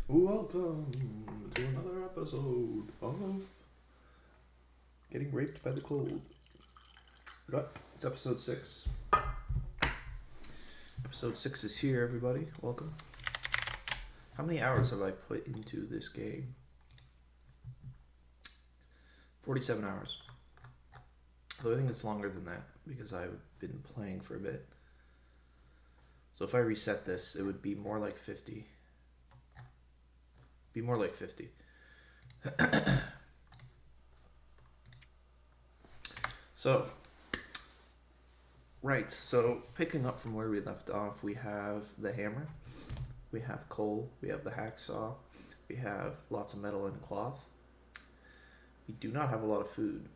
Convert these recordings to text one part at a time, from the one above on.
Welcome to another episode of Getting Raped by the Cold. It's episode 6. Episode 6 is here, everybody. Welcome. How many hours have I put into this game? 47 hours. Though I think it's longer than that because I've been playing for a bit. So if I reset this, it would be more like 50. Be more like 50. So picking up from where we left off, we have the hammer, we have coal, we have the hacksaw, we have lots of metal and cloth. We do not have a lot of food.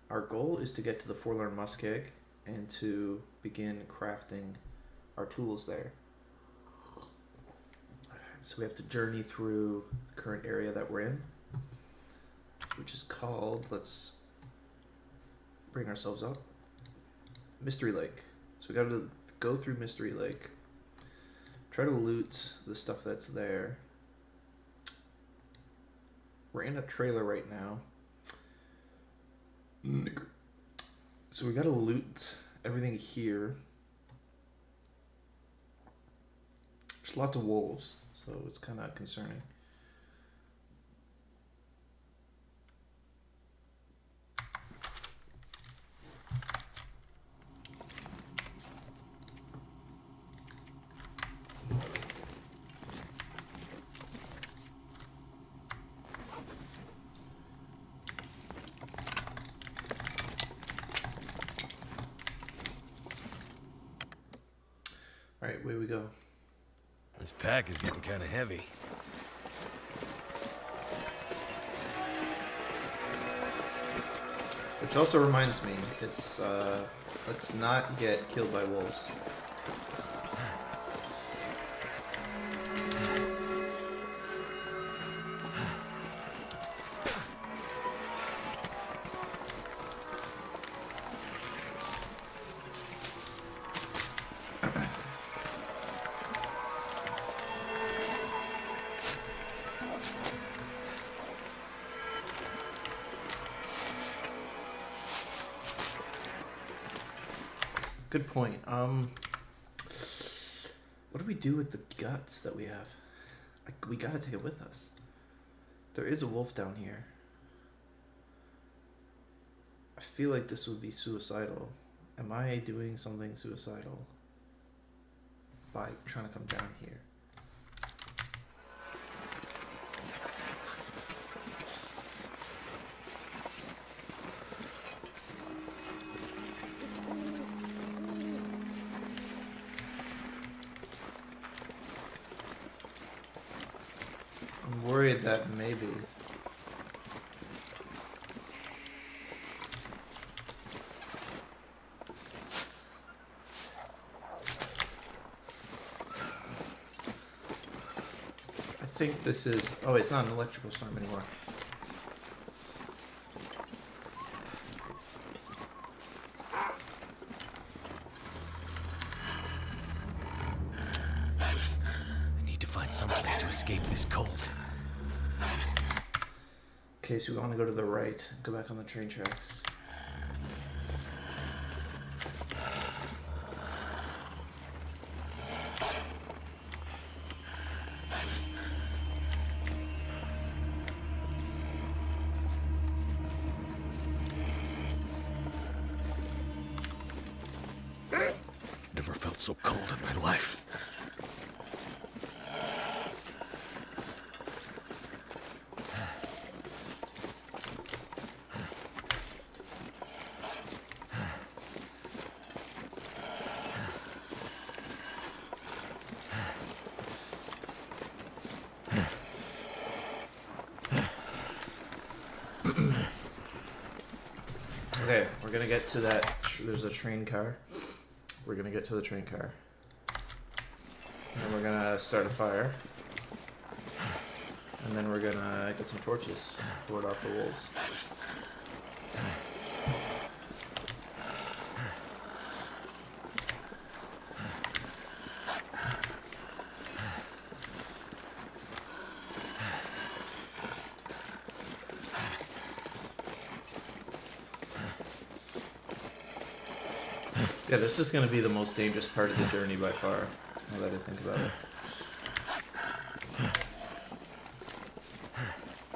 Our goal is to get to the Forlorn Muskeg and to begin crafting our tools there. So we have to journey through the current area that we're in, which is called, let's bring ourselves up, Mystery Lake. So we got to go through Mystery Lake, try to loot the stuff that's there. We're in a trailer right now, so we got to loot everything here. There's lots of wolves, so it's kind of concerning. All right, away we go. This pack is getting kind of heavy. Which also reminds me, it's let's not get killed by wolves. Good point. What do we do with the guts that we have? We gotta take it with us. There is a wolf down here. I feel like this would be suicidal. Am I doing something suicidal by trying to come down here? I'm worried that maybe. I think this is. Oh, it's not an electrical storm anymore. I need to find some place to escape this cold. Okay, so we want to go to the right, go back on the train tracks. Never felt so cold in my life. Okay, we're gonna get to that. There's a train car. We're gonna get to the train car. And we're gonna start a fire. And then we're gonna get some torches, ward off the wolves. Yeah, this is going to be the most dangerous part of the journey by far, now that I think about it.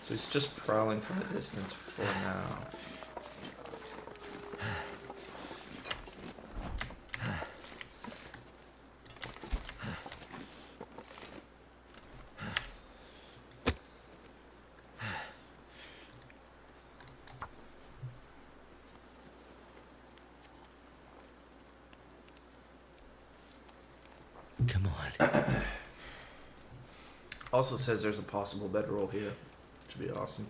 So he's just prowling from a distance for now. Come on. Also says there's a possible bedroll here, which would be awesome.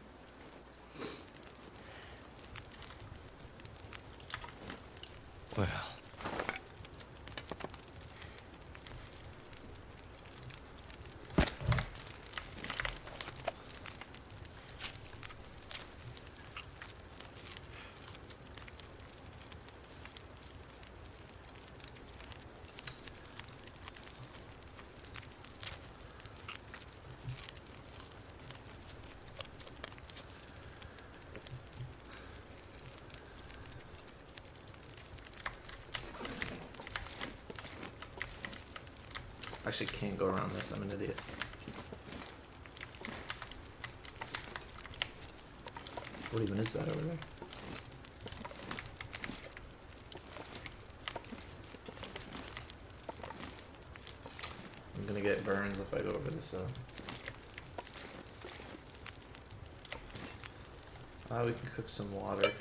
Well. Actually can't go around this, I'm an idiot. What even is that over there? I'm gonna get burns if I go over this we can cook some water.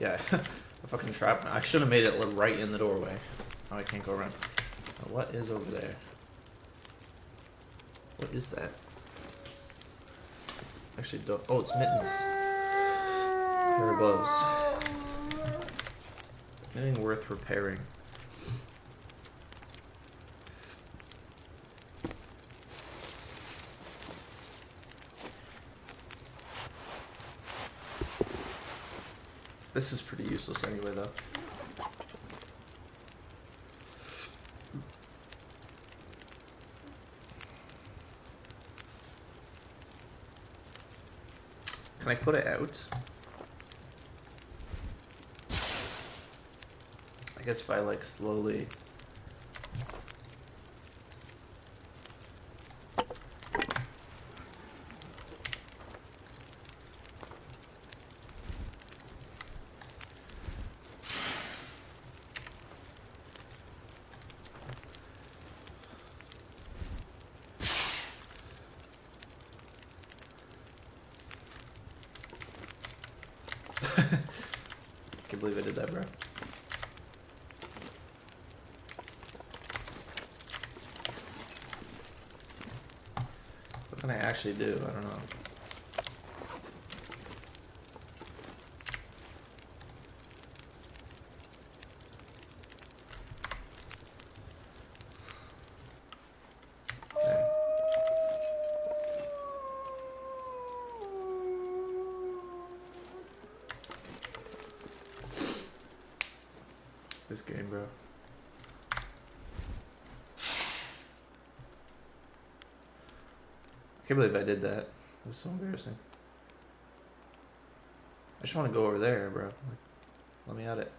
Yeah, a fucking trap. I should have made it right in the doorway. Now I can't go around. Now what is over there? What is that? Actually, don't. Oh, it's mittens. Pair of gloves. Anything worth repairing? This is pretty useless anyway, though. Can I put it out? I guess if I like slowly. Can't believe I did that, bro. What can I actually do? I don't know. Okay. This game, bro. I can't believe I did that. It was so embarrassing. I just want to go over there, bro. Like, let me at it.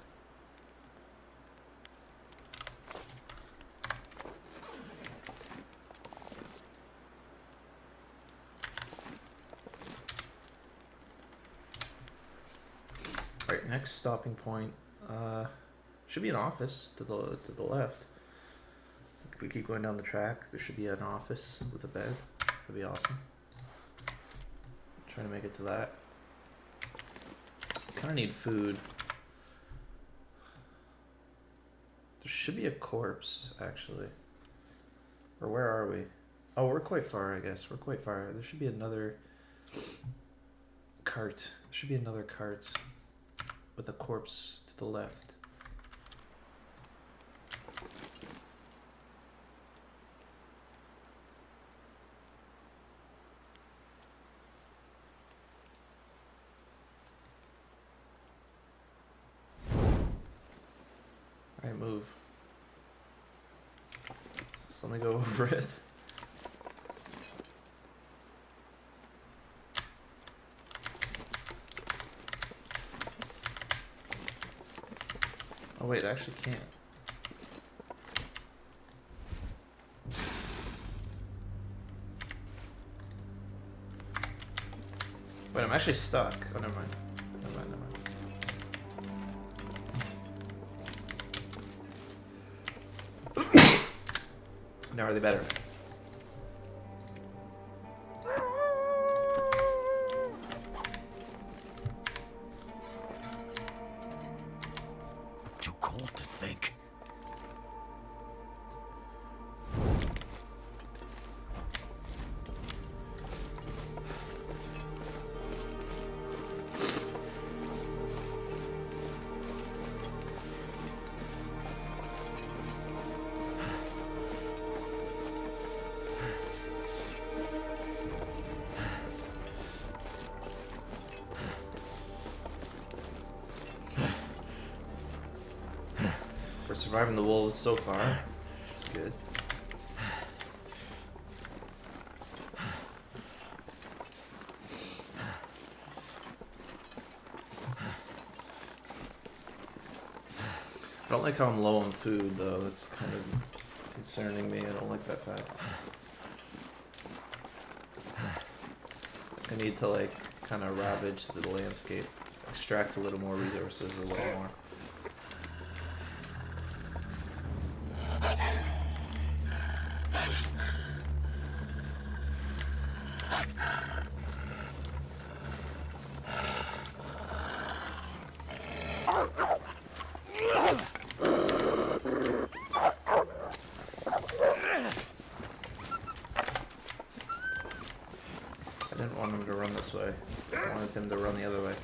Alright, next stopping point. Should be an office to the left. If we keep going down the track, there should be an office with a bed. That'd be awesome. Trying to make it to that. Kind of need food. There should be a corpse, actually. Or where are we? Oh, we're quite far, I guess. We're quite far. There should be another cart. There should be another cart with a corpse to the left. Let me go over it. Oh wait, I actually can't. Wait, I'm actually stuck. Oh, never mind. Never mind, never mind. Now are they better? Too cold to think. We're surviving the wolves so far. It's good. I don't like how I'm low on food though. That's kind of concerning me. I don't like that fact. I need to like kind of ravage the landscape, extract a little more resources, a little more. I didn't want him to run this way. I wanted him to run the other way.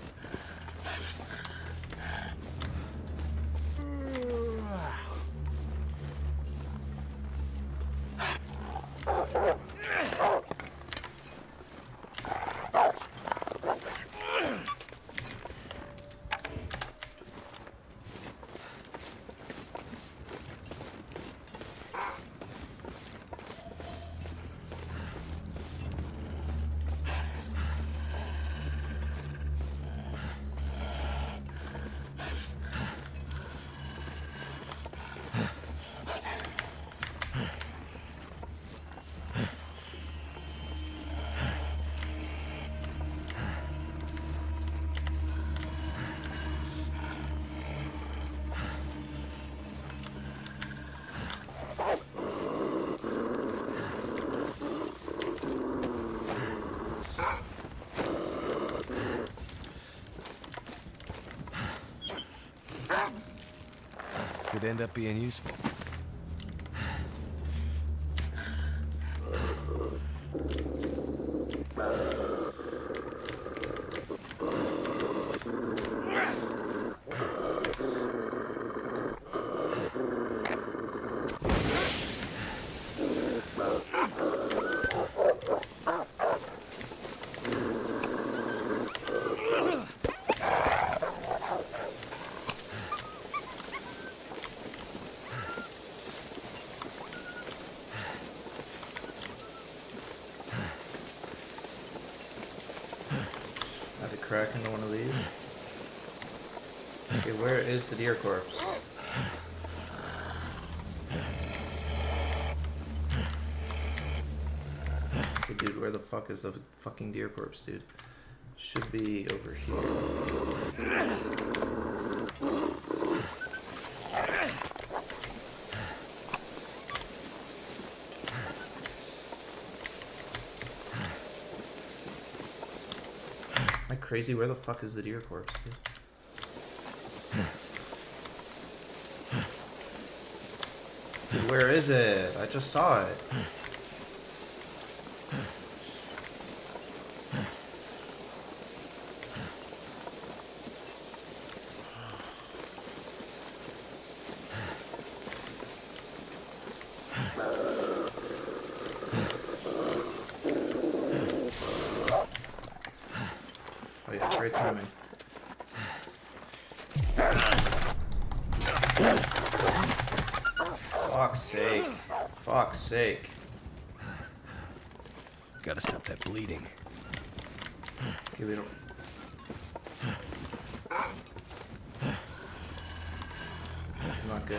Could end up being useful. I had to crack into one of these. Okay, where is the deer corpse? Okay, dude, where the fuck is the fucking deer corpse, dude? Should be over here. Am I crazy? Where the fuck is the deer corpse, dude? Dude, where is it? I just saw it. Oh yeah, great timing. Fuck's sake. Fuck's sake. Gotta stop that bleeding. Okay, we don't. Not good.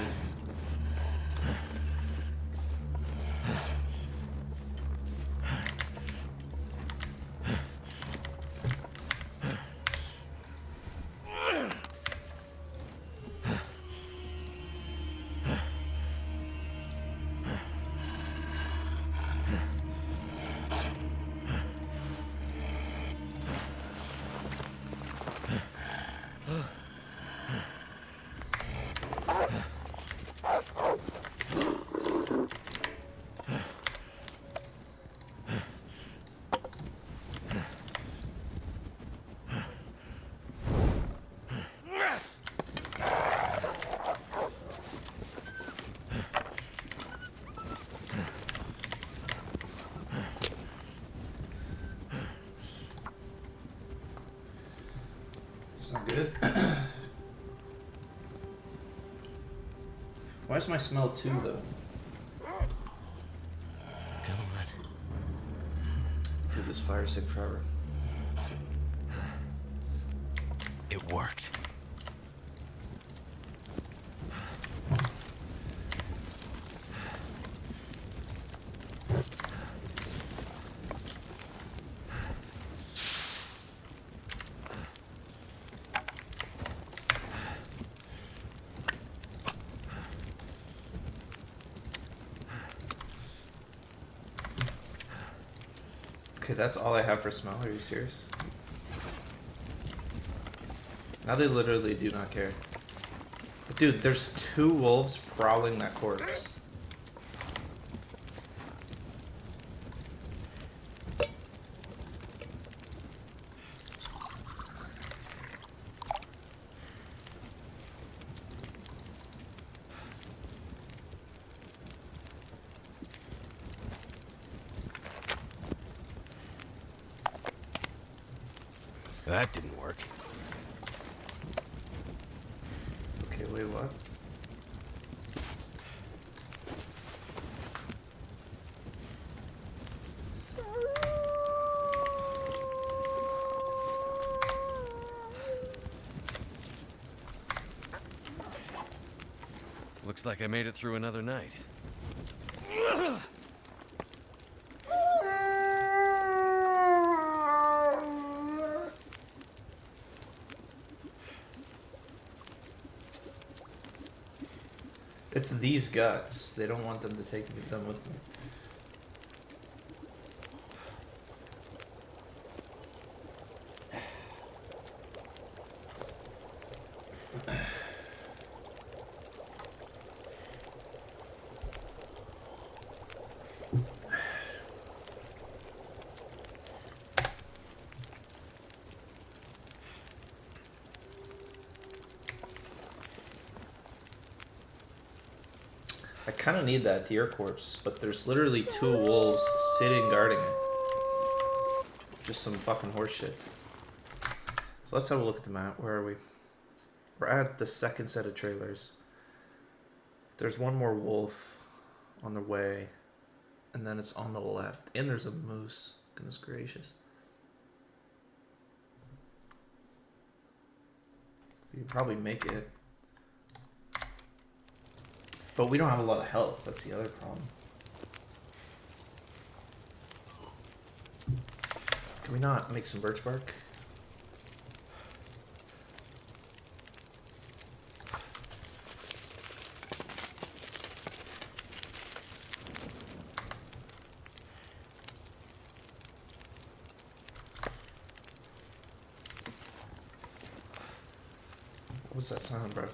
It's not good. Why is my smell 2 though? Come on. Dude, this fire's taking forever. It worked. Okay, that's all I have for smell. Are you serious? Now they literally do not care. But dude, there's 2 wolves prowling that corpse. That didn't work. Okay, wait, what? Looks like I made it through another night. It's these guts. They don't want them to take them with me. I kind of need that deer corpse, but there's literally 2 wolves sitting guarding it. Just some fucking horse shit. So let's have a look at the map. Where are we? We're at the second set of trailers. There's one more wolf on the way, and then it's on the left. And there's a moose. Goodness gracious. You can probably make it. But we don't have a lot of health. That's the other problem. Can we not make some birch bark? What was that sound, bro?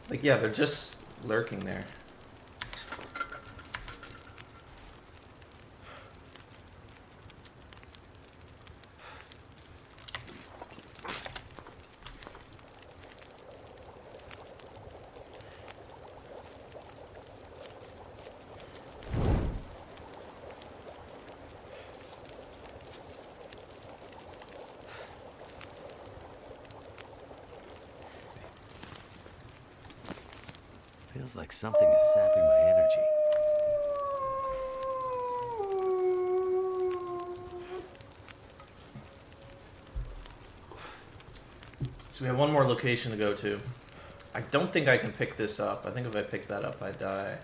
Like, yeah, they're just lurking there. Feels like something is sapping my energy. So we have one more location to go to. I don't think I can pick this up. I think if I pick that up, I die.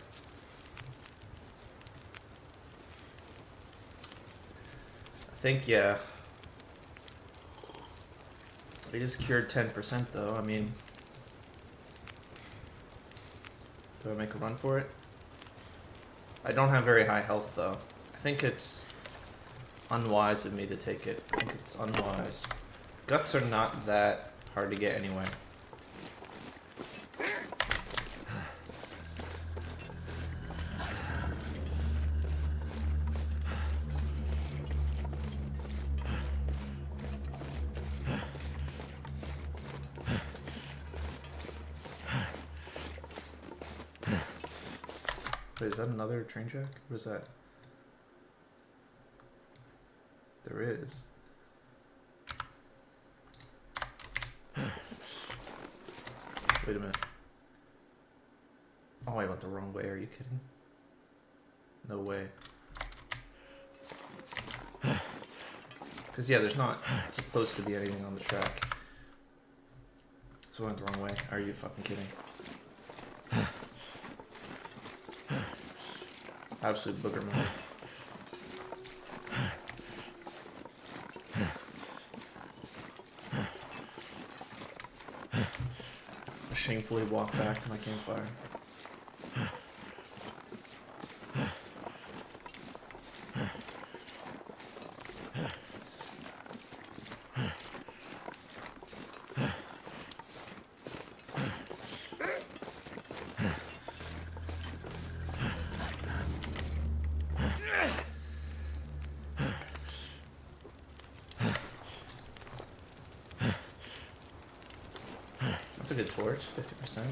I think, yeah. We just cured 10% though. I mean, do I make a run for it? I don't have very high health though. I think it's unwise of me to take it. I think it's unwise. Guts are not that hard to get anyway. Wait, is that another train track? What is that? There is. Wait a minute. Oh, I went the wrong way. Are you kidding? No way. Because, yeah, there's not supposed to be anything on the track. So I went the wrong way. Are you fucking kidding? Absolute booger move. I shamefully walk back to my campfire. That's a good torch, 50%.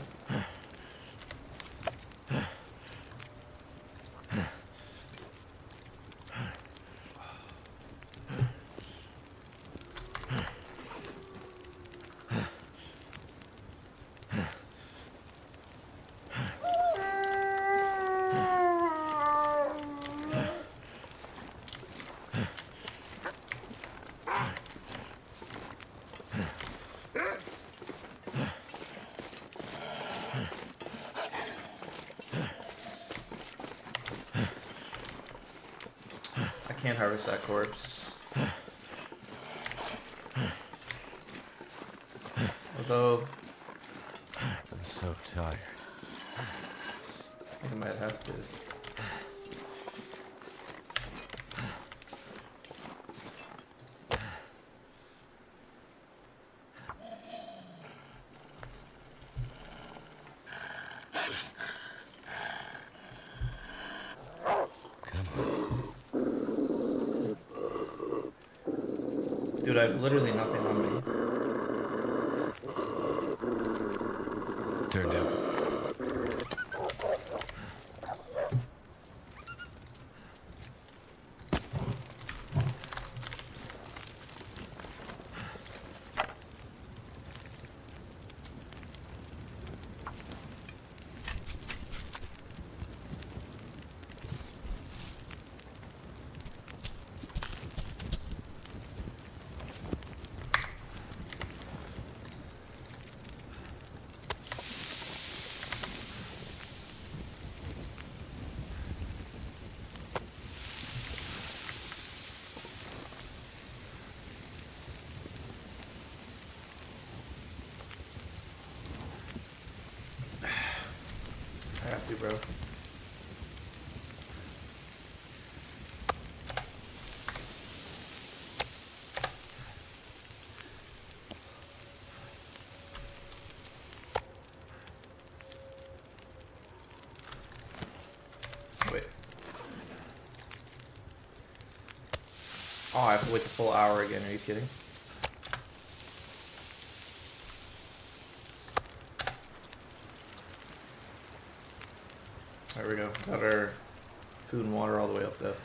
I can't harvest that corpse. Although, I'm so tired. I think I might have to. Dude, I have literally nothing on me. Turned out. I have to, bro. Wait. Oh, I have to wait the full hour again. Are you kidding? There we go. Got our food and water all the way up though.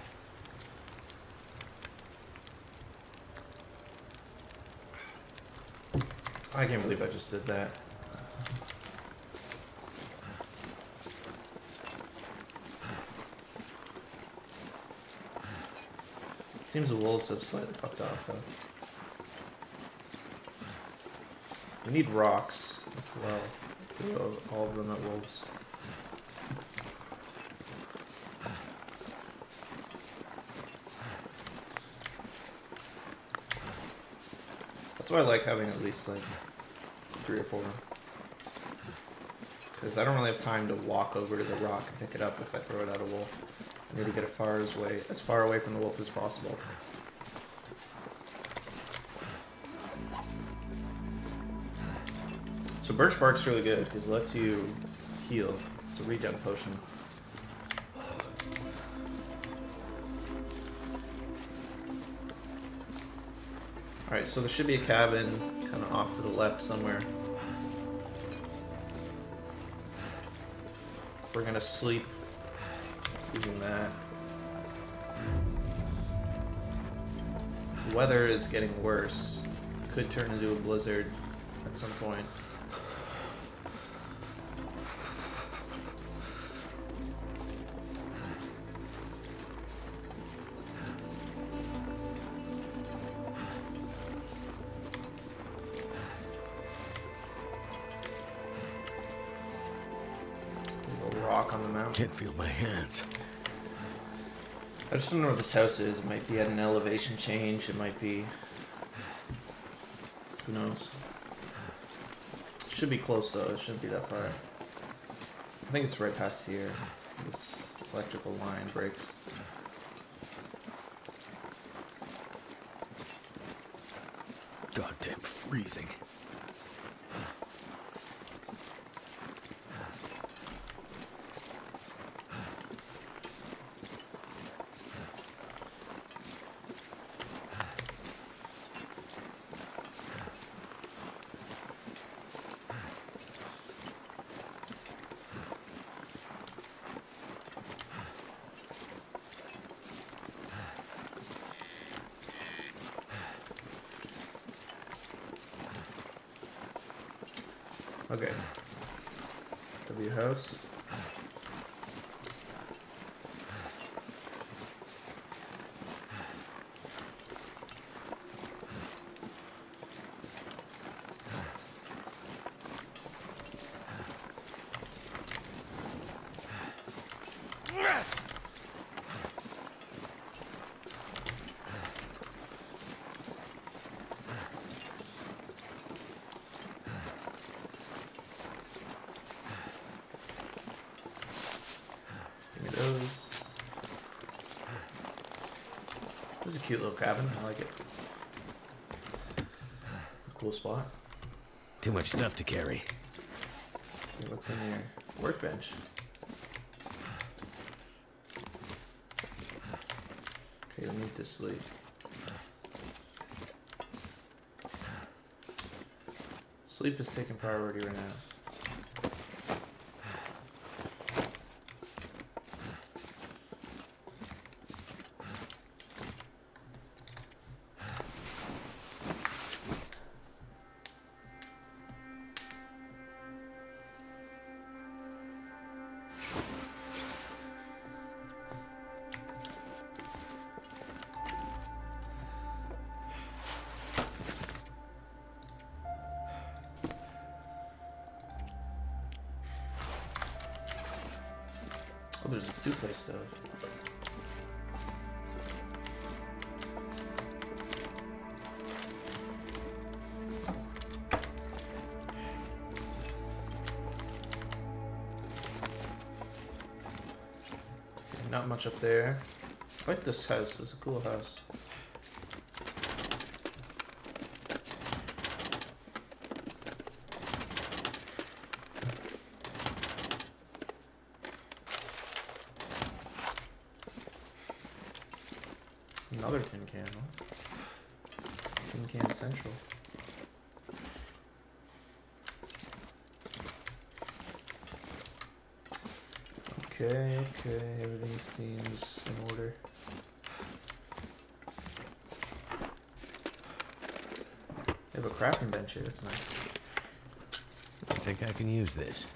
I can't believe I just did that. Seems the wolves have slightly fucked off though. We need rocks as well. Throw all of them at wolves. That's why I like having at least like 3 or 4. Because I don't really have time to walk over to the rock and pick it up if I throw it at a wolf. I need to get it as far away from the wolf as possible. So birch bark's really good because it lets you heal. It's a regen potion. Alright, so there should be a cabin kind of off to the left somewhere. We're gonna sleep using that. The weather is getting worse. Could turn into a blizzard at some point. On the mountain. Can't feel my hands. I just don't know where this house is. It might be at an elevation change. It might be... Who knows? It should be close though. It shouldn't be that far. I think it's right past here. This electrical line breaks. Goddamn freezing. Okay. W house. This is a cute little cabin. I like it. Cool spot. Too much stuff to carry. Okay, what's in here? Workbench. Okay, I need to sleep. Sleep is taking priority right now. Oh, there's a two-place stove. Okay, not much up there. I like this house. It's a cool house. Another tin can, huh? Tin can central. Okay, everything seems in order. They have a crafting bench here, that's nice. I think I can use this.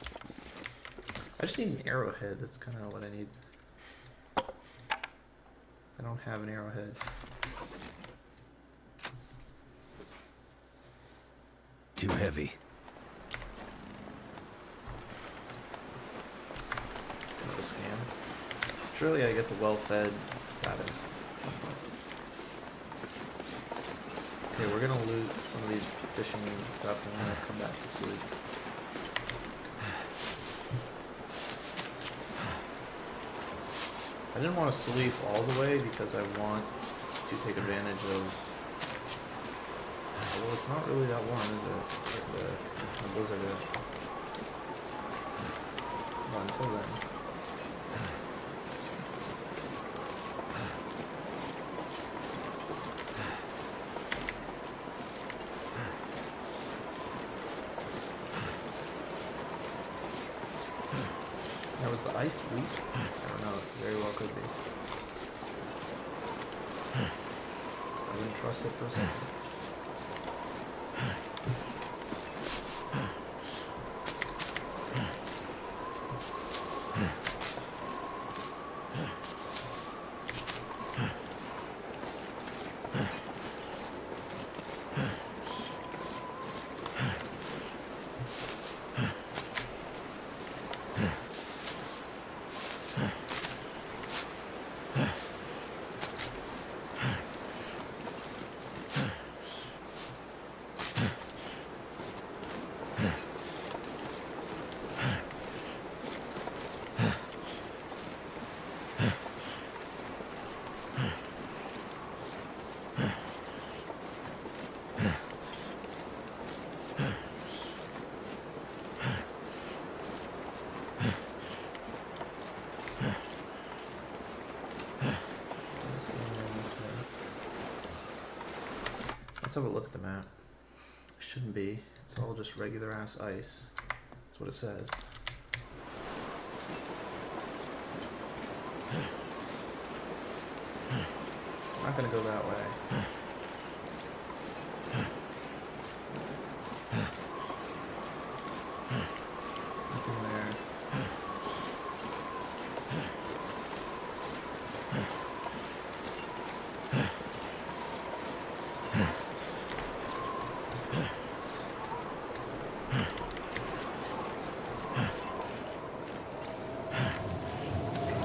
I just need an arrowhead, that's kind of what I need. I don't have an arrowhead. Too heavy. Another scam. Surely I get the well-fed status at some point. Okay, we're gonna loot some of these fishing stuff and we're gonna come back to sleep. I didn't want to sleep all the way because I want to take advantage of. Well, it's not really that warm, is it? It's like the blizzard is. Well, until then. Now, was the ice weak? I don't know. It very well could be. I wouldn't trust it for a second. Let's have a look at the map. Shouldn't be. It's all just regular ass ice. That's what it says. I'm not gonna go that way. Nothing there.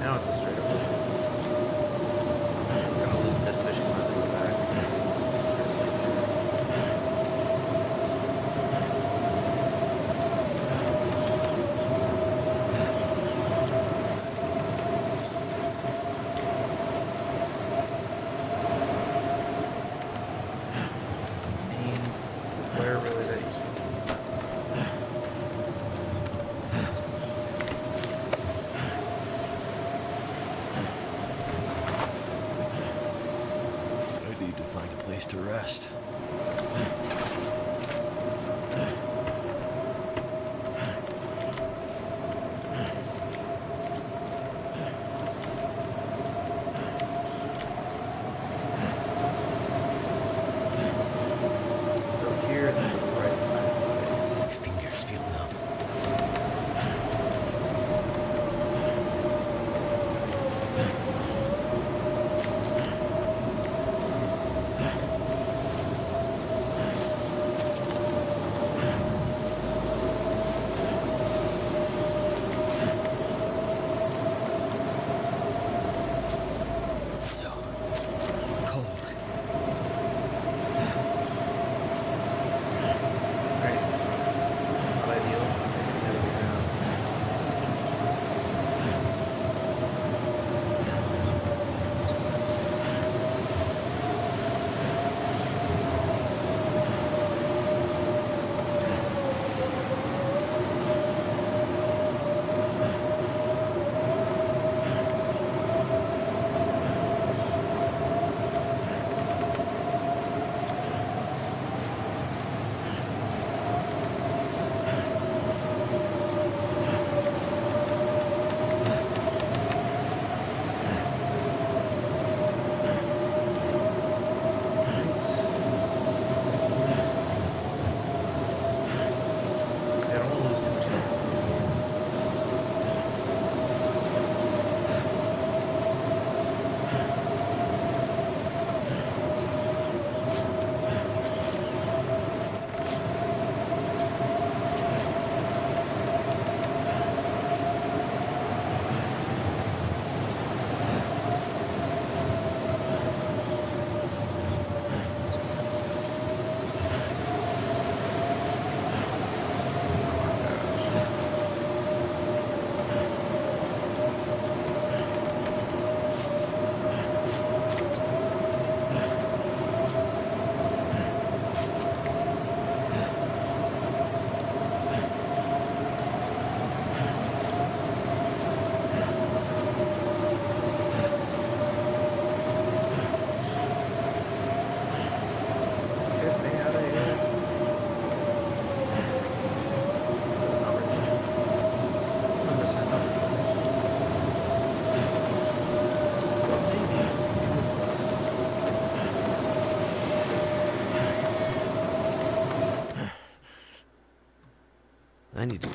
Now it's a straight up loop. I'm gonna loop this fishing line and go back. Main, where really that useful? I need to find a place to rest. Go here and then go right back to My place. fingers feel numb.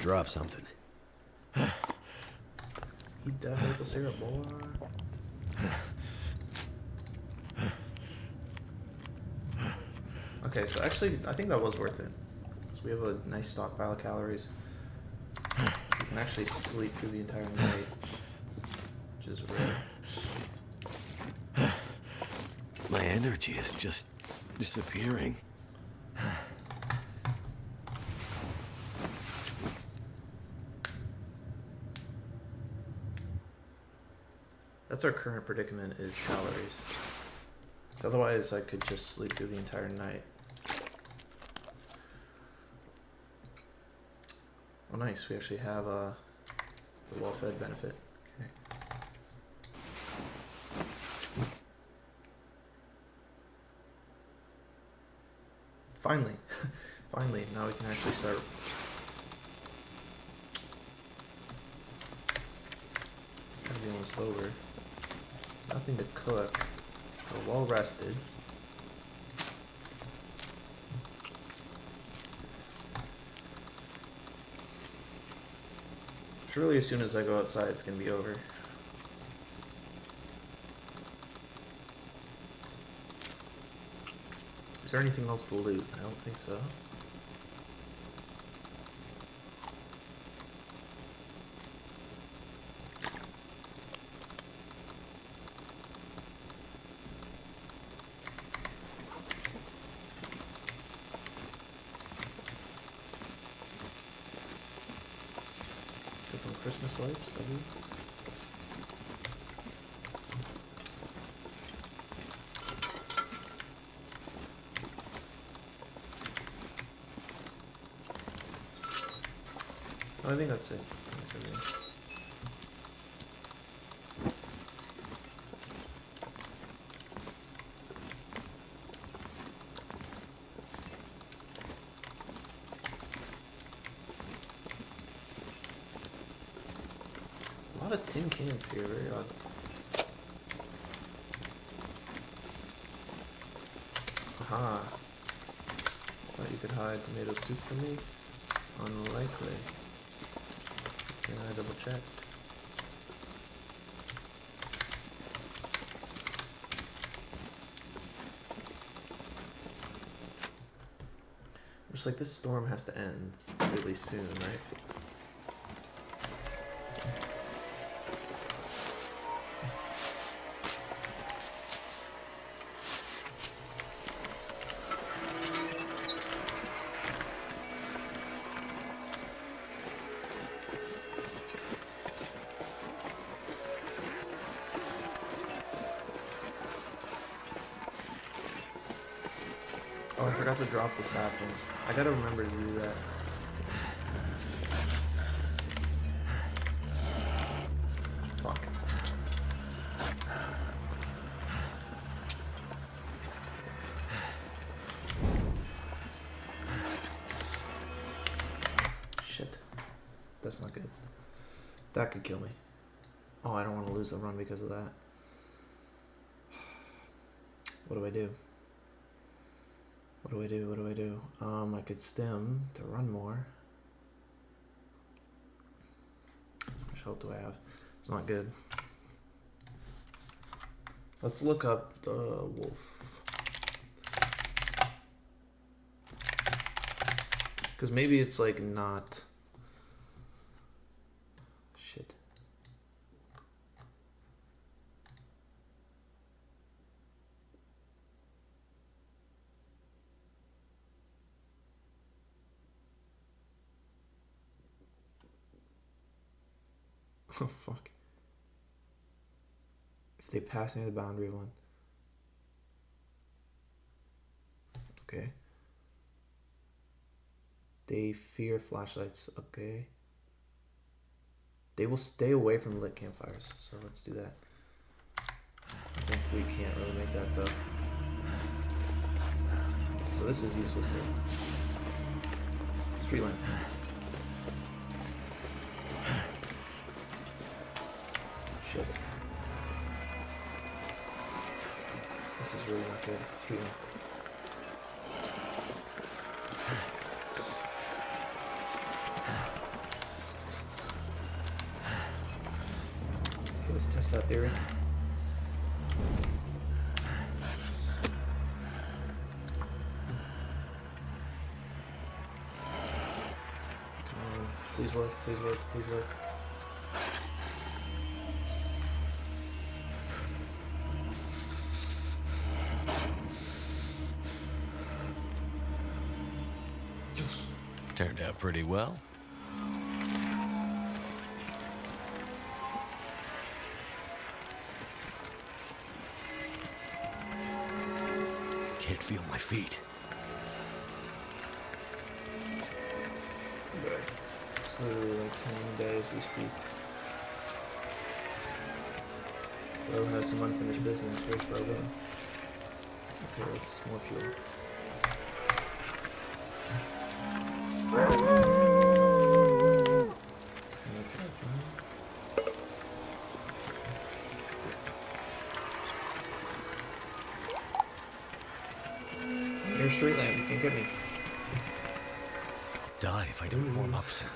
drop something. Eat that maple syrup, boy. Okay, so actually, I think that was worth it. So we have a nice stockpile of calories. So we can actually sleep through the entire night, which is rare. My energy is just disappearing. That's our current predicament, is calories. 'Cause otherwise, I could just sleep through the entire night. Oh, nice. We actually have the well-fed benefit. Okay. Finally. Finally. Now we can actually start. It's gonna be almost over. Nothing to cook. We're well rested. Surely as soon as I go outside, it's gonna be over. Is there anything else to loot? I don't think so. Got some Christmas lights, W. Oh, I think that's it. That's everything. A lot of tin cans here, very odd. Aha. Thought you could hide tomato soup from me? Unlikely. Can I double check? Just like this storm has to end really soon, right? Oh, I forgot to drop the saplings. I gotta remember to do that. Fuck. Shit. That's not good. That could kill me. Oh, I don't want to lose the run because of that. What do I do? What do I do? What do I do? I could stim to run more. How much health do I have? It's not good. Let's look up the wolf. Because maybe it's like not... Shit. Oh, fuck. If they pass near the boundary one. Okay. They fear flashlights. Okay. They will stay away from lit campfires. So let's do that. I think we can't really make that though. So this is useless then. Street lamp. Shit. This is really not good. Street lamp. Let's test that theory. Please work, please work, please work. Turned out pretty well. Can't feel my feet. Okay. So, like 10 days we speak. Bro has some unfinished business. Where's Bro going? Okay, let's more fuel. You're a street lamp, you can't get me. Die if I don't warm up soon.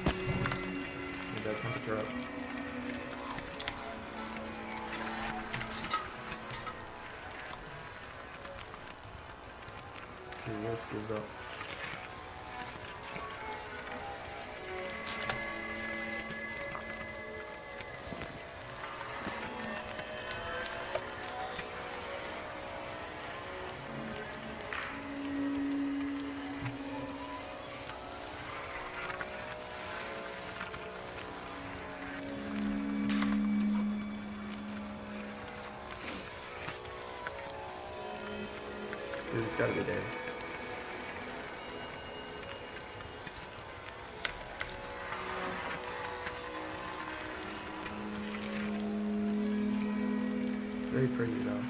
Need that temperature up. Okay, wolf gives up. Dude, it's gotta be dead. Very pretty though.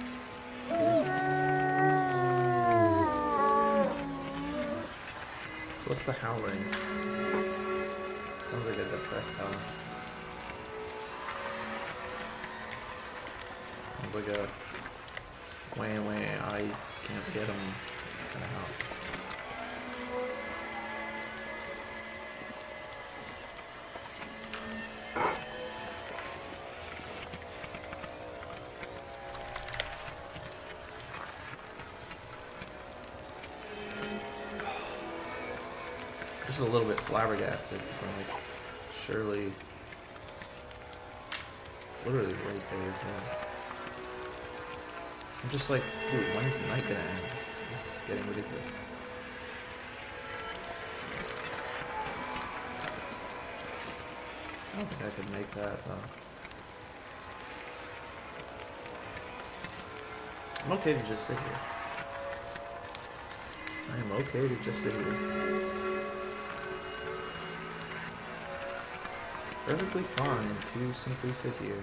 What's the howling? Sounds like a depressed howl. Sounds like a wah wah, I can't get him kind of howl. Just a little bit flabbergasted because I'm like, surely it's literally right there too. I'm just like, dude, when's the night gonna end? This is getting ridiculous. I don't think I could make that though. I'm okay to just sit here. I am okay to just sit here. Perfectly fine to simply sit here.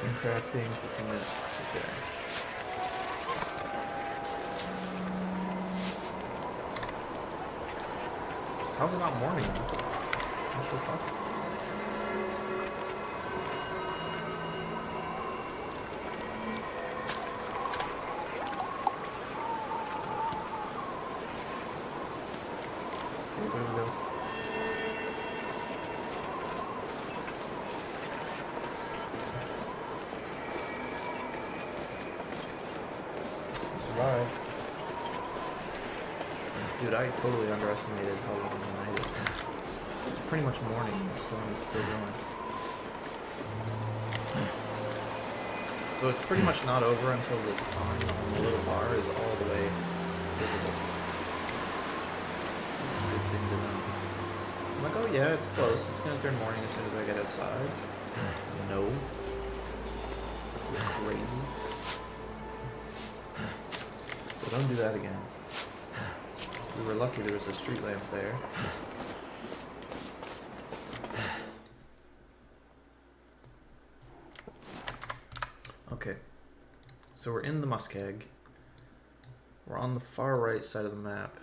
And crafting 15 minutes. Okay. How's it not morning? What the fuck? Okay, there we go. Survive. Dude, I totally underestimated how long the night is. It's pretty much morning, the storm is still going. So it's pretty much not over until the sun on the little bar is all the way visible. It's a good thing to know. I'm like, oh yeah, it's close. It's gonna turn morning as soon as I get outside. No. You're crazy. So don't do that again. We were lucky there was a street lamp there. Okay, So we're in the muskeg. We're on the far right side of the map.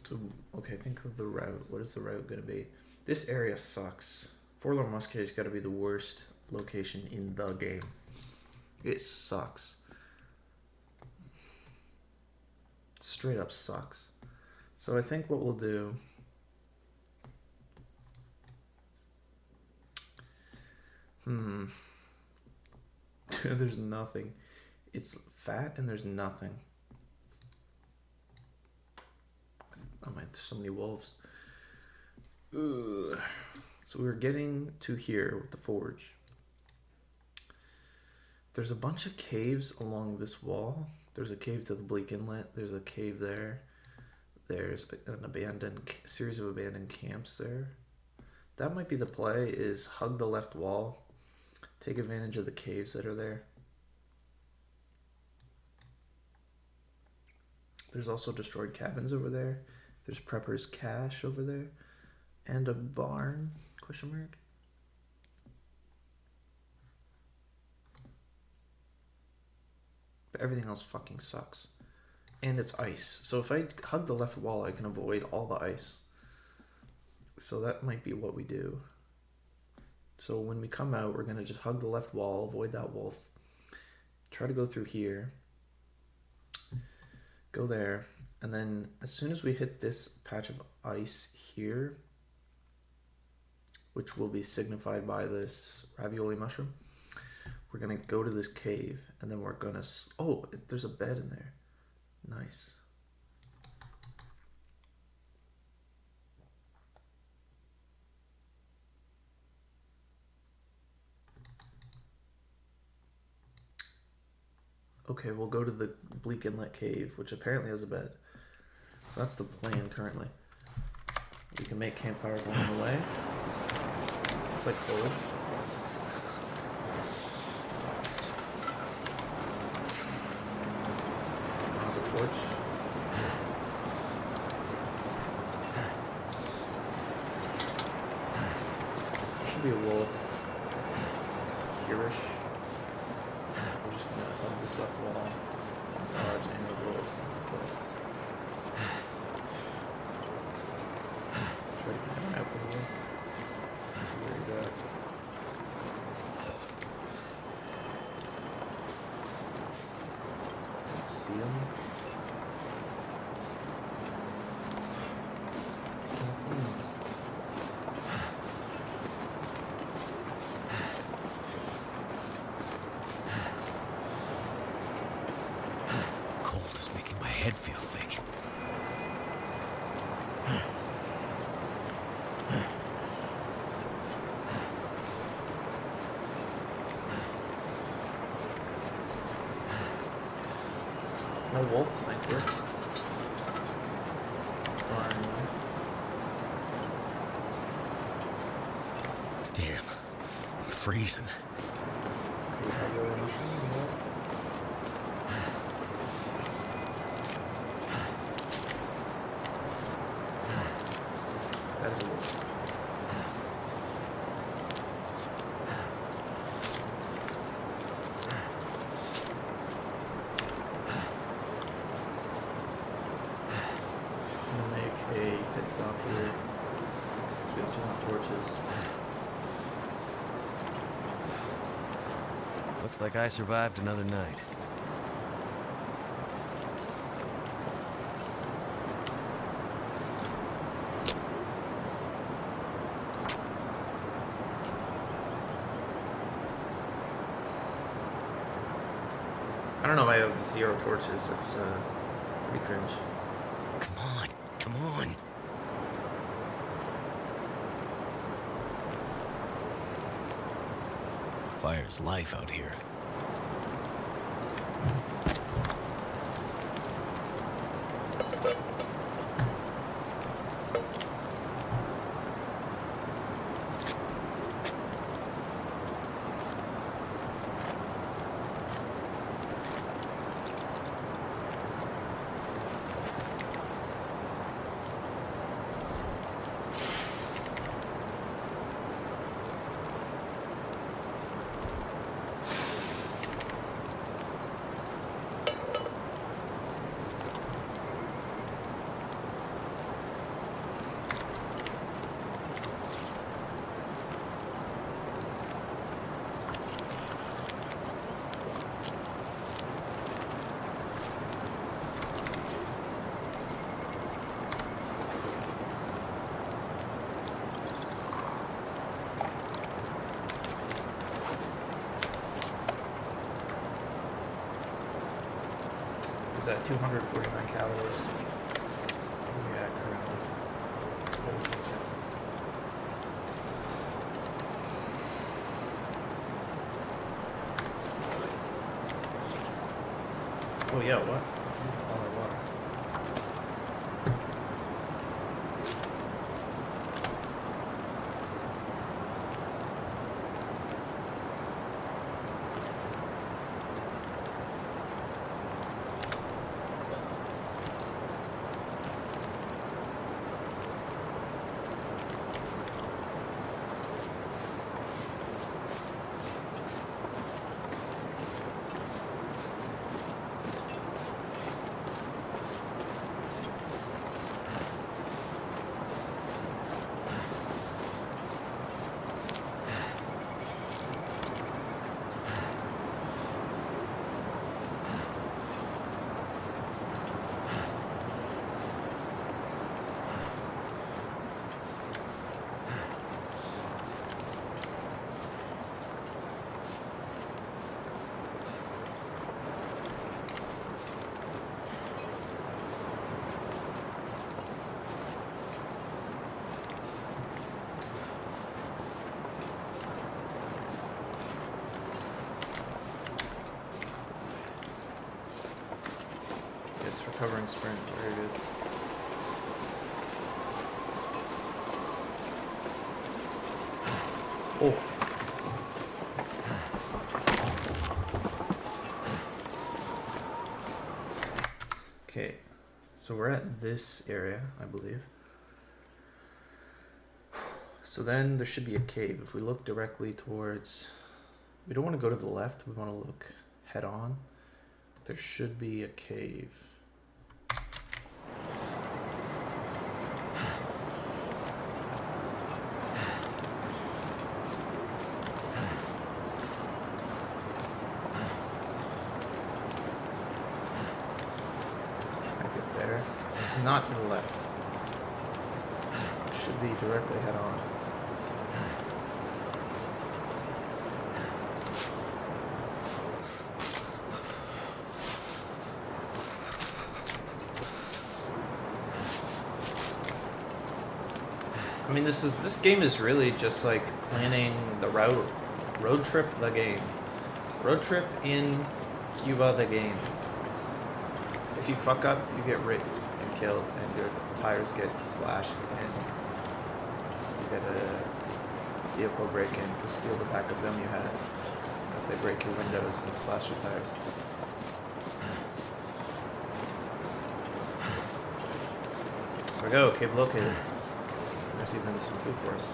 So, okay, think of the route. What is the route going to be? This area sucks. Forlorn Muskeg's got to be the worst location in the game. It sucks. Straight up sucks. So I think what we'll do... There's nothing. It's fat and there's nothing. Oh my, there's so many wolves. Ugh. So we're getting to here with the forge. There's a bunch of caves along this wall. There's a cave to the Bleak Inlet. There's a cave there. There's an abandoned series of abandoned camps there. That might be the play, is hug the left wall. Take advantage of the caves that are there. There's also destroyed cabins over there. There's Prepper's Cache over there. And a barn, question mark. But everything else fucking sucks. And it's ice. So if I hug the left wall, I can avoid all the ice. So that might be what we do. So when we come out, we're going to just hug the left wall, avoid that wolf. Try to go through here. Go there. And then as soon as we hit this patch of ice here, which will be signified by this ravioli mushroom, we're going to go to this cave. And then we're going to... Oh, there's a bed in there. Nice. Okay, we'll go to the Bleak Inlet Cave, which apparently has a bed. So that's the plan currently. We can make campfires along the way. Quite cold. The torch. There should be a wolf here-ish. We're just gonna hug this left wall. Dodge any of the wolves in the place. Try to keep an eye out for the wolf. See where he's at. Don't see him. Can't see him. Head feel thick. No wolf, thank you. Damn, I'm freezing. That's a wolf. I'm gonna make a pit stop here. Get some more torches. Looks like I survived another night. I don't know if I have 0 torches. That's pretty cringe. Come on, come on. Fire's life out here. is at 249 calories. Yeah, currently. Oh yeah, what? All our water. Yes, recovering sprint, very good. Oh. Okay, so we're at this area, I believe. So then there should be a cave. If we look directly towards... We don't want to go to the left, we want to look head on. There should be a cave. Right up there. It's not to the left. It should be directly head on. I mean, this game is really just like planning the road trip the game. Road trip in Cuba the game. If you fuck up, you get raped and killed, and your tires get slashed, and you get a vehicle break-in to steal the back of them you had, as they break your windows and slash your tires. There we go, cave located. There's even some food for us.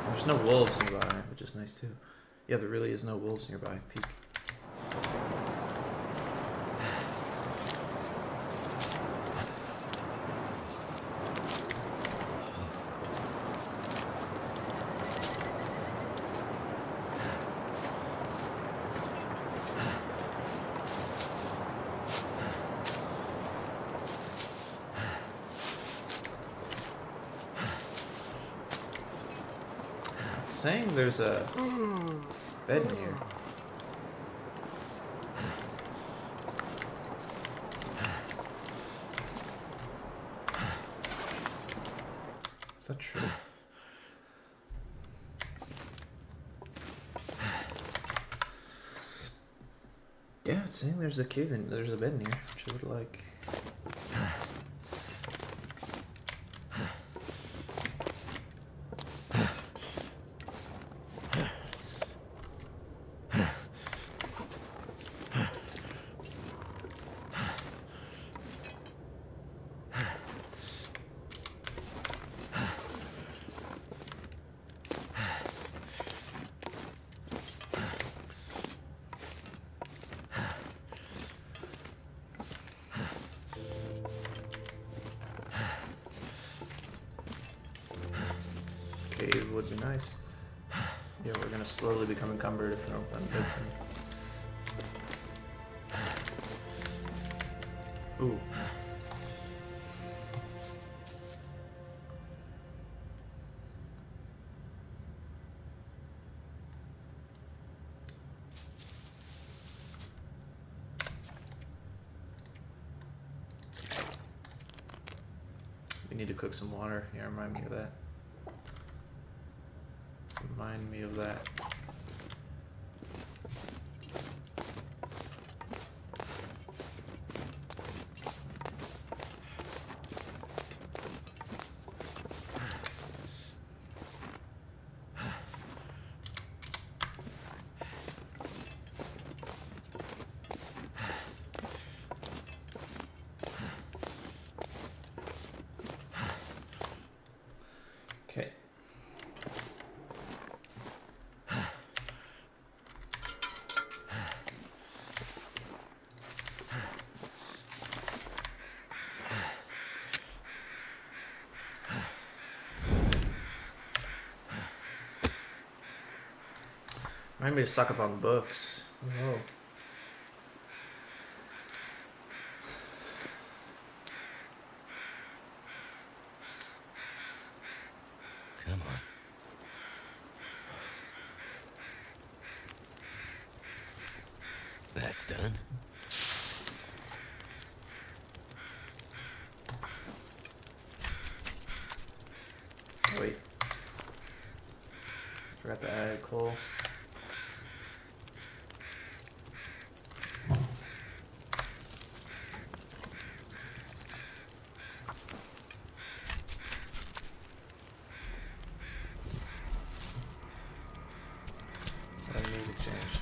There's no wolves nearby, which is nice too. Yeah, there really is no wolves nearby. Peek. Saying there's a bed in here. Is that true? Yeah, it's saying there's a cave in, there's a bed in here, which I would like. Cave would be nice. Yeah, we're gonna slowly become encumbered if we don't find beds soon. Ooh. need to cook some water. Yeah, remind me of that. Remind me of that. Okay. Remind me to suck up on books. Oh. Come on. That's done. Oh, wait. Forgot to add coal. That music changed.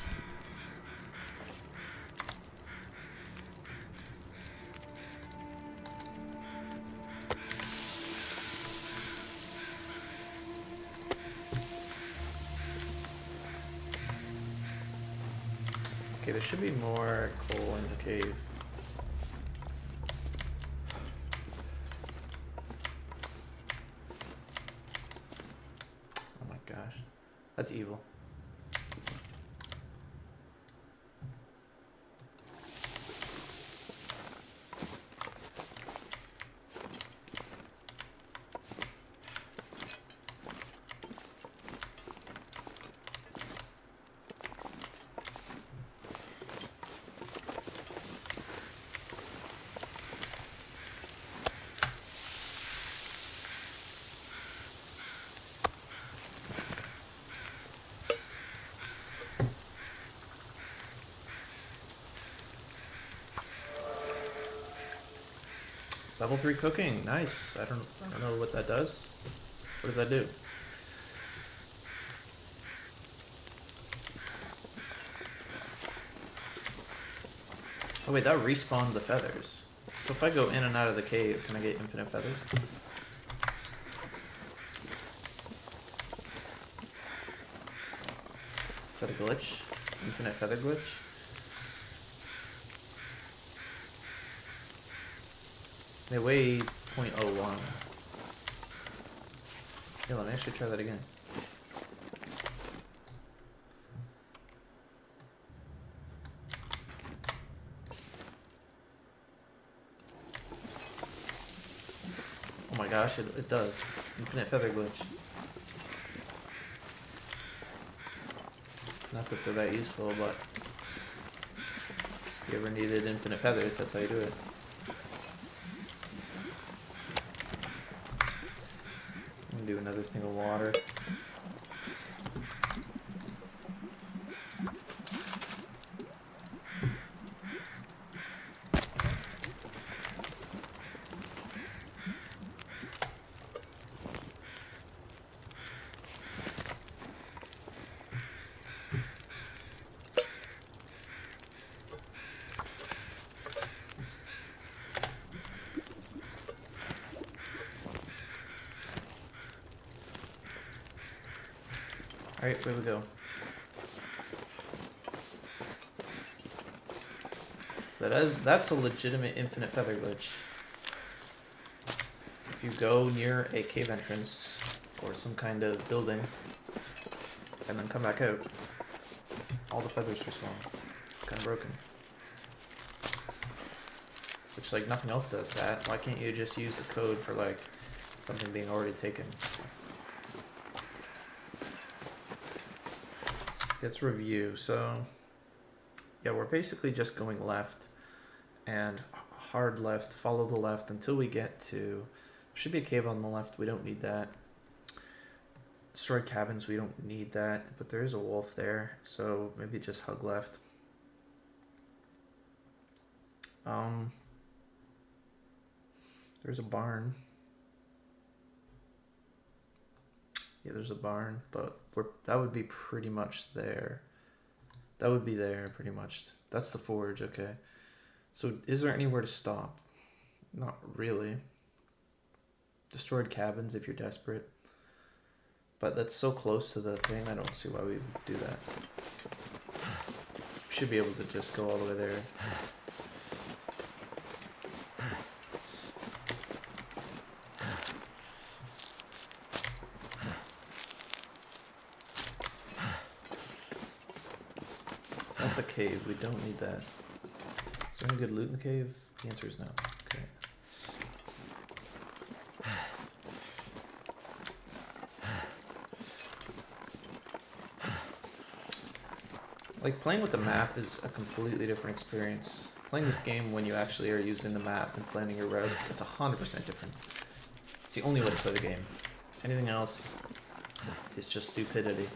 Okay, there should be more coal in the cave. Oh my gosh. That's evil. Level 3 cooking, nice. I don't know what that does. What does that do? Oh wait, that respawned the feathers. So if I go in and out of the cave, can I get infinite feathers? Is that a glitch? Infinite feather glitch? They weigh 0.01. Yeah, let me actually try that again. Oh my gosh, it does. Infinite feather glitch. Not that they're that useful, but if you ever needed infinite feathers, that's how you do it. I'm gonna do another thing of water. Alright, where we go? So that's a legitimate infinite feather glitch. If you go near a cave entrance or some kind of building and then come back out, all the feathers respawn. It's kind of broken. Which, like, nothing else does that. Why can't you just use the code for, like, something being already taken? Let's review. So, yeah, we're basically just going left and hard left, follow the left until we get to Should be a cave on the left. We don't need that. Destroyed cabins. We don't need that. But there is a wolf there, so maybe just hug left. There's a barn. Yeah, there's a barn, but that would be pretty much there. That would be there pretty much. That's the forge, okay. So is there anywhere to stop? Not really. Destroyed cabins if you're desperate. But that's so close to the thing, I don't see why we would do that. We should be able to just go all the way there. So that's a cave, we don't need that. Is there any good loot in the cave? The answer is no. Okay. Like, playing with the map is a completely different experience. Playing this game when you actually are using the map and planning your routes, it's 100% different. It's the only way to play the game. Anything else is just stupidity.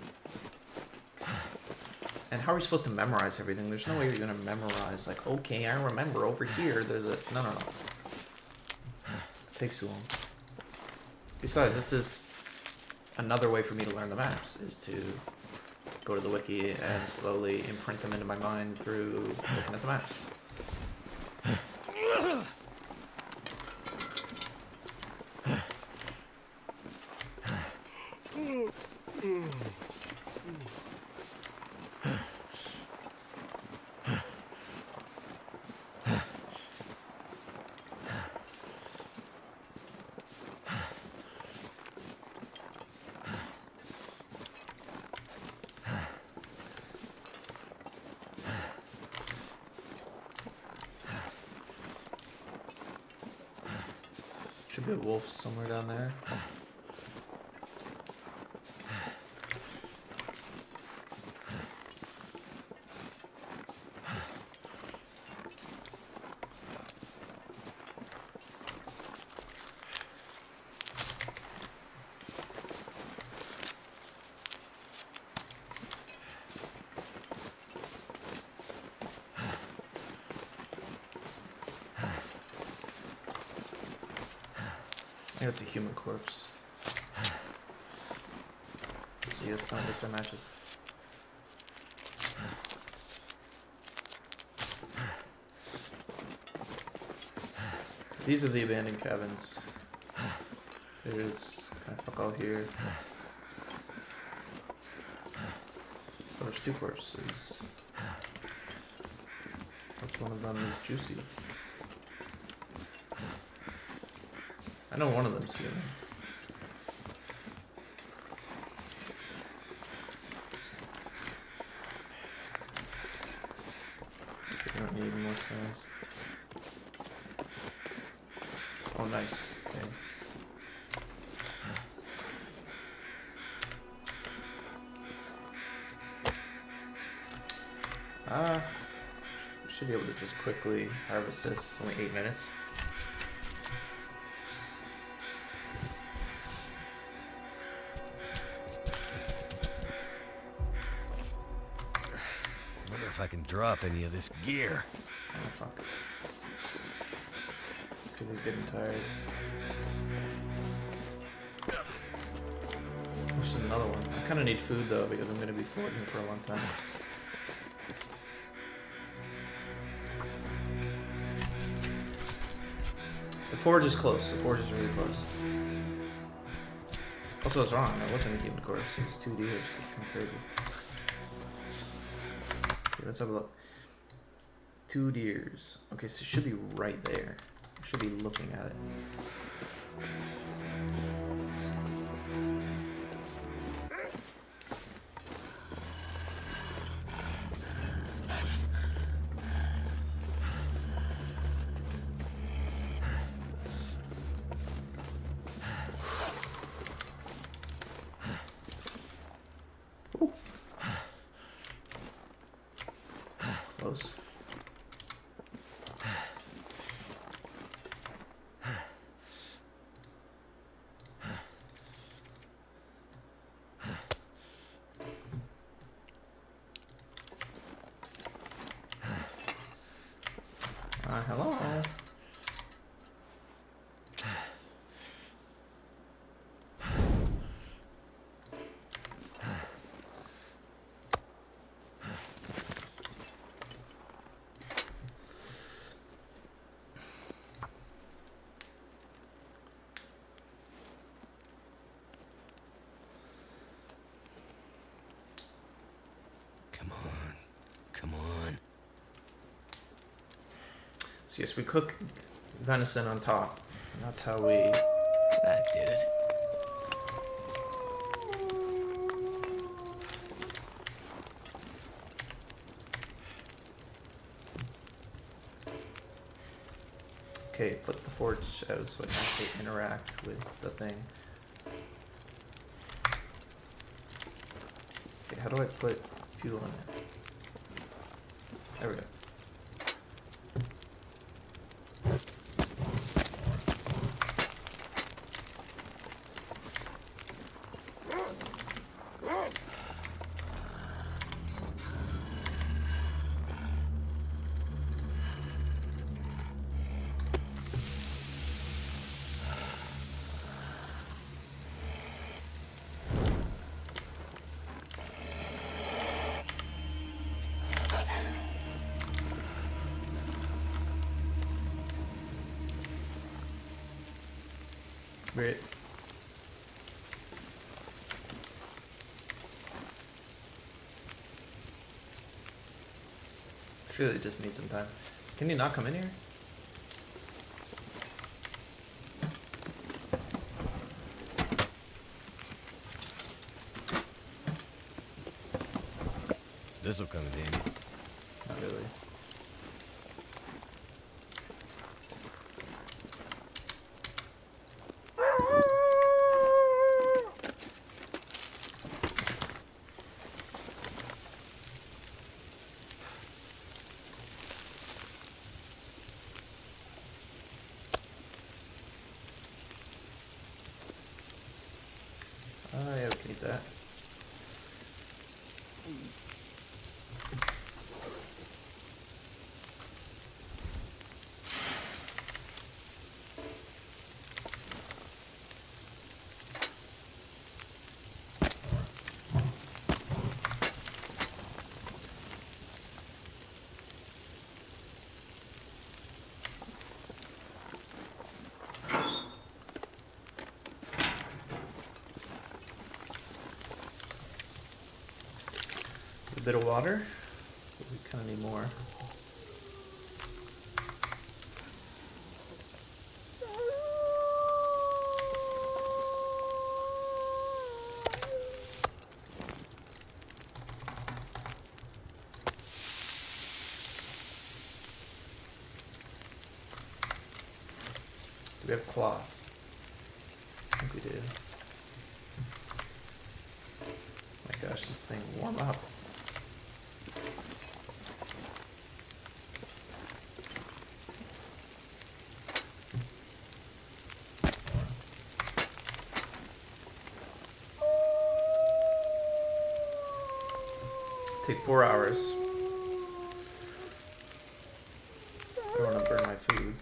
And how are we supposed to memorize everything? There's no way you're gonna memorize, like, okay, I remember over here, there's a... No. It takes too long. Besides, this is another way for me to learn the maps, is to go to the wiki and slowly imprint them into my mind through looking at the maps. Should be a wolf somewhere down there. I think it's a human corpse. So yes, don't waste our matches. So these are the abandoned cabins. There's kind of fuck all here. Oh, there's two corpses. Which one of them is juicy? I know one of them's human. We don't need more stones. Oh, nice. Okay. We should be able to just quickly harvest this. It's only 8 minutes. If I can drop any of this gear. Oh, fuck. Because he's getting tired. There's another one. I kind of need food though because I'm going to be floating for a long time. The forge is close. The forge is really close. Also, I was wrong. That wasn't a human corpse. It was 2 deers. It's kind of crazy. Let's have a look. 2 deers. Okay, so it should be right there. I should be looking at it. Ooh. Close. Hello. Come on. Come on. So yes, we cook venison on top. And that's how we... That did it. Okay, put the forge out so I can actually interact with the thing. Okay, how do I put fuel in it? There we go. Great. Really just need some time. Can you not come in here? This'll come in handy. Not really. Oh yeah, we can eat that. A bit of water. We kind of need more. Do we have cloth? I think we do. My gosh, this thing warm up. Take 4 hours. I don't want to burn my food.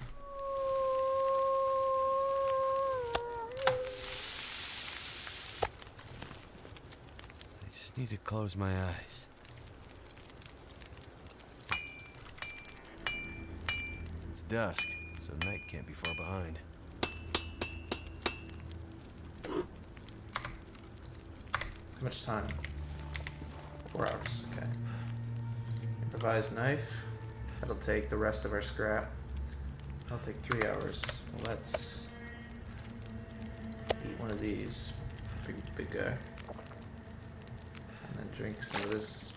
I just need to close my eyes. It's dusk, so night can't be far behind. How much time? 4 hours, okay. Improvised knife. That'll take the rest of our scrap. That'll take 3 hours. Let's eat one of these. Big guy. And then drink some of this.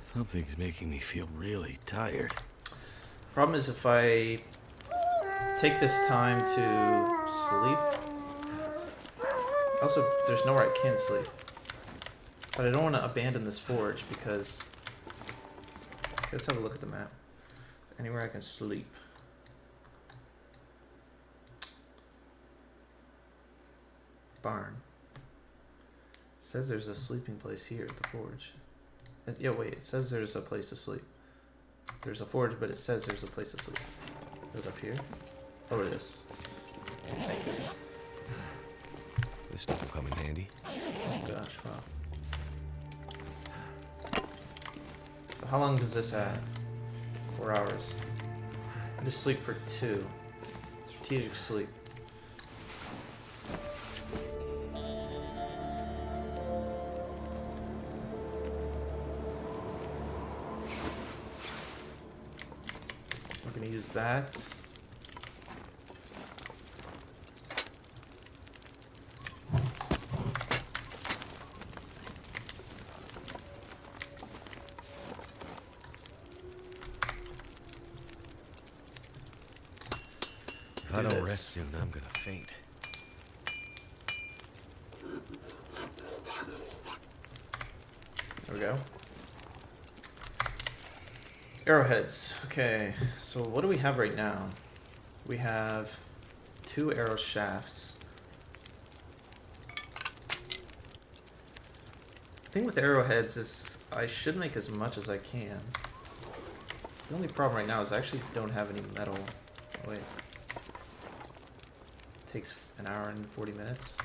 Something's making me feel really tired. Problem is if I take this time to sleep. Also, there's nowhere I can sleep. But I don't want to abandon this forge because... Let's have a look at the map. Anywhere I can sleep. Barn. says there's a sleeping place here at the forge. Yeah, wait, it says there's a place to sleep. There's a forge, but it says there's a place to sleep. Is it up here? Oh, it is. Thank goodness. This stuff will come in handy. Oh gosh, wow. So how long does this have? 4 hours. I just sleep for 2. Strategic sleep. We're gonna use that. If I don't rest soon, I'm gonna faint. There we go. Arrowheads. Okay, so what do we have right now? We have 2 arrow shafts. The thing with arrowheads is I should make as much as I can. The only problem right now is I actually don't have any metal. Oh, wait. Takes an hour and 40 minutes.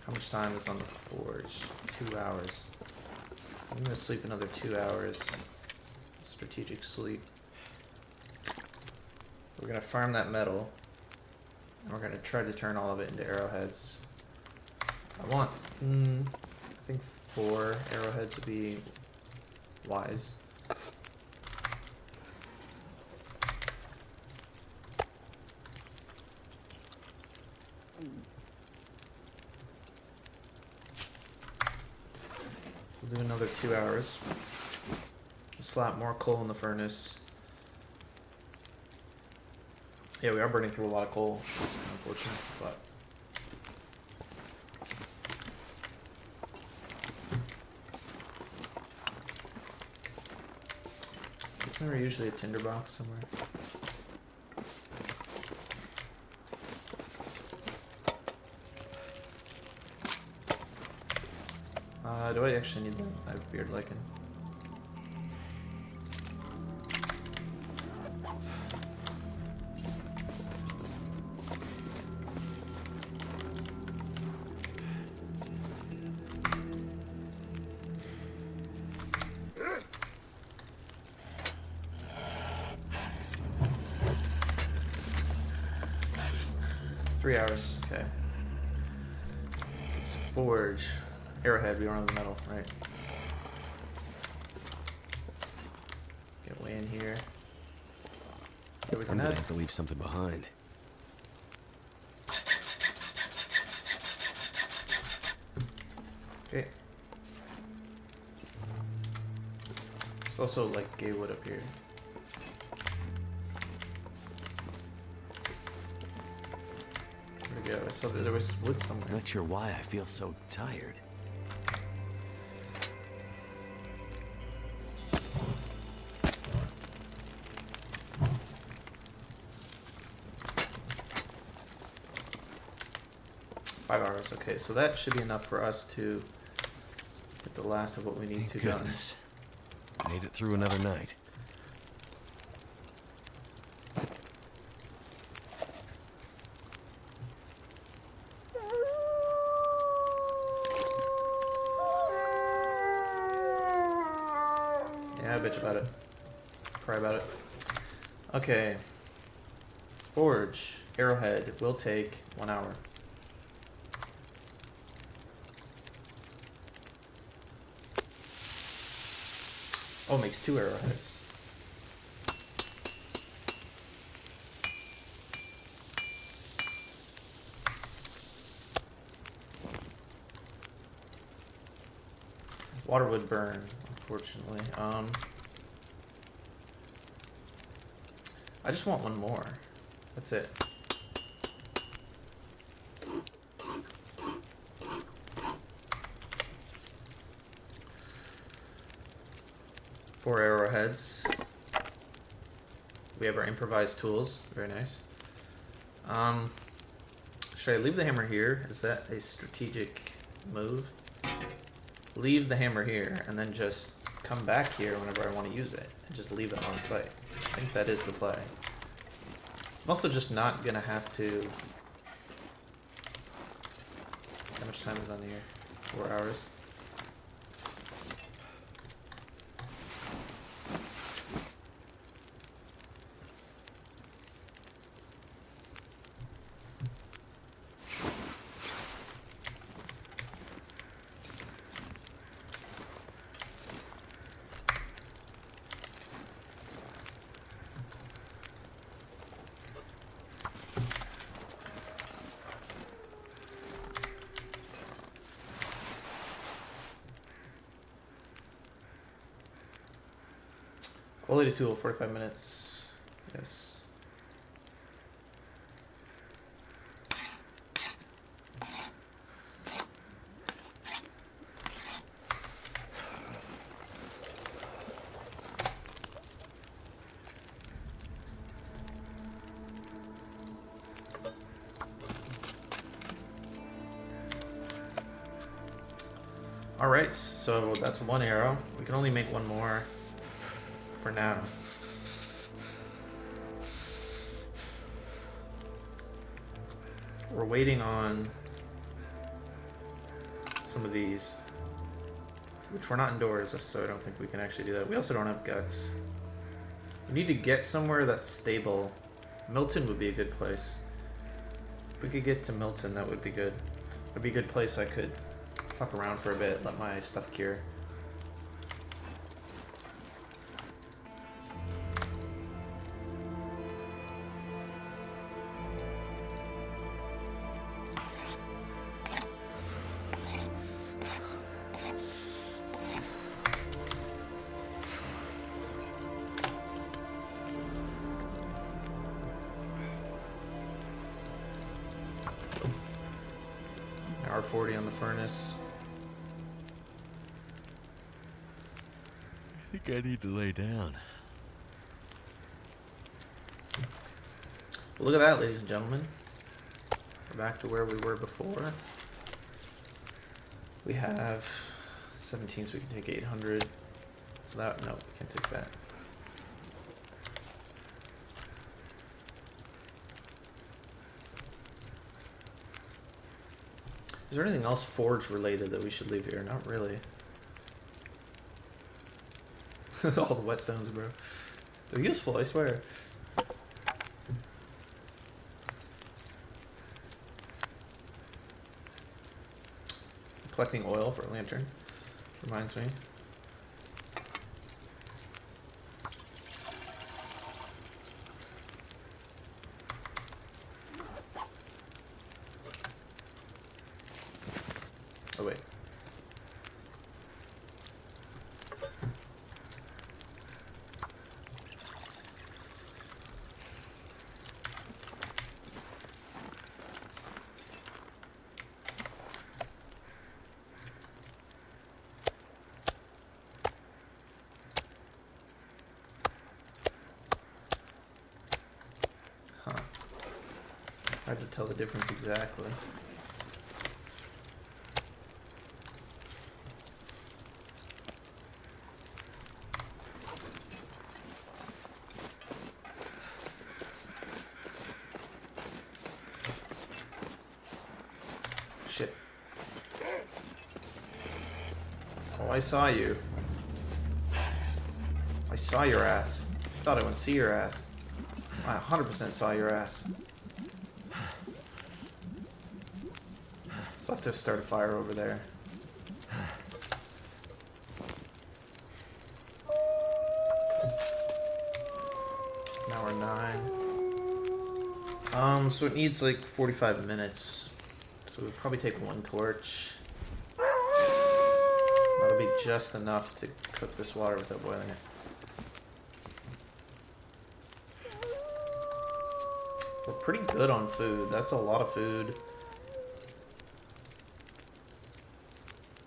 How much time is on the forge? 2 hours. I'm gonna sleep another 2 hours. Strategic sleep. We're gonna farm that metal. And we're gonna try to turn all of it into arrowheads. I want, I think 4 arrowheads would be wise. We'll do another 2 hours. Slap more coal in the furnace. Yeah, we are burning through a lot of coal. It's unfortunate, but isn't there usually a tinderbox somewhere? Do I actually need that? I have beard lichen. Three hours, okay. It's forge. Arrowhead, we don't have the metal, right? Get way in here. Yeah, we I'm can gonna add. have to leave something behind. Okay. There's also like gay wood up here. Where'd it go? I saw that there was wood somewhere. I'm not sure why I feel so tired. $5, okay, so that should be enough for us to get the last of what we need Thank to goodness. Made it through another night. Yeah, bitch about it. Cry about it. Okay. Forge. Arrowhead will take 1 hour. Oh, it makes 2 arrowheads. Water would burn, unfortunately. I just want 1 more. That's it. Four arrowheads. We have our improvised tools. Very nice. Should I leave the hammer here? Is that a strategic move? Leave the hammer here and then just come back here whenever I want to use it and just leave it on site. I think that is the play. I'm also just not gonna have to. How much time is on here? 4 hours. Quality tool, 45 minutes. Yes. Alright, so that's one arrow. We can only make one more for now. We're waiting on some of these, which we're not indoors, so I don't think we can actually do that. We also don't have guts. We need to get somewhere that's stable. Milton would be a good place. If we could get to Milton, that would be good. It would be a good place I could fuck around for a bit, let my stuff cure. R40 on the furnace. I think I need to lay down. Well, look at that, ladies and gentlemen. We're back to where we were before. We have 17, so we can take 800. So that, no, we can't take that. Is there anything else forge related that we should leave here? Not really. All the whetstones, bro. They're useful, I swear. Collecting oil for a lantern. Reminds me. Oh wait. Huh. Hard to tell the difference exactly. Shit. Oh, I saw you. I saw your ass. I thought I wouldn't see your ass. I 100% saw your ass. So I'll have to start a fire over there. Now we're 9. So it needs like 45 minutes. So we'll probably take 1 torch. That'll be just enough to cook this water without boiling it. We're pretty good on food. That's a lot of food.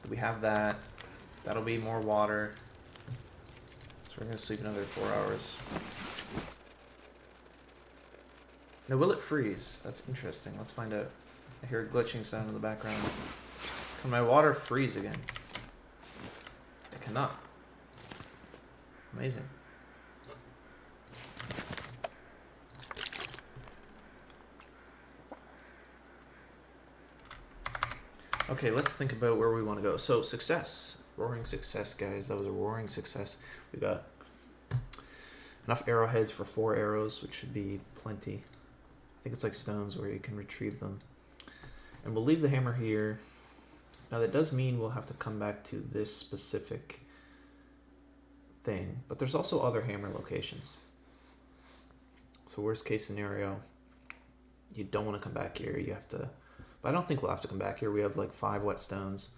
We have that. That'll be more water. So we're gonna sleep another 4 hours. Now, will it freeze? That's interesting. Let's find out. I hear a glitching sound in the background. Can my water freeze again? It cannot. Amazing. Okay, let's think about where we want to go. So, success. Roaring success, guys. That was a roaring success. We got enough arrowheads for 4 arrows, which should be plenty. I think it's like stones where you can retrieve them. And we'll leave the hammer here. Now, that does mean we'll have to come back to this specific thing. But there's also other hammer locations. So, worst case scenario, you don't want to come back here. You have to... But I don't think we'll have to come back here. We have like 5 whetstones.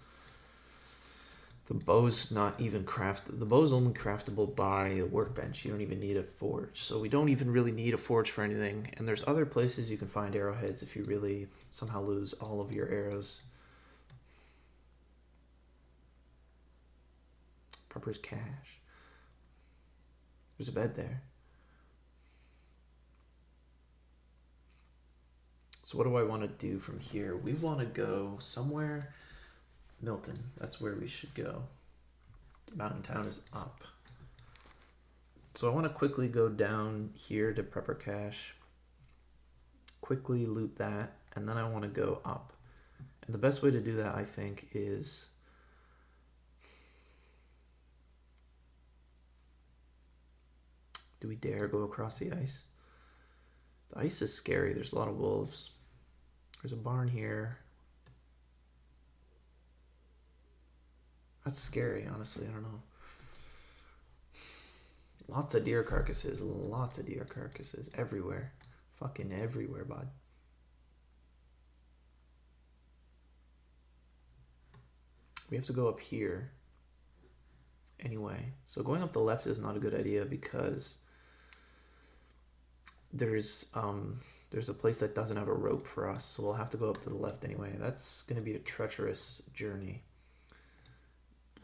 The bow's not even the bow's only craftable by a workbench. You don't even need a forge. So we don't even really need a forge for anything. And there's other places you can find arrowheads if you really somehow lose all of your arrows. Prepper's cache. There's a bed there. So what do I want to do from here? We want to go somewhere. Milton, that's where we should go. Mountain Town is up. So I want to quickly go down here to Prepper Cache. Quickly loot that, and then I want to go up. And the best way to do that, I think, is... Do we dare go across the ice? The ice is scary. There's a lot of wolves. There's a barn here. That's scary, honestly. I don't know. Lots of deer carcasses. Lots of deer carcasses. Everywhere. Fucking everywhere, bud. We have to go up here. Anyway. So going up the left is not a good idea because... There's a place that doesn't have a rope for us, so we'll have to go up to the left anyway. That's going to be a treacherous journey.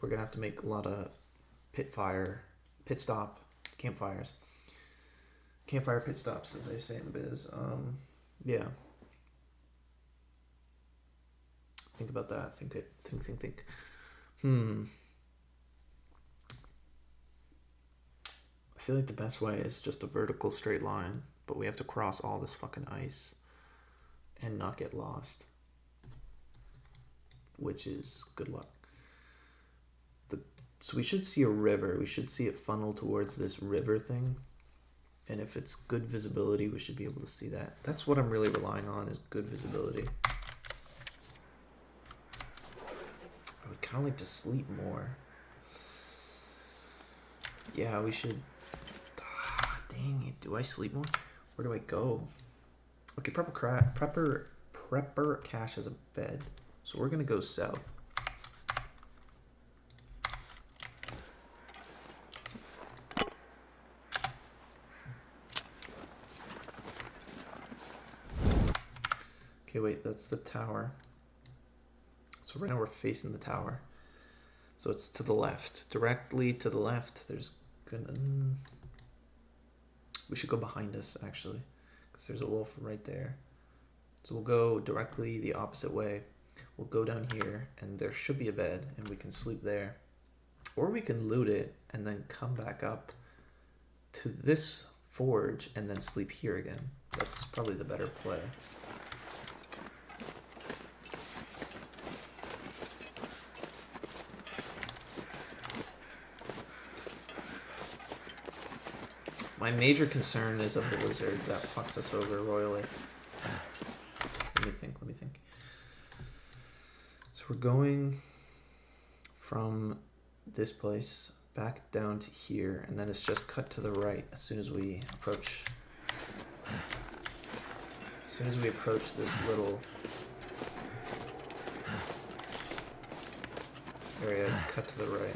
We're going to have to make a lot of campfire pit stops, as they say in the biz. Yeah. Think about that. Think. I feel like the best way is just a vertical straight line, but we have to cross all this fucking ice and not get lost, which is good luck. So we should see a river. We should see it funnel towards this river thing, and if it's good visibility, we should be able to see that. That's what I'm really relying on, is good visibility. I would kind of like to sleep more. Yeah, we should... Dang it, do I sleep more? Where do I go? Okay, Prepper Cache has a bed. So we're gonna go south. Okay, wait, that's the tower. So right now we're facing the tower. So it's to the left. Directly to the left, there's gonna... We should go behind us, actually, because there's a wolf right there. So we'll go directly the opposite way. We'll go down here, and there should be a bed, and we can sleep there. Or we can loot it, and then come back up to this forge, and then sleep here again. That's probably the better play. My major concern is of the lizard that fucks us over royally. Let me think. So we're going from this place back down to here, and then it's just cut to the right as soon as we approach. As soon as we approach this little area, it's cut to the right.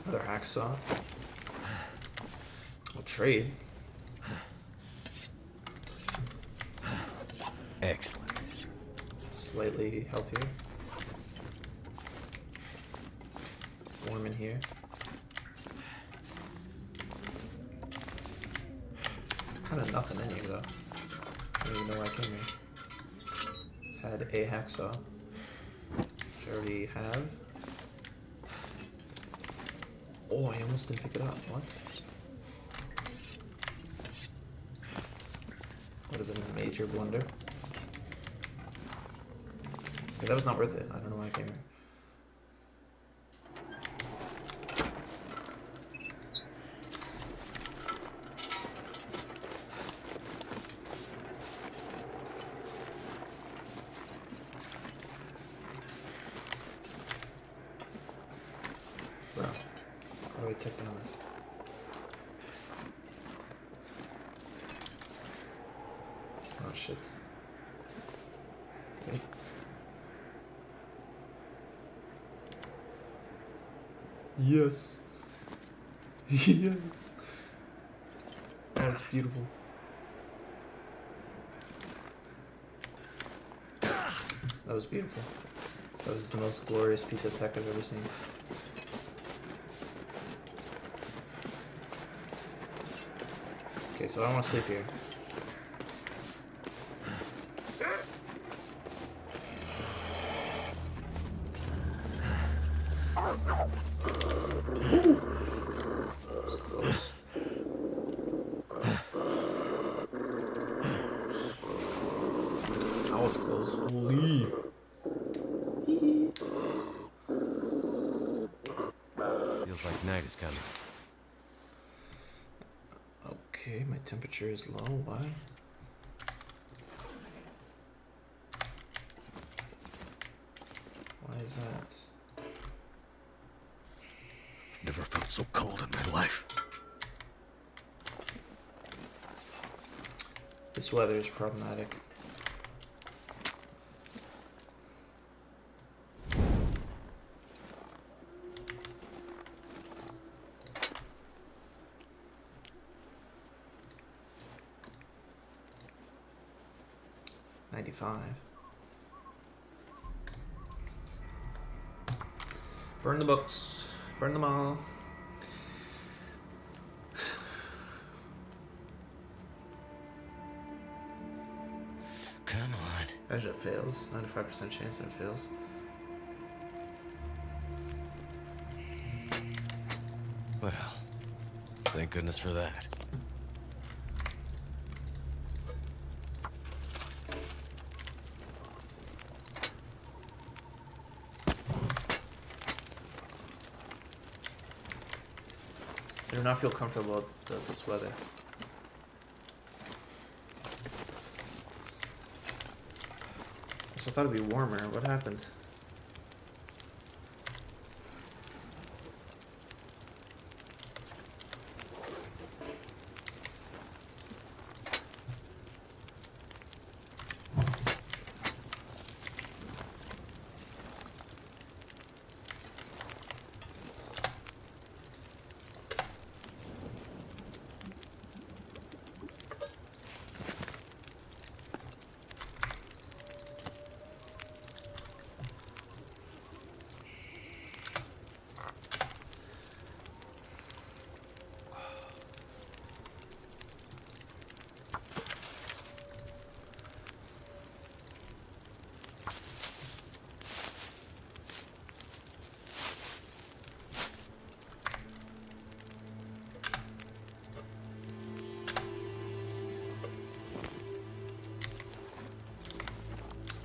Another hacksaw. We'll trade. Excellent. Slightly healthier. Warm in here. Kind of nothing in here though. I don't even know why I came here. Had a hacksaw. Which I already have. Oh, I almost didn't pick it up. What? Would have been a major blunder. Okay, that was not worth it. I don't know why I came here. Bro, how do I take down this? Oh shit. Wait. Yes. Yes. That was beautiful. That was beautiful. That was the most glorious piece of tech I've ever seen. Okay, so I don't want to sleep here. Close. That was close. Holy. Feels like night is coming. Okay, my temperature is low. Why? Why is that? Never felt so cold in my life. This weather is problematic. Burn the books. Burn them all. Come on. Imagine it fails. 95% chance that it fails. Well, thank goodness for that. I do not feel comfortable with this weather. So I thought it'd be warmer. What happened?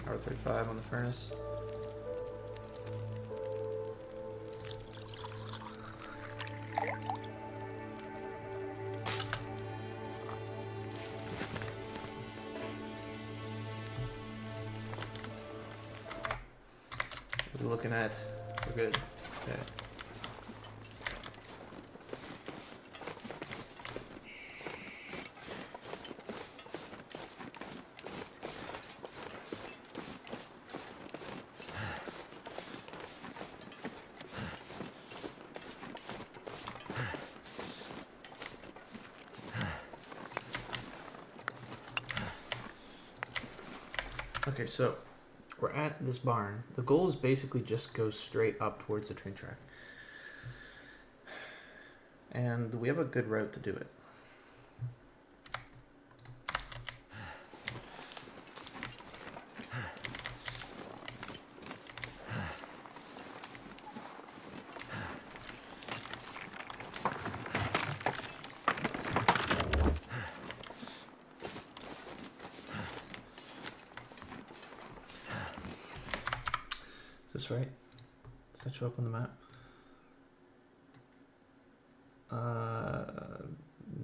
Hour 35 on the furnace. What are we looking at? We're good. Okay. Okay, so we're at this barn. The goal is basically just go straight up towards the train track. And we have a good route to do it. Is this right? Does that show up on the map?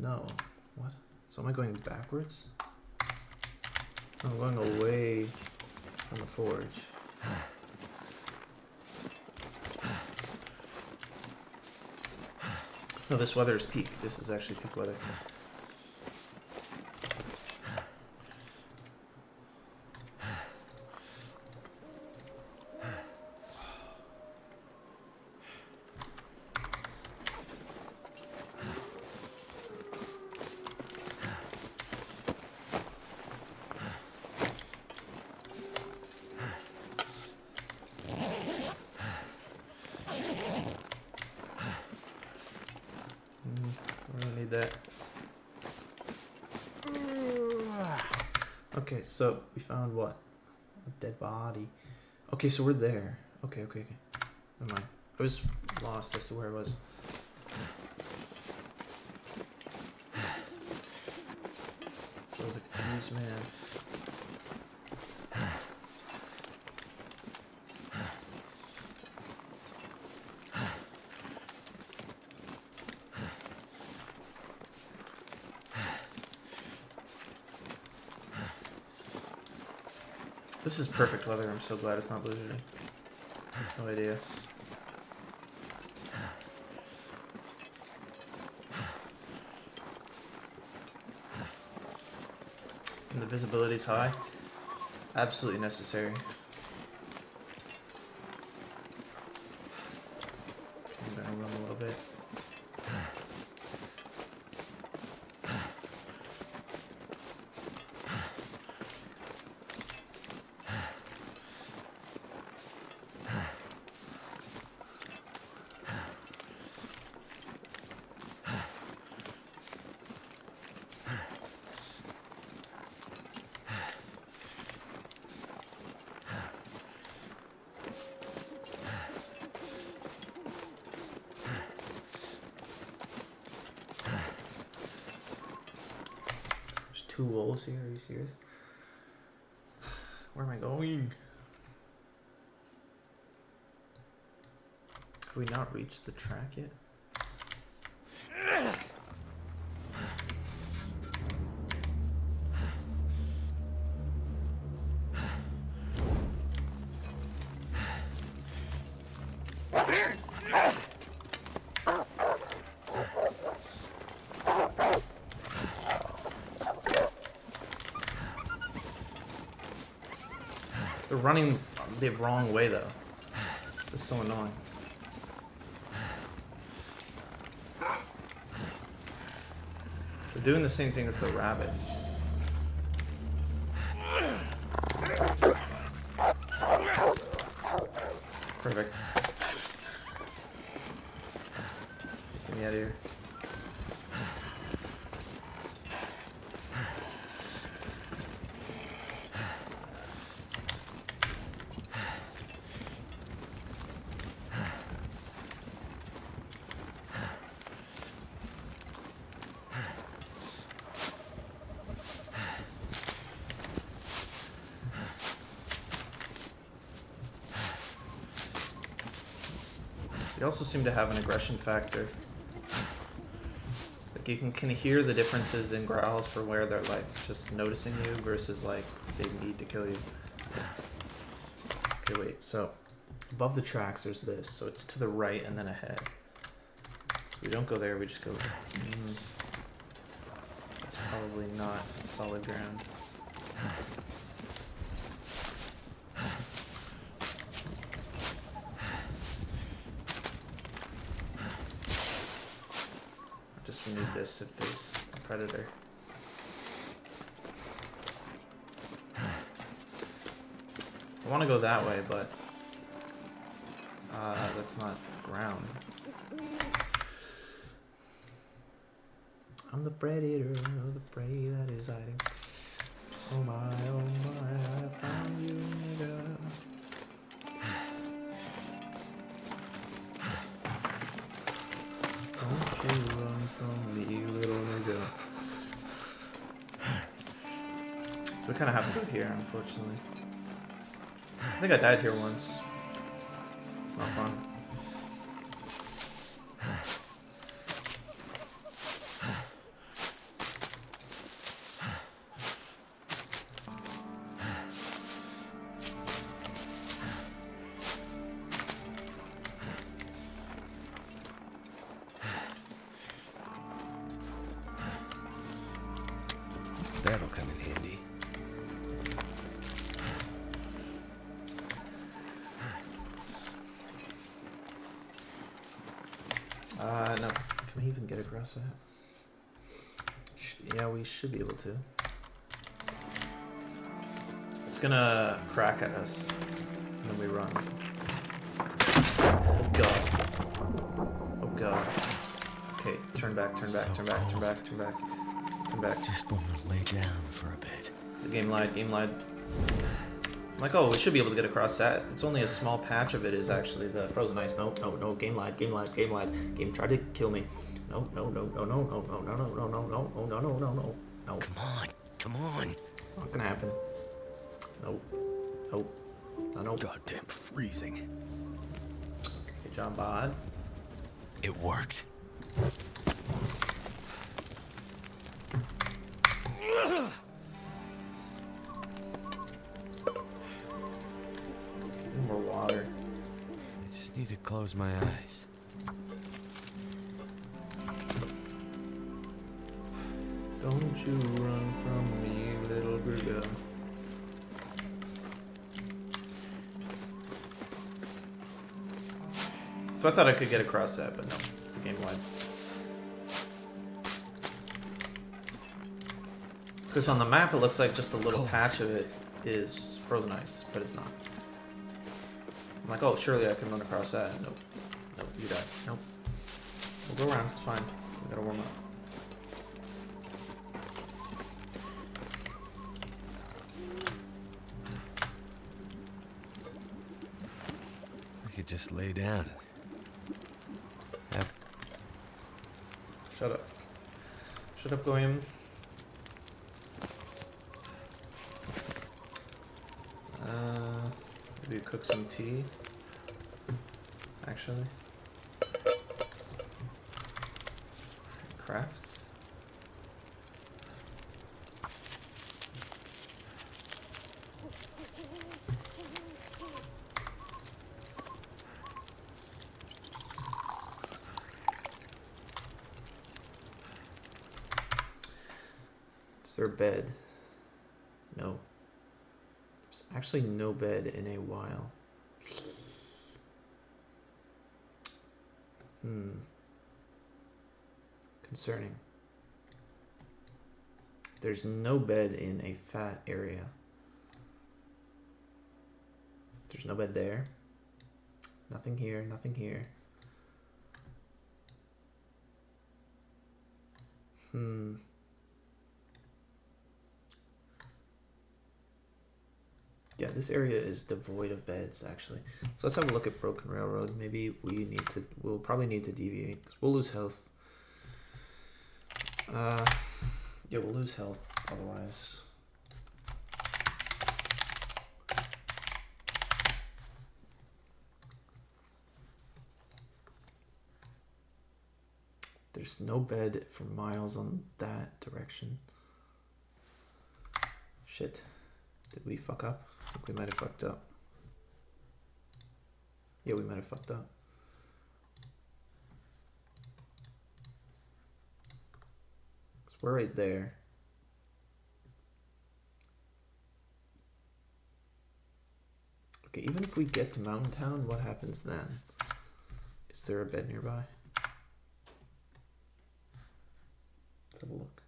No. What? So am I going backwards? I'm going away from the forge. No, this weather is peak. This is actually peak weather. I don't need that. Okay, so we found what? A dead body. Okay, so we're there. Okay. Never mind. I was lost as to where I was. I was a confused man. This is perfect weather. I'm so glad it's not blizzarding. No idea. And the visibility's high. Absolutely necessary. I'm gonna run a little bit. Two wolves here, are you serious? Where am I going? Have we not reached the track yet? They're running the wrong way though. This is so annoying. They're doing the same thing as the rabbits. Perfect. Get me out of here. They also seem to have an aggression factor. Like you can hear the differences in growls for where they're like just noticing you versus like they need to kill you. Okay, wait, so above the tracks there's this, so it's to the right and then ahead. So we don't go there, we just go That's probably not solid ground. We need this if there's a predator. I want to go that way, but that's not ground. I'm the predator of the prey that is hiding. Oh my, I found you, nigga. Don't you run from me, little nigga. So we kind of have to go here, unfortunately. I think I died here once. It's not fun. That'll come in handy. No. Can we even get across that? Yeah, we should be able to. It's gonna crack at us. And then we run. Oh god. Oh god. Okay, turn back, turn back, So turn back, turn cold. back, turn back. Turn back. Just want to lay down for a bit. The game lied, game lied. I'm like, oh, we should be able to get across that. It's only a small patch of it is actually the frozen ice. No, no, no, game lied, game lied, game lied. Game tried to kill me. No, no, no, no, no, no, no, no, no, no, no, no, no, no, no, no, no. Come on, come on. Not gonna happen. Nope. Nope. No, nope. Goddamn freezing. Good job, bud. It worked. More water. I just need to close my eyes. Don't you run from me, little girl. So I thought I could get across that, but no. The game lied. Because on the map it looks like just a little patch of it is frozen ice, but it's not. I'm like, oh, surely I can run across that. Nope. Nope, you died. Nope. We'll go around, it's fine. We gotta warm up. I could just lay down. Shut up. Shut up, Goyim. Maybe cook some tea. Actually. Craft. Is there a bed? No. There's actually no bed in a while. Concerning. There's no bed in a fat area. There's no bed there. Nothing here, nothing here. Yeah, this area is devoid of beds, actually. So let's have a look at Broken Railroad. Maybe we'll probably need to deviate, because we'll lose health. Yeah, we'll lose health otherwise. There's no bed for miles on that direction. Shit. Did we fuck up? I think we might have fucked up. Yeah, we might have fucked up. So we're right there. Okay, even if we get to Mountain Town, what happens then? Is there a bed nearby? Let's have a look.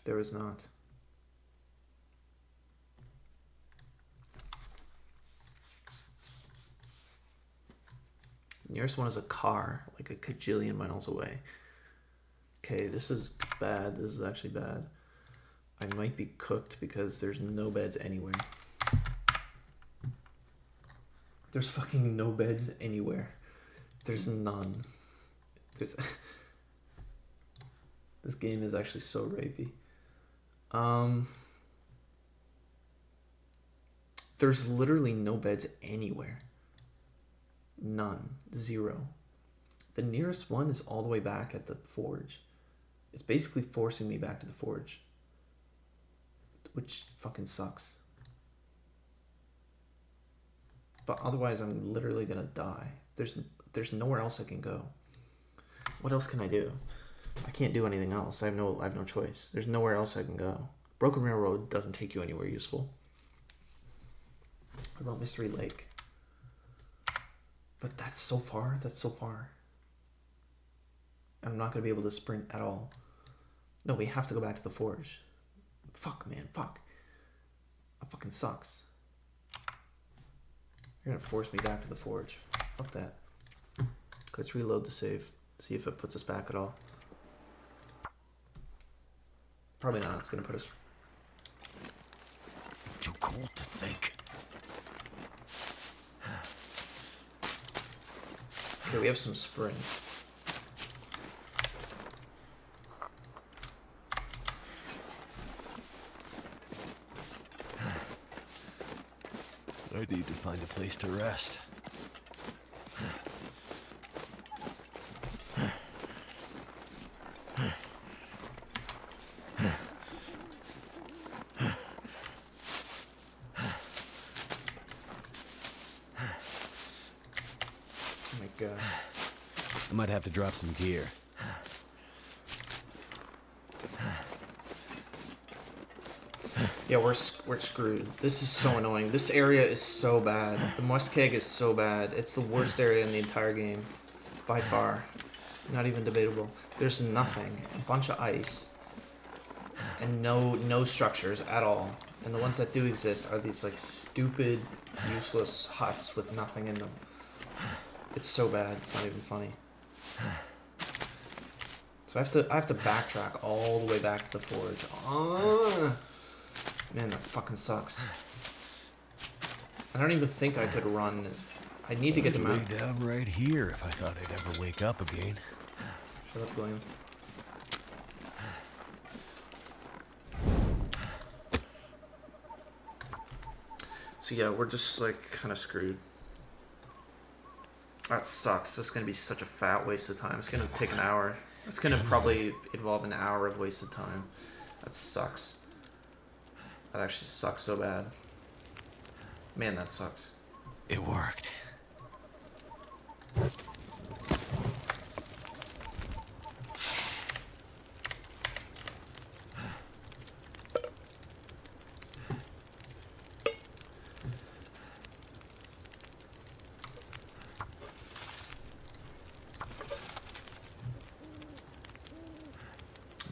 There was not. Nearest one is a car, like a kajillion miles away. Okay, this is bad. This is actually bad. I might be cooked because there's no beds anywhere. There's fucking no beds anywhere. There's none. There's this game is actually so rapey. There's literally no beds anywhere. None. Zero. The nearest one is all the way back at the forge. It's basically forcing me back to the forge. Which fucking sucks. But otherwise I'm literally gonna die. There's nowhere else I can go. What else can I do? I can't do anything else. I have no choice. There's nowhere else I can go. Broken Railroad doesn't take you anywhere useful. What about Mystery Lake? But that's so far. That's so far. I'm not going to be able to sprint at all. No, we have to go back to the forge. Fuck, man. Fuck. That fucking sucks. You're going to force me back to the forge. Fuck that. Let's reload the save. See if it puts us back at all. Probably not. It's going to put us... Too cold to think. Okay, we have some sprint. I need to find a place to rest. Oh my god. I might have to drop some gear. Yeah, we're screwed. This is so annoying. This area is so bad. The muskeg is so bad. It's the worst area in the entire game. By far. Not even debatable. There's nothing. A bunch of ice. And no structures at all. And the ones that do exist are these like stupid, useless huts with nothing in them. It's so bad, it's not even funny. So I have to backtrack all the way back to the forge. Man, that fucking sucks. I don't even think I could run. I need to get them out. Lay down right here if I thought I'd ever wake up again. Shut up, William. So yeah, we're just like kind of screwed. That sucks. This is gonna be such a fat waste of time. It's gonna take an hour. It's gonna probably involve an hour of wasted time. That sucks. That actually sucks so bad. Man, that sucks. It worked.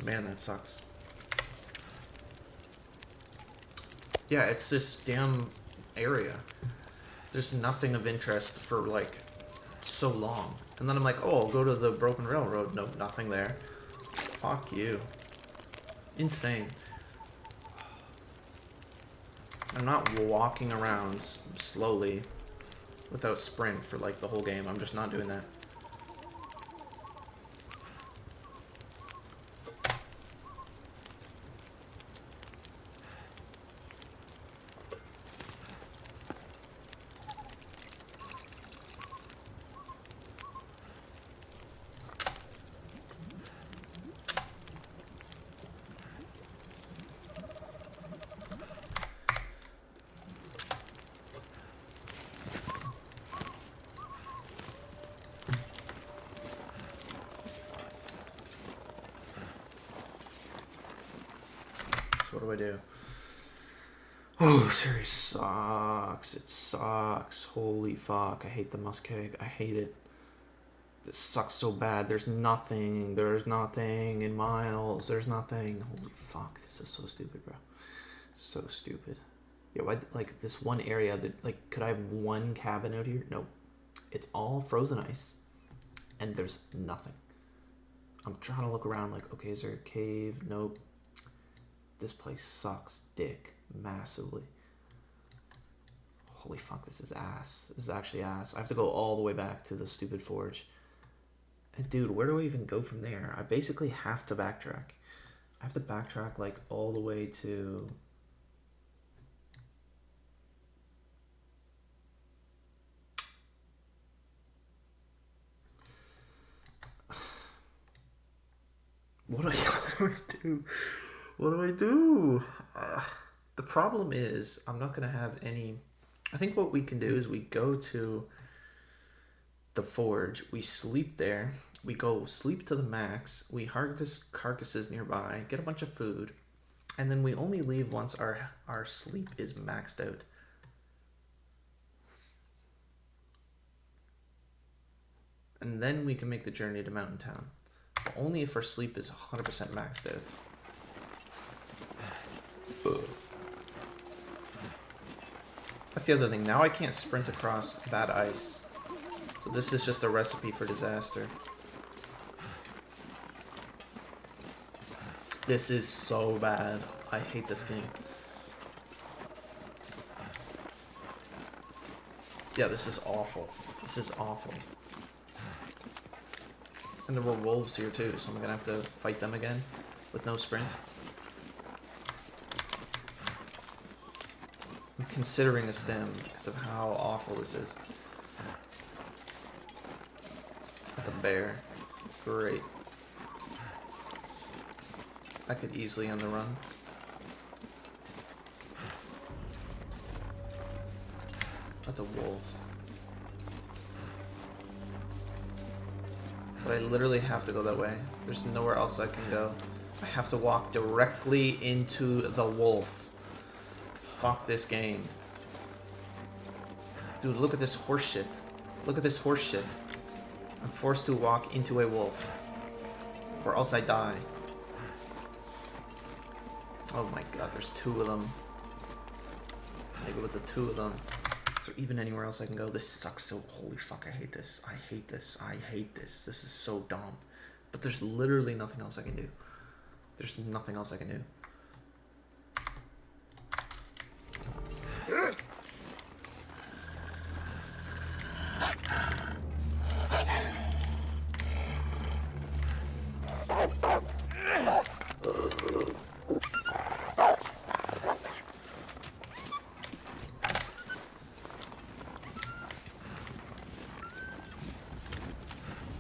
Man, that sucks. Yeah, it's this damn area. There's nothing of interest for like so long. And then I'm like, oh, I'll go to the Broken Railroad. Nope, nothing there. Fuck you. Insane. I'm not walking around slowly without sprint for like the whole game. I'm just not doing that. What do I do? Oh, series sucks. It sucks. Holy fuck. I hate the muskeg. I hate it. This sucks so bad. There's nothing. There's nothing in miles. There's nothing. Holy fuck. This is so stupid, bro. So stupid. Yeah, why, like, this one area that, like, could I have one cabin out here? Nope. It's all frozen ice. And there's nothing. I'm trying to look around like, okay, is there a cave? Nope. This place sucks dick massively. Holy fuck, this is ass. This is actually ass. I have to go all the way back to the stupid forge. And dude, where do I even go from there? I basically have to backtrack. I have to backtrack like all the way to... What do I do? What do I do? The problem is I'm not going to have any... I think what we can do is we go to the forge, we sleep there, we go sleep to the max, we harvest carcasses nearby, get a bunch of food, and then we only leave once our sleep is maxed out. And then we can make the journey to Mountain Town. But only if our sleep is 100% maxed out. That's the other thing. Now I can't sprint across that ice. So this is just a recipe for disaster. This is so bad. I hate this game. Yeah, this is awful. This is awful. And there were wolves here too, so I'm gonna have to fight them again with no sprint. I'm considering a stem because of how awful this is. That's a bear. Great. I could easily end the run. That's a wolf. But I literally have to go that way. There's nowhere else I can go. I have to walk directly into the wolf. Fuck this game. Dude, look at this horse shit. Look at this horse shit. I'm forced to walk into a wolf. Or else I die. Oh my god, there's two of them. I go with the two of them. Is there even anywhere else I can go? This sucks so... Holy fuck, I hate this. I hate this. I hate this. This is so dumb. But there's literally nothing else I can do. There's nothing else I can do.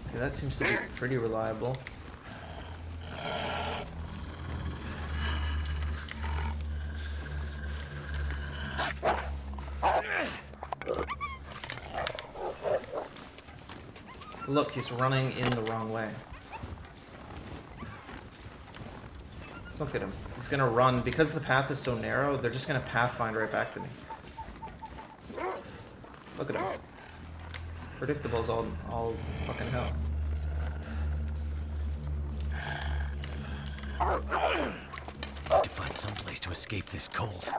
Okay, that seems to be pretty reliable. Look, he's running in the wrong way. Look at him. He's gonna run. Because the path is so narrow, they're just gonna pathfind right back to me. Look at him. Predictable as all fucking hell. Need to find some place to escape this cold.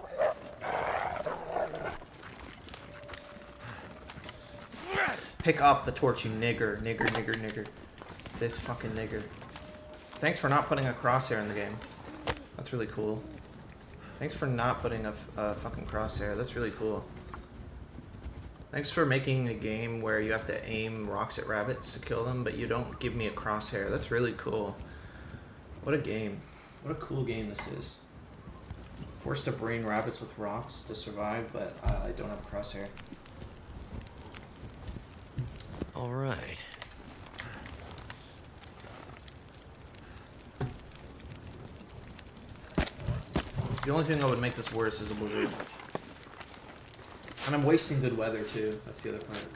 Pick up the torch, you nigger. Nigger, nigger, nigger. This fucking nigger. Thanks for not putting a crosshair in the game. That's really cool. Thanks for not putting a fucking crosshair. That's really cool. Thanks for making a game where you have to aim rocks at rabbits to kill them, but you don't give me a crosshair. That's really cool. What a game. What a cool game this is. Forced to brain rabbits with rocks to survive, but I don't have a crosshair. All right. The only thing that would make this worse is a blizzard. And I'm wasting good weather too. That's the other part.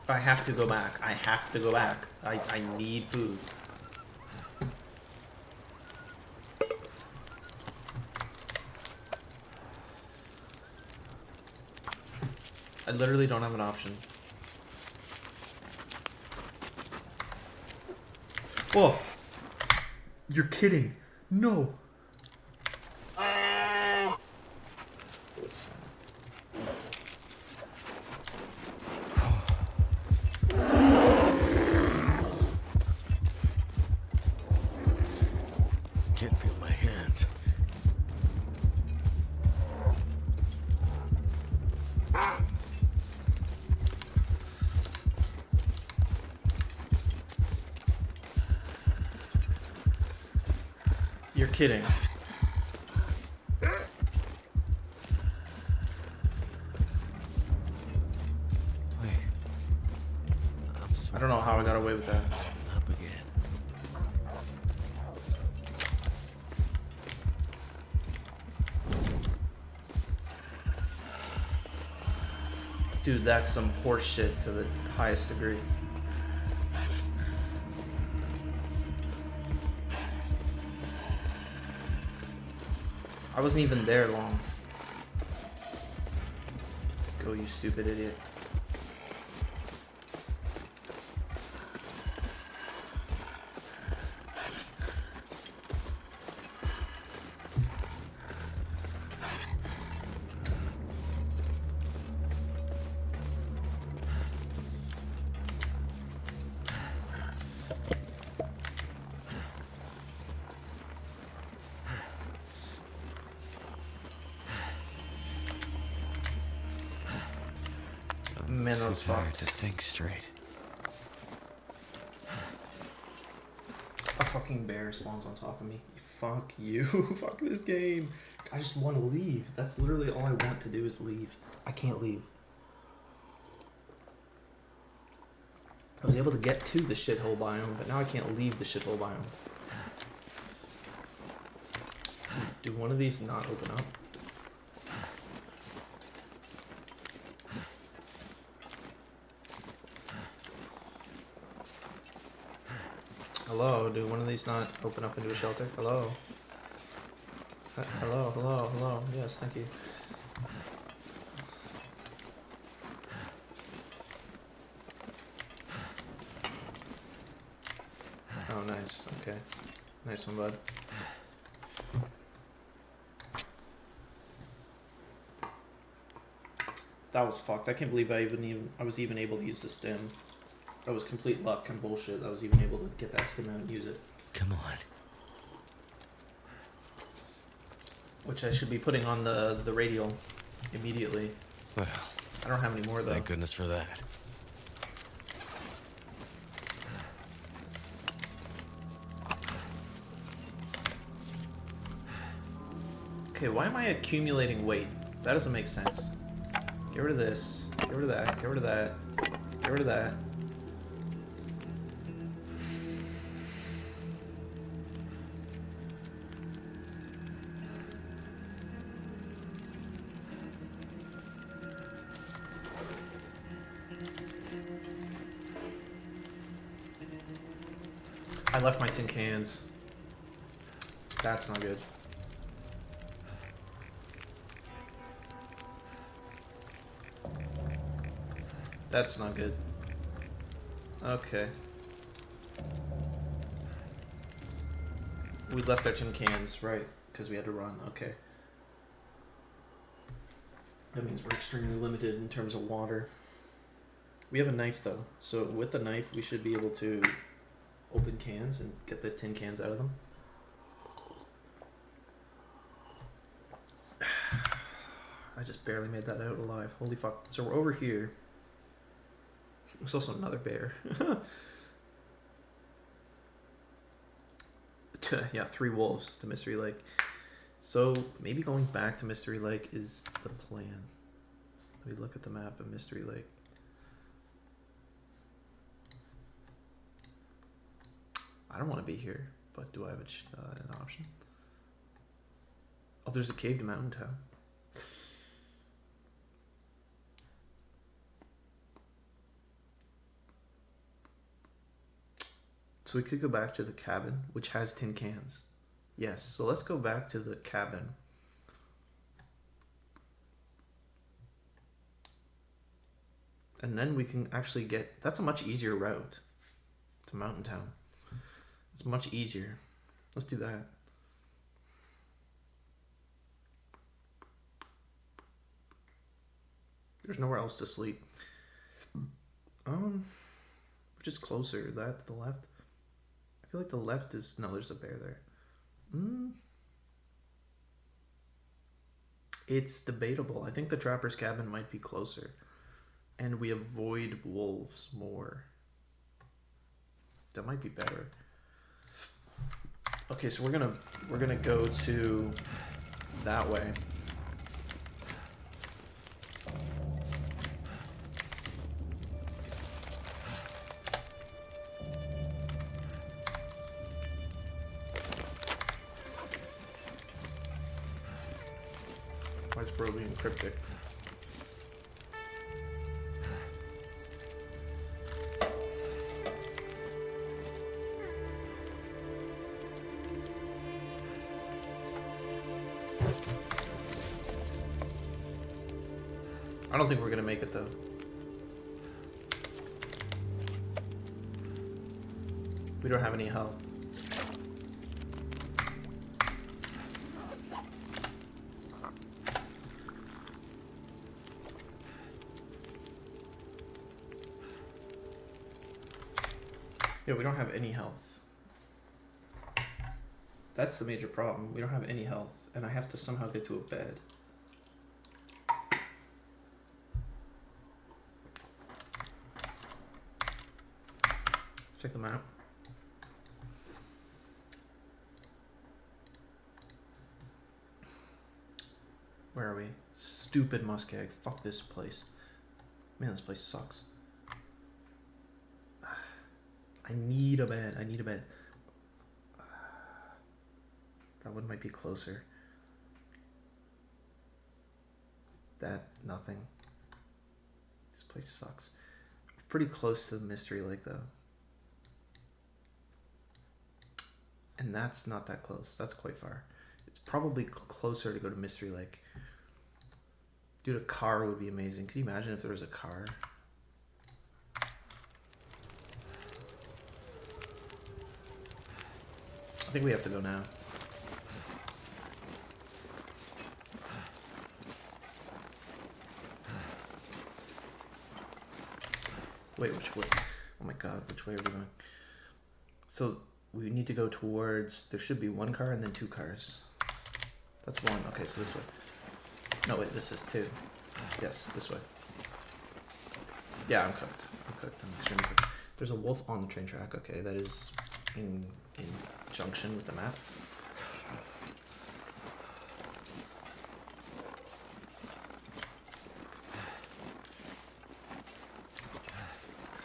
I have to go back. I have to go back. I need food. I literally don't have an option. Whoa! You're kidding. No. Can't feel my hands. You're kidding. Wait. I don't know how I got away with that. Up again. Dude, that's some horse shit to the highest degree. I wasn't even there long. Go, you stupid idiot. Man, those Too tired fucked. to think straight. A fucking bear spawns on top of me. Fuck you. Fuck this game. I just want to leave. That's literally all I want to do is leave. I can't leave. I was able to get to the shithole biome, but now I can't leave the shithole biome. Do one of these not open up? Hello, do one of these not open up into a shelter? Hello? Hello, hello, hello. Yes, thank you. Oh, nice. Okay. Nice one, bud. That was fucked. I can't believe I was even able to use the stem. That was complete luck and bullshit. I was even able to get that stem out and use it. Come on. Which I should be putting on the radial immediately. Well, I don't have any more though. thank goodness for that. Okay, why am I accumulating weight? That doesn't make sense. Get rid of this. Get rid of that. Get rid of that. Get rid of that. I left my tin cans. That's not good. That's not good. Okay. We left our tin cans, right, because we had to run. Okay. That means we're extremely limited in terms of water. We have a knife, though. So with the knife, we should be able to open cans and get the tin cans out of them. I just barely made that out alive. Holy fuck. So we're over here. There's also another bear. Yeah, 3 wolves to Mystery Lake. So maybe going back to Mystery Lake is the plan. Let me look at the map of Mystery Lake. I don't want to be here, but do I have an option? Oh, there's a cave to Mountain Town. So we could go back to the cabin, which has tin cans. Yes, so let's go back to the cabin. And then we can actually get... That's a much easier route to Mountain Town. It's much easier. Let's do that. There's nowhere else to sleep. Which is closer? That to the left? I feel like the left is... No, there's a bear there. It's debatable. I think the trapper's cabin might be closer. And we avoid wolves more. That might be better. Okay, so we're gonna go to that way. Why is bro being cryptic? I don't think we're gonna make it though. We don't have any health. Yeah, we don't have any health. That's the major problem. We don't have any health, and I have to somehow get to a bed. Check them out. Where are we? Stupid muskeg. Fuck this place. Man, this place sucks. I need a bed. I need a bed. That one might be closer. That, nothing. This place sucks. Pretty close to the Mystery Lake though. And that's not that close. That's quite far. It's probably closer to go to Mystery Lake. Dude, a car would be amazing. Could you imagine if there was a car? I think we have to go now. Wait, which way? Oh my god, which way are we going? So we need to go towards... There should be one car and then two cars. That's one. Okay, so this way. No, wait, this is two. Yes, this way. Yeah, I'm cooked. I'm cooked. I'm extremely cooked. There's a wolf on the train track. Okay, that is in junction with the map.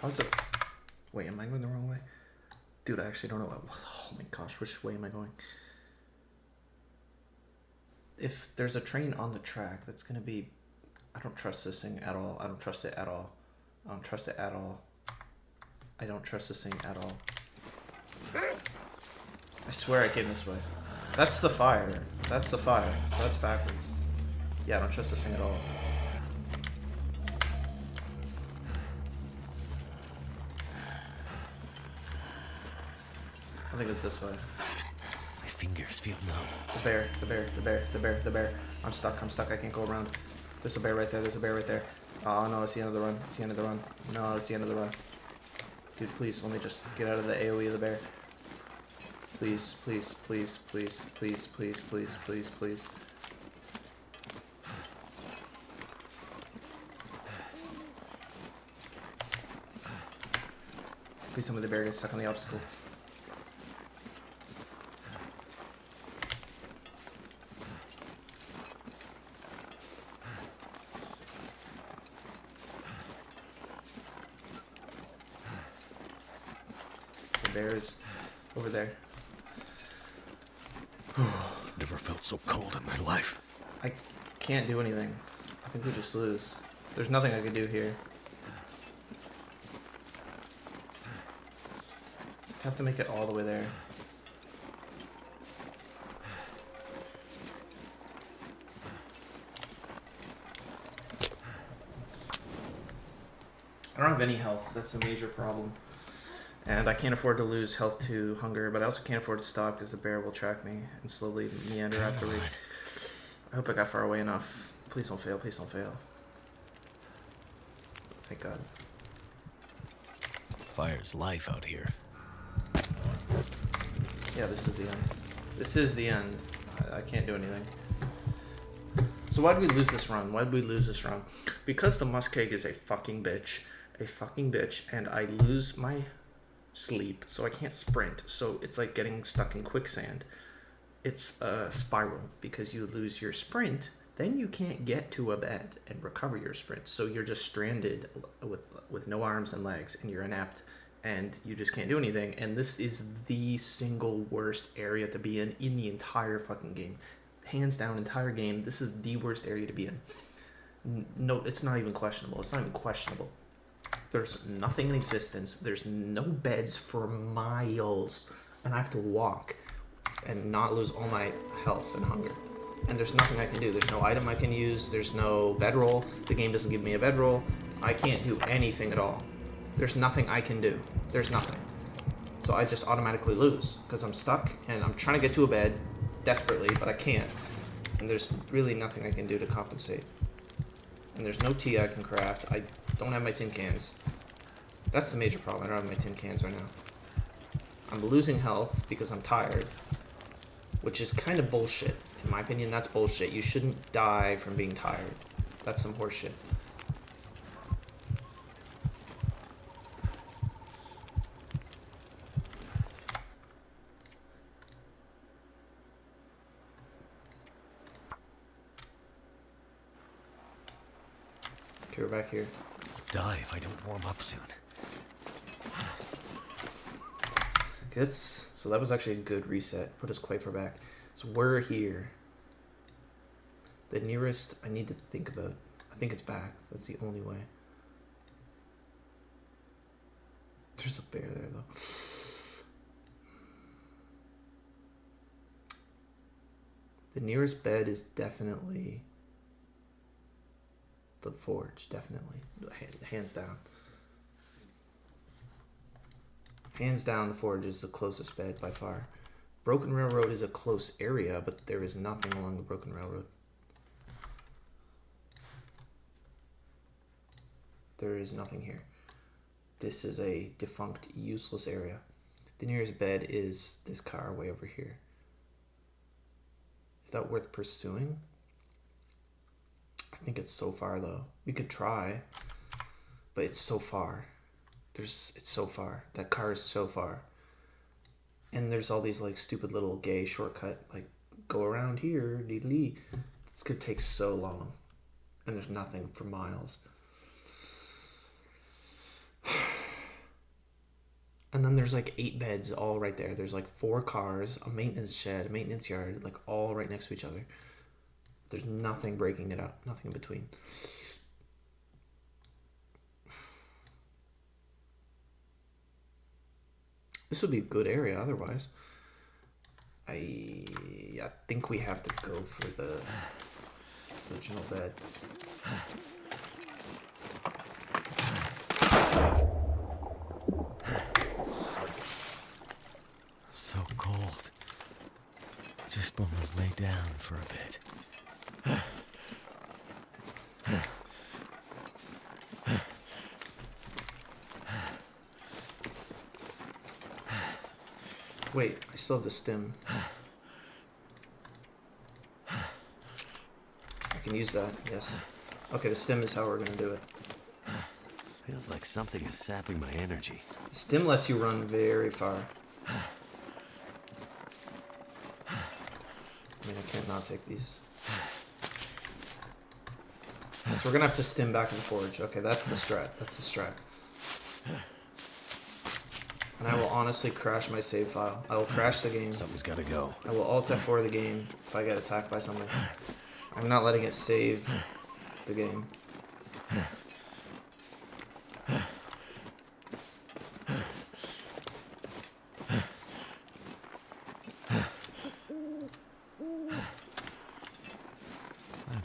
How's it? Wait, am I going the wrong way? Dude, I actually don't know. Oh my gosh, which way am I going? If there's a train on the track, that's gonna be... I don't trust this thing at all. I don't trust it at all. I don't trust it at all. I don't trust this thing at all. I swear I came this way. That's the fire. That's the fire. So that's backwards. Yeah, I don't trust this thing at all. I think it's this way. My fingers feel numb. The bear, the bear, the bear, the bear, the bear. I'm stuck, I can't go around. There's a bear right there, there's a bear right there. Oh no, it's the end of the run. It's the end of the run. No, it's the end of the run. Dude, please, let me just get out of the AoE of the bear. Please, please, please, please, please, please, please, please, please. Please tell me the bear gets stuck on the obstacle. The bear is over there. Never felt so cold in my life. I can't do anything. I think we just lose. There's nothing I can do here. have to make it all the way there. I don't have any health. That's a major problem. And I can't afford to lose health to hunger, but I also can't afford to stop because the bear will track me and slowly meander after me. I hope I got far away enough. Please don't fail. Please don't fail. Thank God. Fire's life out here. Yeah, this is the end. This is the end. I can't do anything. So why did we lose this run? Why did we lose this run? Because the muskeg is a fucking bitch. A fucking bitch. And I lose my sleep, so I can't sprint. So it's like getting stuck in quicksand. It's a spiral because you lose your sprint, then you can't get to a bed and recover your sprint. So you're just stranded with no arms and legs, and you're inept, and you just can't do anything. And this is the single worst area to be in the entire fucking game. Hands down, entire game, this is the worst area to be in. No, it's not even questionable. It's not even questionable. There's nothing in existence. There's no beds for miles, and I have to walk and not lose all my health and hunger. And there's nothing I can do. There's no item I can use. There's no bedroll. The game doesn't give me a bedroll. I can't do anything at all. There's nothing I can do. There's nothing. So I just automatically lose because I'm stuck and I'm trying to get to a bed desperately, but I can't. And there's really nothing I can do to compensate. And there's no tea I can craft. I don't have my tin cans. That's the major problem. I don't have my tin cans right now. I'm losing health because I'm tired, which is kind of bullshit. In my opinion, that's bullshit. You shouldn't die from being tired. That's some horse shit. Okay, we're back here. Die if I don't warm up soon. So that was actually a good reset. Put us quite far back. So we're here. The nearest I need to think about. I think it's back. That's the only way. There's a bear there though. The nearest bed is definitely the forge. Definitely. Hands down. Hands down, the forge is the closest bed by far. Broken Railroad is a close area, but there is nothing along the Broken Railroad. There is nothing here. This is a defunct, useless area. The nearest bed is this car way over here. Is that worth pursuing? I think it's so far though. We could try, but it's so far. It's so far. That car is so far. And there's all these like stupid little gay shortcut, like go around here, dee. This could take so long. And there's nothing for miles. And then there's like 8 beds all right there. There's like 4 cars, a maintenance shed, a maintenance yard, like all right next to each other. There's nothing breaking it up, nothing in between. This would be a good area otherwise. I think we have to go for the original bed. So cold. Just want to lay down for a bit. Wait, I still have the stim. I can use that, yes. Okay, the stim is how we're gonna do it. Feels like something is sapping my energy. The stim lets you run very far. I mean, I can't not take these. So we're gonna have to stim back in the forge. Okay, that's the strat. That's the strat. And I will honestly crash my save file. I will crash the game. Something's gotta go. I will Alt F4 the game if I get attacked by something. I'm not letting it save the game.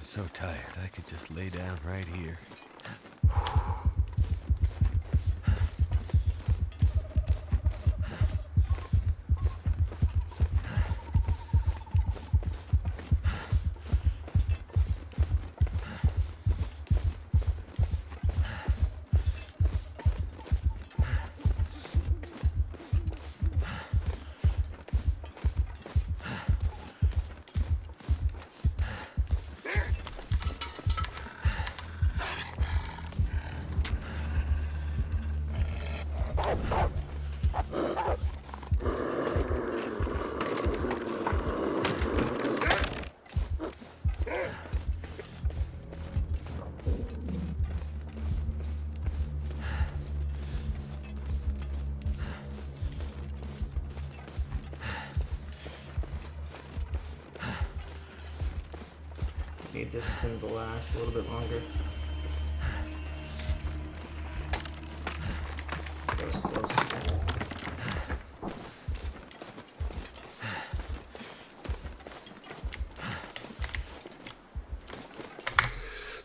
so tired, I could just lay down right here. Need this stim to last a little bit longer. That was close.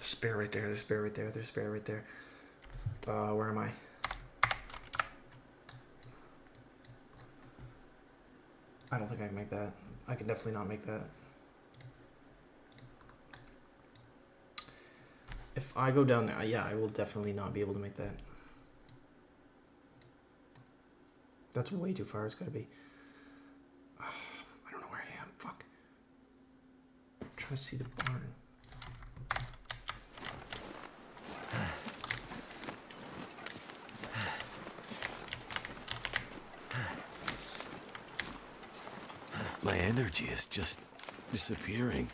There's a bear right there, there's a bear right there, there's a bear right there. Where am I? I don't think I can make that. I can definitely not make that. If I go down there, yeah, I will definitely not be able to make that. That's way too far, it's gotta be. I don't know where I am, fuck. I'm trying to see the barn. My energy is just disappearing.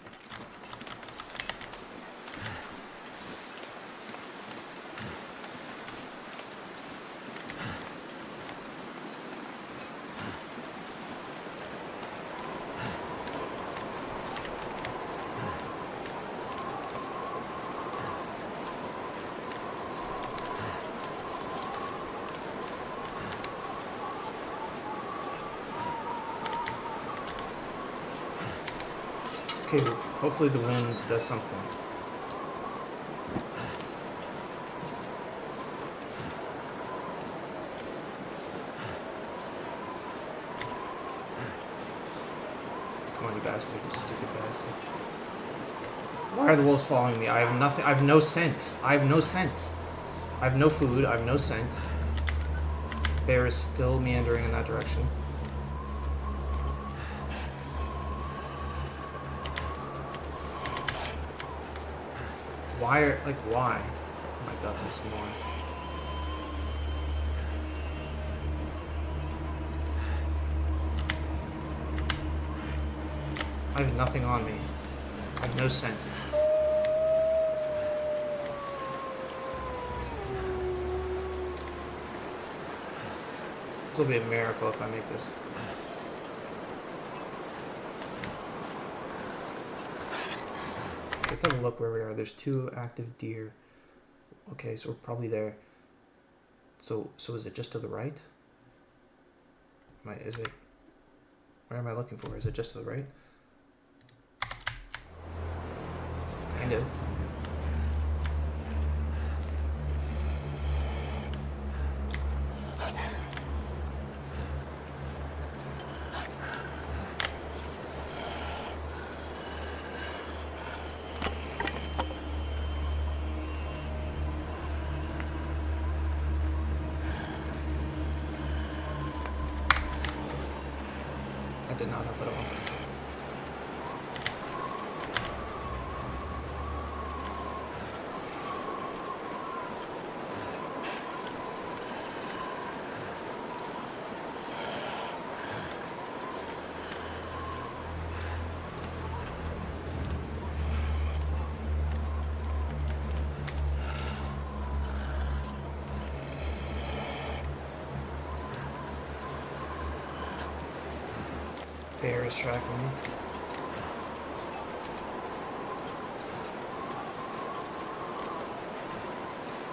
Okay, hopefully the wind does something. Come on, you bastard, you stupid bastard. Why are the wolves following me? I have nothing. I have no scent. I have no scent. I have no food. I have no scent. Bear is still meandering in that direction. Why are, like, why? Oh my god, there's more. I have nothing on me. I have no scent. This will be a miracle if I make this. Let's have a look where we are. There's 2 active deer. Okay, so we're probably there. So is it just to the right? Is it? Where am I looking for? Is it just to the right? Kind of. Did not help at all. Bear is tracking me.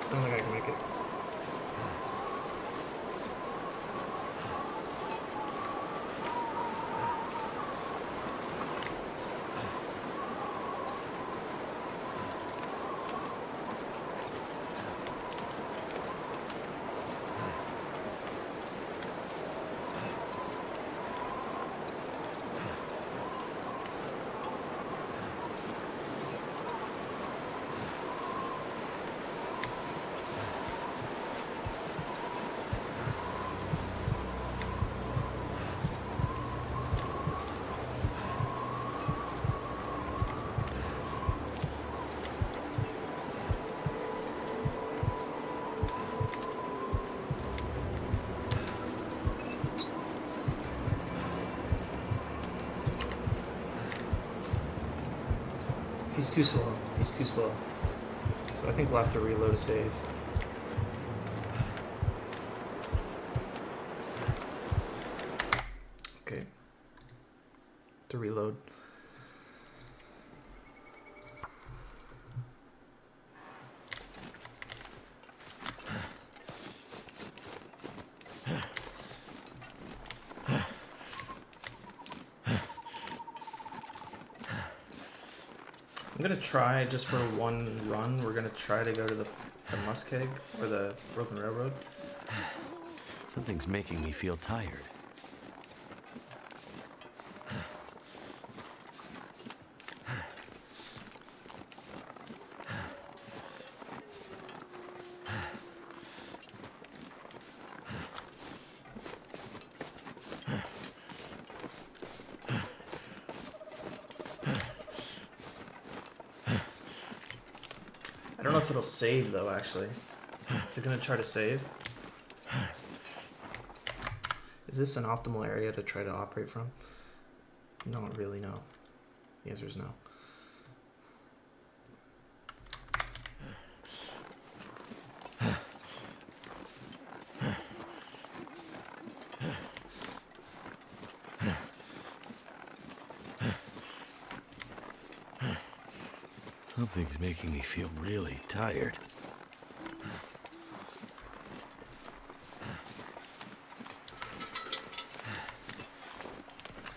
I don't think I can make it. He's too slow. He's too slow. So I think we'll have to reload a save. Okay. To reload. I'm gonna try, just for one run, we're gonna try to go to the Muskeg, or the Broken Railroad. Something's making me feel tired. I don't know if it'll save though, actually. Is it gonna try to save? Is this an optimal area to try to operate from? Not really, no. The answer is no. Something's making me feel really tired.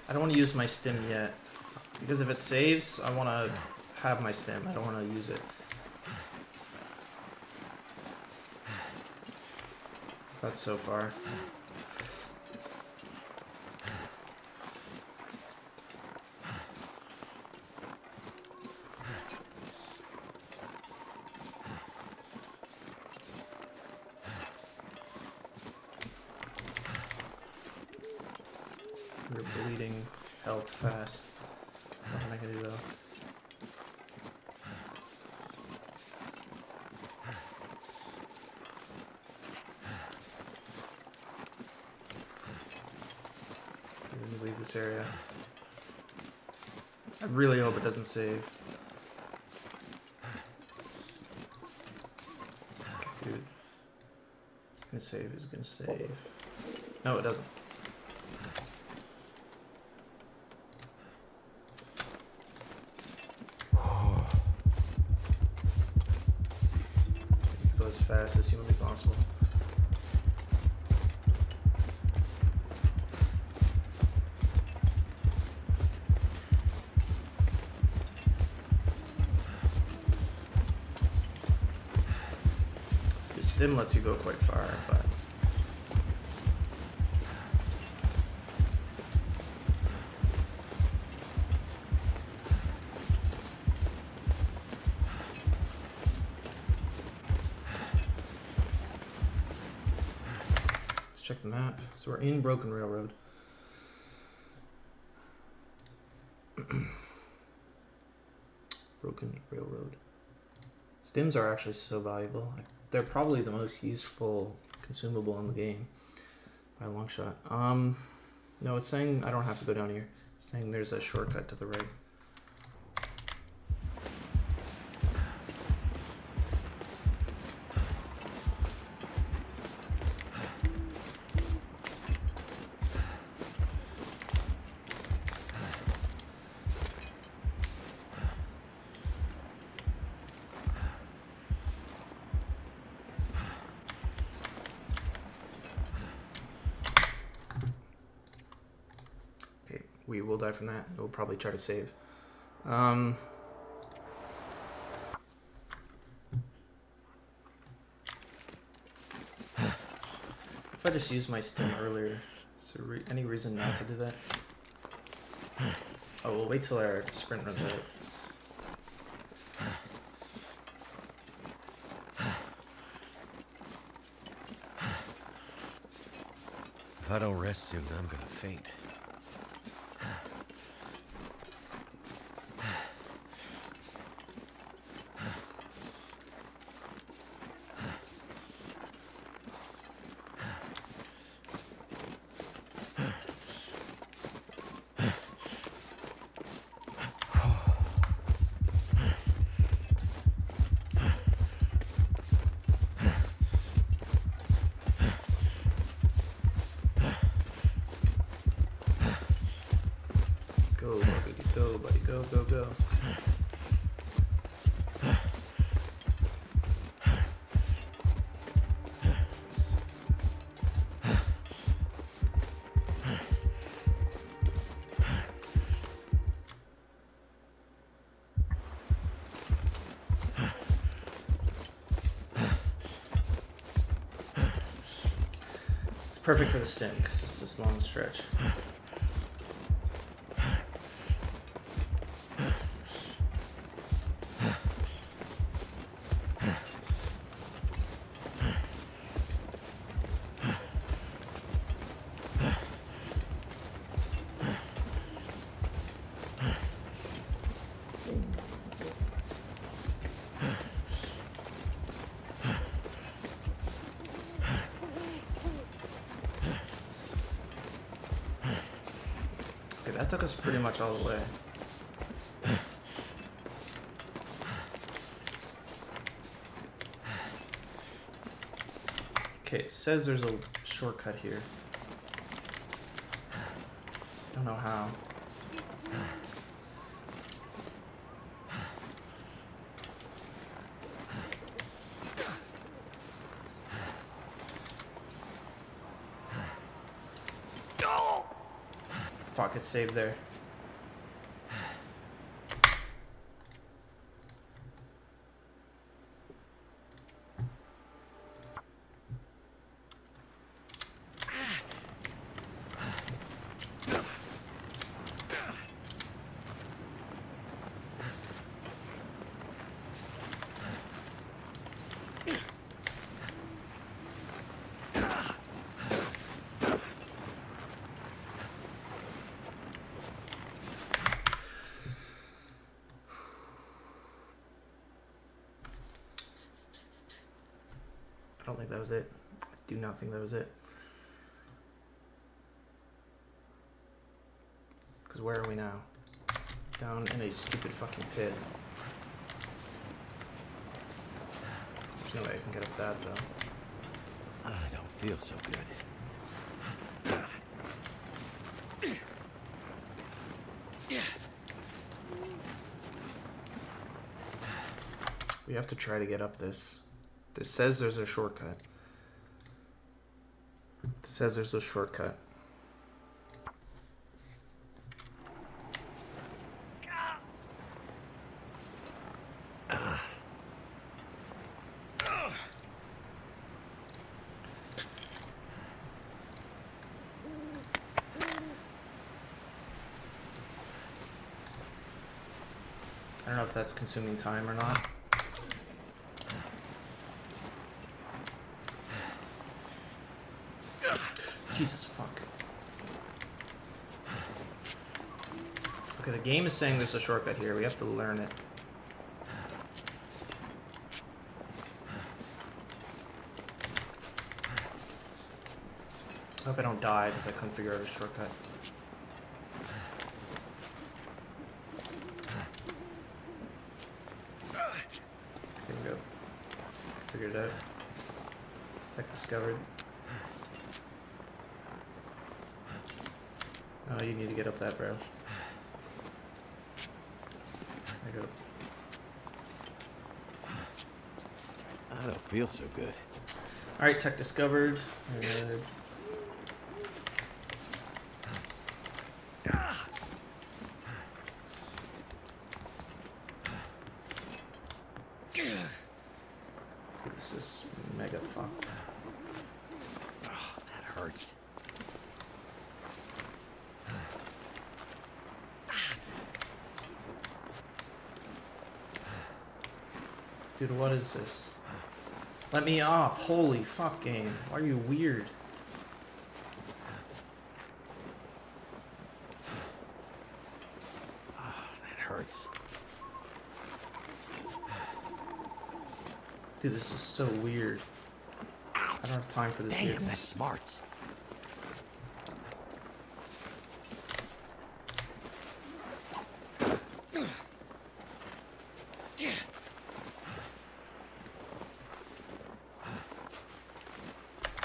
I don't want to use my stim yet, because if it saves, I want to have my stim. I don't want to use it. That's so far. You're bleeding health fast. What am I gonna do though? Let me leave this area. I really hope it doesn't save. Dude. It's gonna save, it's gonna save. No, it doesn't. Go as fast as humanly possible. The stim lets you go quite far, but check the map. So we're in Broken Railroad. Broken Railroad. Stims are actually so valuable. They're probably the most useful consumable in the game by a long shot. No, it's saying I don't have to go down here. It's saying there's a shortcut to the right. We will die from that. We'll probably try to save. If I just used my stim earlier, is there any reason not to do that? Oh, we'll wait till our sprint runs out. If I don't rest soon, I'm gonna faint. Go, buddy. Go, go, go. It's perfect for the stint because it's this long stretch. Okay, that took us pretty much all the way. Okay, it says there's a shortcut here. Don't know how. Fuck, it's saved there. I don't think that was it. I do not think that was it. Because where are we now? Down in a stupid fucking pit. There's no way I can get up that though. I don't feel so good. We have to try to get up this. It says there's a shortcut. It says there's a shortcut. I don't know if that's consuming time or not. Jesus fuck. Okay, the game is saying there's a shortcut here. We have to learn it. I hope I don't die because I couldn't figure out a shortcut. Here we go. Figured it out. Tech discovered. Oh, you need to get up that barrel. There you go. I don't feel so good. Alright, tech discovered. This is mega fucked. Oh, that hurts. Dude, what is this? Let me up. Holy fuck, game. Why are you weird? Oh, that hurts. Dude, this is so weird. I don't have time for this. Damn, weirdness. that's smarts.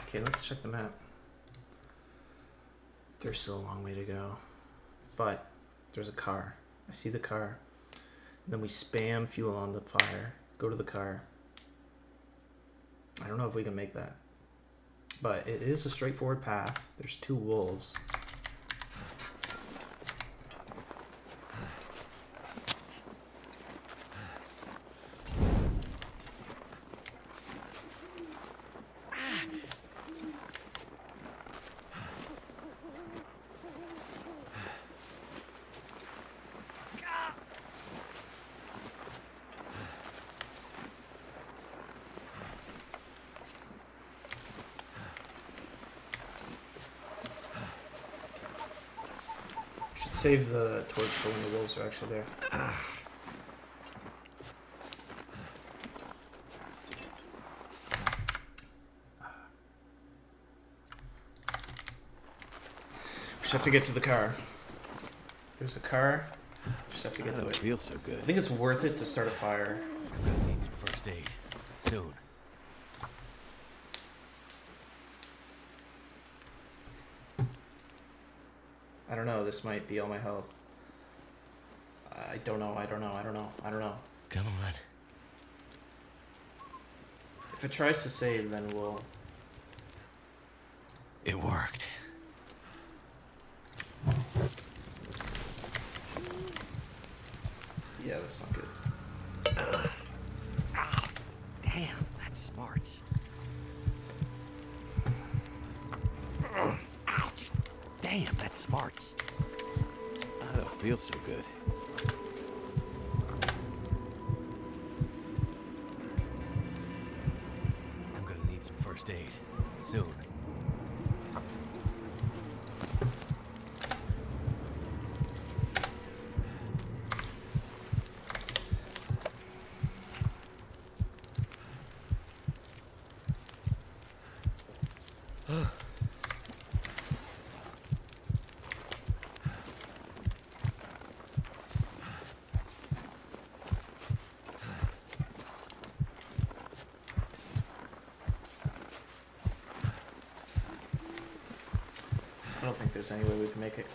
Okay, let's check the map. There's still a long way to go. But there's a car. I see the car. And then we spam fuel on the fire. Go to the car. I don't know if we can make that. But it is a straightforward path. There's 2 wolves. Save the torch for when the wolves are actually there. We just have to get to the car. There's a car. Just have to get to it. Feels so good. I think it's worth it to start a fire. I'm gonna need some first aid soon. I don't know. This might be all my health. I don't know. Come on. If it tries to save, then we'll... It worked. Yeah, that's not good. Damn, that's smarts. Ouch. Damn, that's smarts. I don't feel so good. I'm gonna need some first aid soon. I don't think there's any way we can make it.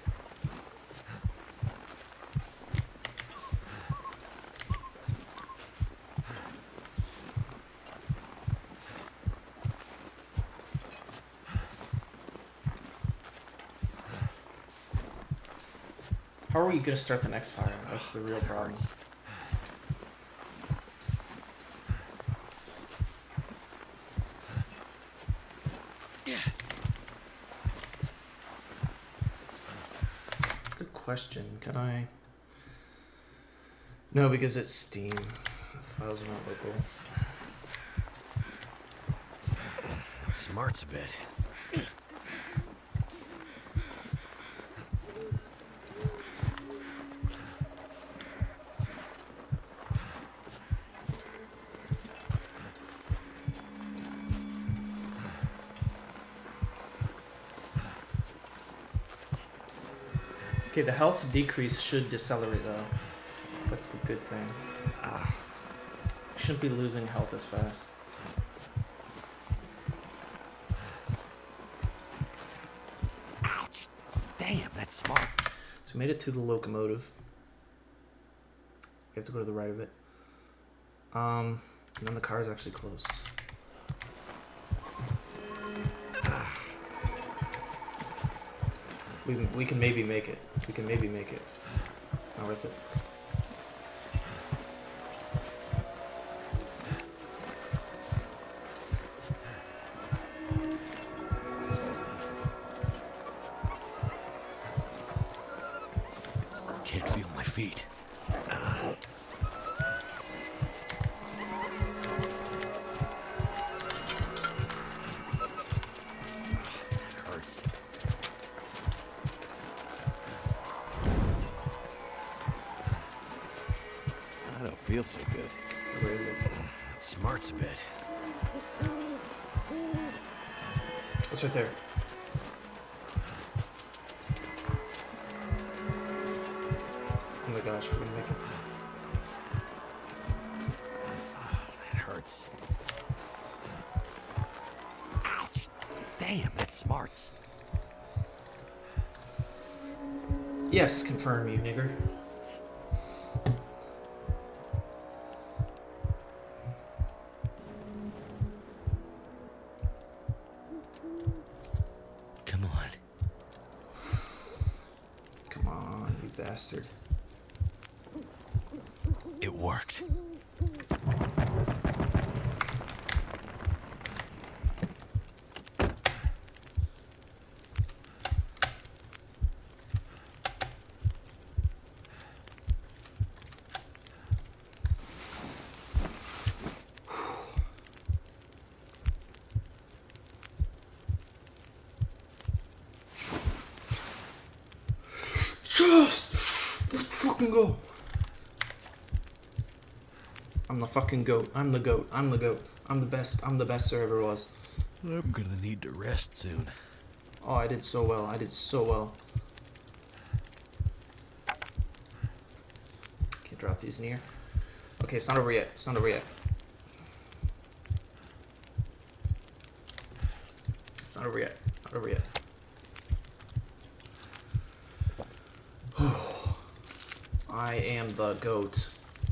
How are we gonna start the next fire? That's the real problem. Good question. Can I? No, because it's Steam. The files are not local. It smarts a bit. Okay, the health decrease should decelerate though. That's the good thing. Shouldn't be losing health as fast. Ouch. Damn, that's smart. So we made it to the locomotive. We have to go to the right of it. And then the car is actually close. We can maybe make it. We can maybe make it. Not worth it. Can't feel my feet. It hurts. I don't feel so good. Where is it? It smarts a bit. It's right there. Oh my gosh, we're gonna make it. That hurts. Ouch. Damn, that smarts. Yes, confirm, you nigger. It worked. Just let's fucking go. I'm the fucking goat. I'm the goat. I'm the goat. I'm the best. I'm the best there ever was. I'm gonna need to rest soon. Oh, I did so well. I did so well. Okay, drop these in here. Okay, it's not over yet. It's not over yet. It's not over yet. Not over yet. I am the goat.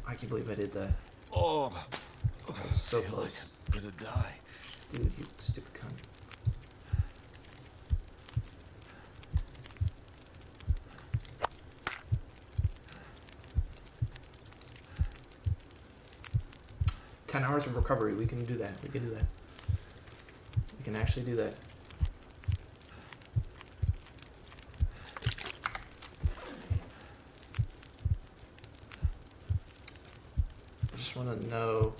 I can't believe I did that. Oh, That was so I feel close. like I'm gonna die. Dude, you stupid cunt. "10 hours of recovery. We can do that. We can do that. We can actually do that." I just want to know.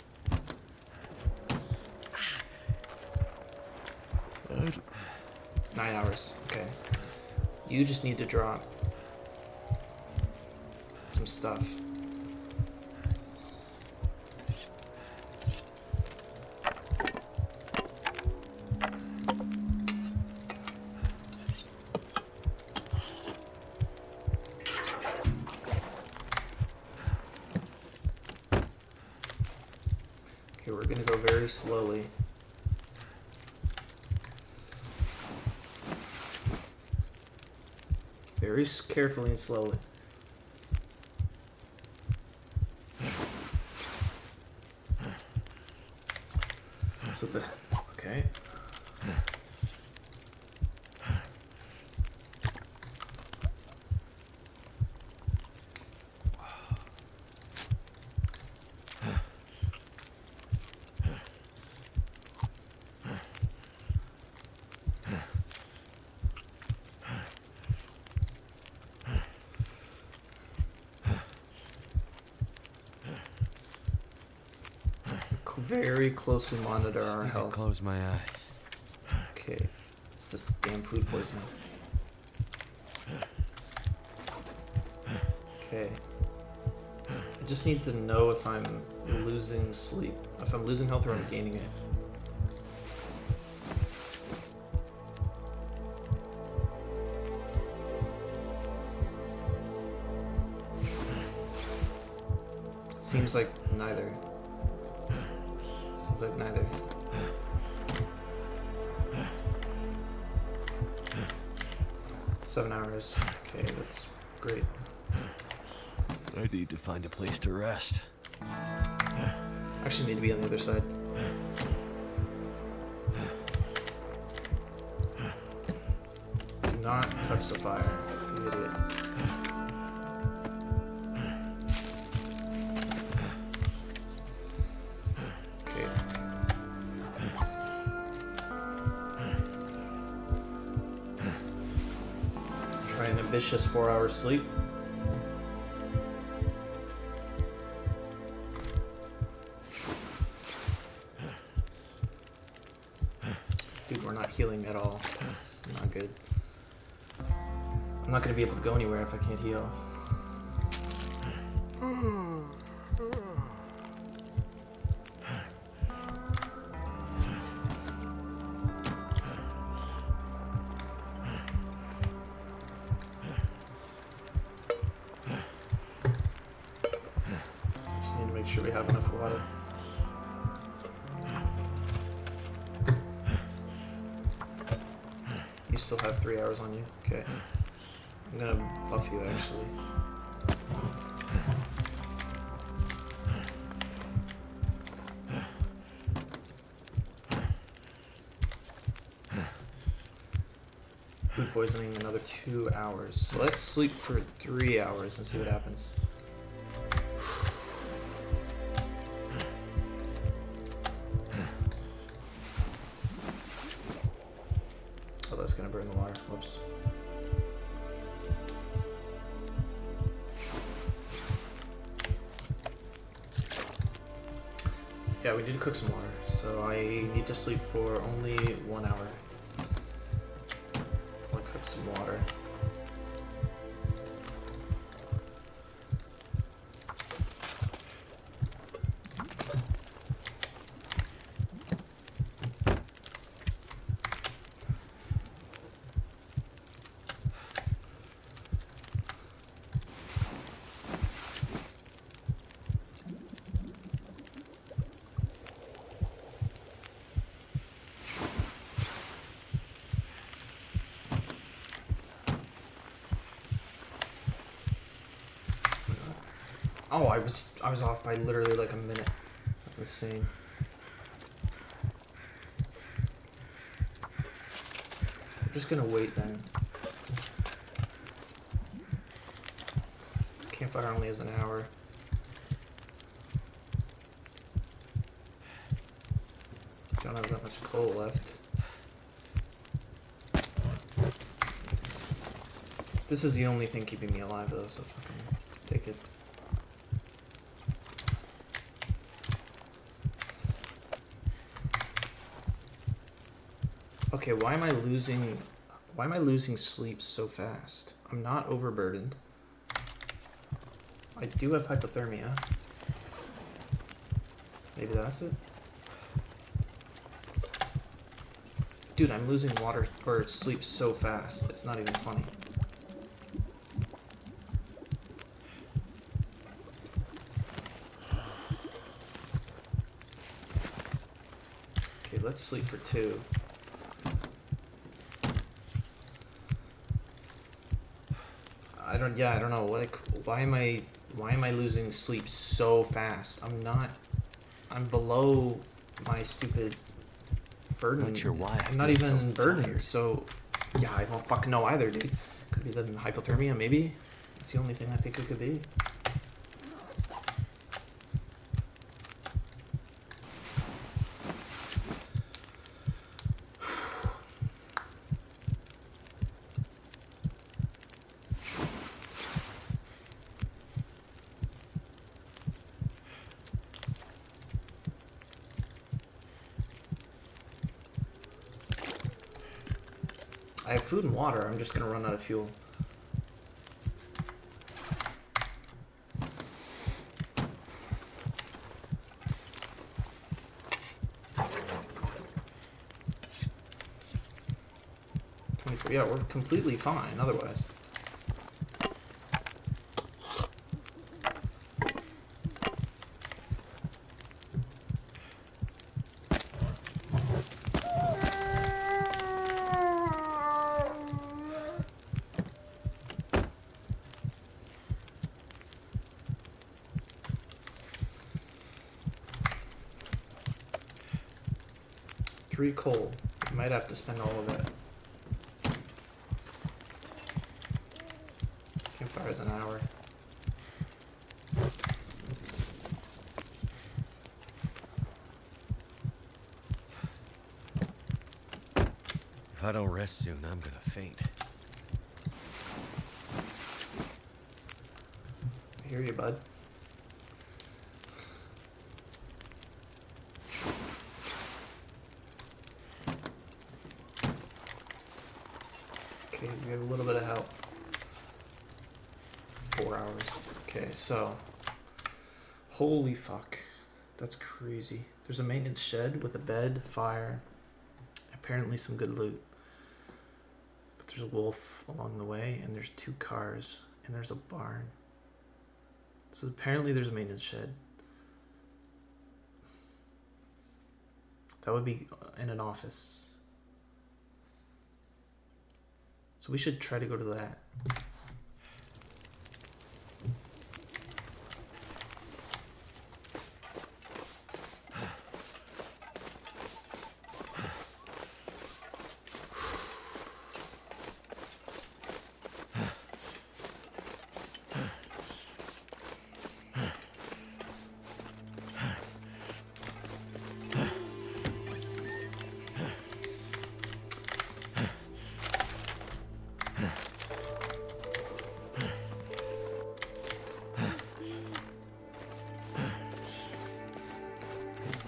9 hours. Okay. You just need to drop some stuff. Okay, we're gonna go very slowly. Very carefully and slowly. So the okay. Very closely monitor Just our need to health. close my eyes. Okay, it's just damn food poisoning. Okay. I just need to know if I'm losing sleep. If I'm losing health or I'm gaining it. Seems like neither. Seems like neither. Seven hours. Okay, that's great. I need to find a place to rest. Actually need to be on the other side. Do not touch the fire, you idiot. Okay. Try an ambitious 4 hours sleep. Dude, we're not healing at all. This is not good. I'm not gonna be able to go anywhere if I can't heal. Just need to make sure we have enough water. You still have 3 hours on you? Okay. I'm gonna buff you actually. Food poisoning another 2 hours. So let's sleep for 3 hours and see what happens. gonna burn the water. Whoops. Yeah, we need to cook some water, so I need to sleep for only 1 hour. I'll cook some water. Oh, I was off by literally like a minute. That's insane. I'm just gonna wait then. Campfire only is an hour. Don't have that much coal left. This is the only thing keeping me alive though, so fucking take it. Okay, why am I losing sleep so fast? I'm not overburdened. I do have hypothermia. Maybe that's it? Dude, I'm losing water or sleep so fast. It's not even funny. Okay, let's sleep for 2. I don't know, like, why am I losing sleep so fast? I'm below my stupid burden. Not sure why. I'm not even burdened, so, yeah, I don't fucking know either, dude. Could be the hypothermia, maybe? That's the only thing I think it could be. I have food and water, I'm just gonna run out of fuel. Yeah, we're completely fine otherwise. Three coal. I might have to spend all of it. Campfire's an hour. If I don't rest soon, I'm gonna faint. I hear you, bud. Okay, we have a little bit of health. 4 hours. Okay, so. Holy fuck. That's crazy. There's a maintenance shed with a bed, fire, apparently some good loot. But there's a wolf along the way, and there's 2 cars, and there's a barn. So apparently there's a maintenance shed. That would be in an office. So we should try to go to that.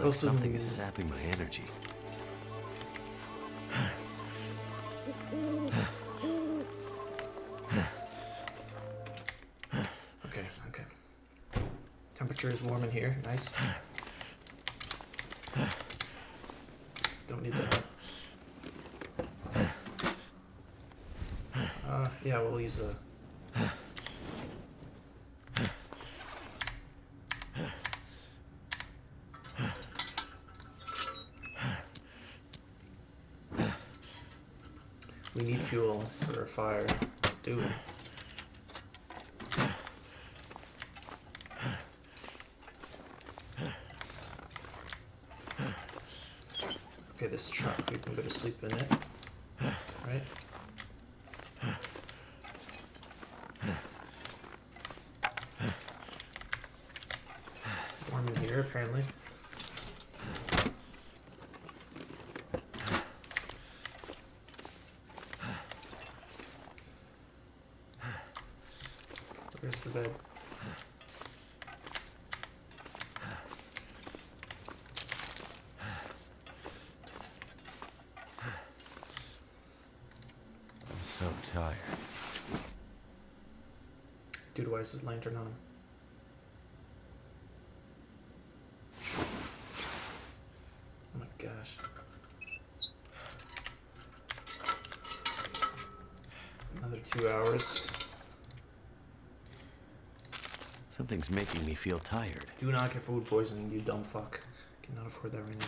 like Also- something is sapping my energy. Okay, okay. Temperature is warm in here. Nice. Don't need that. Yeah, we'll use a... We need fuel for a fire, do we? Okay, this truck, we can go to sleep in it, right? Warm in here, apparently. Where's the bed? I'm so tired. Dude, why is this lantern on? Oh my gosh. Another 2 hours. Something's making me feel tired. Do not get food poisoning, you dumb fuck. Cannot afford that right now.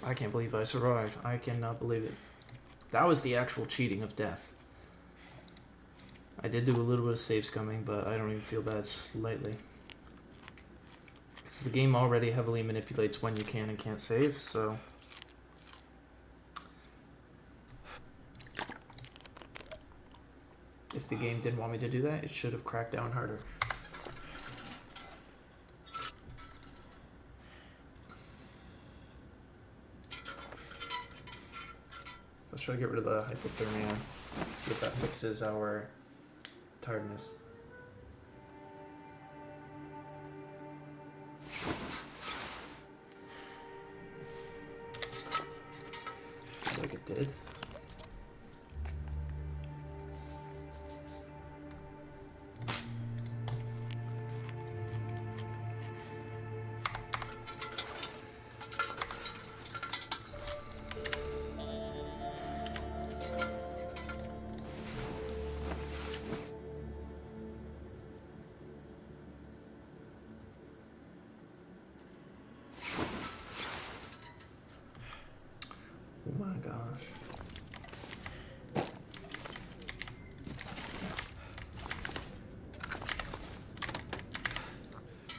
I can't believe I survived. I cannot believe it. That was the actual cheating of death. I did do a little bit of save scumming, but I don't even feel bad slightly. Because the game already heavily manipulates when you can and can't save, so... If the game didn't want me to do that, it should have cracked down harder. Let's try to get rid of the hypothermia. See if that fixes our tiredness. Seems like it did. Oh my gosh.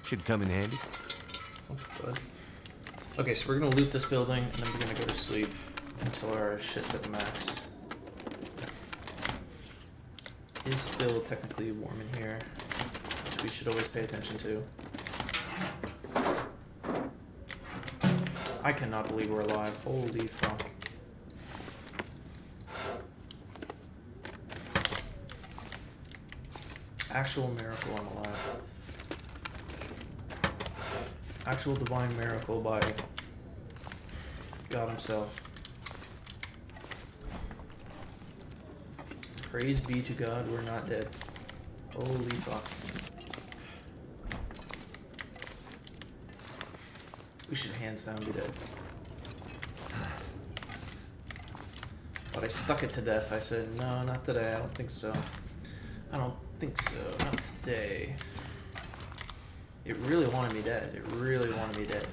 Should come in handy. Oh, good. Okay, so we're gonna loot this building and then we're gonna go to sleep until our shit's at the max. It's still technically warm in here, which we should always pay attention to. I cannot believe we're alive. Holy fuck. Actual miracle I'm alive. Actual divine miracle by God himself. Praise be to God, we're not dead. Holy fuck. We should hands down be dead. But I stuck it to death. I said, no, not today. I don't think so. I don't think so. Not today. It really wanted me dead. It really wanted me dead.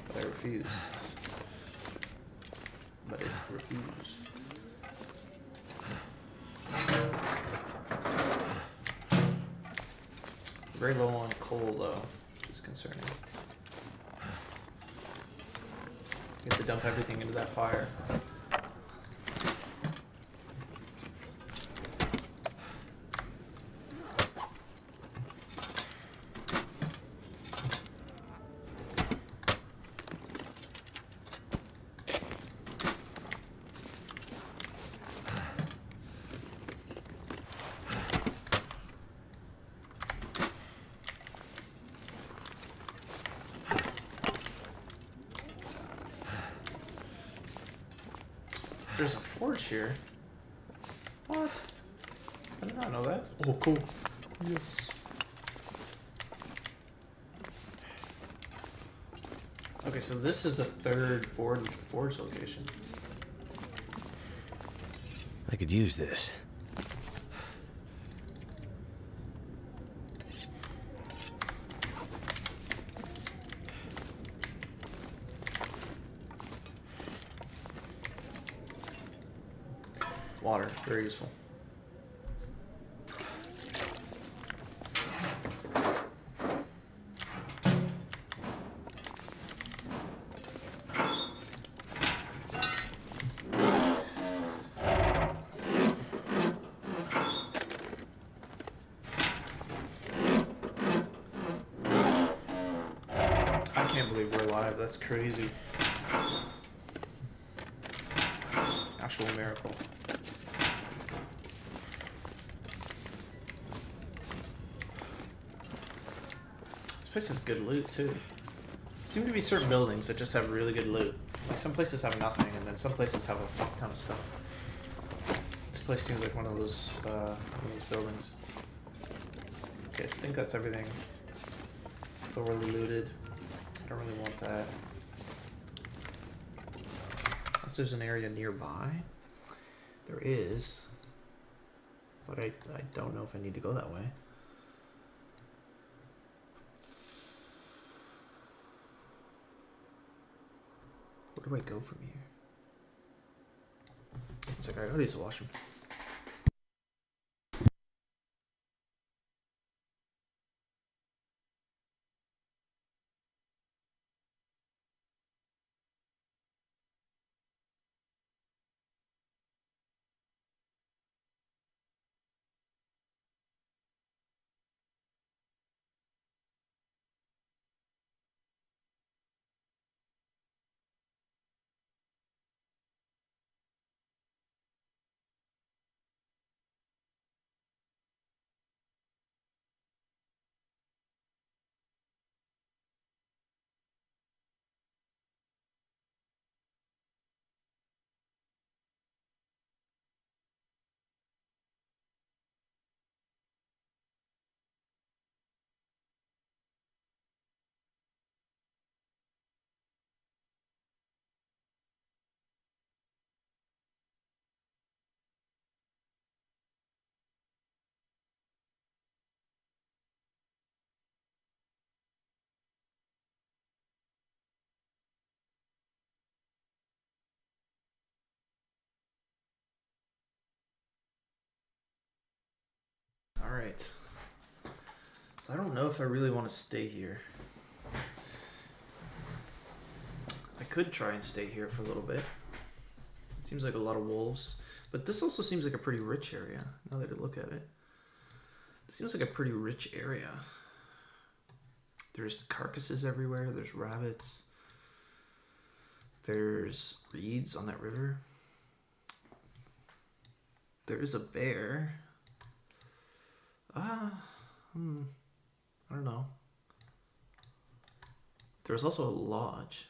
But I refused. But it refused. Very low on coal though, which is concerning. You have to dump everything into that fire. There's a forge here. What? I did not know that. Oh, cool. Yes. Okay, so this is the third forge location. I could use this. Water, very useful. I can't believe we're alive. That's crazy. Actual miracle. This place has good loot too. Seem to be certain buildings that just have really good loot. Like some places have nothing, and then some places have a fuck ton of stuff. This place seems like one of those buildings. Okay, I think that's everything thoroughly looted. I don't really want that. Unless there's an area nearby. There is. But I don't know if I need to go that way. Where do I go from here? It's like I gotta use the washroom. Alright. So I don't know if I really want to stay here. I could try and stay here for a little bit. It seems like a lot of wolves. But this also seems like a pretty rich area, now that I look at it. It seems like a pretty rich area. There's carcasses everywhere, there's rabbits. There's reeds on that river. There is a bear. I don't know. There's also a lodge.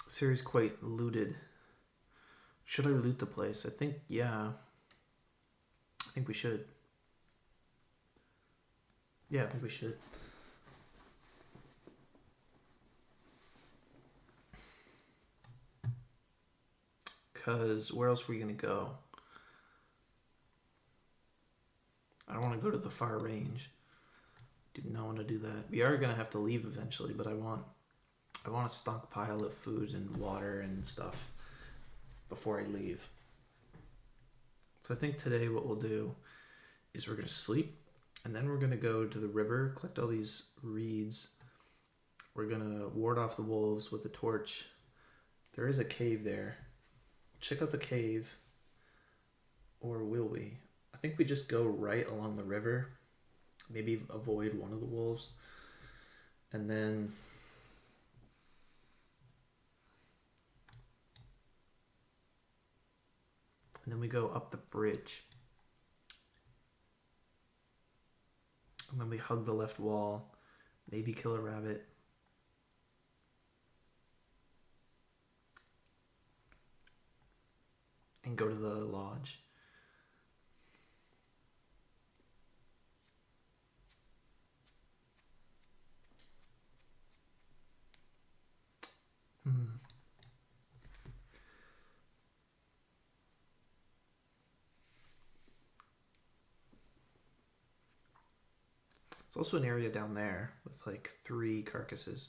This area's quite looted. Should I loot the place? I think, yeah. I think we should. Yeah, I think we should. Because where else are we going to go? I don't want to go to the far range. Do not want to do that. We are going to have to leave eventually, but I want a stockpile of food and water and stuff before I leave. So I think today what we'll do is we're going to sleep, and then we're going to go to the river, collect all these reeds. We're going to ward off the wolves with a torch. There is a cave there. Check out the cave. Or will we? I think we just go right along the river. Maybe avoid one of the wolves. And then... And then we go up the bridge. And then we hug the left wall. Maybe kill a rabbit. And go to the lodge. It's also an area down there with like 3 carcasses.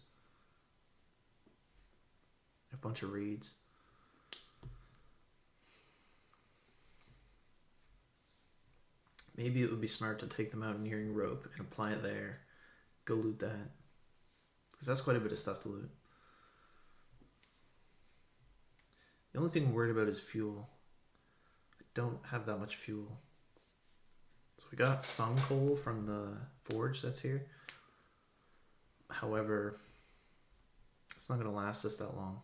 A bunch of reeds. Maybe it would be smart to take the mountaineering rope and apply it there. Go loot that. Because that's quite a bit of stuff to loot. The only thing I'm worried about is fuel. I don't have that much fuel. So we got some coal from the forge that's here. However, it's not going to last us that long.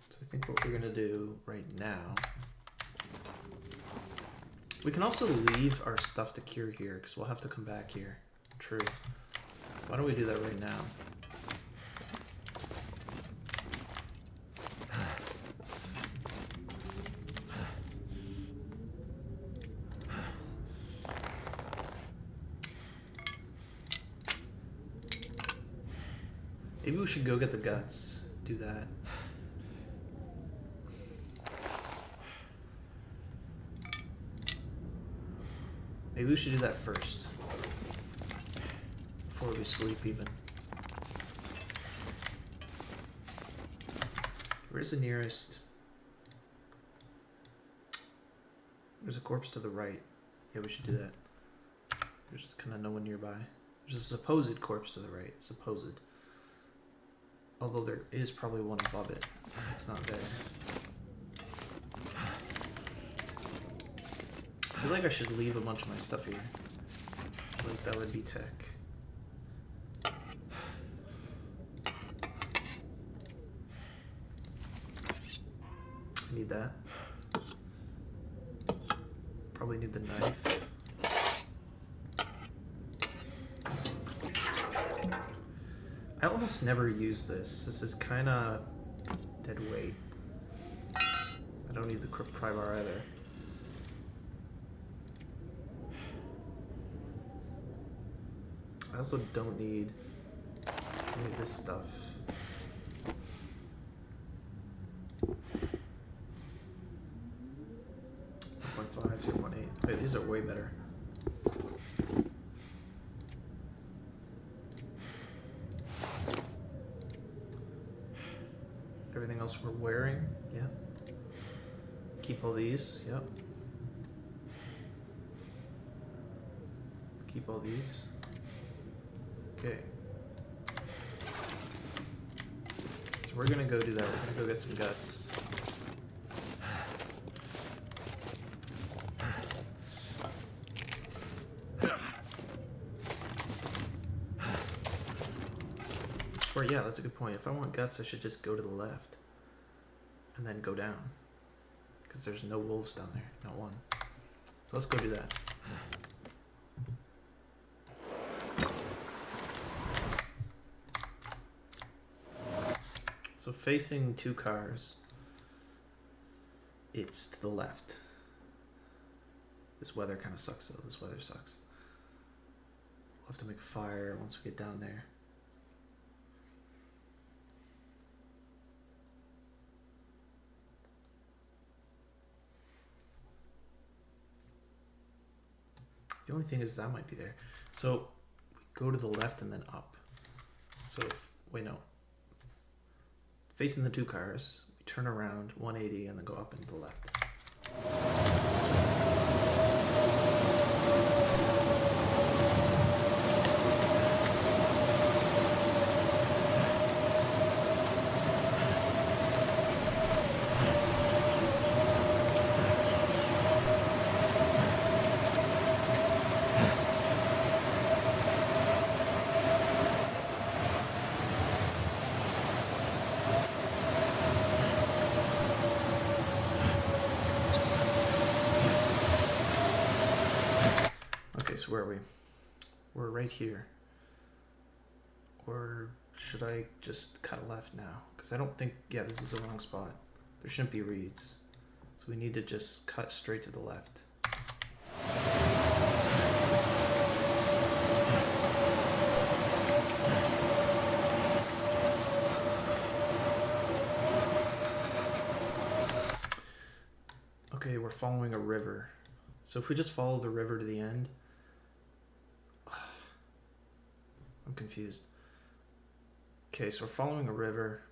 So I think what we're going to do right now... We can also leave our stuff to cure here, because we'll have to come back here. True. So why don't we do that right now? Maybe we should go get the guts. Do that. Maybe we should do that first. Before we sleep even. Where's the nearest? There's a corpse to the right. Yeah, we should do that. There's kind of no one nearby. There's a supposed corpse to the right. Supposed. Although there is probably one above it. It's not there. I feel like I should leave a bunch of my stuff here. Like that would be tech. Need that. Probably need the knife. I almost never use this. This is kind of dead weight. I don't need the pry bar either. I also don't need any of this stuff. 0.5, 0.8. Wait, these are way better. Everything else we're wearing, yeah. Keep all these, yep. Keep all these. Okay. So we're gonna go do that. We're gonna go get some guts. Or yeah, that's a good point. If I want guts, I should just go to the left. And then go down. Because there's no wolves down there. Not one. So let's go do that. So facing 2 cars, it's to the left. This weather kind of sucks though. This weather sucks. We'll have to make a fire once we get down there. The only thing is that might be there. So we go to the left and then up. So, wait, no. Facing the 2 cars, we turn around 180 and then go up into the left. where are we? We're right here. Or should I just cut left now? Because I don't think... Yeah, this is the wrong spot. There shouldn't be reeds. So we need to just cut straight to the left. Okay, we're following a river. So if we just follow the river to the end... I'm confused. Okay, so we're following a river.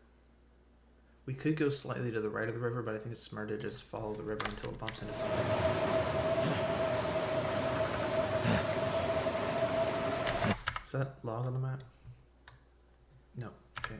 We could go slightly to the right of the river, but I think it's smarter to just follow the river until it bumps into something. Is that log on the map? No. Okay.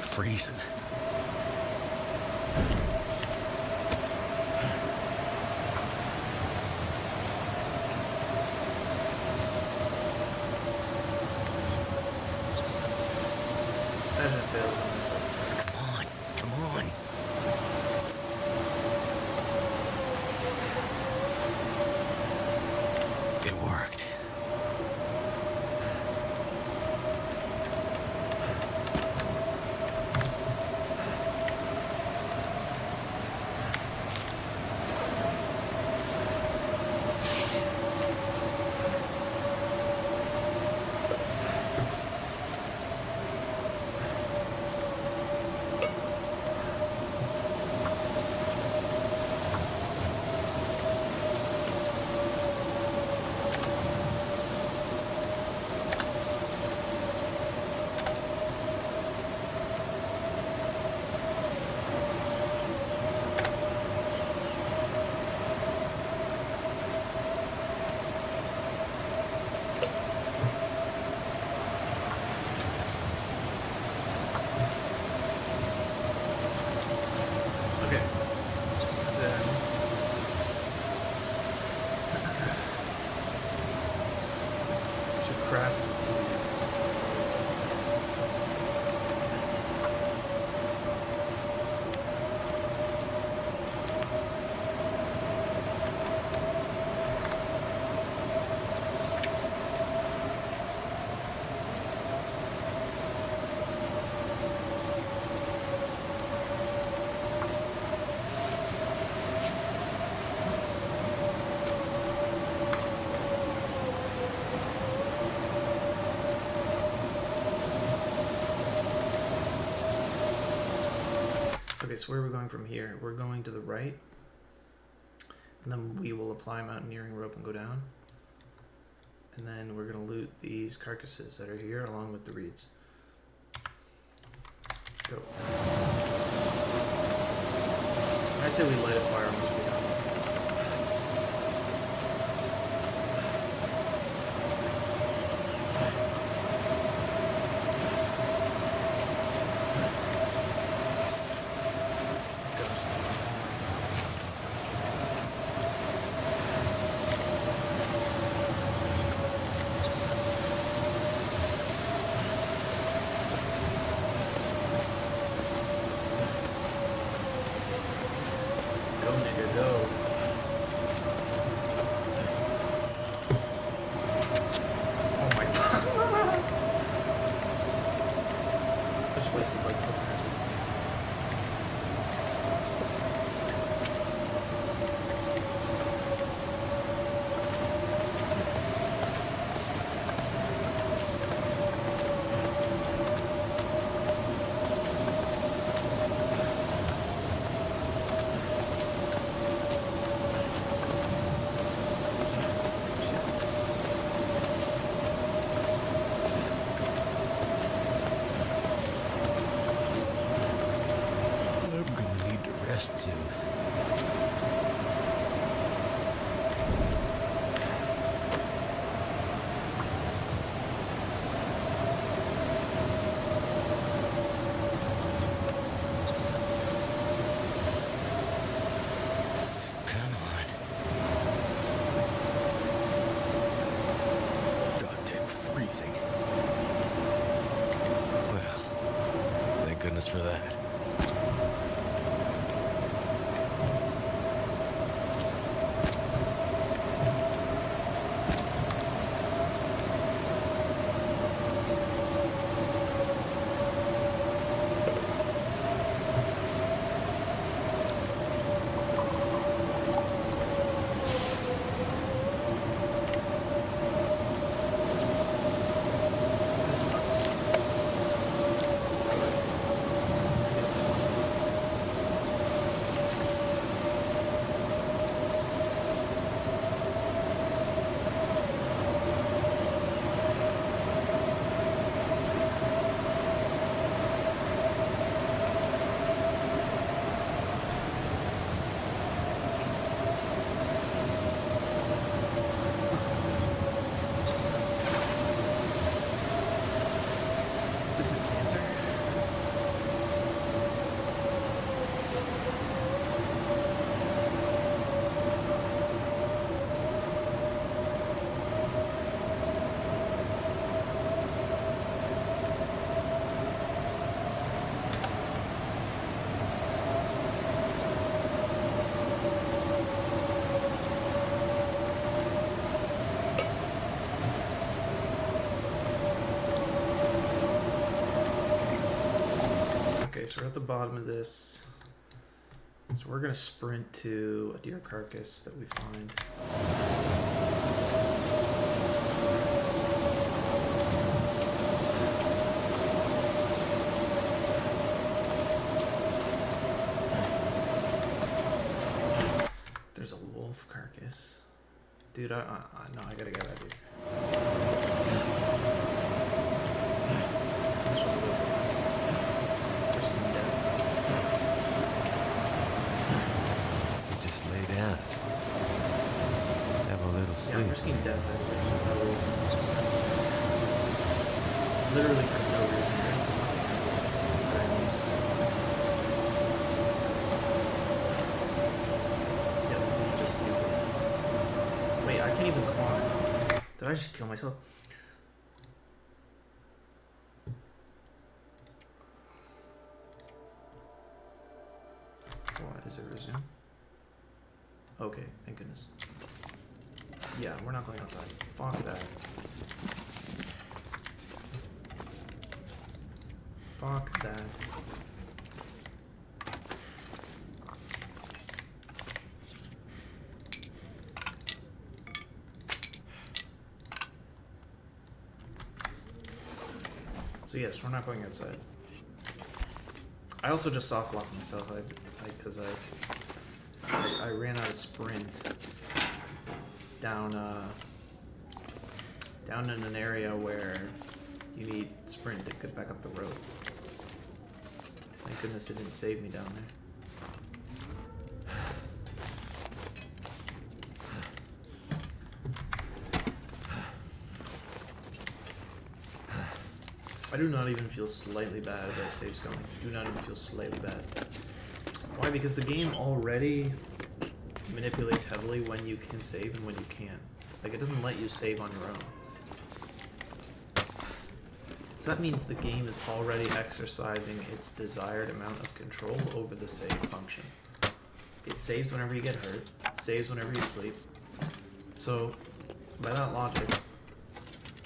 Freezing. Come on, come on. It worked. Okay, so where are we going from here? We're going to the right, and then we will apply mountaineering rope and go down. And then we're going to loot these carcasses that are here along with the reeds. Go. I say we light a fire on this way down. Soon. Just for that. This sucks. This is cancer. Okay, so we're at the bottom of this. So we're gonna sprint to a deer carcass that we find. There's a wolf carcass. Dude, no, I gotta get out of here. This was a waste of time. Person dead. Just lay down. Have a little Yeah, I'm sleep. risking death for no reason. Literally for no reason. Yeah, this is just stupid. Wait, I can't even climb. Did I just kill myself? Why does it resume? Okay, thank goodness. Yeah, we're not going outside. Fuck that. Fuck that. So yes, we're not going outside. I also just soft locked myself because I ran out of sprint down down in an area where you need sprint to get back up the road. Thank goodness it didn't save me down there. I do not even feel slightly bad about saves going. Do not even feel slightly bad. Why? Because the game already manipulates heavily when you can save and when you can't. Like, it doesn't let you save on your own. So that means the game is already exercising its desired amount of control over the save function. It saves whenever you get hurt. It saves whenever you sleep. So, by that logic,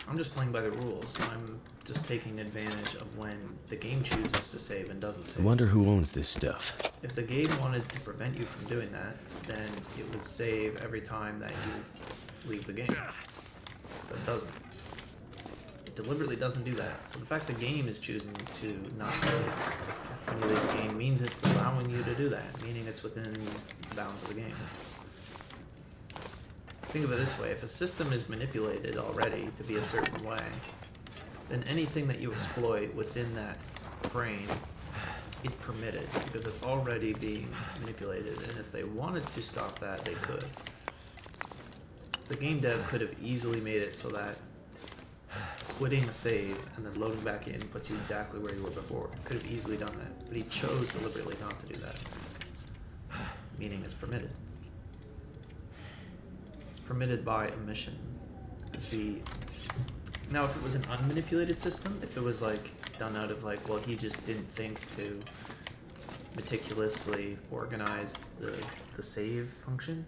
I'm just playing by the rules. I'm just taking advantage of when the game chooses to save and doesn't I save. wonder who owns this stuff. If the game wanted to prevent you from doing that, then it would save every time that you leave the game. But it doesn't. It deliberately doesn't do that. So the fact the game is choosing to not save when you leave the game means it's allowing you to do that, meaning it's within the bounds of the game. Think of it this way, if a system is manipulated already to be a certain way, then anything that you exploit within that frame is permitted because it's already being manipulated, and if they wanted to stop that, they could. The game dev could have easily made it so that quitting a save and then loading back in puts you exactly where you were before. Could have easily done that, but he chose deliberately not to do that, meaning it's permitted. It's permitted by omission. It's the Now, if it was an unmanipulated system, if it was like done out of like, well, he just didn't think to meticulously organize the save function,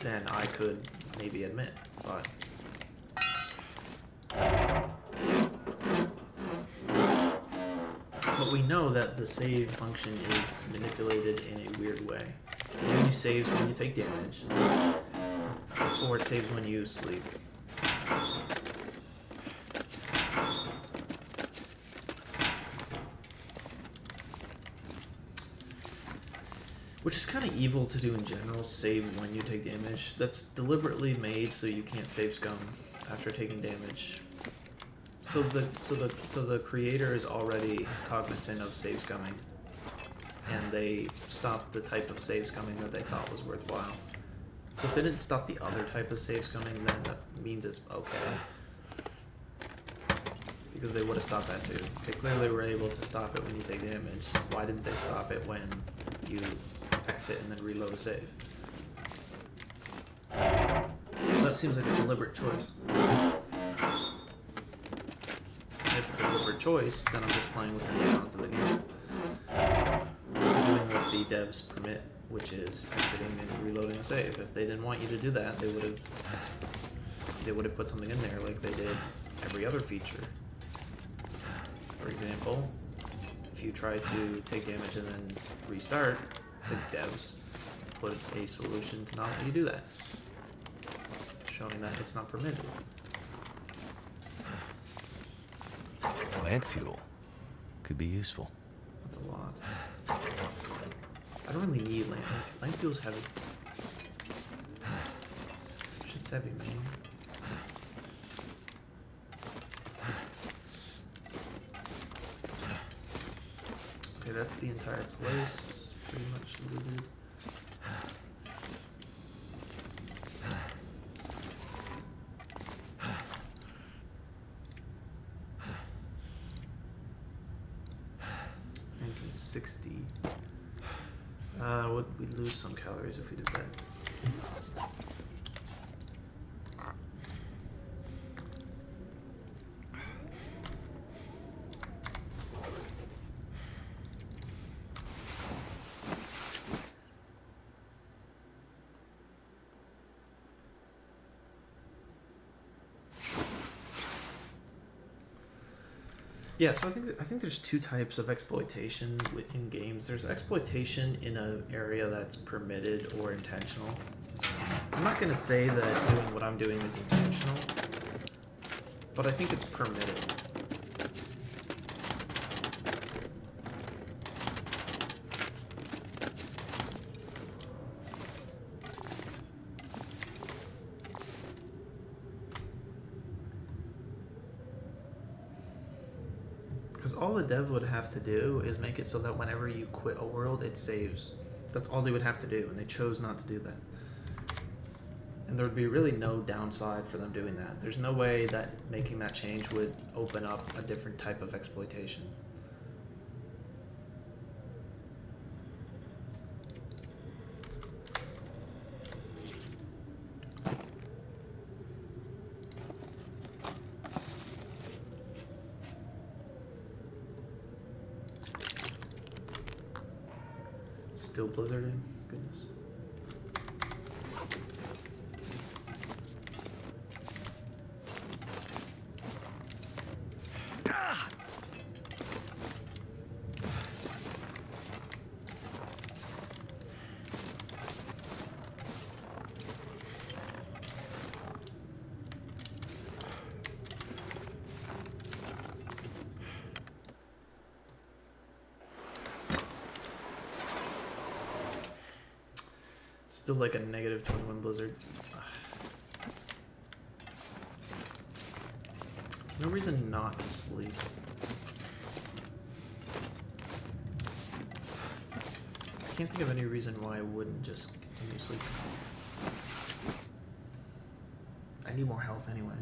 then I could maybe admit, but we know that the save function is manipulated in a weird way. It only saves when you take damage, or it saves when you sleep. Which is kind of evil to do in general, save when you take damage. That's deliberately made so you can't save scum after taking damage. So the creator is already cognizant of save scumming, and they stopped the type of save scumming that they thought was worthwhile. So if they didn't stop the other type of save scumming, then that means it's okay. Because they would have stopped that too. They clearly were able to stop it when you take damage. Why didn't they stop it when you exit and then reload a save? So that seems like a deliberate choice. If it's a deliberate choice, then I'm just playing within the bounds of the game. I'm doing what the devs permit, which is exiting and reloading a save. If they didn't want you to do that, they would have put something in there like they did every other feature. For example, if you try to take damage and then restart, the devs put a solution to not let you do that, showing that it's not permitted. Plant fuel could be useful. That's a lot. I don't really need land. Land fuel's heavy. Shit's heavy, man. Okay, that's the entire place. Pretty much looted. Ranking 60. We'd lose some calories if we did that. Yeah, so I think there's two types of exploitation within games. There's exploitation in an area that's permitted or intentional. I'm not going to say that doing what I'm doing is intentional, but I think it's permitted. Because all the dev would have to do is make it so that whenever you quit a world, it saves. That's all they would have to do, and they chose not to do that. And there would be really no downside for them doing that. There's no way that making that change would open up a different type of exploitation. Still blizzarding? Goodness. Still like a negative 21 blizzard. No reason not to sleep. I can't think of any reason why I wouldn't just continue sleeping. I need more health anyway.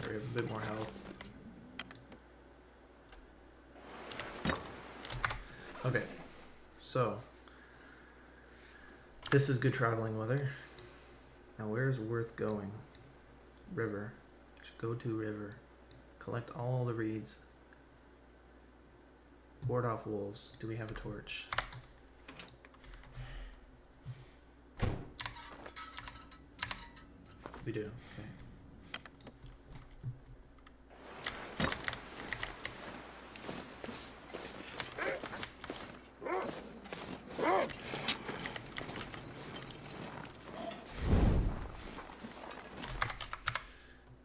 we have a bit more health. Okay, so this is good traveling weather. Now where's worth going? River. Should go to river. Collect all the reeds. Ward off wolves. Do we have a torch? We do, okay.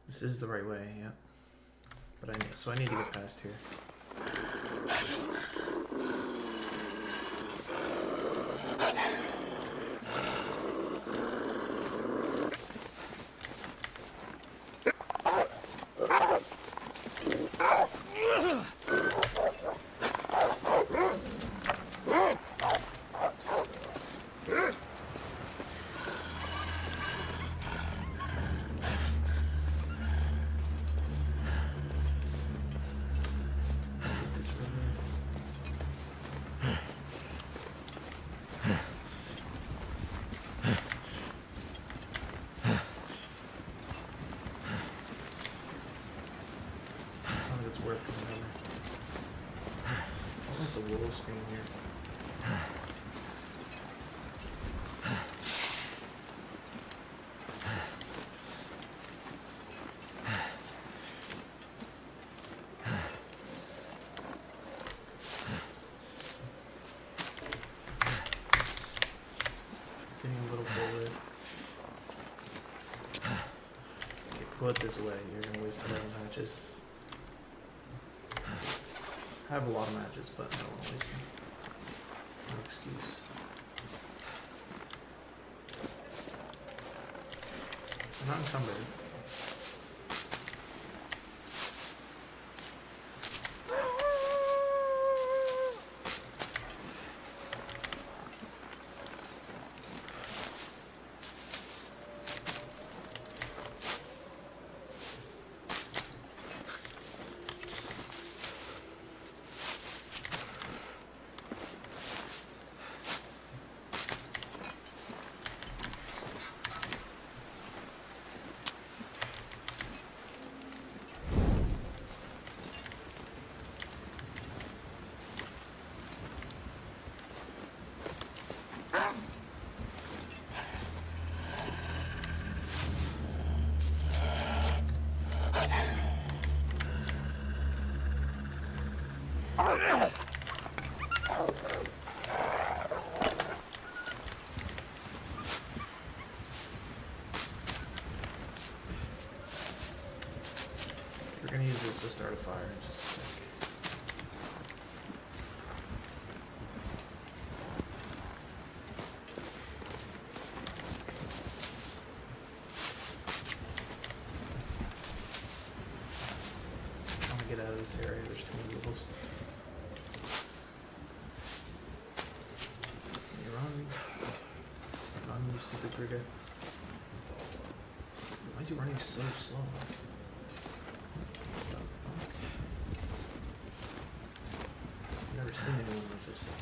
This is the right way, yeah. But I need to get past here. Put this away, you're gonna waste a lot of matches. I have a lot of matches, but I don't want to waste them. No excuse. I'm not encumbered. We're gonna use this to start a fire in just a sec. I wanna get out of this area, there's too many wolves. Run, you stupid trigger. Why is he running so slow? I've never seen anyone run so slow.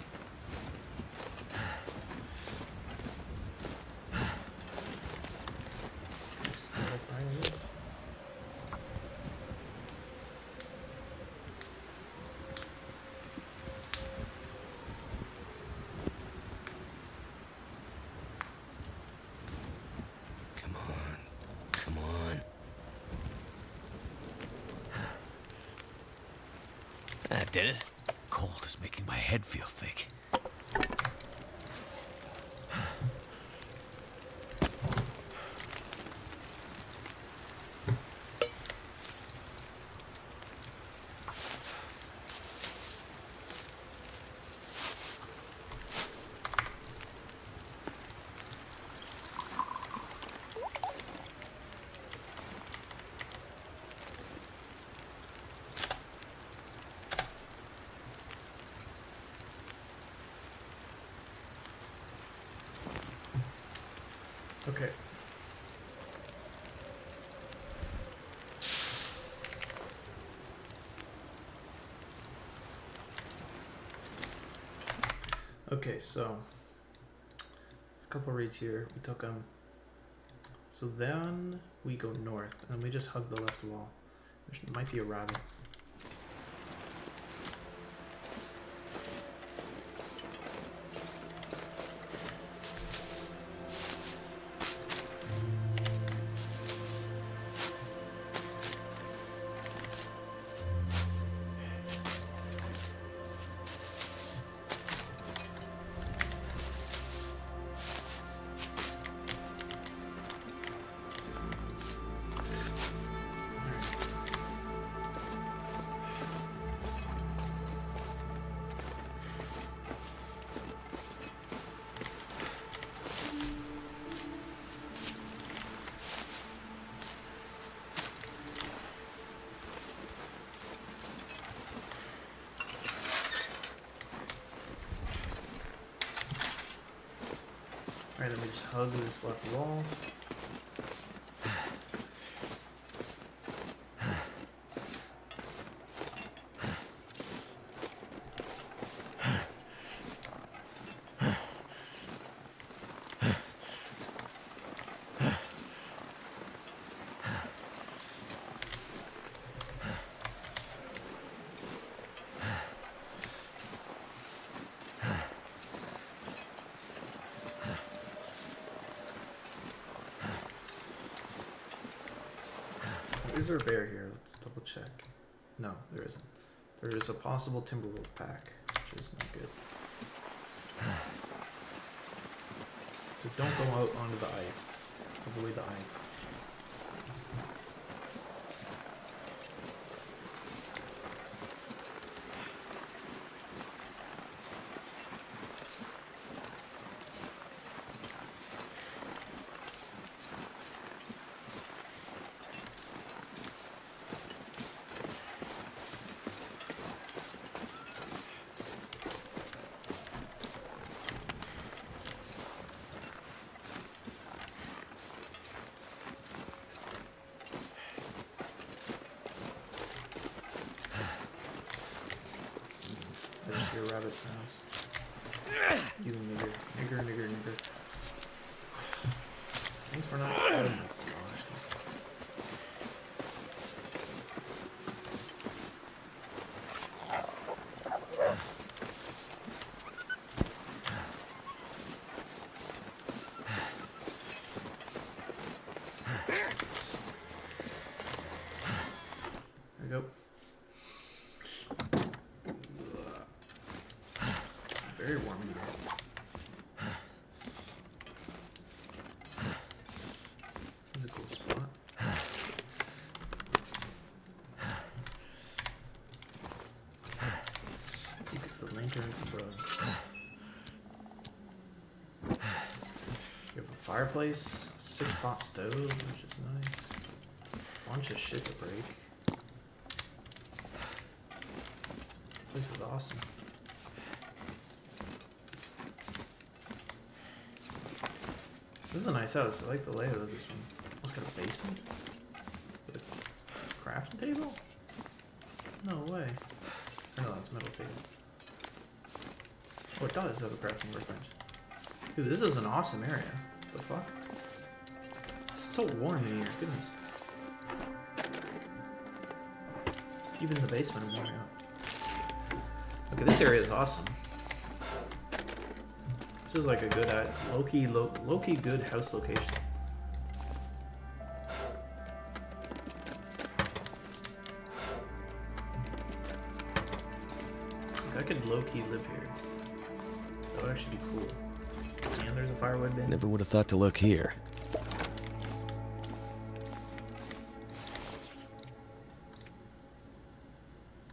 That did it. Cold is making my head feel thick. Okay. Okay, so there's a couple reeds here. We took them. So then we go north, and we just hug the left wall. There might be a rabbit. Alright, then we just hug this left wall. Is there a bear here? Let's double check. No, there isn't. There is a possible timber wolf pack, which is not good. So don't go out onto the ice. Avoid the ice. I just hear rabbit sounds. You nigger. Nigger, nigger, nigger. Thanks for not. Oh my gosh. There we go. Very warm in here. This is a cool spot. You get the lantern, bro. You have a fireplace, a 6-pot stove, which is nice. Bunch of shit to break. This is awesome. This is a nice house. I like the layout of this one. It's got a basement with a crafting table. No way. Oh, no, that's a metal table. Oh, it does have a crafting workbench. Dude, this is an awesome area. What the fuck? It's so warm in here. Goodness. Even in the basement, I'm warming up. Okay, this area is awesome. This is like a good low-key good house location. Like I could low-key live here. That would actually be cool. And there's a firewood bin. Never would have thought to look here.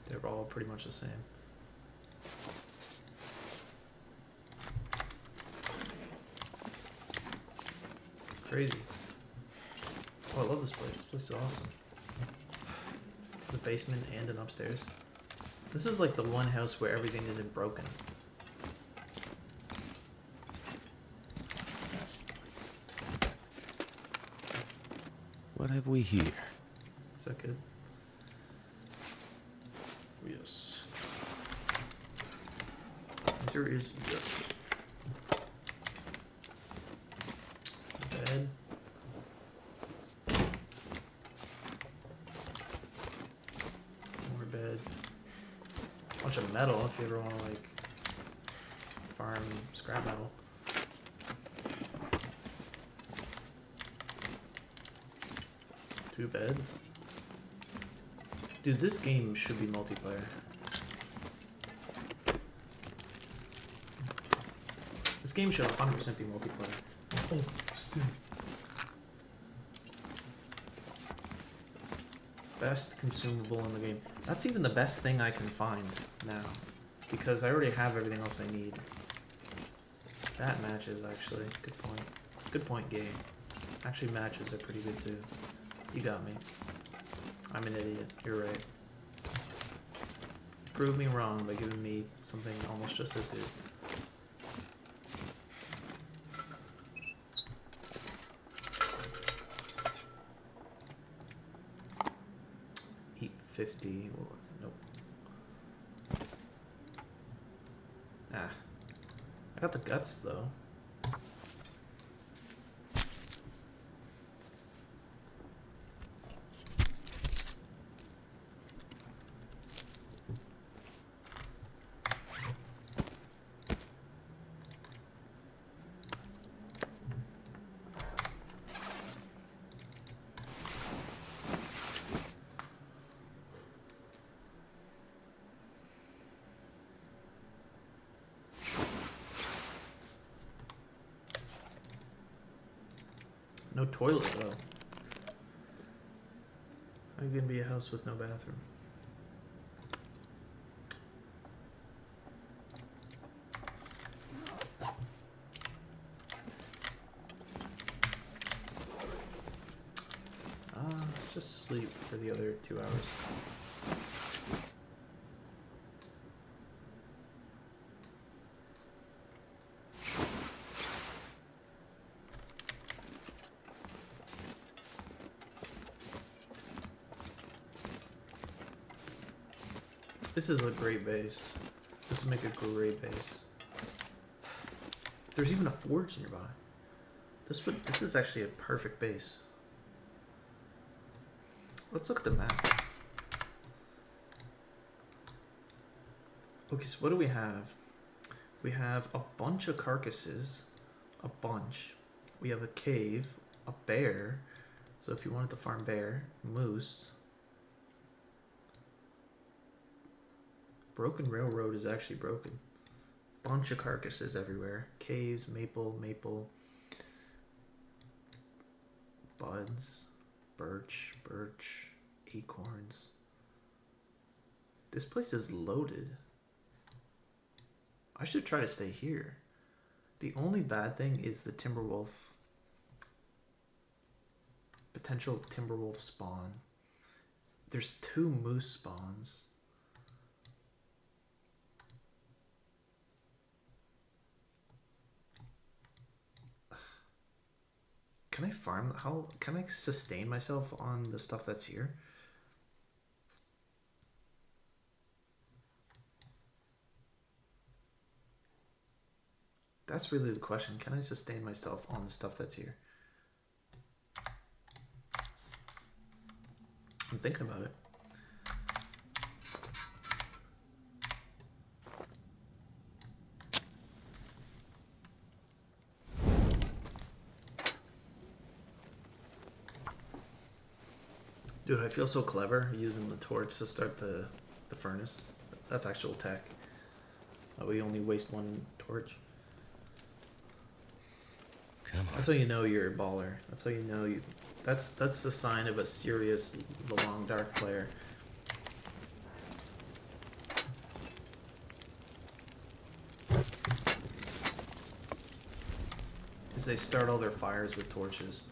They're all pretty much the same. Crazy. Oh, I love this place. This place is awesome. The basement and an upstairs. This is like the one house where everything isn't broken. What have we here? Is that good? Yes. Answer is yes. Bed. More bed. Bunch of metal if you ever want to like farm scrap metal. Two beds. Dude, this game should be multiplayer. This game should 100% be multiplayer. Oh, stupid. Best consumable in the game. That's even the best thing I can find now. Because I already have everything else I need. That matches, actually. Good point. Good point, game. Actually, matches are pretty good, too. You got me. I'm an idiot. You're right. Prove me wrong by giving me something almost just as good. Eat 50. Nope. Ah. I got the guts, though. No toilet, though. How you gonna be a house with no bathroom? Let's just sleep for the other 2 hours. This is a great base. This would make a great base. There's even a forge nearby. This is actually a perfect base. Let's look at the map. Okay, so what do we have? We have a bunch of carcasses. A bunch. We have a cave, a bear. So if you wanted to farm bear, moose. Broken railroad is actually broken. Bunch of carcasses everywhere. Caves, maple, buds, birch, acorns. This place is loaded. I should try to stay here. The only bad thing is the potential timberwolf spawn. There's 2 moose spawns. Can I farm? How can I sustain myself on the stuff that's here? That's really the question. Can I sustain myself on the stuff that's here? I'm thinking about it. Dude, I feel so clever using the torch to start the furnace. That's actual tech. We only waste 1 torch. Come on. That's how you know you're a baller. That's how you know you. That's the sign of a serious, long dark player. Is they start all their fires with torches.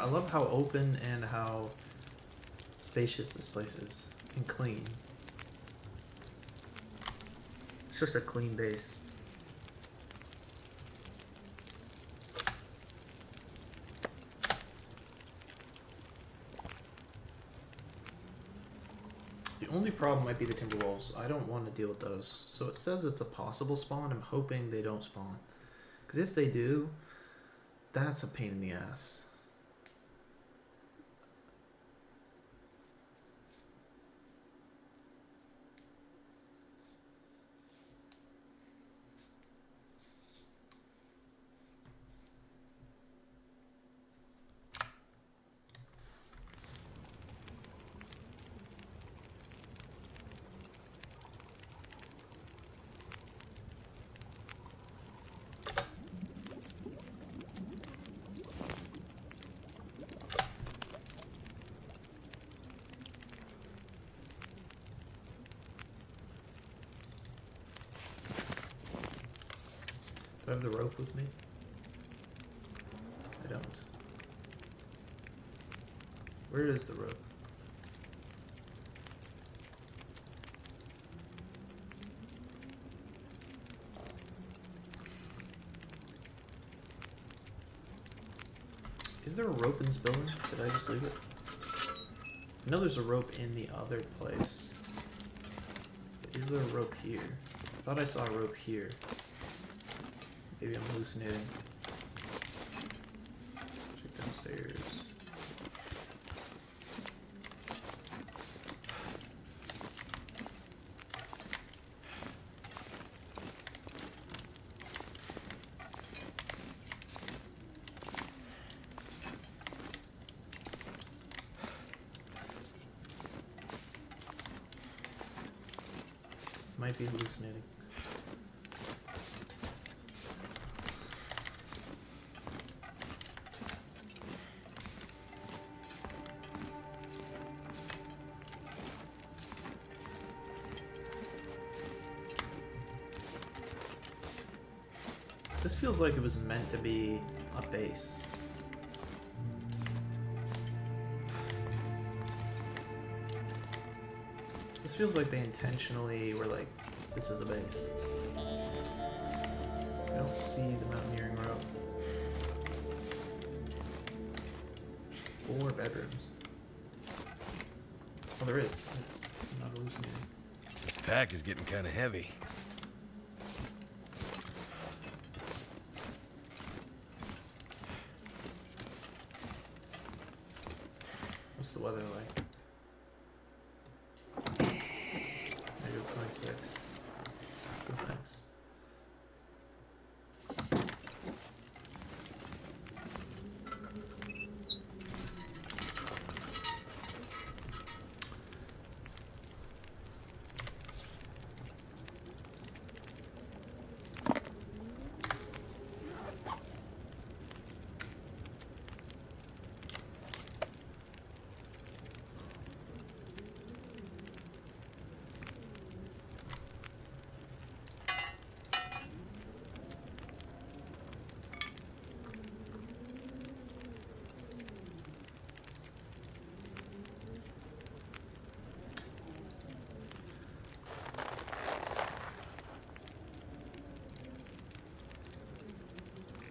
I love how open and how spacious this place is. And clean. It's just a clean base. The only problem might be the Timberwolves. I don't want to deal with those. So it says it's a possible spawn. I'm hoping they don't spawn. Because if they do, that's a pain in the ass. Do I have the rope with me? I don't. Where is the rope? Is there a rope in this building? Did I just leave it? I know there's a rope in the other place. But is there a rope here? I thought I saw a rope here. Maybe I'm hallucinating. Check downstairs. Might be hallucinating. This feels like it was meant to be a base. This feels like they intentionally were like, this is a base. I don't see the mountaineering rope. 4 bedrooms. Oh, there is. I'm not hallucinating. This pack is getting kind of heavy. What's the weather like? -26. Good, thanks.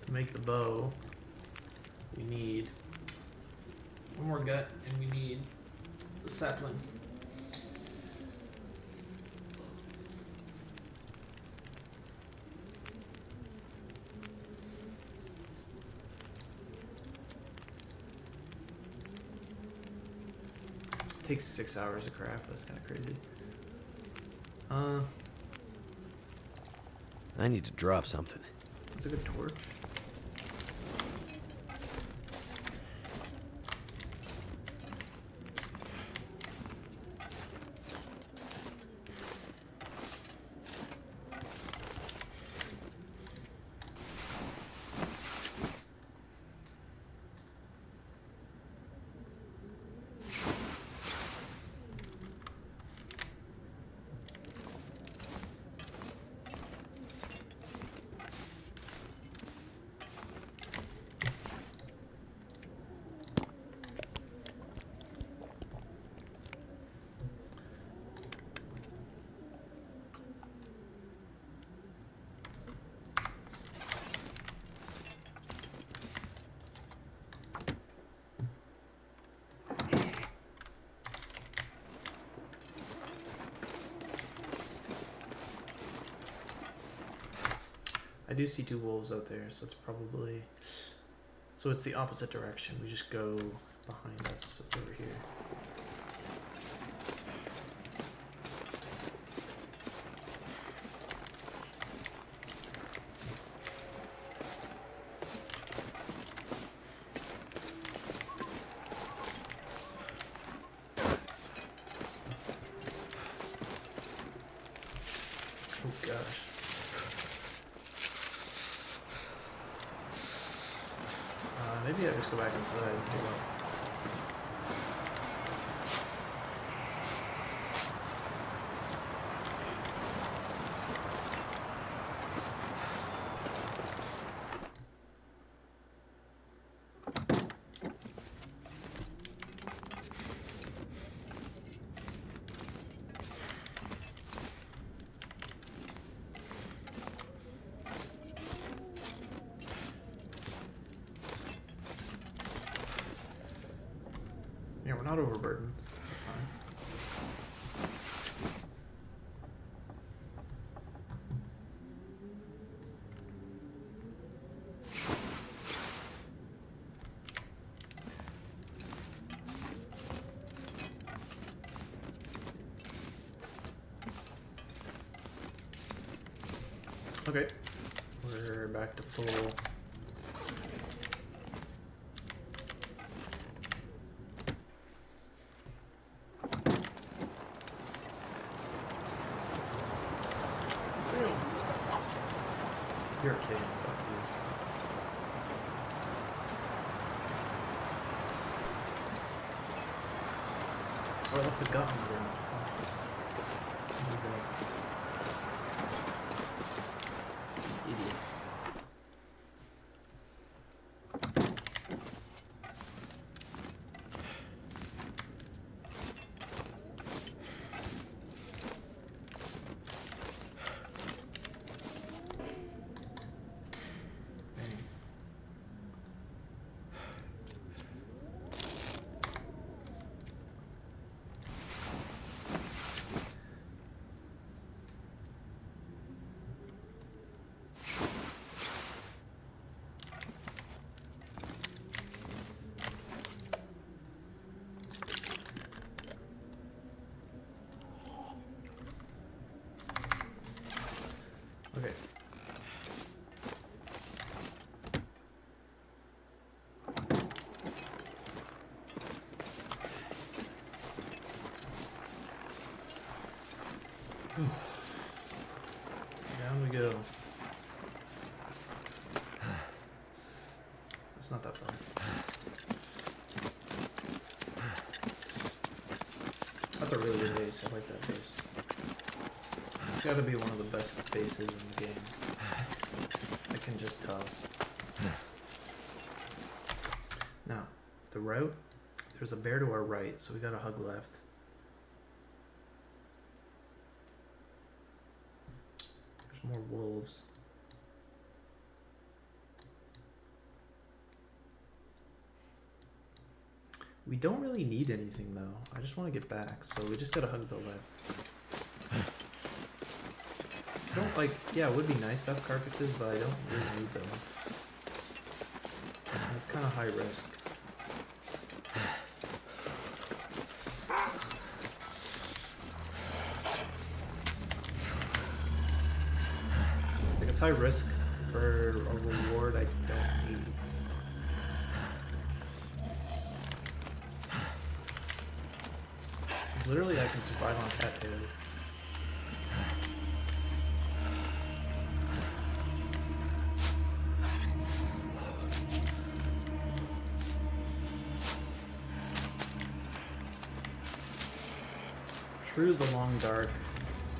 To make the bow, we need one more gut, and we need the sapling. It takes 6 hours to craft. That's kind of crazy. I need to drop something. It's a good torch. I do see 2 wolves out there, so it's probably... So it's the opposite direction. We just go behind us over here. Oh gosh. Maybe I just go back inside. Hold on. Yeah, we're not overburdened. We're fine. Okay, we're back to full. You're kidding, fuck you. Oh, I left the gut on the ground. Fuck. There we go. Idiot. Okay. Down we go. It's not that far. That's a really good base. I like that base. It's gotta be one of the best bases in the game. I can just tell. Now, the route, there's a bear to our right, so we gotta hug left. There's more wolves. We don't really need anything though. I just want to get back, so we just gotta hug the left. I don't like, yeah, it would be nice to have carcasses, but I don't really need them. It's kind of high risk. Like, it's high risk for a reward I don't need. Literally, I can survive on cattails. True, the long dark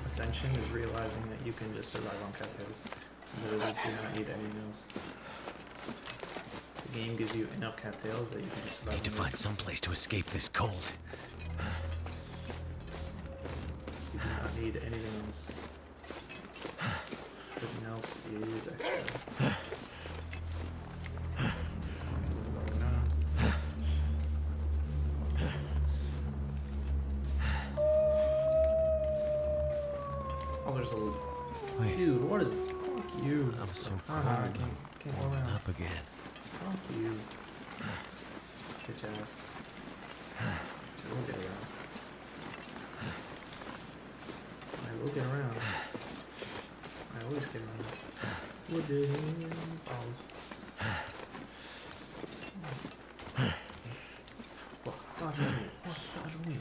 ascension is realizing that you can just survive on cattails. You literally do not need anything else. The game gives you enough cattails that you can just survive. Need to on find these. some place to escape this cold. You do not need anything else. Everything else is extra. Oh, there's a... Wait. Dude, what is... Fuck you. I'm so Haha, cold. can't go Warming around. up again. Fuck you. Bitch ass. I will get around. I will get around. I always get around. What the hell? What? Dodge me. What? Dodge me.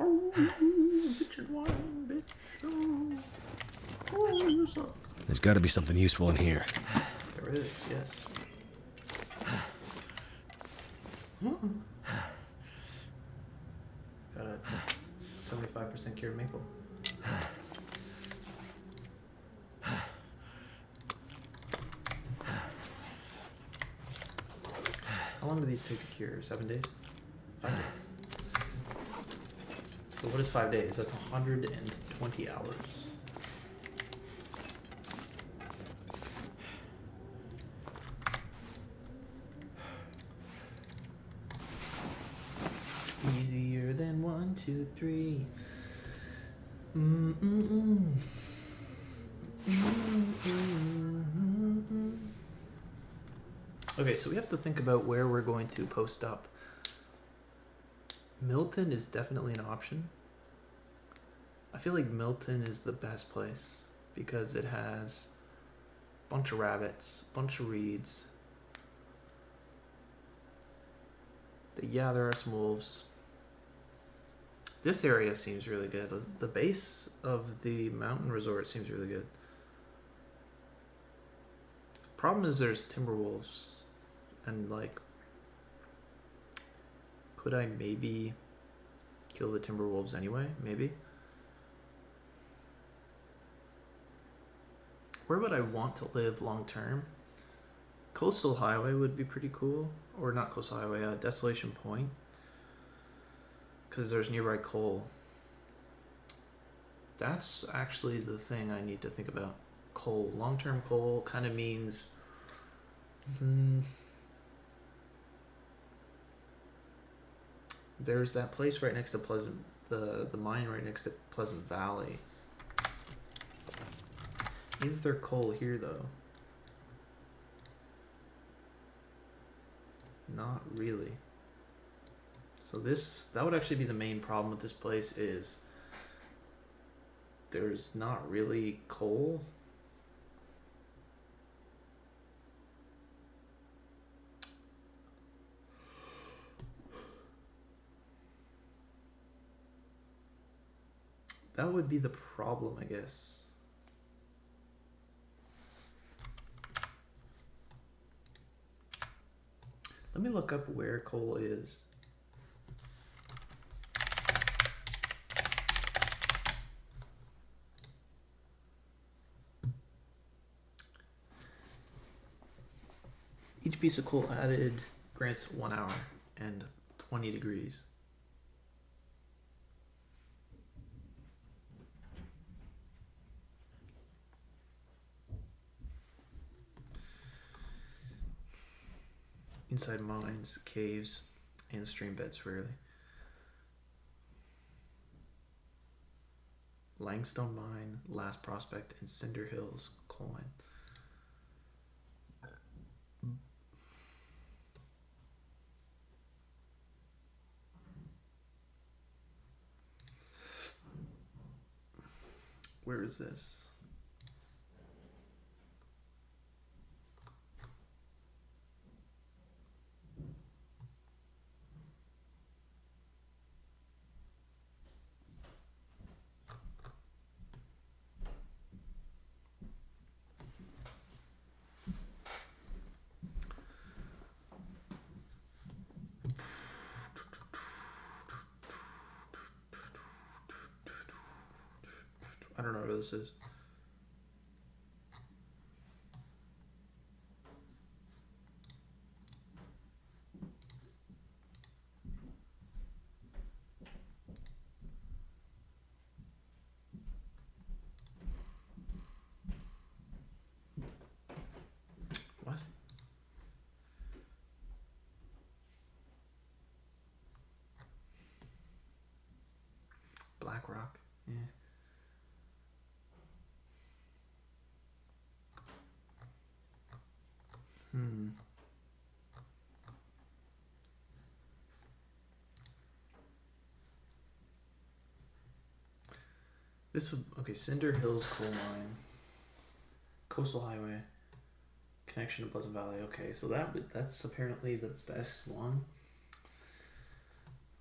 Oh, bitch and wine, bitch. Oh, you suck. There's got to be something useful in here. There is, yes. Got a 75% cured maple. How long do these take to cure? 7 days? 5 days. So what is 5 days? That's 120 hours. Easier than 1, 2, 3. Okay, so we have to think about where we're going to post up. Milton is definitely an option. I feel like Milton is the best place because it has a bunch of rabbits, a bunch of reeds. Yeah, there are some wolves. This area seems really good. The base of the mountain resort seems really good. Problem is there's timber wolves. And like, could I maybe kill the timber wolves anyway? Maybe. Where would I want to live long term? Coastal Highway would be pretty cool. Or not Coastal Highway, Desolation Point. Because there's nearby coal. That's actually the thing I need to think about. Coal. Long-term coal kind of means... There's that place right next to Pleasant... The mine right next to Pleasant Valley. Is there coal here, though? Not really. So that would actually be the main problem with this place is there's not really coal. That would be the problem, I guess. Let me look up where coal is. Each piece of coal added grants 1 hour and 20 degrees. Inside mines, caves, and stream beds rarely. Langstone Mine, Last Prospect, and Cinder Hills coal mine. Where is this? I don't know where this is. What? Black Rock. Yeah. Hmm. This would okay. Cinder Hills coal mine, coastal highway, connection to Pleasant Valley. Okay, so that's apparently the best one.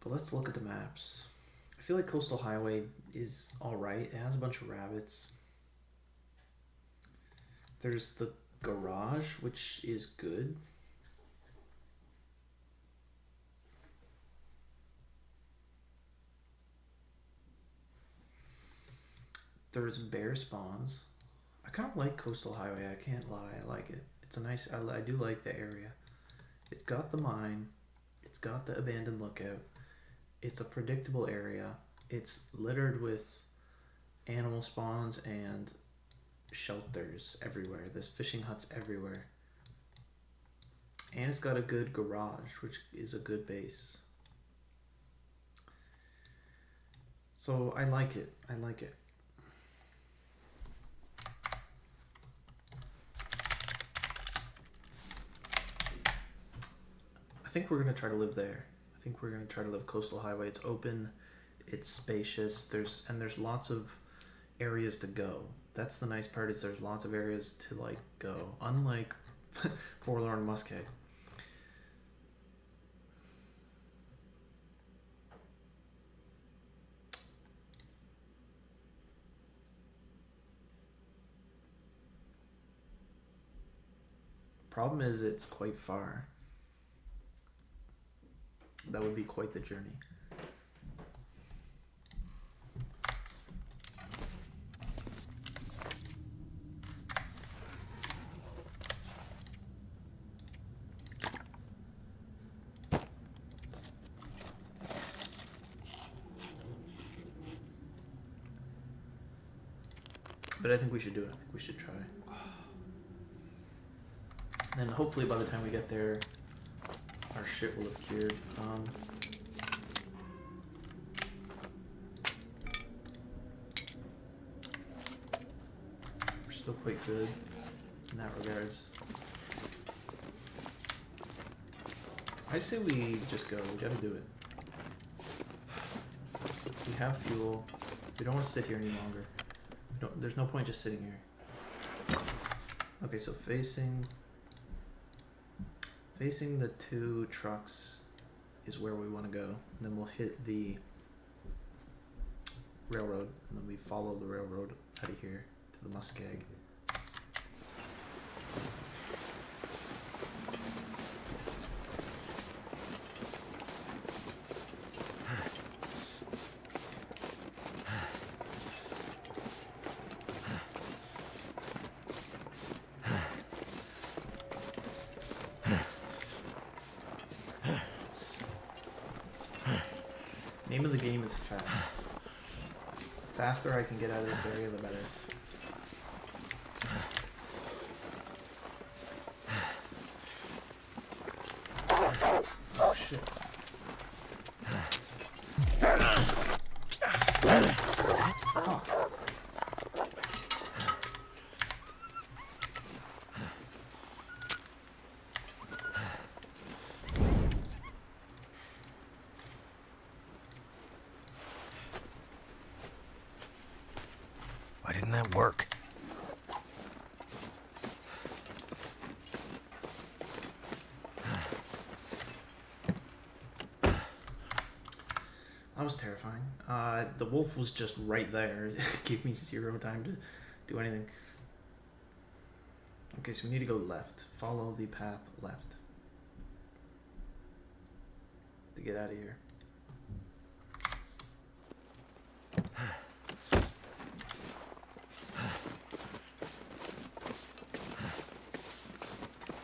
But let's look at the maps. I feel like coastal highway is all right. It has a bunch of rabbits. There's the garage, which is good. There's bear spawns. I kind of like coastal highway. I can't lie. I like it. It's a nice. I do like the area. It's got the mine. It's got the abandoned lookout. It's a predictable area. It's littered with animal spawns and shelters everywhere. There's fishing huts everywhere. And it's got a good garage, which is a good base. So I like it. I like it. I think we're gonna try to live there. I think we're gonna try to live coastal highway. It's open, it's spacious. There's lots of areas to go. That's the nice part, is there's lots of areas to like go. Unlike Forlorn Musket. Problem is it's quite far. That would be quite the journey. But I think we should do it. I think we should try. And hopefully by the time we get there, our shit will have cured. We're still quite good in that regards. I say we just go. We gotta do it. We have fuel. We don't want to sit here any longer. There's no point just sitting here. Okay, so facing the two trucks is where we want to go. Then we'll hit the railroad, and then we follow the railroad out of here to the Muskeg. Name of the game is fast. The faster I can get out of this area, the better. Oh shit. Fuck. Why didn't that work? That was terrifying. The wolf was just right there. It gave me 0 time to do anything. Okay, so we need to go left. Follow the path left to get out of here.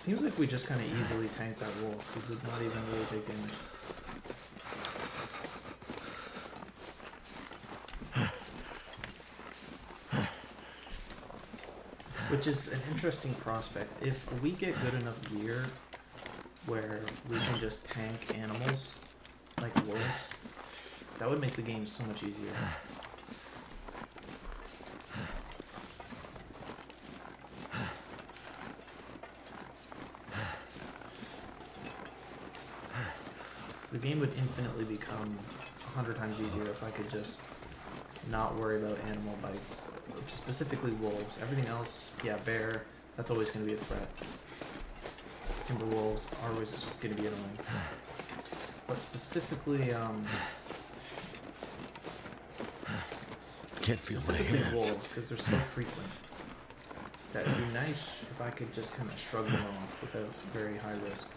Seems like we just kind of easily tanked that wolf. We did not even really take damage. Which is an interesting prospect. If we get good enough gear where we can just tank animals like wolves, that would make the game so much easier. game would infinitely become 100 times easier if I could just not worry about animal bites. Specifically wolves. Everything else, yeah, bear, that's always going to be a threat. Timber wolves are always going to be annoying. But specifically, Can't feel my specifically hands. wolves, because they're so frequent. That would be nice if I could just kind of shrug them off without very high risk.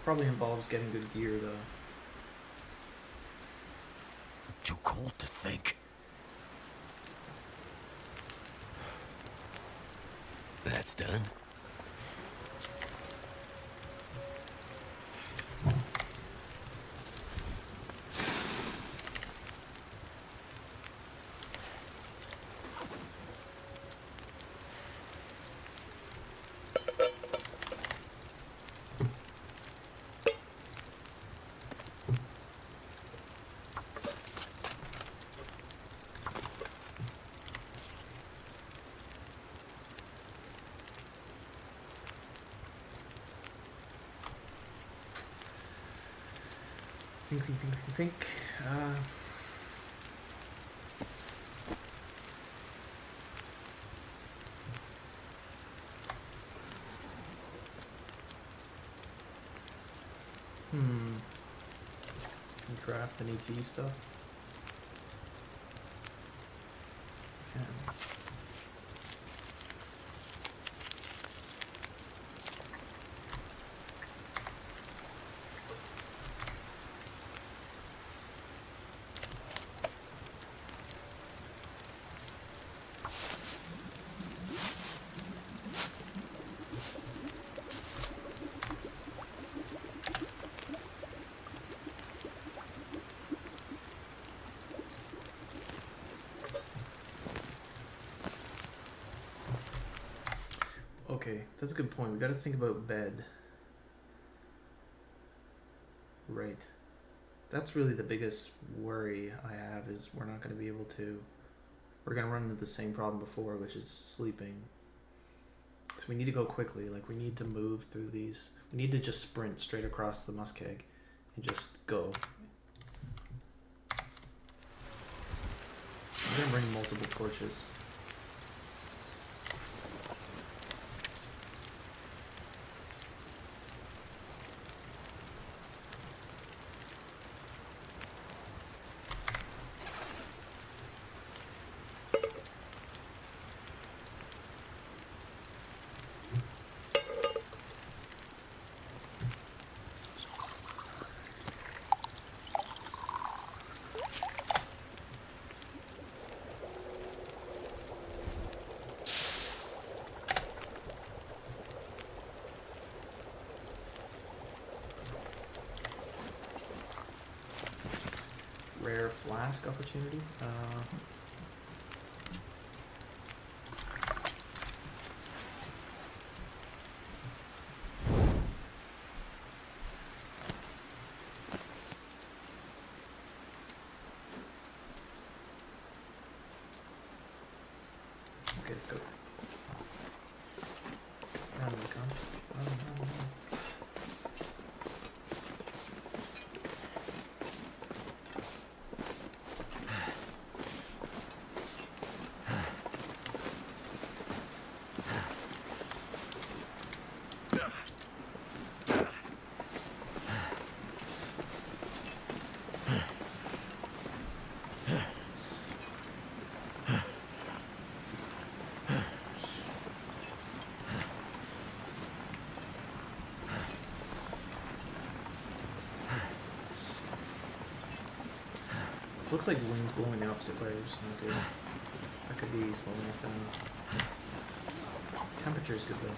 Probably involves getting good gear though. Too cold to think. That's done. Think. Can craft any tea stuff? Can. Okay, that's a good point. We got to think about bed. Right. That's really the biggest worry I have is we're not going to be able to... We're going to run into the same problem before, which is sleeping. So we need to go quickly. Like, we need to move through these... We need to just sprint straight across the muskeg and just go. I'm going to bring multiple torches. Rare flask opportunity. Okay, let's go. Round we come. Round. Looks like the wind's blowing the opposite way, which is not good. That could be slowing us down. Temperature is good though.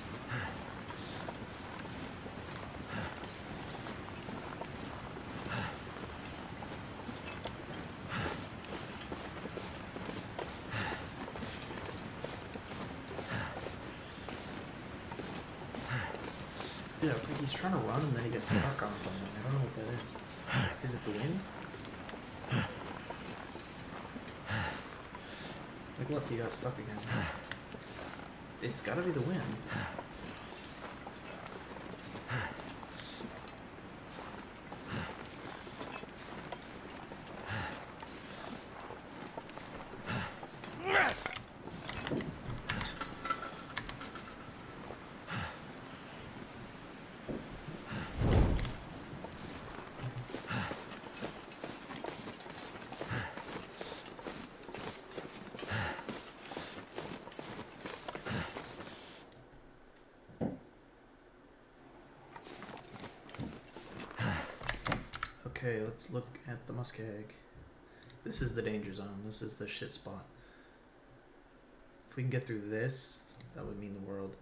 Yeah, it's like he's trying to run and then he gets stuck on something. I don't know what that is. Is it the wind? Like, look, he got stuck again. It's gotta be the wind. Okay, let's look at the muskeg. This is the danger zone. This is the shit spot. If we can get through this, that would mean the world.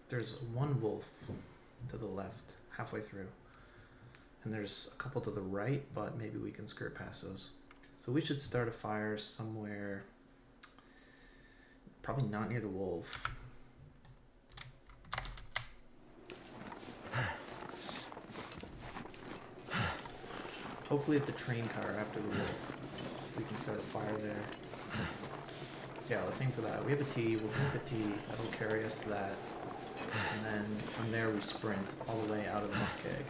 There's one wolf to the left, halfway through. And there's a couple to the right, but maybe we can skirt past those. So we should start a fire somewhere, probably not near the wolf. Hopefully at the train car after the wolf. We can start a fire there. Yeah, let's aim for that. We have a T, we'll drink the T, that'll carry us to that. And then from there we sprint all the way out of the muskeg.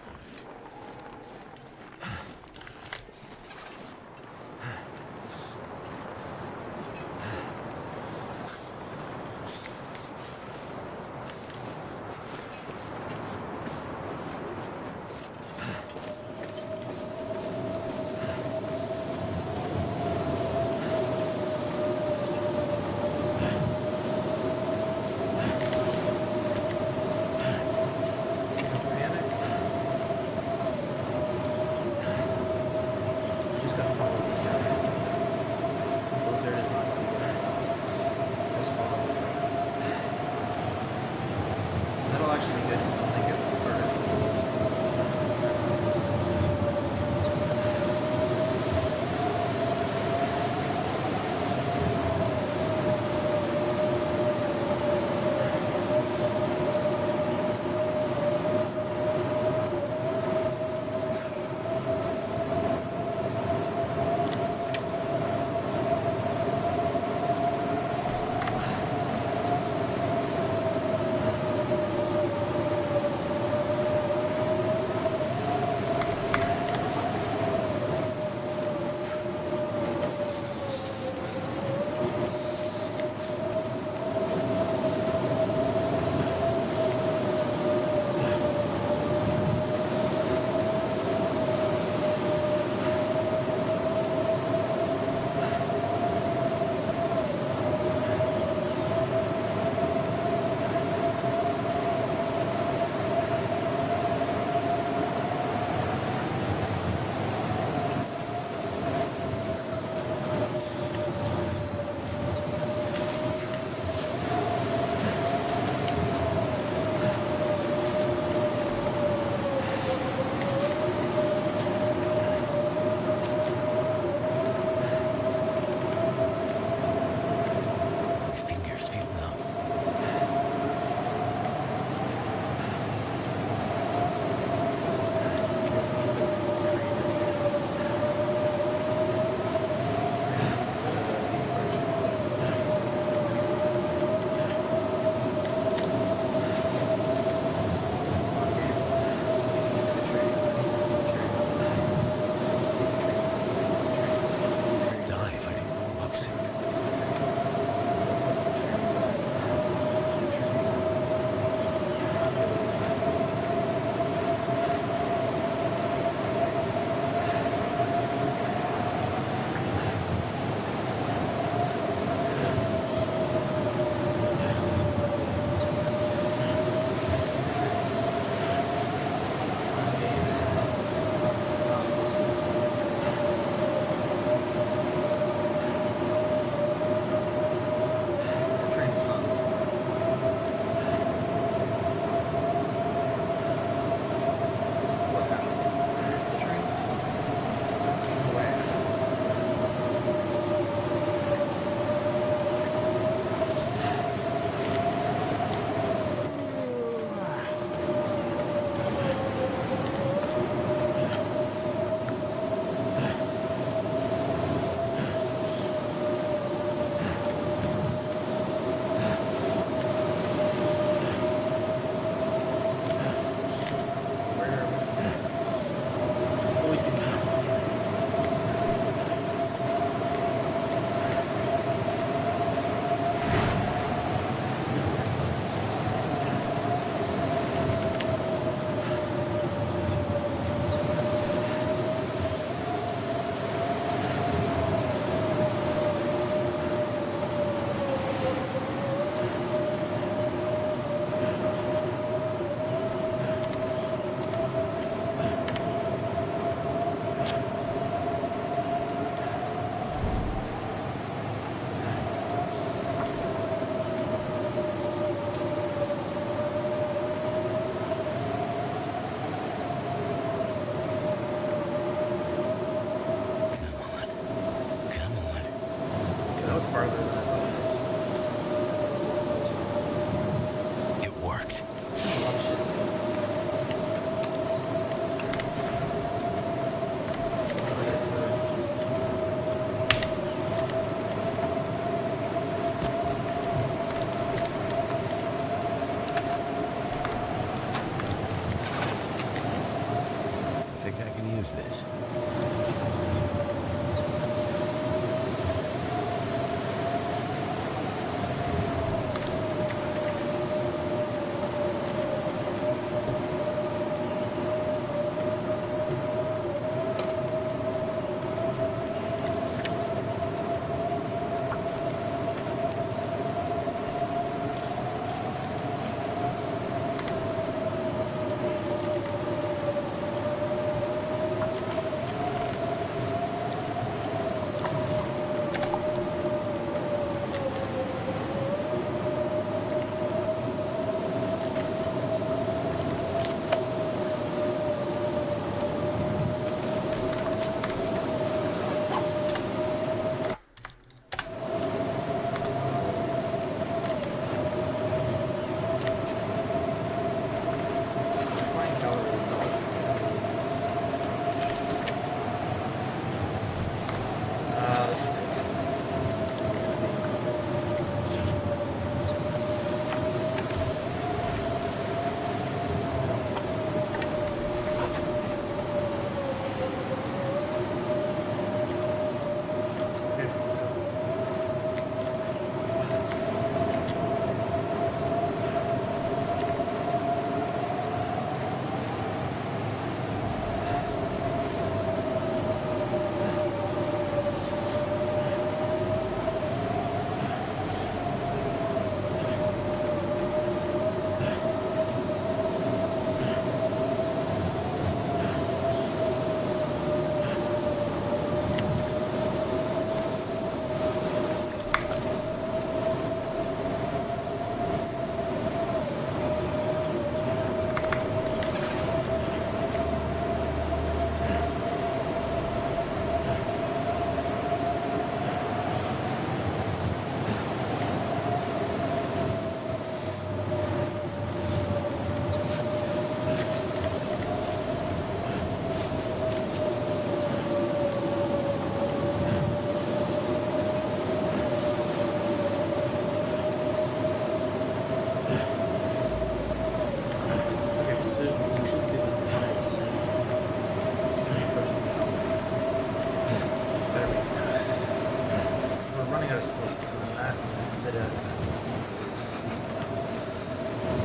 death sentence.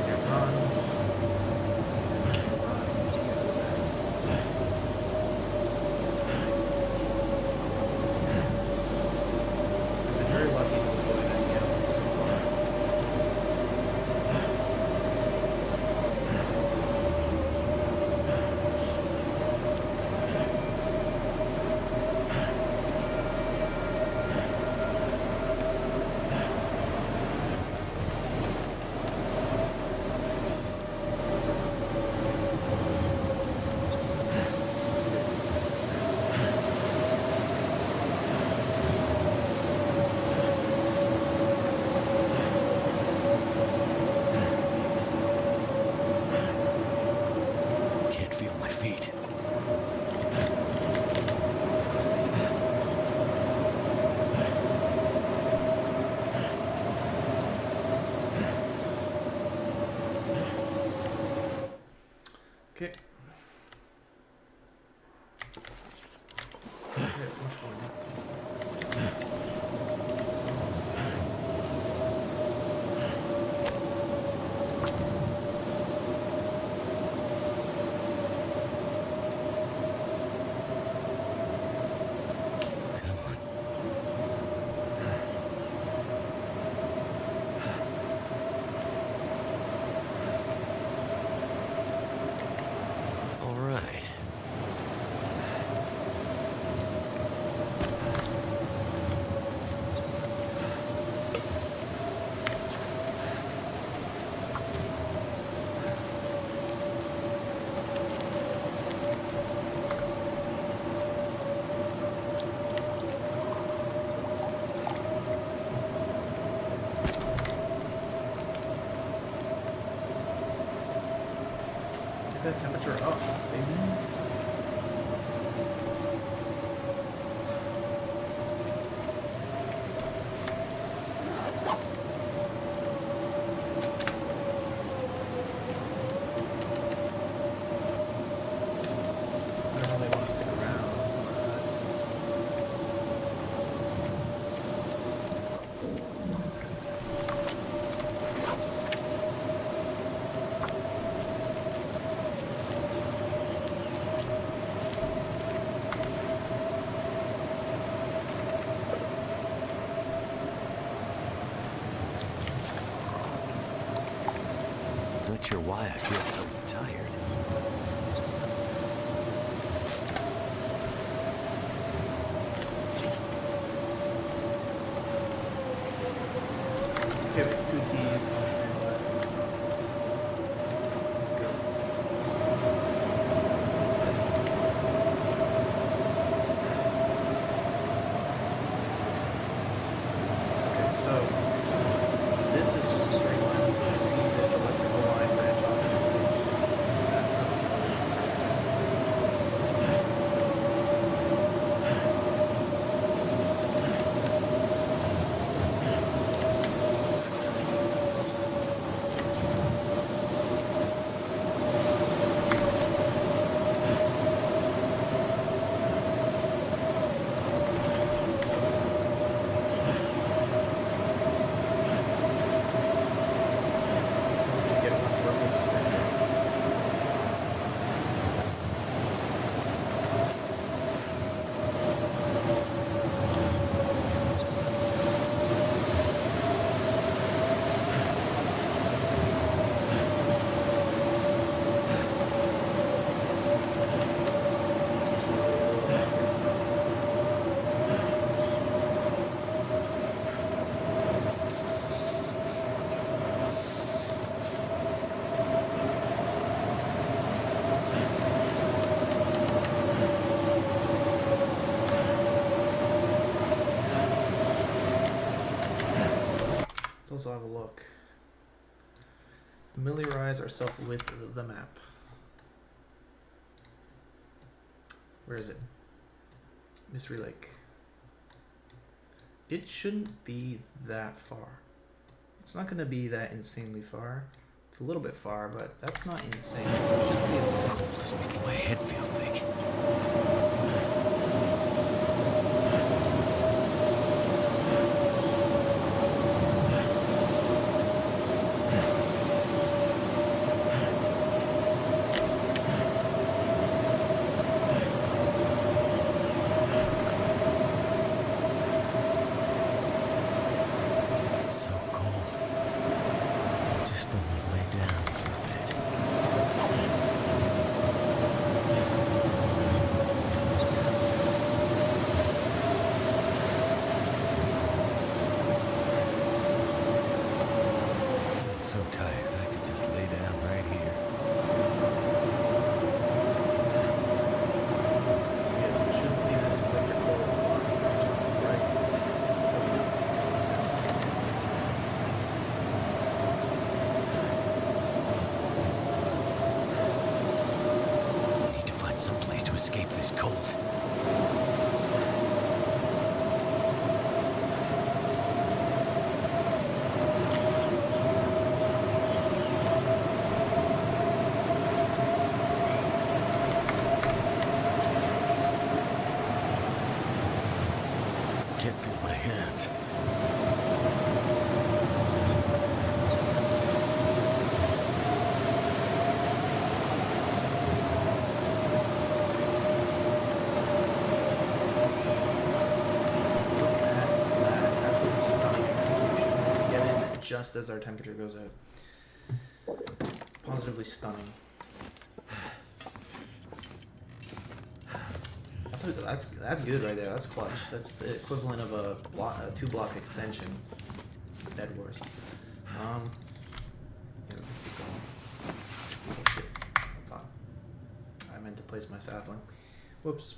Here, run. I've been very lucky to avoid any animals so far. Can't feel my feet. Okay. Okay, it's much fun. Come on. All right. Get that temperature up, baby. I don't really want to stick around. Not sure why I feel so tired. Give it 2 T's. I'll stand by. Let's go. Okay, so this is just a straight line. You see this electrical line branch off. That's get one purple straight. Let's also have a look. Familiarize ourselves with the map. Where is it? Mystery Lake. It shouldn't be that far. It's not going to be that insanely far. It's a little bit far, but that's not insane. So we should see it soon. Cold is making my head feel thick. this cold. Can't feel my hands. Look at that. Absolutely stunning execution. We get in just as our temperature goes out. Positively stunning. That's good right there. That's clutch. That's the equivalent of a 2-block extension. Dead Wars. Yeah, let's keep going. Oh shit. Fuck. I meant to place my sapling. Whoops.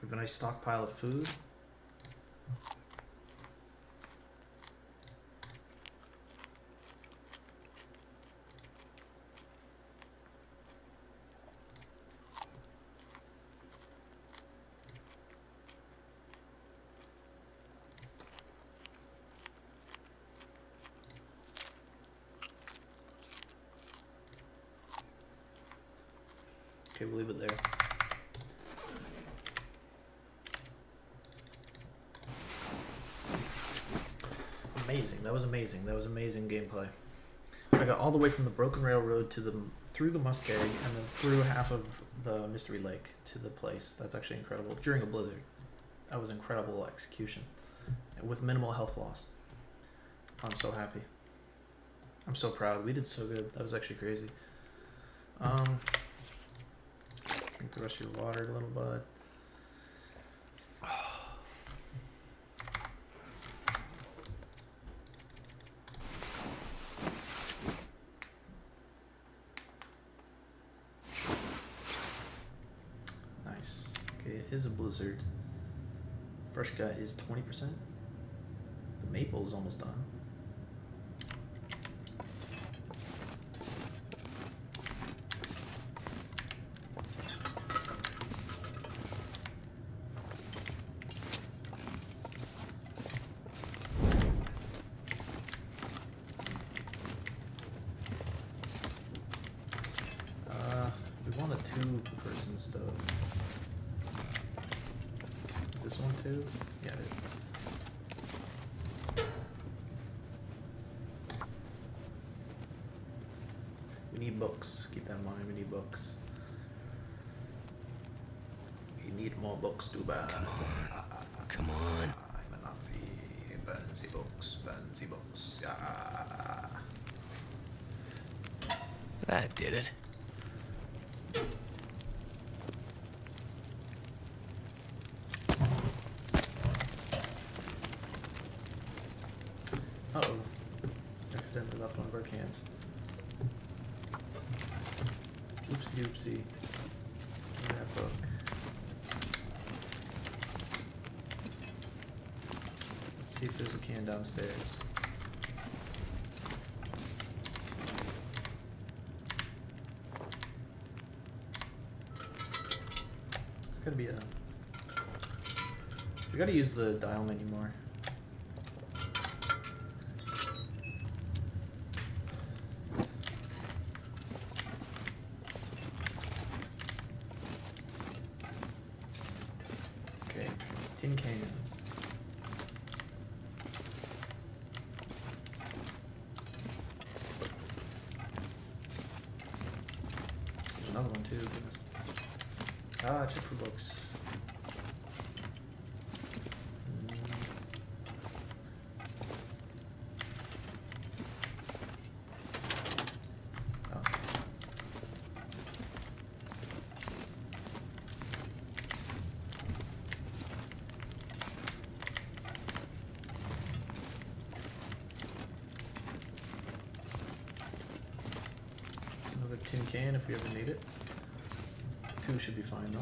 We have a nice stockpile of food. Okay, we'll leave it there. Amazing. That was amazing. That was amazing gameplay. I got all the way from the broken railroad to the through the muskeg and then through half of the mystery lake to the place. That's actually incredible. During a blizzard. That was incredible execution. With minimal health loss. I'm so happy. I'm so proud. We did so good. That was actually crazy. Drink the rest of your water, little bud. Nice. Okay, it is a blizzard. Fresh cut is 20%. The maple is almost done. We want a 2-person stove. Is this one too? Yeah, it is. We need books. Keep that in mind. We need books. We need more books, too bad. Come on. Come on. I'm a Nazi. Fancy books. Fancy books. Yeah. That did it. Uh-oh. Accidentally left one of our cans. Oopsie doopsie. Look at that book. Let's see if there's a can downstairs. It's gotta be a... We gotta use the dial menu more. Okay, tin cans. There's another one too. Goodness. Ah, check for books. Oh. Another tin can if we ever need it. 2 should be fine though.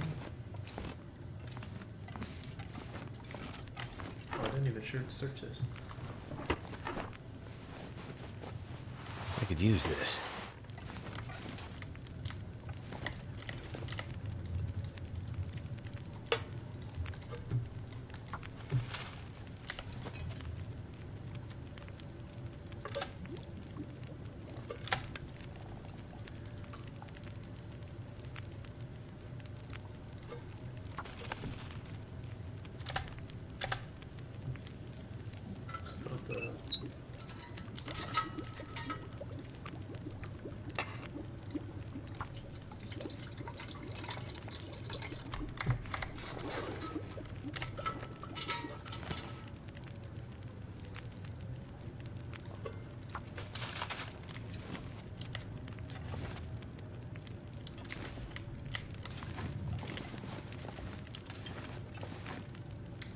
Oh, I didn't even search this. I could use this. Let's put the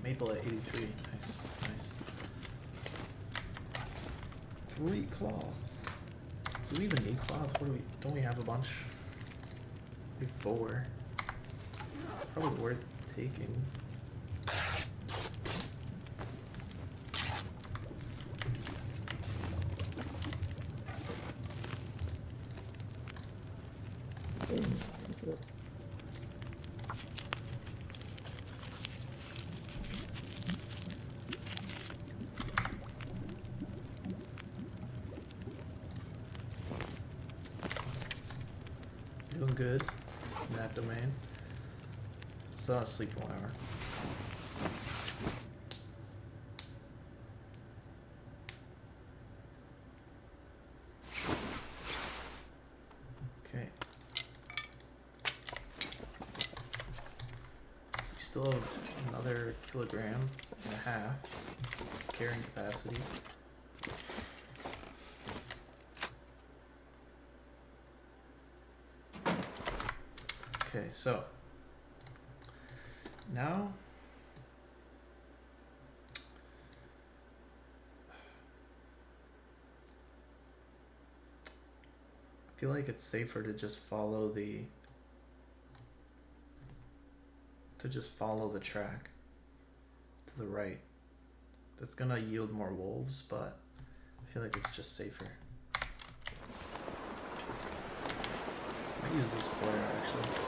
maple at 83. Nice, nice. 3 cloth. Do we even need cloth? What do we? Don't we have a bunch? We have 4. Probably worth taking. Doing good in that domain. Let's sleep 1 hour. Okay. We still have another 1.5 kilograms carrying capacity. Okay, so now I feel like it's safer to just follow the track to the right. That's gonna yield more wolves, but I feel like it's just safer. I use this flare actually.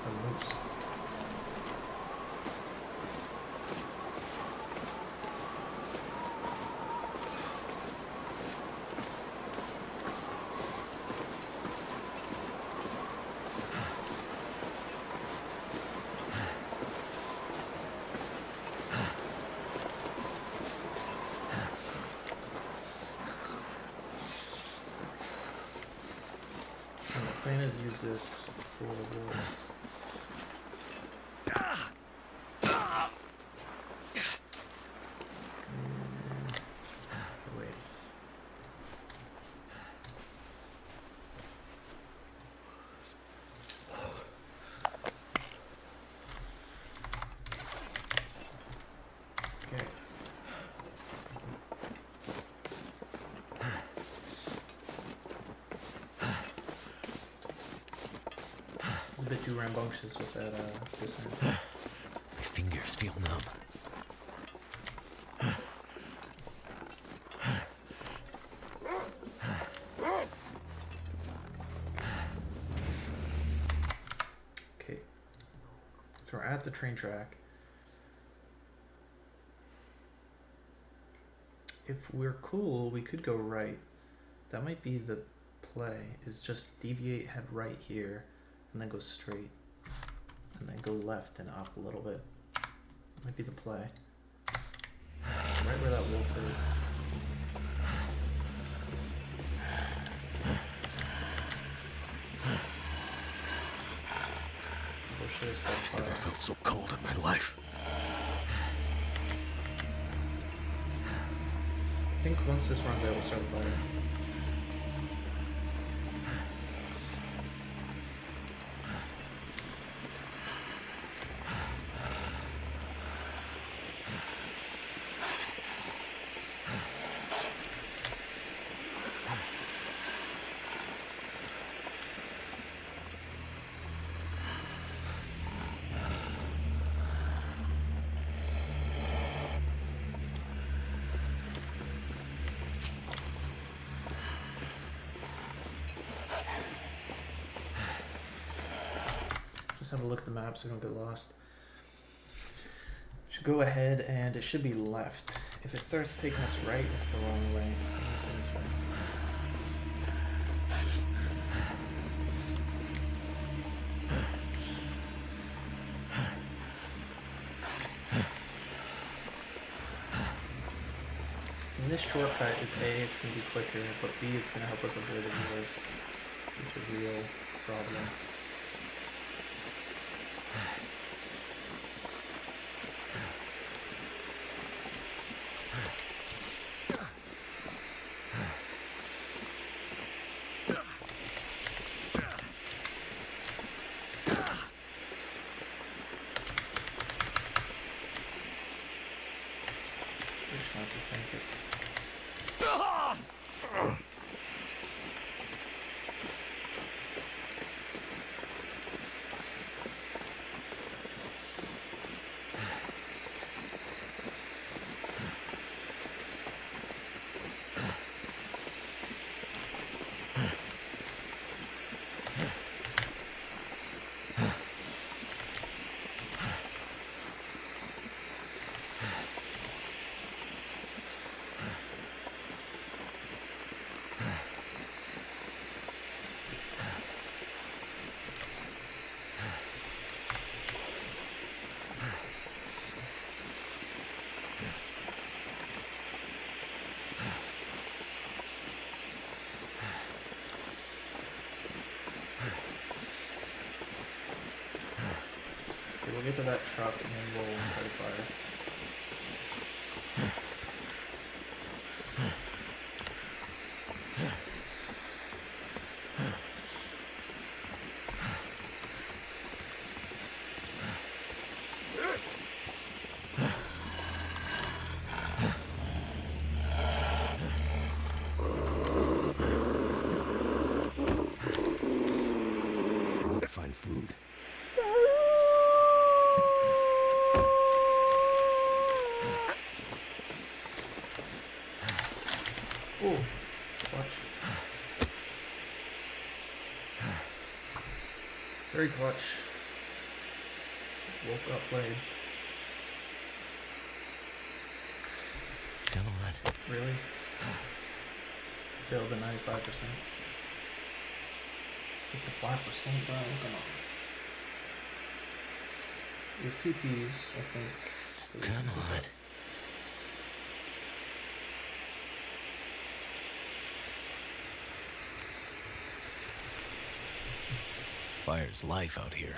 The moose. And the plan is use this for the wolves. Wait. Okay. It's a bit too rambunctious with that this end. My fingers feel numb. Okay. So we're at the train track. If we're cool, we could go right. That might be the play, is just deviate, head right here, and then go straight. And then go left and up a little bit. Might be the play. Right where that wolf is. Oh shit, it's on Never fire. felt so cold in my life. I think once this runs out, we'll start a fire. Let's have a look at the map so we don't get lost. Should go ahead and it should be left. If it starts taking us right, it's the wrong way. So I'm gonna say this way. And this shortcut is A, it's going to be quicker, but B, it's going to help us avoid the doors. It's the real problem. Just not to think it. Okay, we'll get to that truck and then we'll start a fire. I need to find food. Oh, clutch. Very clutch. Wolf got played. Come on. Really? Failed the 95%. Hit the 5%, bro. Come on. We have 2 T's, I think. that we Come can pick on. up. Fire's life out here.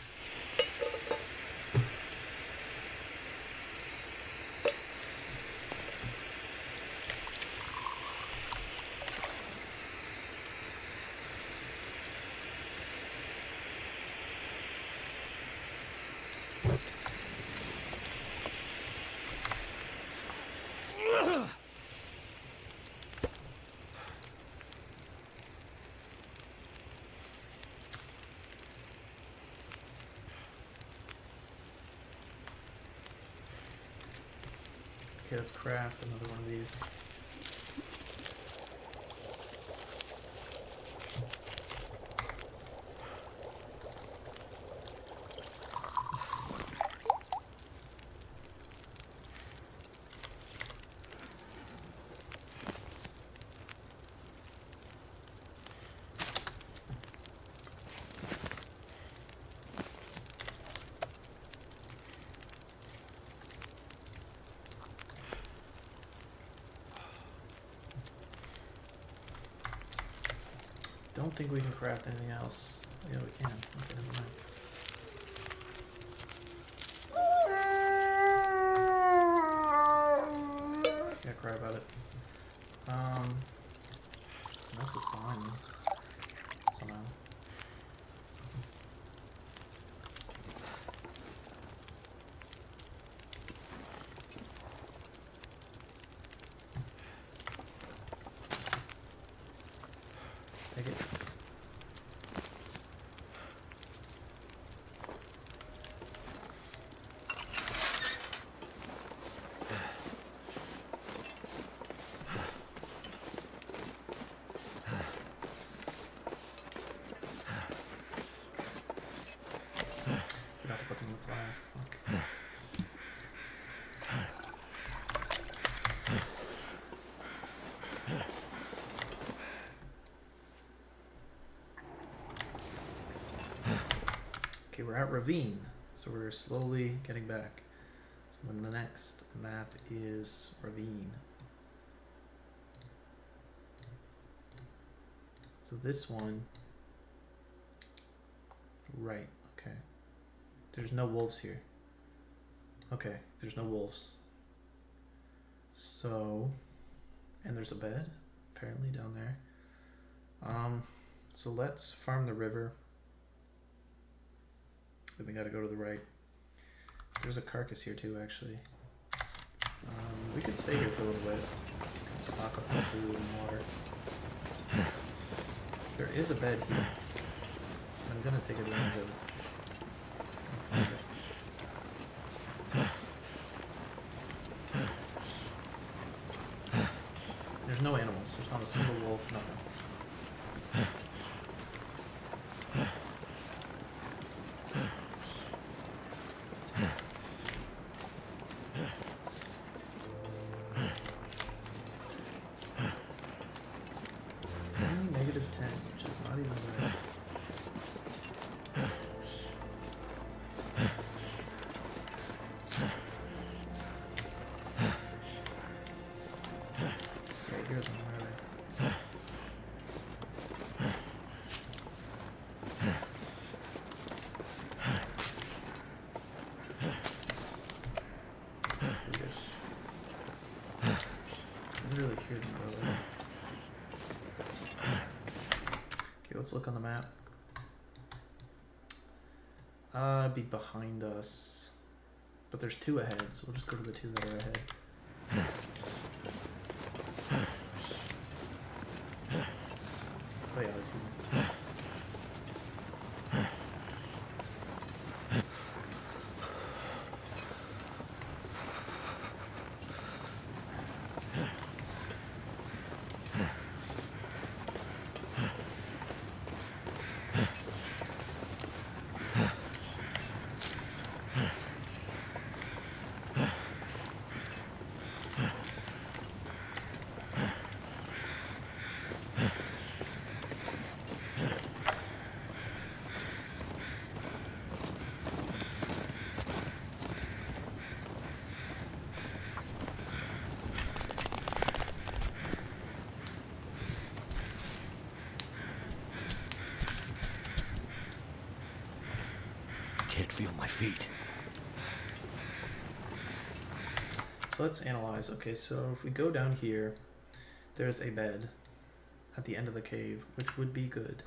Okay, let's craft another one of these. Don't think we can craft anything else. Yeah, we can. Okay, never mind. Can't cry about it. This is behind me. Somehow. Take it. mask. Fuck. Okay, we're at Ravine, so we're slowly getting back. So then the next map is Ravine. So this one, right, okay. There's no wolves here. Okay, there's no wolves. So, and there's a bed, apparently down there. So let's farm the river. Then we gotta go to the right. There's a carcass here too, actually. We could stay here for a little bit. Stock up on food and water. There is a bed here. I'm gonna take advantage of it. I'll find it. There's no animals. There's not a single wolf, nothing. Only negative 10, which is not even bad. Okay, here's one. Where are they? Really hear them go there. Okay, let's look on the map. Be behind us. But there's two ahead, so we'll just go to the two that are ahead. Oh yeah, I see them. Can't feel my feet. So let's analyze. Okay, so if we go down here, there's a bed at the end of the cave, which would be good.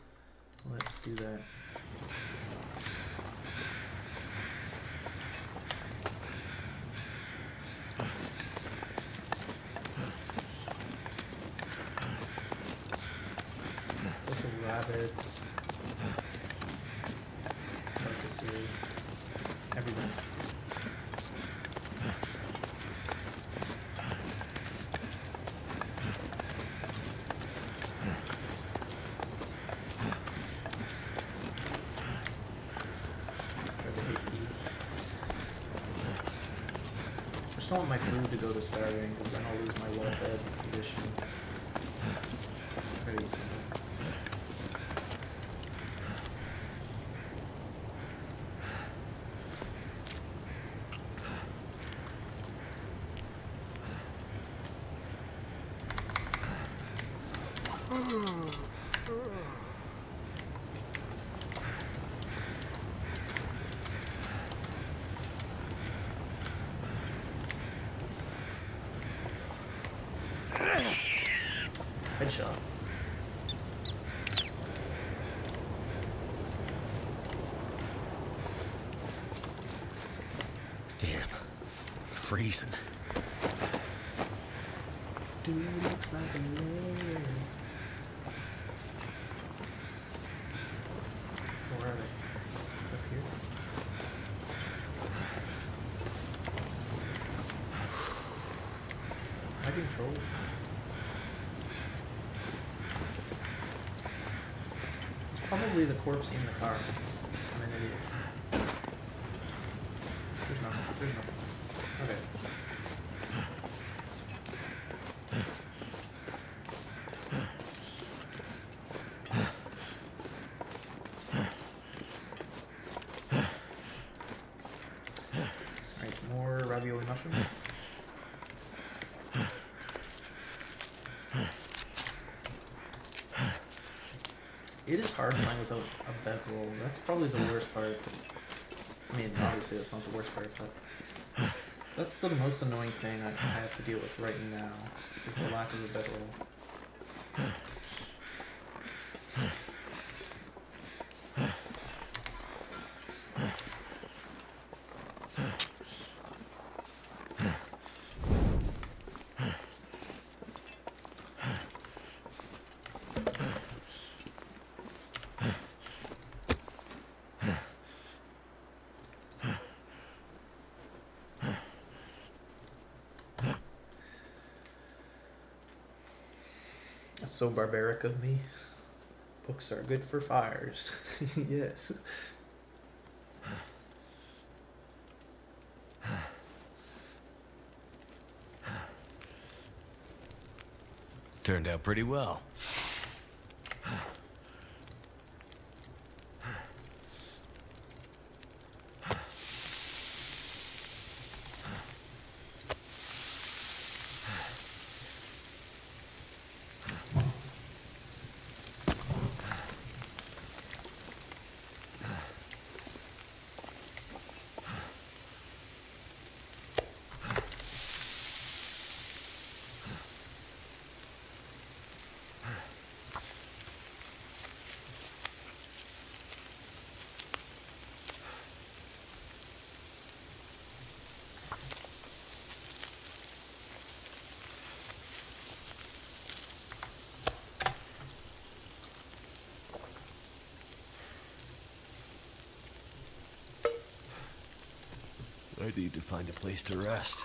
Let's do that. There's some rabbits, carcasses, everything. I just don't want my food to go to starving, because then I'll lose my well-fed condition. Very simple. Headshot. Damn. I'm freezing. Dude looks like a lawyer. Where are they? Up here? Am I being trolled? It's probably the corpse in the car. I'm an idiot. There's nothing. There's nothing. Okay. Alright, more ravioli mushroom. It is hard playing without a bedroll. That's probably the worst part. I mean, obviously that's not the worst part, but that's the most annoying thing I have to deal with right now, is the lack of a bedroll. That's so barbaric of me. Books are good for fires. Yes. Turned out pretty well. I need to find a place to rest.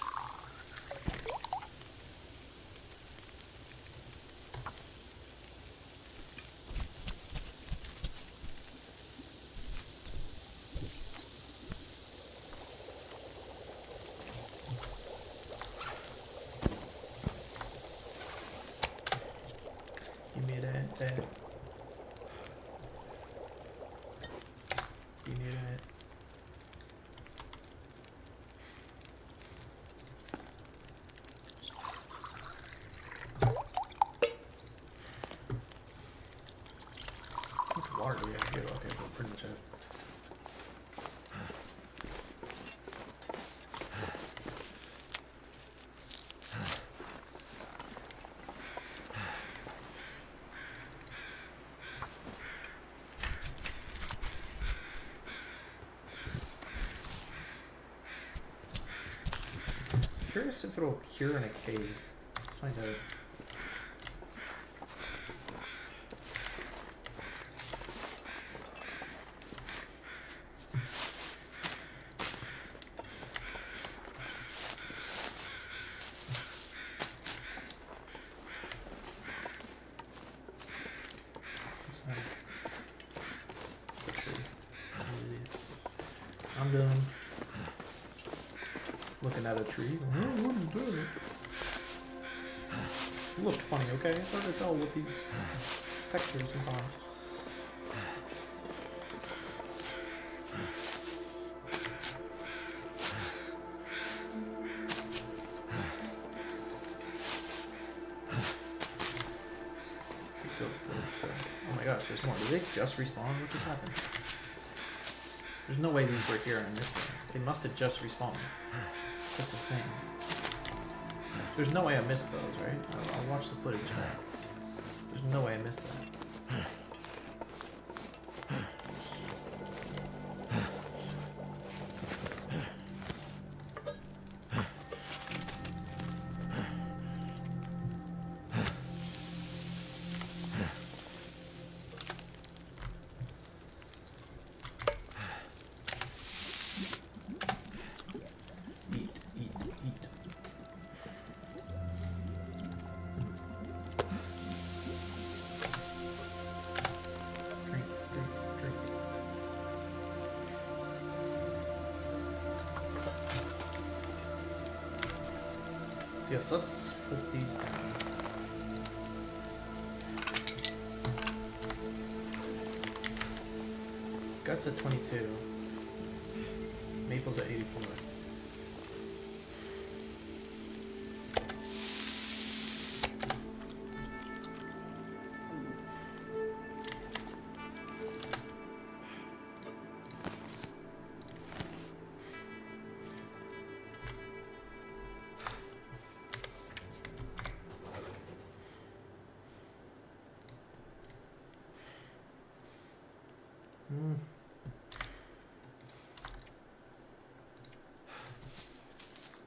You made it. You made it. How much water do we have to get? Okay, so pretty much it. Curious if it'll cure in a cave. Let's find out. It's not a tree. I'm done looking at a tree. Oh, what is that? It looked funny, okay? It's hard to tell with these textures sometimes. Oh my gosh, there's more. Did they just respawn? What just happened? There's no way these were here and I missed them. They must have just respawned. That's insane. There's no way I missed those, right? I'll watch the footage back. There's no way I missed that. Eat, eat, eat. Yes, let's put these down. Guts at 22. Maple's at 84.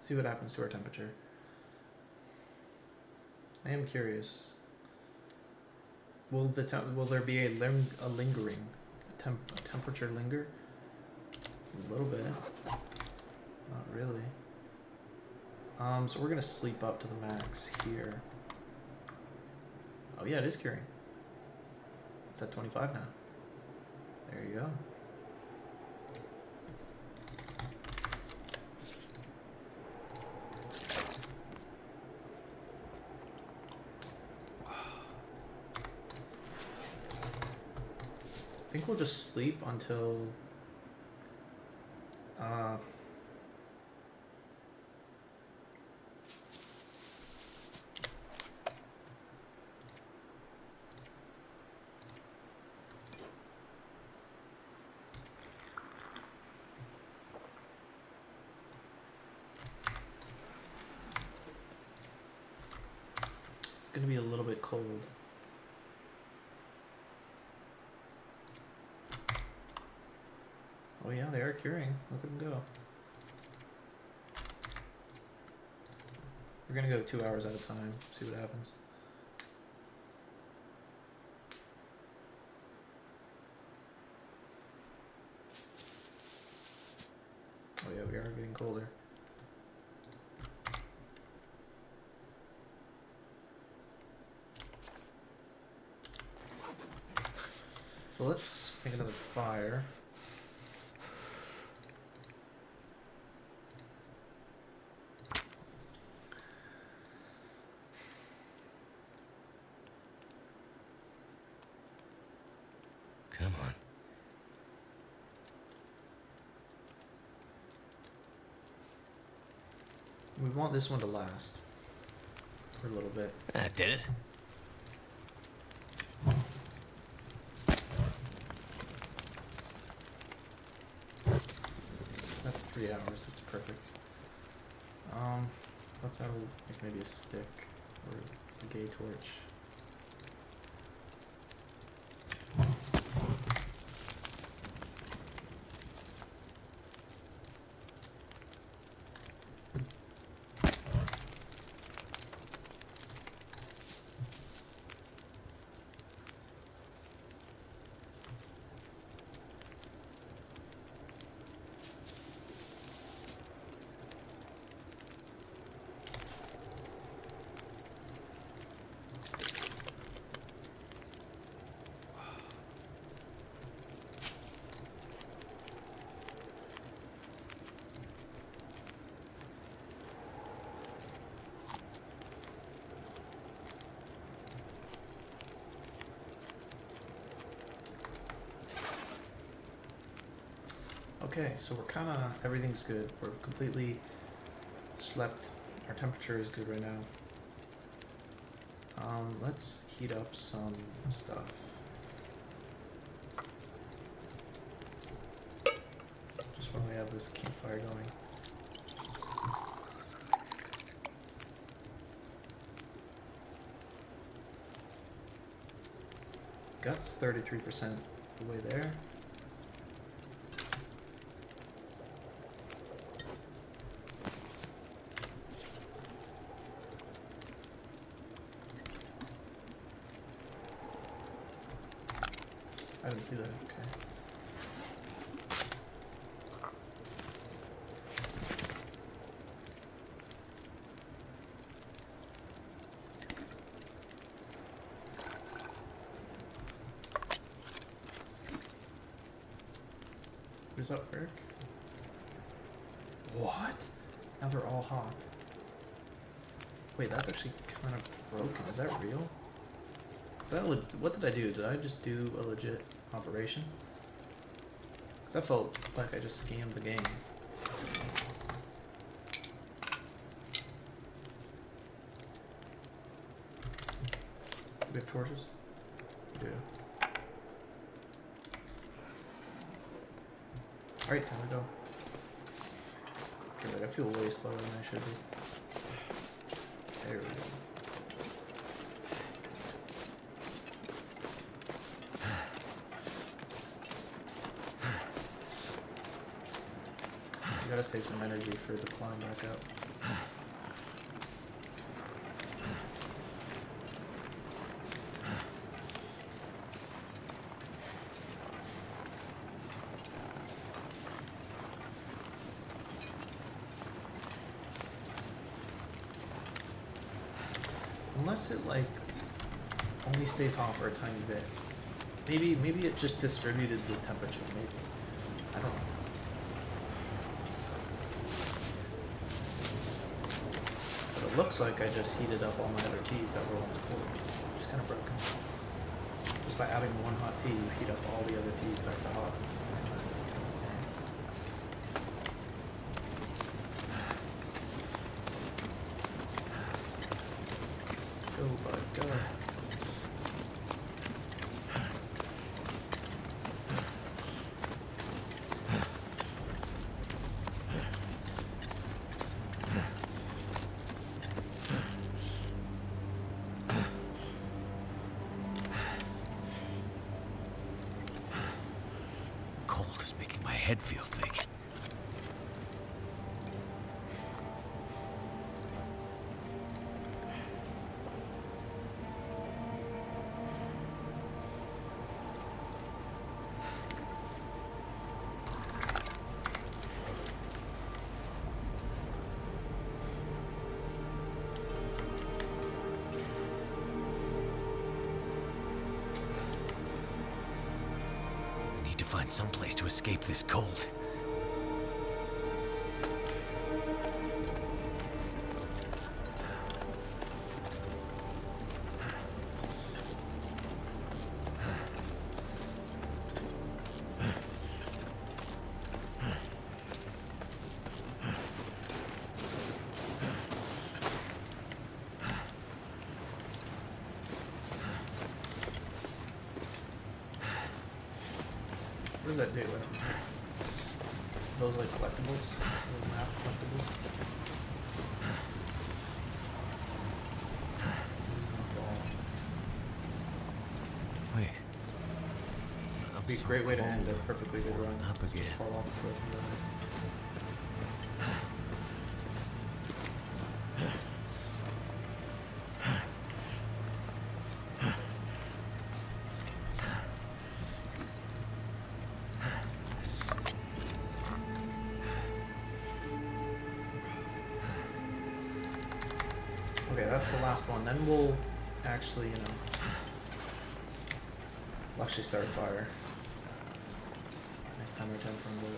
See what happens to our temperature. I am curious. Will there be a lingering temperature linger? A little bit. Not really. So we're gonna sleep up to the max here. Oh yeah, it is curing. It's at 25 now. There you go. I think we'll just sleep until it's gonna be a little bit cold. Oh yeah, they are curing. Look at them go. We're gonna go 2 hours at a time, see what happens. Oh yeah, we are getting colder. So let's make another fire. Come on. We want this one to last for a little bit. That did it. That's 3 hours. That's perfect. Let's have like maybe a stick or a gay torch. Okay, so we're kind of, everything's good. We're completely slept. Our temperature is good right now. Let's heat up some stuff. Just when we have this campfire going. Guts 33% the way there. I didn't see that. Okay. Who's up, Eric? What? Now they're all hot. Wait, that's actually kind of broken. Is that real? Is that what did I do? Did I just do a legit operation? Because that felt like I just scammed the game. Do we have torches? We do. Alright, time to go. Okay, wait, I feel way slower than I should be. There we go. You gotta save some energy for the climb back up. Unless it like only stays hot for a tiny bit. Maybe it just distributed the temperature, maybe. I don't know. But it looks like I just heated up all my other teas that were once cold. Which is kind of broken. Just by adding one hot tea, you heat up all the other teas back to hot. Go, bud, go. Cold is making my head feel thick. Find some place to escape this cold. What does that do? I don't know. Those like collectibles? Little map collectibles? Wait. It'd be a great way to end a perfectly good run. Up Just again. fall off the cliff and die. Okay, that's the last one. Then we'll actually, we'll actually start a fire. Next time we attempt from the...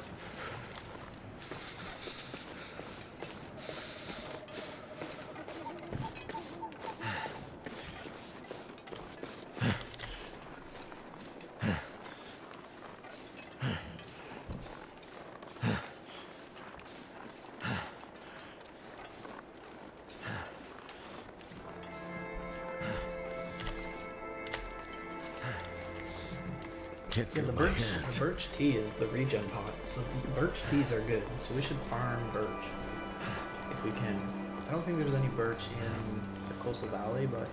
Can't Yeah, feel the my birch, hands. the birch tea is the regen pot. So birch teas are good. So we should farm birch if we can. I don't think there's any birch in the coastal valley, but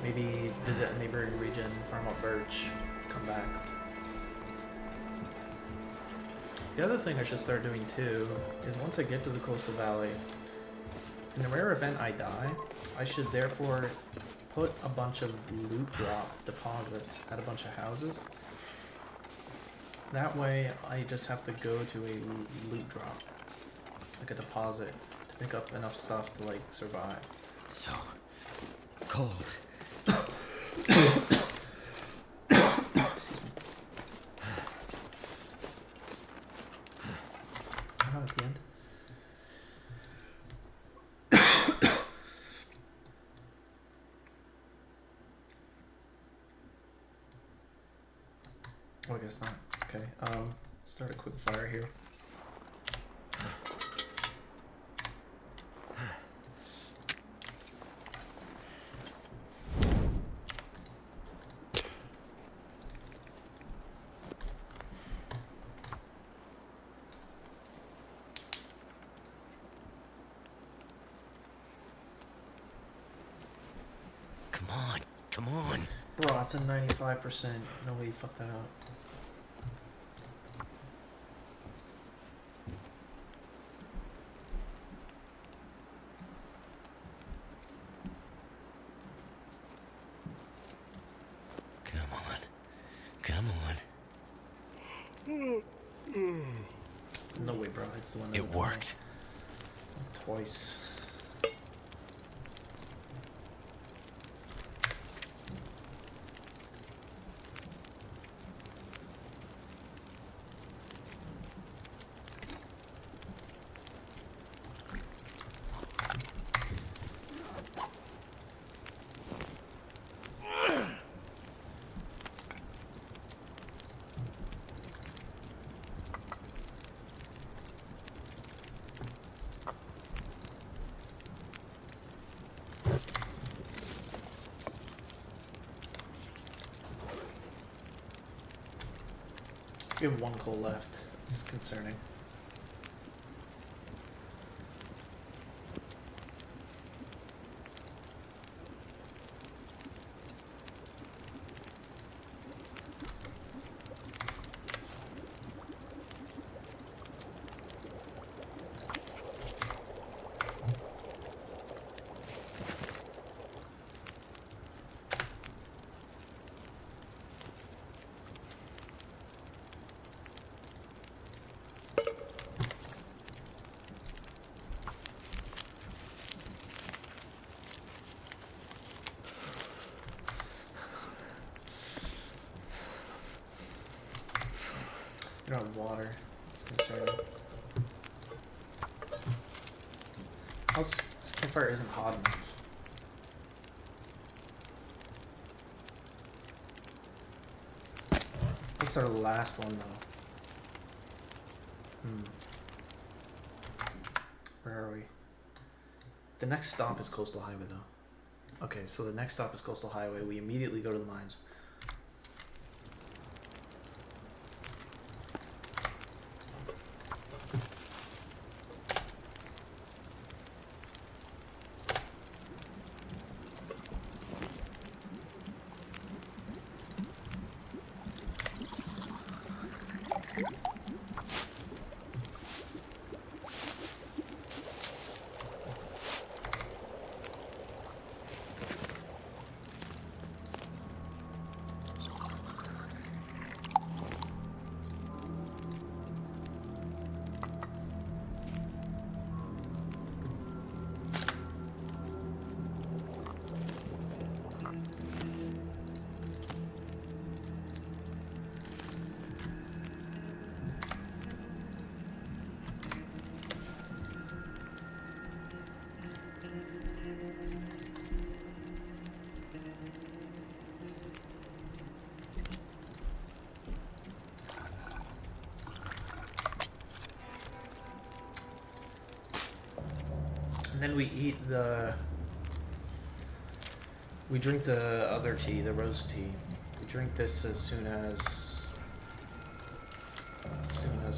maybe visit a neighboring region, farm up birch, come back. The other thing I should start doing too is once I get to the coastal valley, in the rare event I die, I should therefore put a bunch of loot drop deposits at a bunch of houses. That way I just have to go to a loot drop, like a deposit, to pick up enough stuff to like survive. So cold. At the end. guess not. Okay. Start a quick fire here. Come on, come on. Bro, it's a 95%. No way you fucked that up. Come on, come on. No way, bro. It's the one that It worked. twice. We have one coal left. It's concerning. We don't have water. It's concerning. This campfire isn't hot enough. That's our last one, though. Where are we? The next stop is Coastal Highway, though. Okay, so the next stop is Coastal Highway. We immediately go to the mines. And then we eat we drink the other tea, the rose tea. We drink this as soon as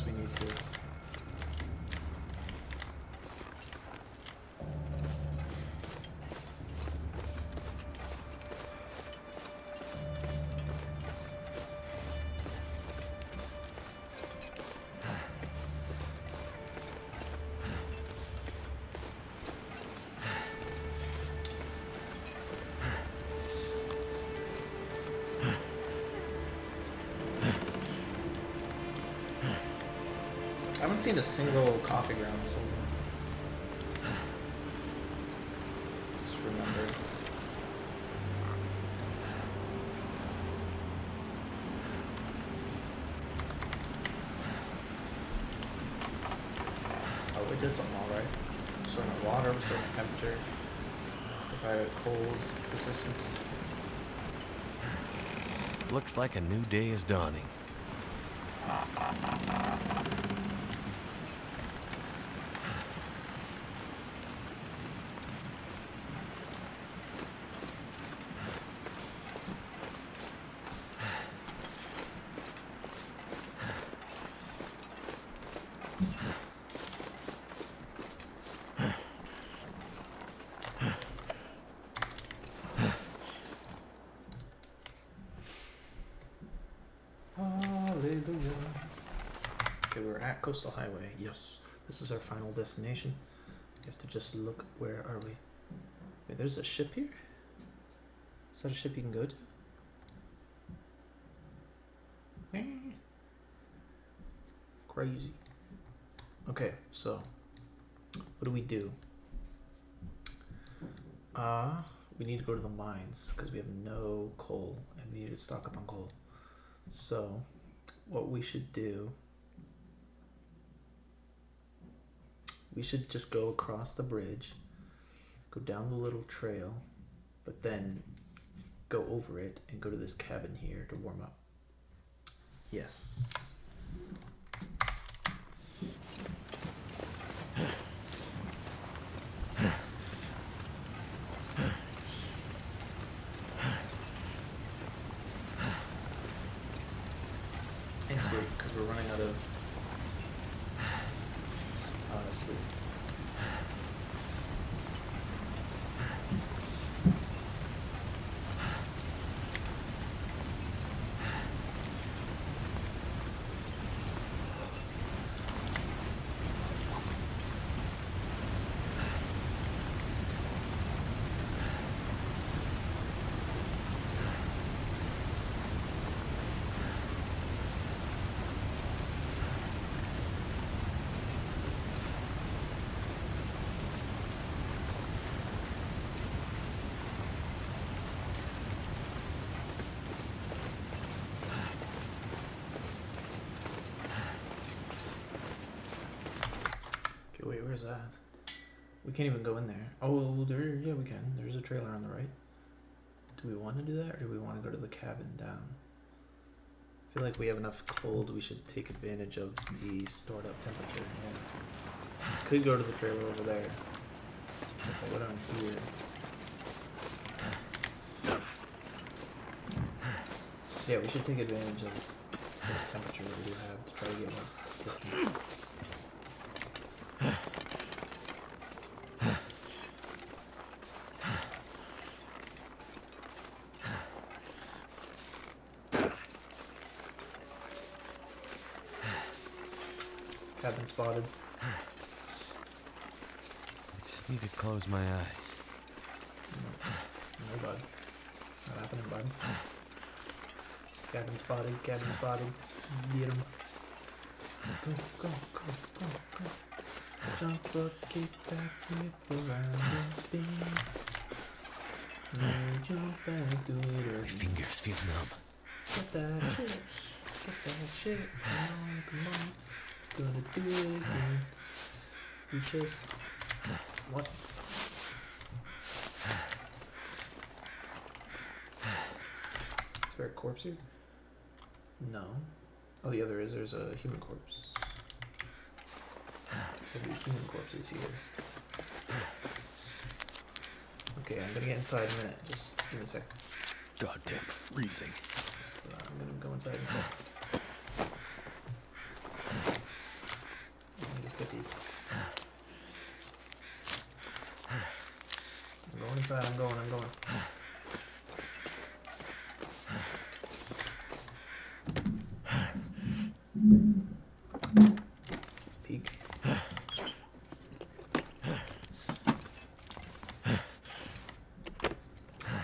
we need to. I haven't seen a single coffee ground somewhere. Just remember. Oh, we did something alright. We're storing our water, we're storing our temperature. Provide cold resistance. Looks like a new day is dawning. Hallelujah. Okay, we're at Coastal Highway. Yes, this is our final destination. You have to just look. Where are we? Wait, there's a ship here? Is that a ship you can go to? Crazy. Okay, so what do we do? We need to go to the mines because we have no coal and we need to stock up on coal. So what we should do, we should just go across the bridge, go down the little trail, but then go over it and go to this cabin here to warm up. Yes. And sleep, because we're running out of sleep. Wait, where's that? We can't even go in there. Oh, yeah, we can. There's a trailer on the right. Do we want to do that, or do we want to go to the cabin down? I feel like we have enough cold. We should take advantage of the stored up temperature. Yeah. Could go to the trailer over there. If I go down here. Yeah, we should take advantage of the temperature that we do have to try to get more distance. Cabin spotted. I just need to close my eyes. No, bud. Not happening, bud. Cabin spotted, cabin spotted. Get him. Go, go, go, go, go. Jump up, kick back, whip around and spin. Now jump back, do it My again. fingers feel numb. Get that shit. Get that shit. Come on. Gonna do it again. You just... What? Is there a corpse here? No. Oh yeah, there is. There's a human corpse. There'll be human corpses here. Okay, I'm gonna get inside in a minute. Just give me a sec. Goddamn freezing. I'm gonna go inside in a sec. Let me just get these. I'm going inside. I'm going. Peek.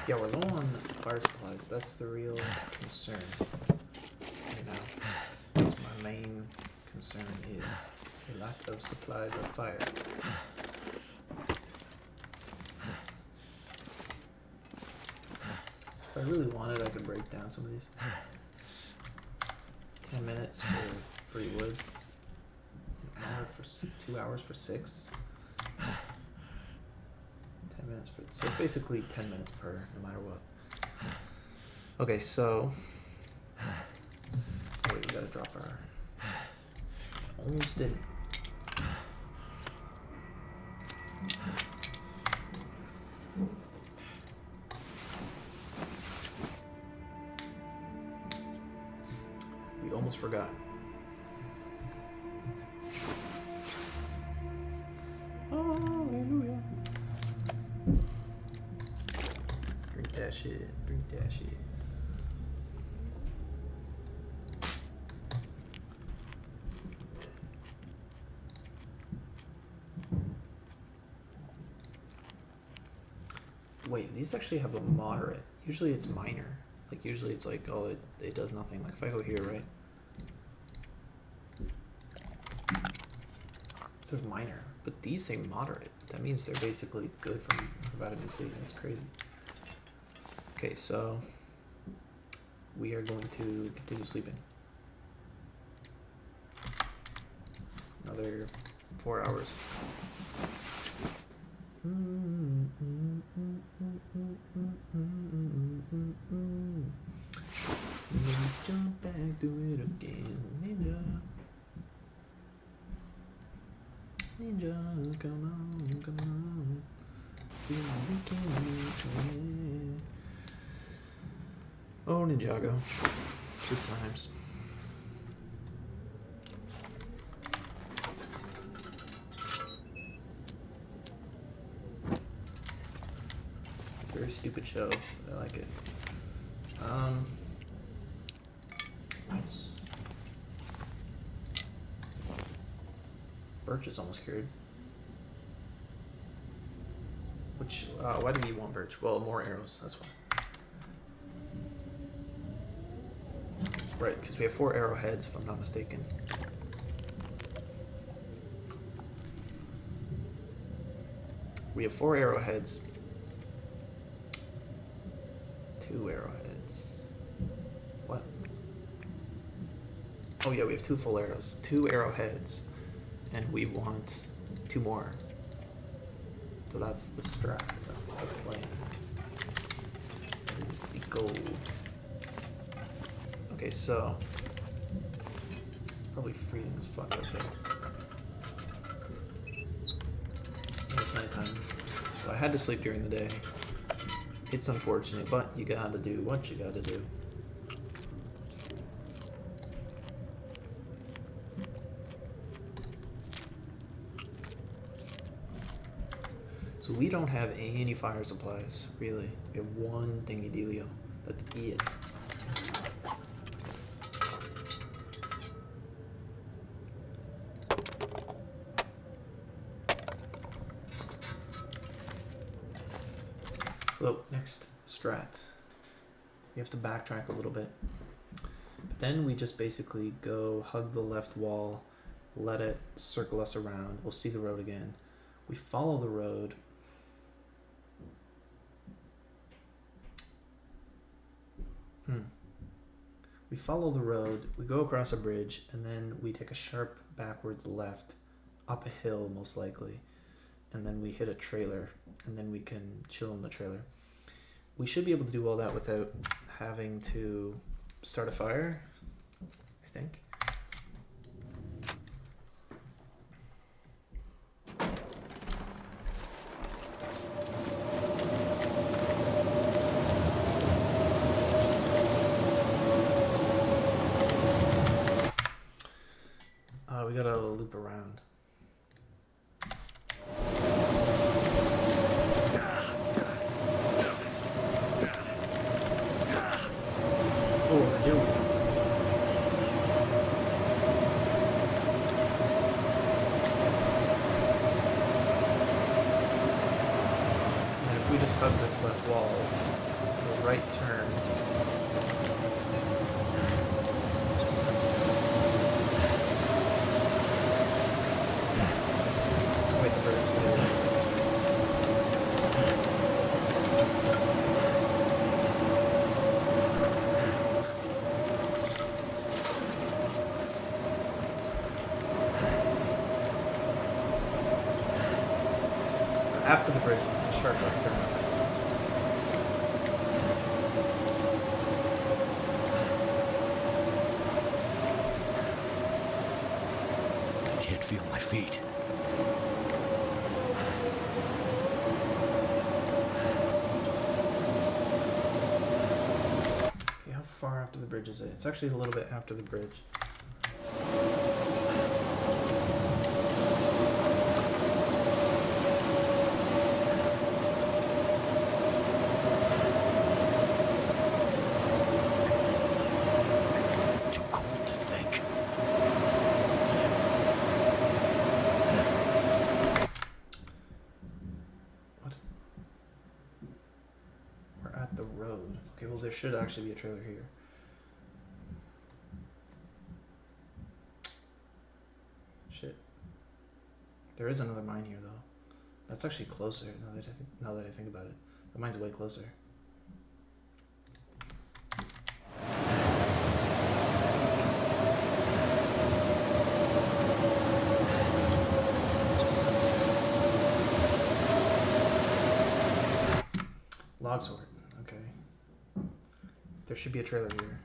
Yeah, we're low on fire supplies. That's the real concern right now. That's my main concern is the lack of supplies of fire. If I really wanted, I could break down some of these. 10 minutes for free wood. An hour for 2 hours for 6. 10 minutes for... So it's basically 10 minutes per, no matter what. Okay, so... Wait, we gotta drop our... Almost didn't. We almost forgot. Hallelujah. Drink that shit. Drink that shit. Wait, these actually have a moderate. Usually it's minor. Like usually it's like, oh, it does nothing. Like if I go here, right? It says minor, but these say moderate. That means they're basically good for vitamin C. That's crazy. Okay, so we are going to continue sleeping. Another 4 hours. Let me jump back, do it again, ninja. Ninja, come on, come on. Do it again. Oh, Ninjago. Good times. Very stupid show. I like it. Nice. Birch is almost cured. Which, why do we want birch? Well, more arrows, that's why. Right, because we have 4 arrowheads, if I'm not mistaken. We have 4 arrowheads. 2 arrowheads. What? Oh yeah, we have 2 full arrows. 2 arrowheads. And we want 2 more. So that's the strat. That's the plan. That is the goal. Okay, so probably freezing as fuck out there. And it's nighttime. So I had to sleep during the day. It's unfortunate, but you gotta do what you gotta do. So we don't have any fire supplies, really. We have one thingy dealio. That's it. So next strat, we have to backtrack a little bit. But then we just basically go hug the left wall, let it circle us around. We'll see the road again. We follow the road. We follow the road, we go across a bridge, and then we take a sharp backwards left, up a hill most likely, and then we hit a trailer, and then we can chill in the trailer. We should be able to do all that without having to start a fire, I think. We gotta loop around. Oh, here we go. And if we just hug this left wall, the right turn. After the bridge, it's a sharp left turn. can't feel my feet. Okay, how far after the bridge is it? It's actually a little bit after the bridge. Too cold to think. What? We're at the road. Okay, well there should actually be a trailer here. Shit. There is another mine here though. That's actually closer now that I think about it. The mine's way closer. Log sort. Okay. There should be a trailer here.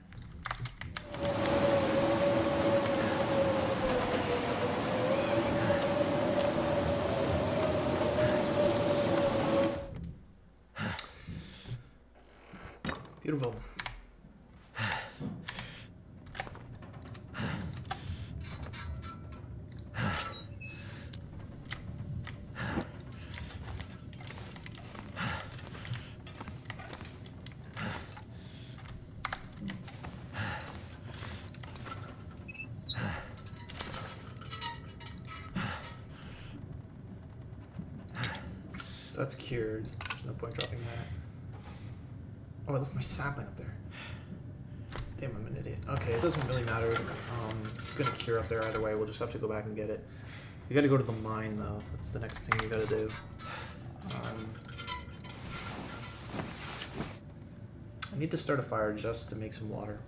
Beautiful. So that's cured. There's no point dropping that. Oh, I left my sapling up there. Damn, I'm an idiot. Okay, it doesn't really matter. It's gonna cure up there either way. We'll just have to go back and get it. You gotta go to the mine though. That's the next thing you gotta do. I need to start a fire just to make some water.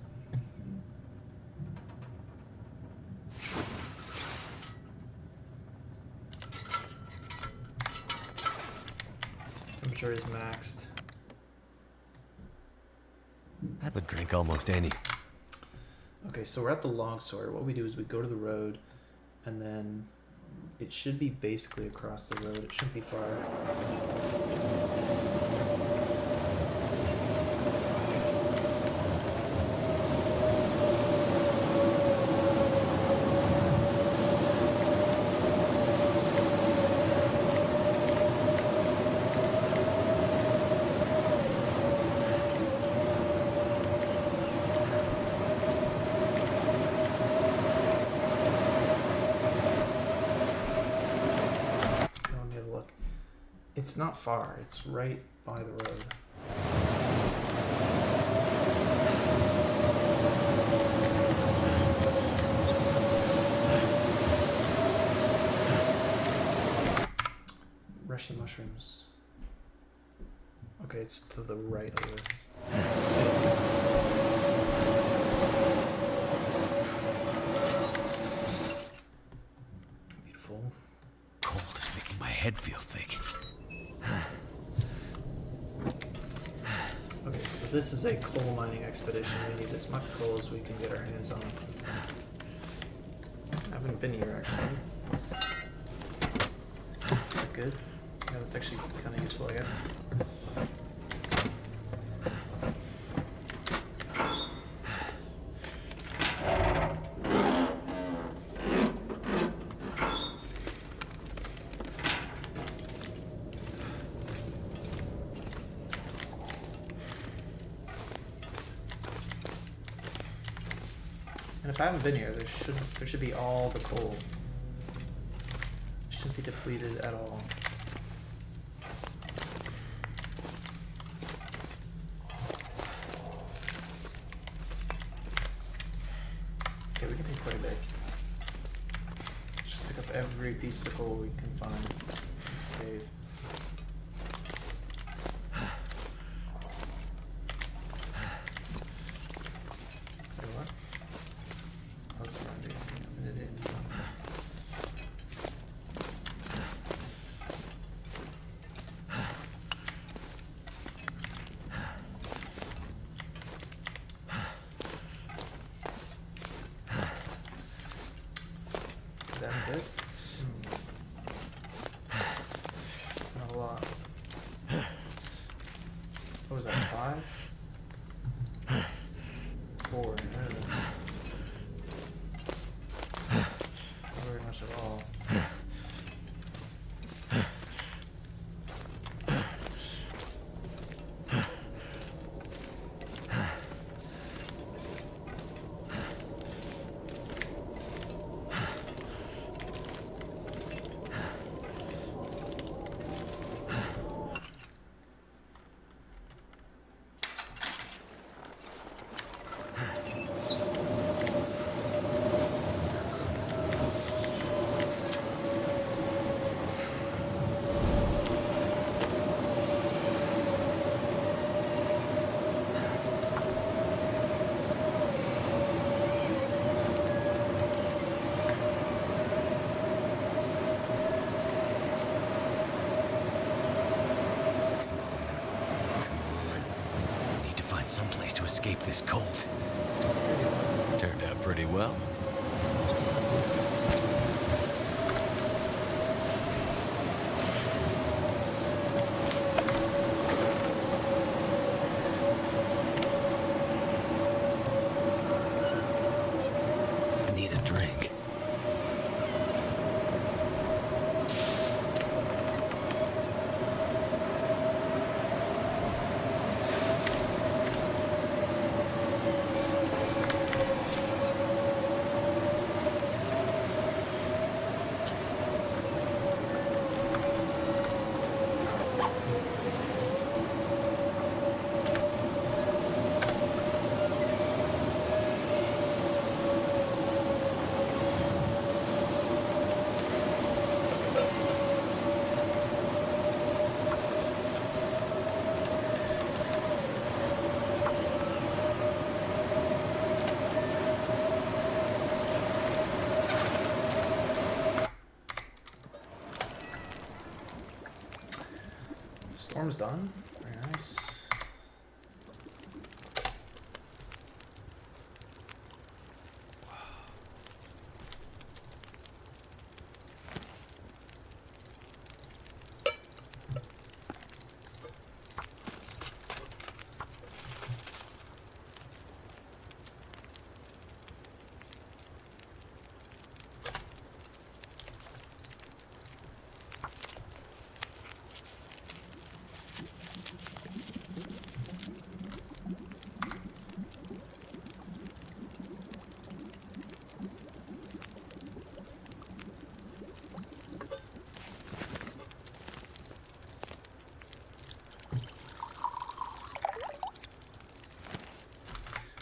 Temperature is maxed. I would drink almost any. Okay, so we're at the log sort. What we do is we go to the road, and then it should be basically across the road. It shouldn't be far. It's not far. It's right by the road. Rushy mushrooms. Okay, it's to the right of this. Beautiful. Cold is making my head feel thick. Okay, so this is a coal mining expedition. We need as much coal as we can get our hands on. I haven't been here actually. Is that good? Yeah, that's actually kind of useful, I guess. And if I haven't been here, there should be all the coal. It shouldn't be depleted at all. Okay, we can take quite a bit. Just pick up every piece of coal we can find in this cave. That's it. Not a lot. What was that? 5? 4. Not very much at all. Someplace to escape this cold. Turned out pretty well. I need a drink. Storm's done. Very nice.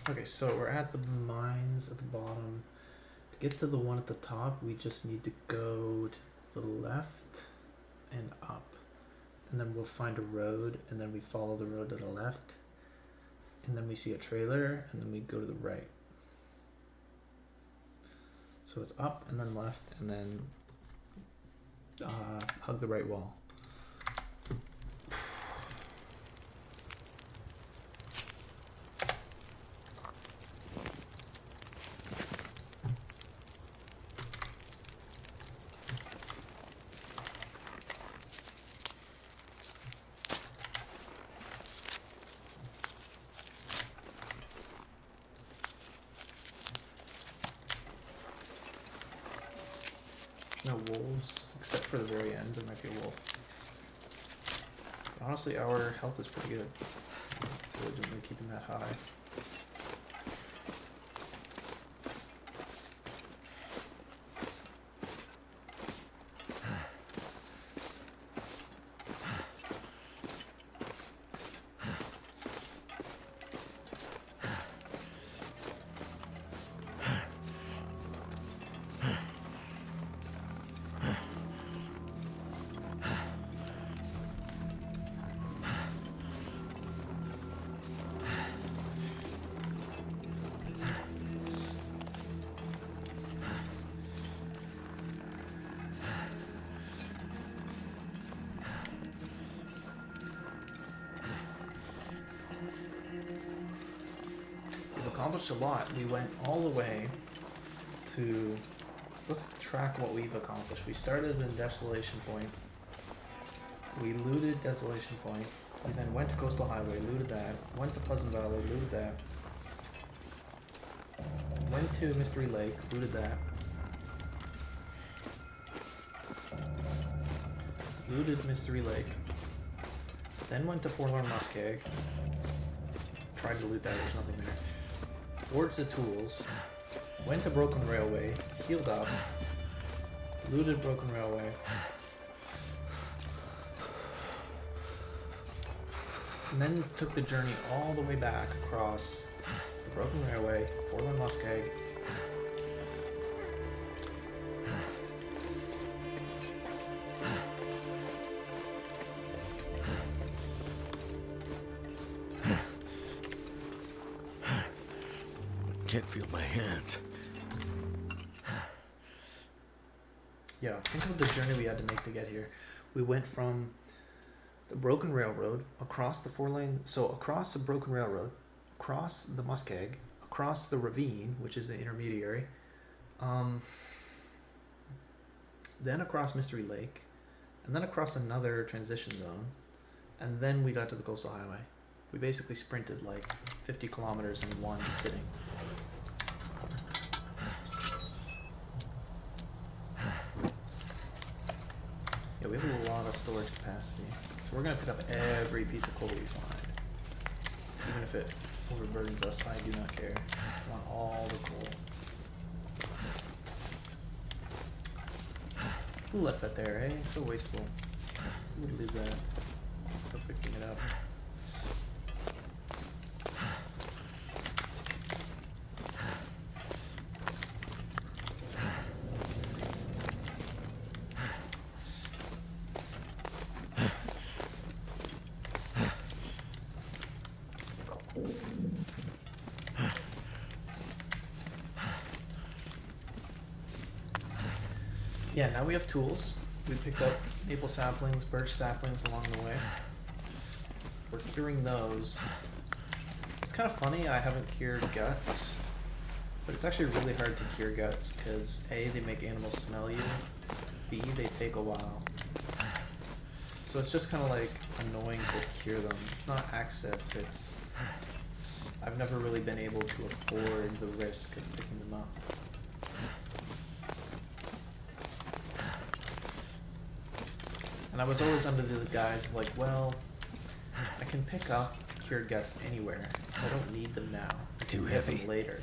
Okay, so we're at the mines at the bottom. To get to the one at the top, we just need to go to the left and up. And then we'll find a road, and then we follow the road to the left. And then we see a trailer, and then we go to the right. So it's up, and then left, and then hug the right wall. No wolves, except for the very end, there might be a wolf. Honestly, our health is pretty good. Diligently keeping that high. We've accomplished a lot. We went all the way to let's track what we've accomplished. We started in Desolation Point. We looted Desolation Point. We then went to Coastal Highway, looted that. Went to Pleasant Valley, looted that. Went to Mystery Lake, looted that. Looted Mystery Lake. Then went to Forlorn Muskeg. Tried to loot that, there's nothing there. Forged the tools. Went to Broken Railway, healed up. Looted Broken Railway. And then took the journey all the way back across the Broken Railway, Forlorn Muskeg. Can't feel my hands. Yeah, think of the journey we had to make to get here. We went from the Broken Railroad across the across the Broken Railroad, across the Muskeg, across the ravine, which is the intermediary, then across Mystery Lake, and then across another transition zone, and then we got to the Coastal Highway. We basically sprinted like 50 kilometers in one sitting. Yeah, we have a lot of storage capacity. So we're going to pick up every piece of coal we find. Even if it overburdens us, I do not care. I want all the coal. Who left that there, eh? So wasteful. Who would leave that? For picking it up. Yeah, now we have tools. We picked up maple saplings, birch saplings along the way. We're curing those. It's kind of funny, I haven't cured guts, but it's actually really hard to cure guts because A, they make animals smell you, B, they take a while. So it's just kind of like annoying to cure them. It's not access, it's... I've never really been able to afford the risk of picking them up. And I was always under the guise of like, well, I can pick up cured guts anywhere, so I don't need them now. I can get them later,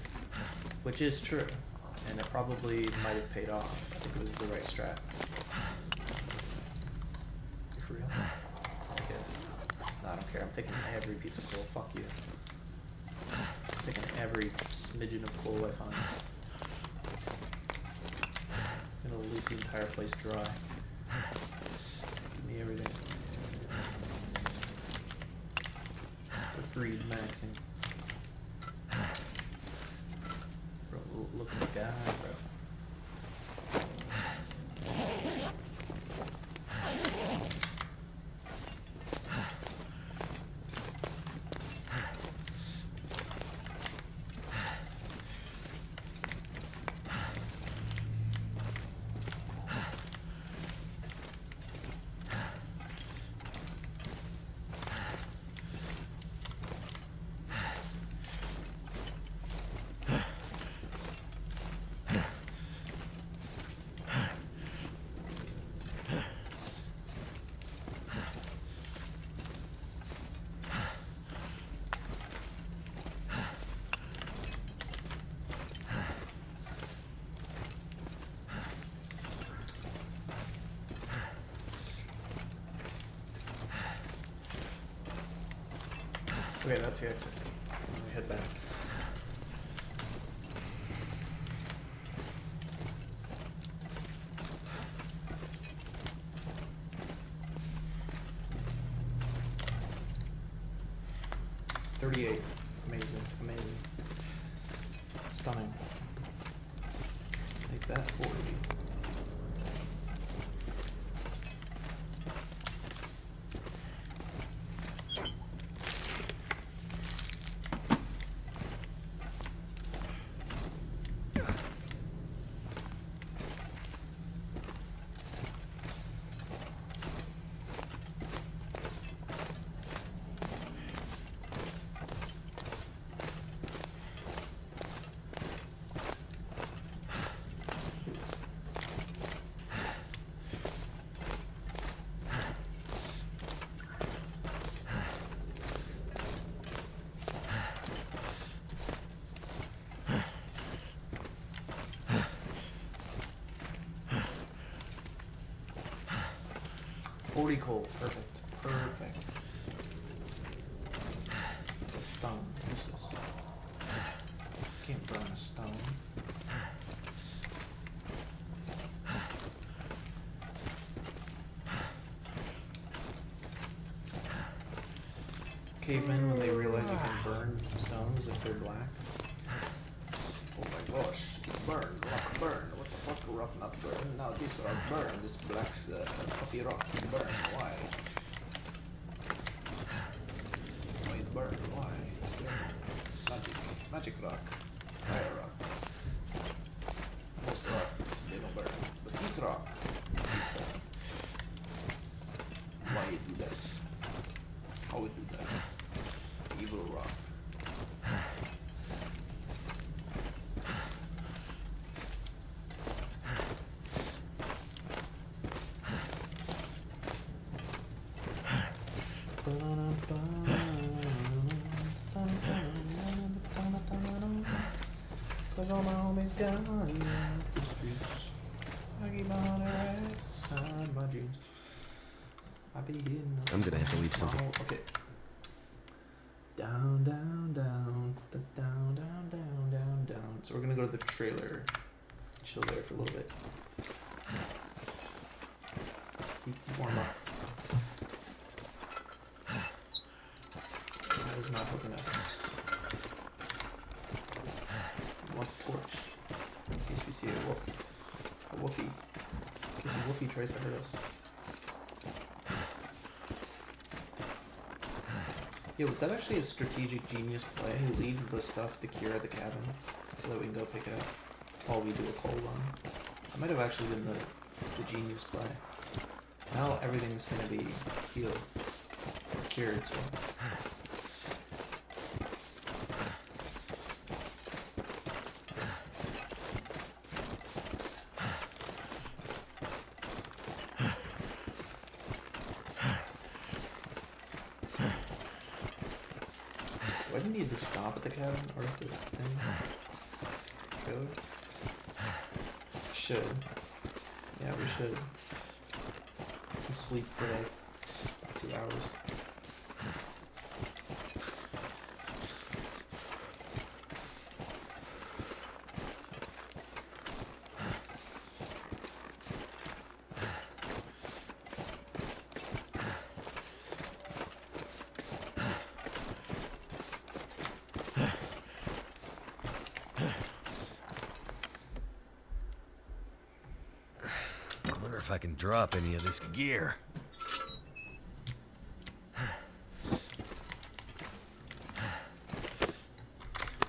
which is true, and it probably might have paid off. I think it was the right strat. You for real? I guess. No, I don't care. I'm taking every piece of coal. Fuck you. I'm taking every smidgen of coal I find. I'm gonna loot the entire place dry. Give me everything. The greed maxing. Bro, look at the guy, bro. Okay, that's the exit. Let me head back. $38. Amazing, amazing. Stunning. Take that 40. 40 coal. Perfect. Perfect. It's a stone. Useless. Can't burn a stone. Cavemen, when they realize you can burn stones if they're black. Oh my gosh, burn, rock burn. What the fuck, rock not burn? Now this rock burn, this black's coffee rock burn. Why? Why it burn? Why? Magic rock, fire rock. Most rock, they don't burn. But this rock, why it do that? How it do that? Evil rock. Cause all my homies gone out the streets. I keep on their ass inside my jeans. I be getting I'm gonna have to leave something. Okay. Down, down, down, down, down, down, down, down. So we're gonna go to the trailer. Chill there for a little bit. Warm up. That is not hooking us. We want the torch. In case we see a wolf. A woofie. In case a woofie tries to hurt us. Yo, was that actually a strategic genius play? Leave the stuff to cure at the cabin so that we can go pick it up while we do a cold run. That might have actually been the genius play. Now everything's gonna be healed or cured, so. Do I need to stop at the cabin or at the thing? Trailer? Should. Yeah, we should. And sleep for like 2 hours. If I can drop any of this gear. I've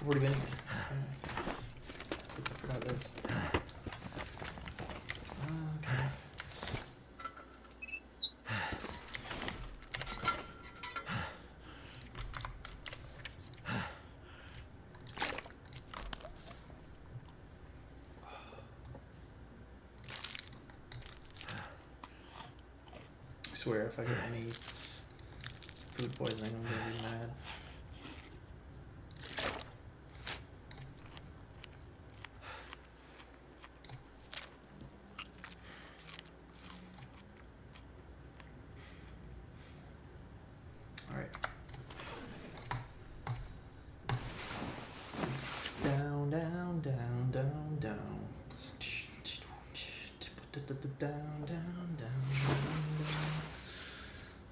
already been here. I forgot this. Okay. I swear, if I get any food poisoning, I'm gonna be mad. Alright. Down, down, down, down, down. Down, down, down, down.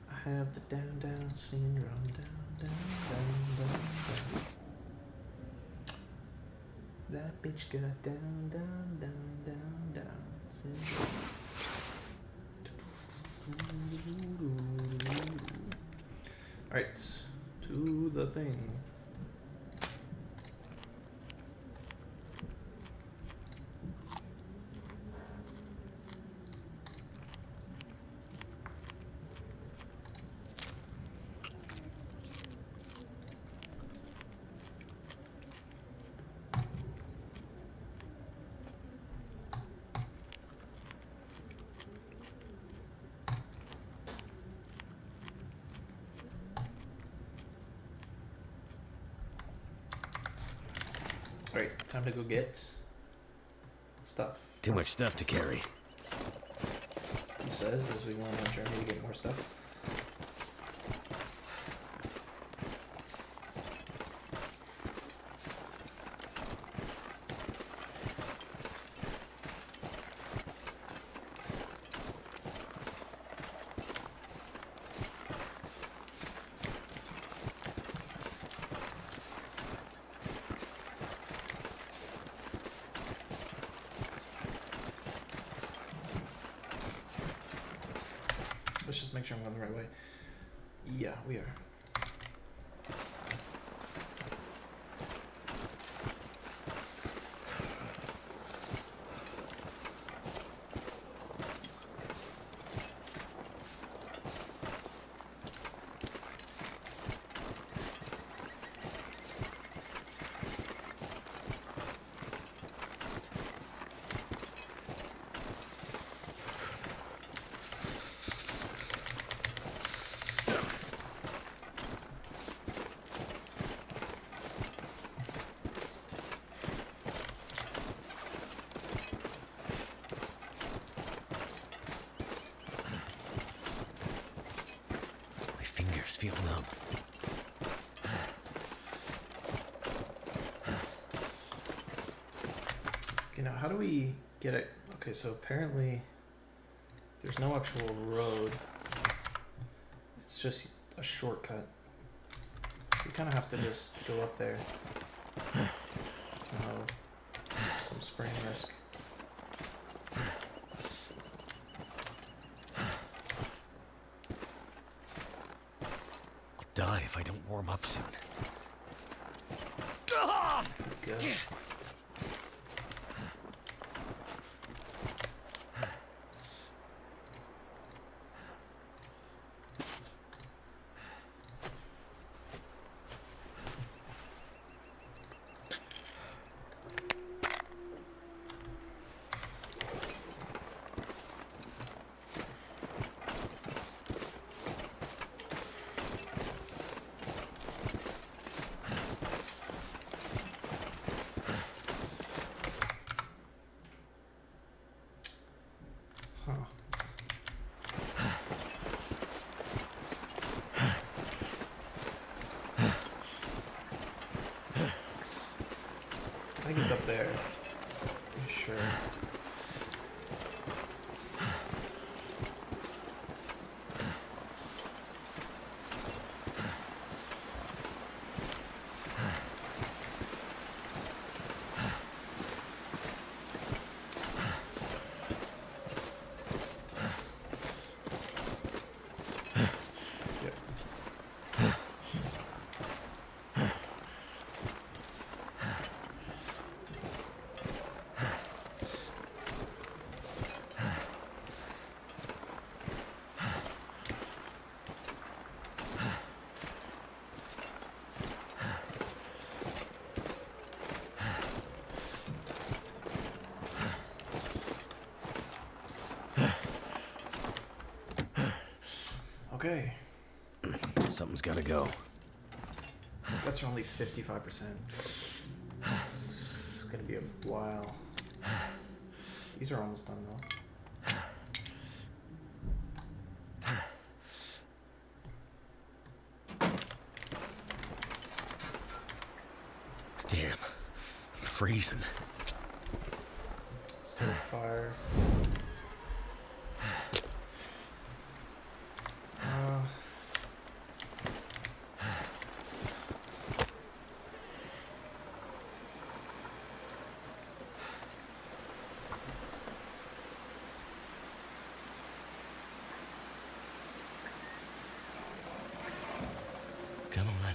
I have the down, down syndrome. Down, down, down, down, down. That bitch got down, down, down, down, down syndrome. Alright, to the thing. Alright, time to go get stuff. Too much stuff to carry. These says as we go on a journey to get more stuff. Let's just make sure I'm going the right way. Yeah, we are. Feel numb. Okay, now how do we get it? Okay, so apparently there's no actual road. It's just a shortcut. We kind of have to just go up there. Some sprain risk. Die if I don't warm up soon. Go. I think it's up there. Pretty sure. Okay. Something's gotta go. That's only 55%. It's gonna be a while. These are almost done though. Damn. I'm freezing. Start a fire. Come on.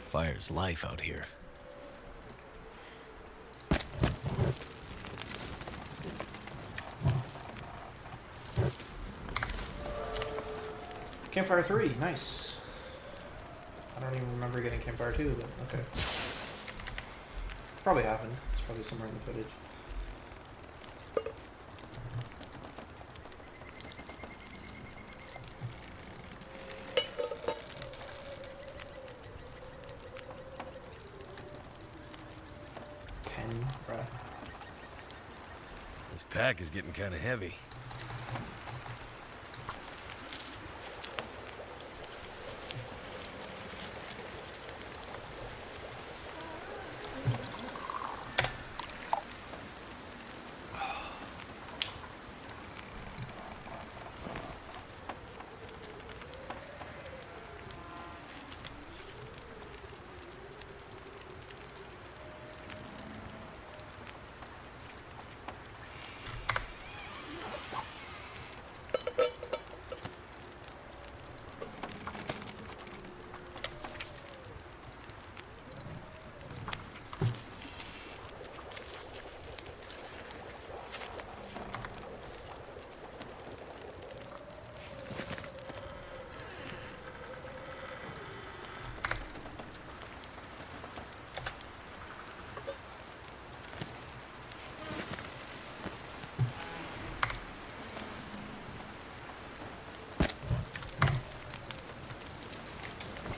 Fire's life out here. Campfire 3, nice. I don't even remember getting Campfire 2, but okay. Probably happened. It's probably somewhere in the footage. 10, bruh. This pack is getting kind of heavy.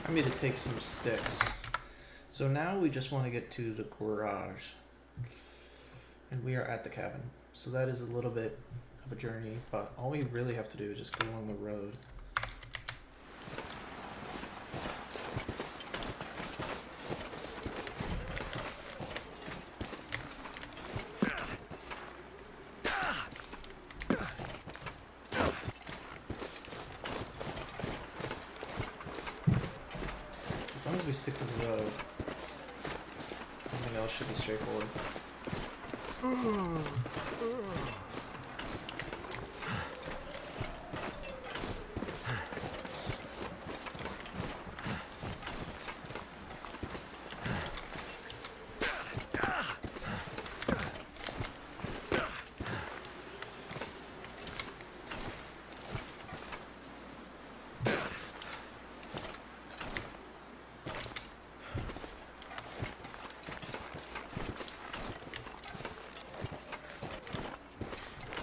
I need to take some sticks. So now we just want to get to the garage. And we are at the cabin. So that is a little bit of a journey, but all we really have to do is just go along the road. As long as we stick to the road, everything else should be straightforward.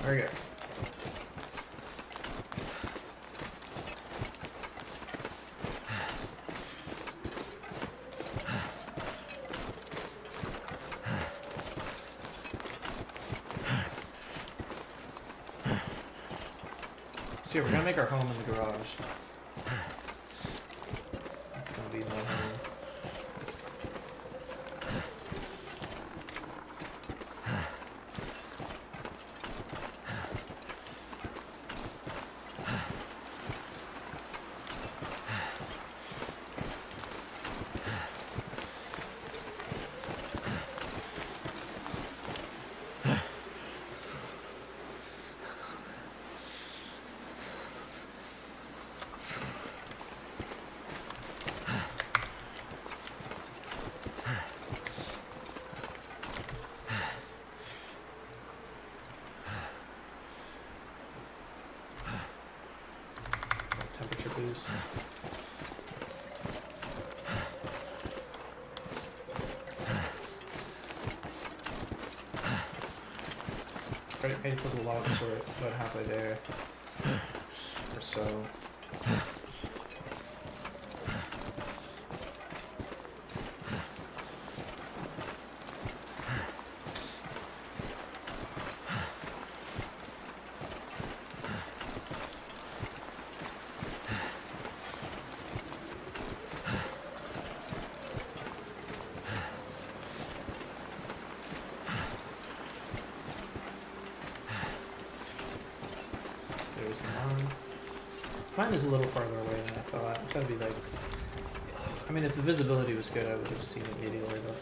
There we go. So yeah, we're gonna make our home in the garage. That's gonna be my home. Temperature boost. Ready for the log store. It's about halfway there, or so. There's the mine. Mine is a little farther away than I thought. It's gotta be like... I mean, if the visibility was good, I would have seen it immediately, but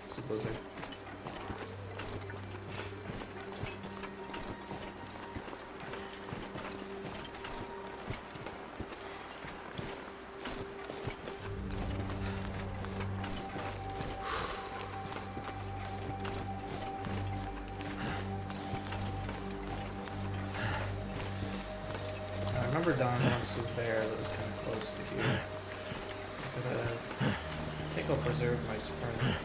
it's a blizzard. I remember Don once was there that was kind of close to here. But I think I'll preserve my sprint.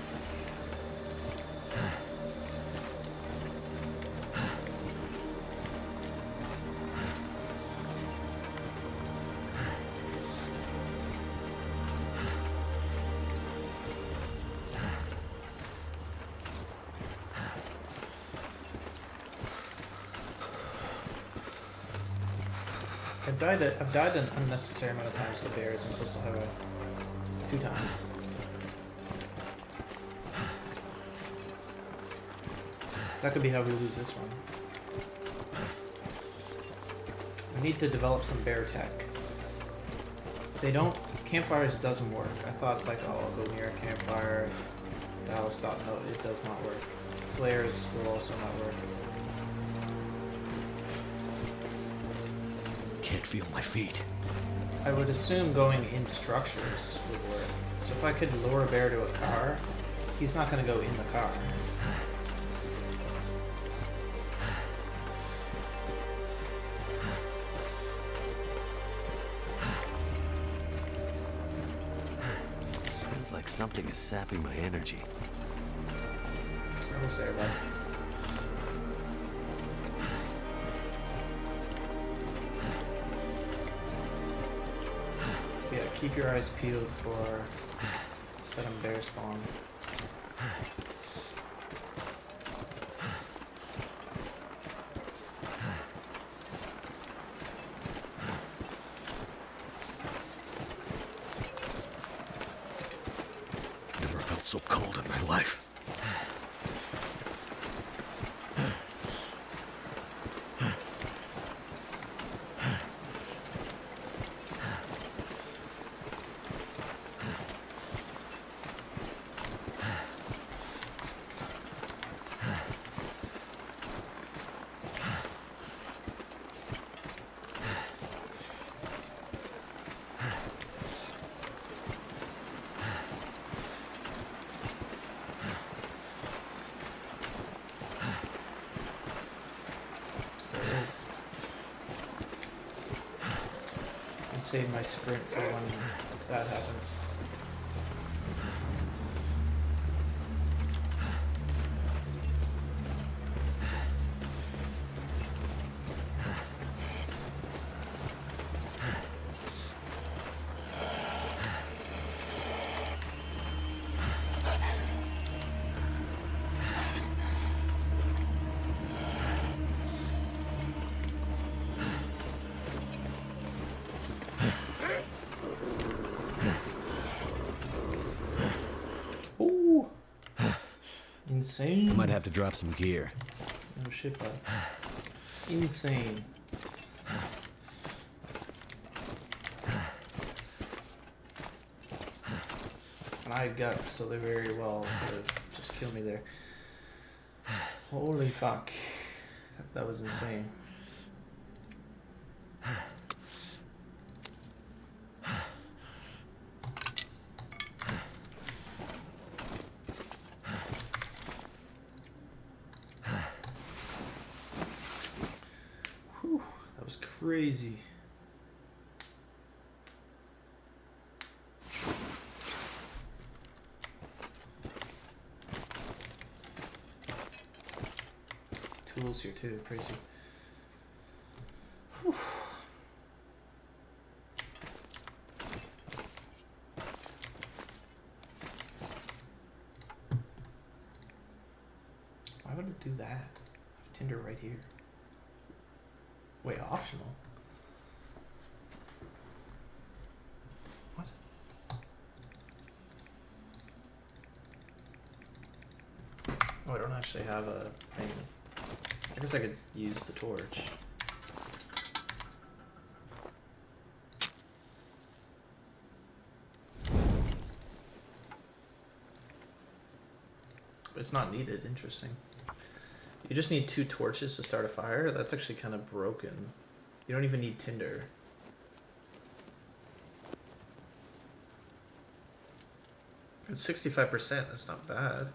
I've died an unnecessary amount of times to bears in Coastal Highway. 2 times. That could be how we lose this one. We need to develop some bear tech. They don't... Campfires doesn't work. I thought like, oh, I'll go near a campfire. That'll stop. No, it does not work. Flares will also not work. Can't feel my feet. I would assume going in structures would work. So if I could lure a bear to a car, he's not going to go in the car. Feels like something is sapping my energy. I will say that. Yeah, keep your eyes peeled for sudden bear spawn. Never felt so cold in my life. Save my sprint for when that happens. Insane. I might have to drop some gear. No shit, bud. Insane. And I had guts, so they very well could have just killed me there. Holy fuck. That was insane. Crazy. Tools here too, crazy. Whew. Why would it do that? I have Tinder right here. Wait, optional? What? Oh, I don't actually have a thing. I guess I could use the torch. But it's not needed, interesting. You just need 2 torches to start a fire? That's actually kind of broken. You don't even need tinder. It's 65%, that's not bad.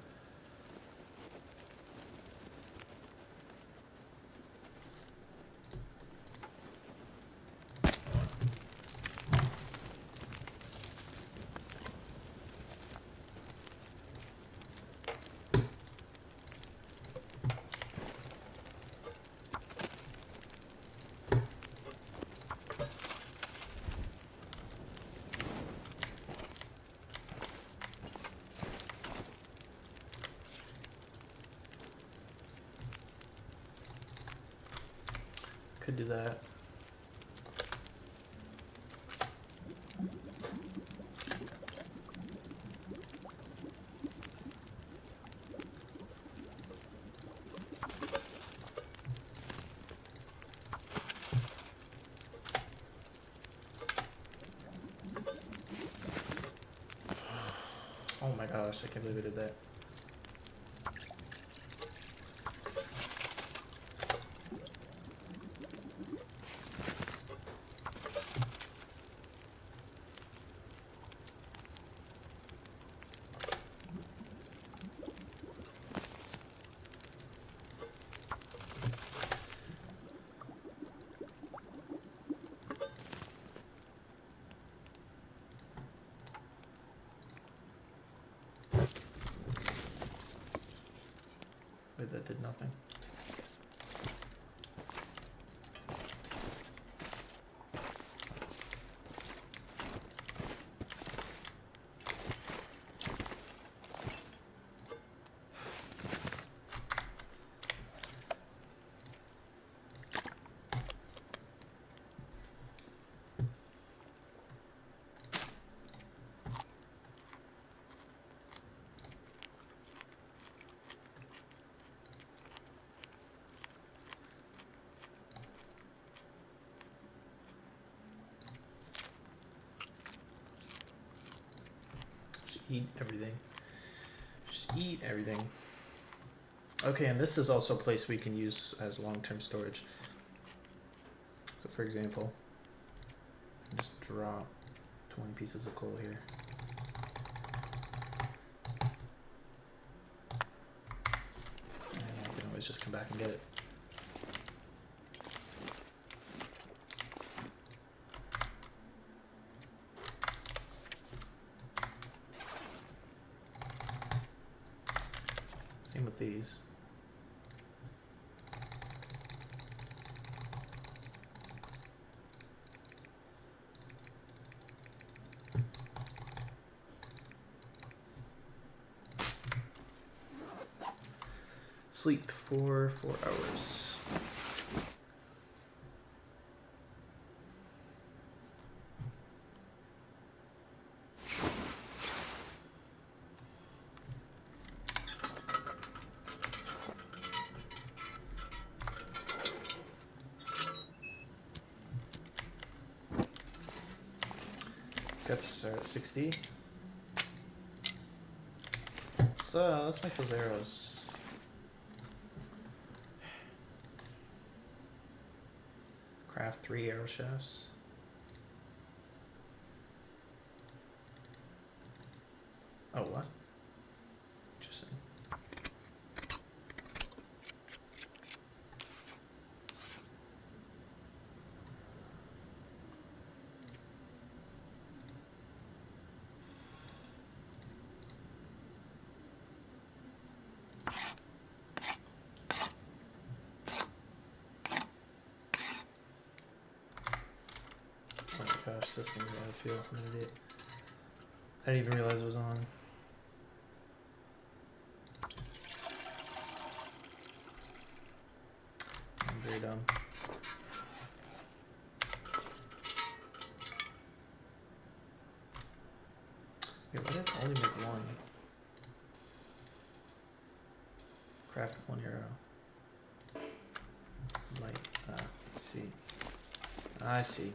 Could do that. Oh my gosh, I can't believe I did that. Wait, that did nothing. Just eat everything. Just eat everything. Okay, and this is also a place we can use as long-term storage. So for example, just drop 20 pieces of coal here. And I can always just come back and get it. Same with these. Sleep for 4 hours. Guts are at 60. Let's make those arrows. Craft 3 arrow shafts. Oh, what? Interesting. Oh my gosh, this thing's out of fuel. I'm an idiot. I didn't even realize it was on. I'm very dumb. Wait, why did I only make one? Craft 1 arrow. Light. I see. I see.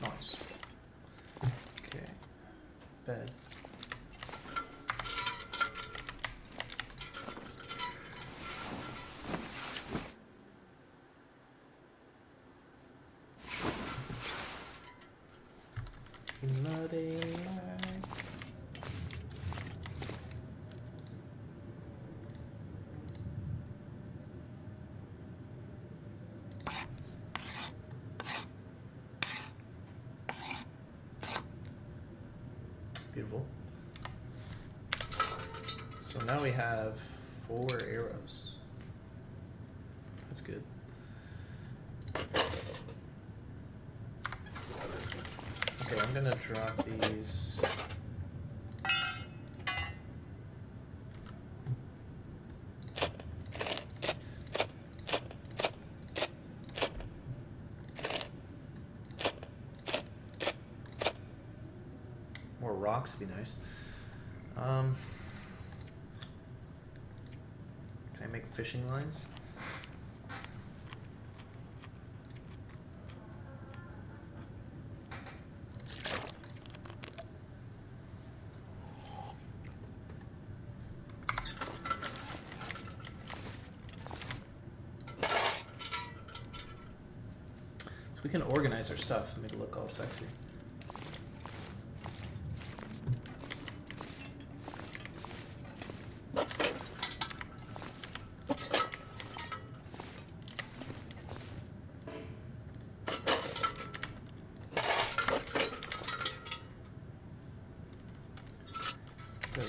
Nice. Okay. Bed. In the daylight. Beautiful. So now we have 4 arrows. That's good. Okay, I'm gonna drop these. More rocks would be nice. Can I make fishing lines? We can organize our stuff and make it look all sexy. Good.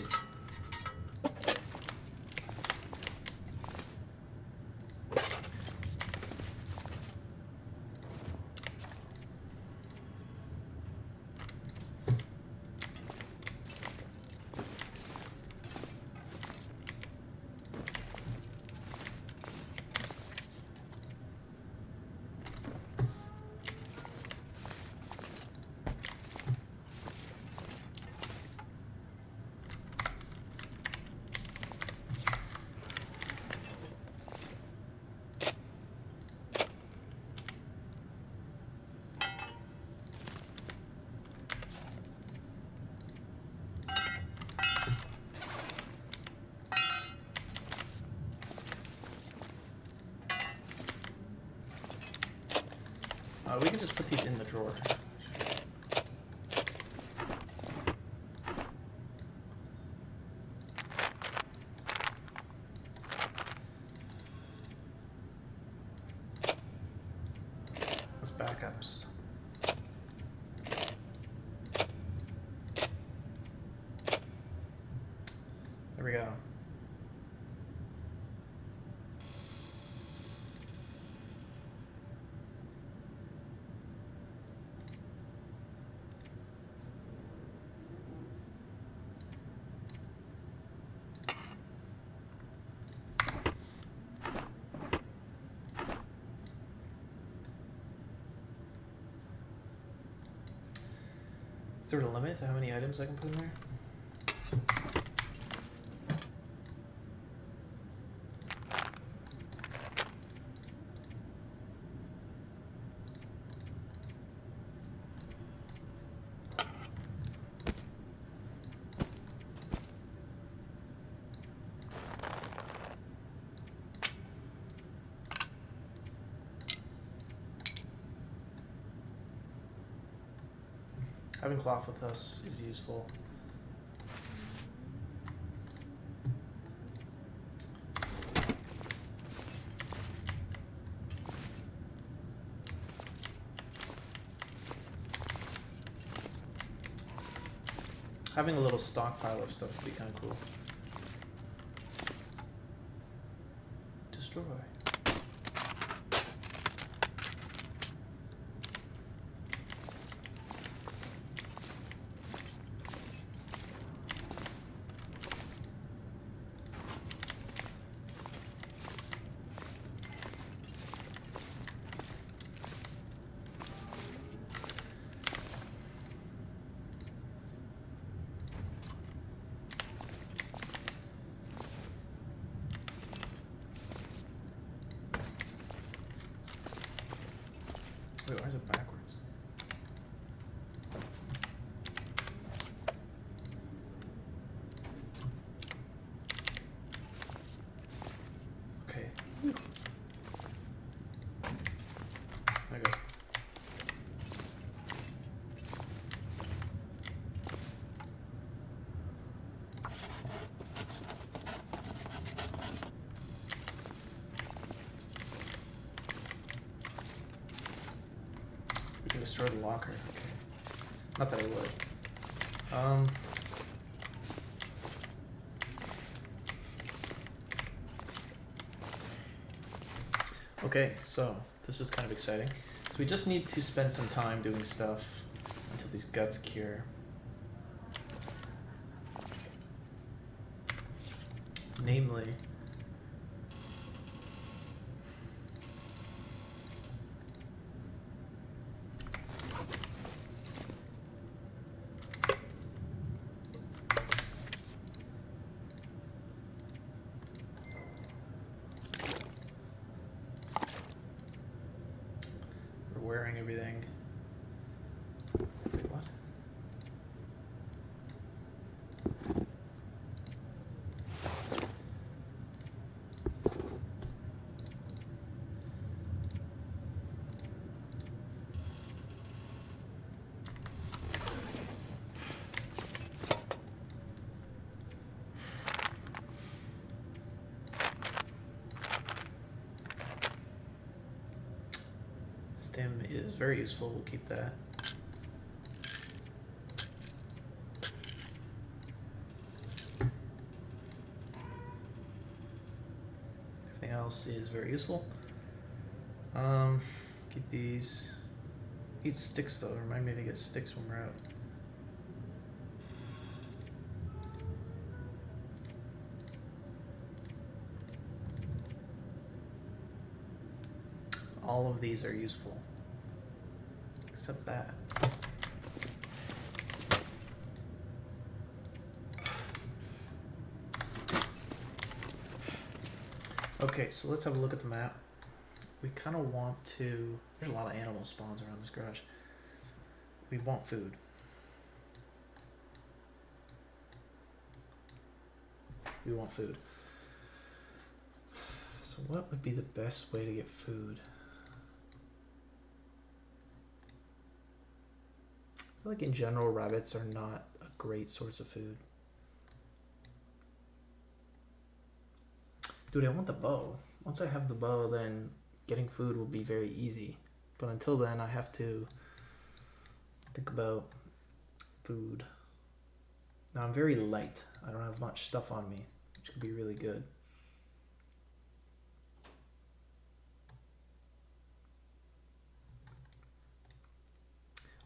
We can just put these in the drawer. As backups. There we go. Is there a limit to how many items I can put in there? Having cloth with us is useful. Having a little stockpile of stuff would be kind of cool. Destroy. Wait, why is it backwards? Okay. Okay. We can destroy the locker. Okay. Not that I would. Okay, so this is kind of exciting. So we just need to spend some time doing stuff until these guts cure. Namely, we're wearing everything. Wait, what? Stem is very useful, we'll keep that. Everything else is very useful. Keep these. Eat sticks though, remind me to get sticks when we're out. All of these are useful. Except that. Okay, so let's have a look at the map. We kind of want to... There's a lot of animal spawns around this garage. We want food. We want food. So what would be the best way to get food? I feel like in general rabbits are not a great source of food. Dude, I want the bow. Once I have the bow, then getting food will be very easy. But until then, I have to think about food. Now, I'm very light. I don't have much stuff on me, which could be really good.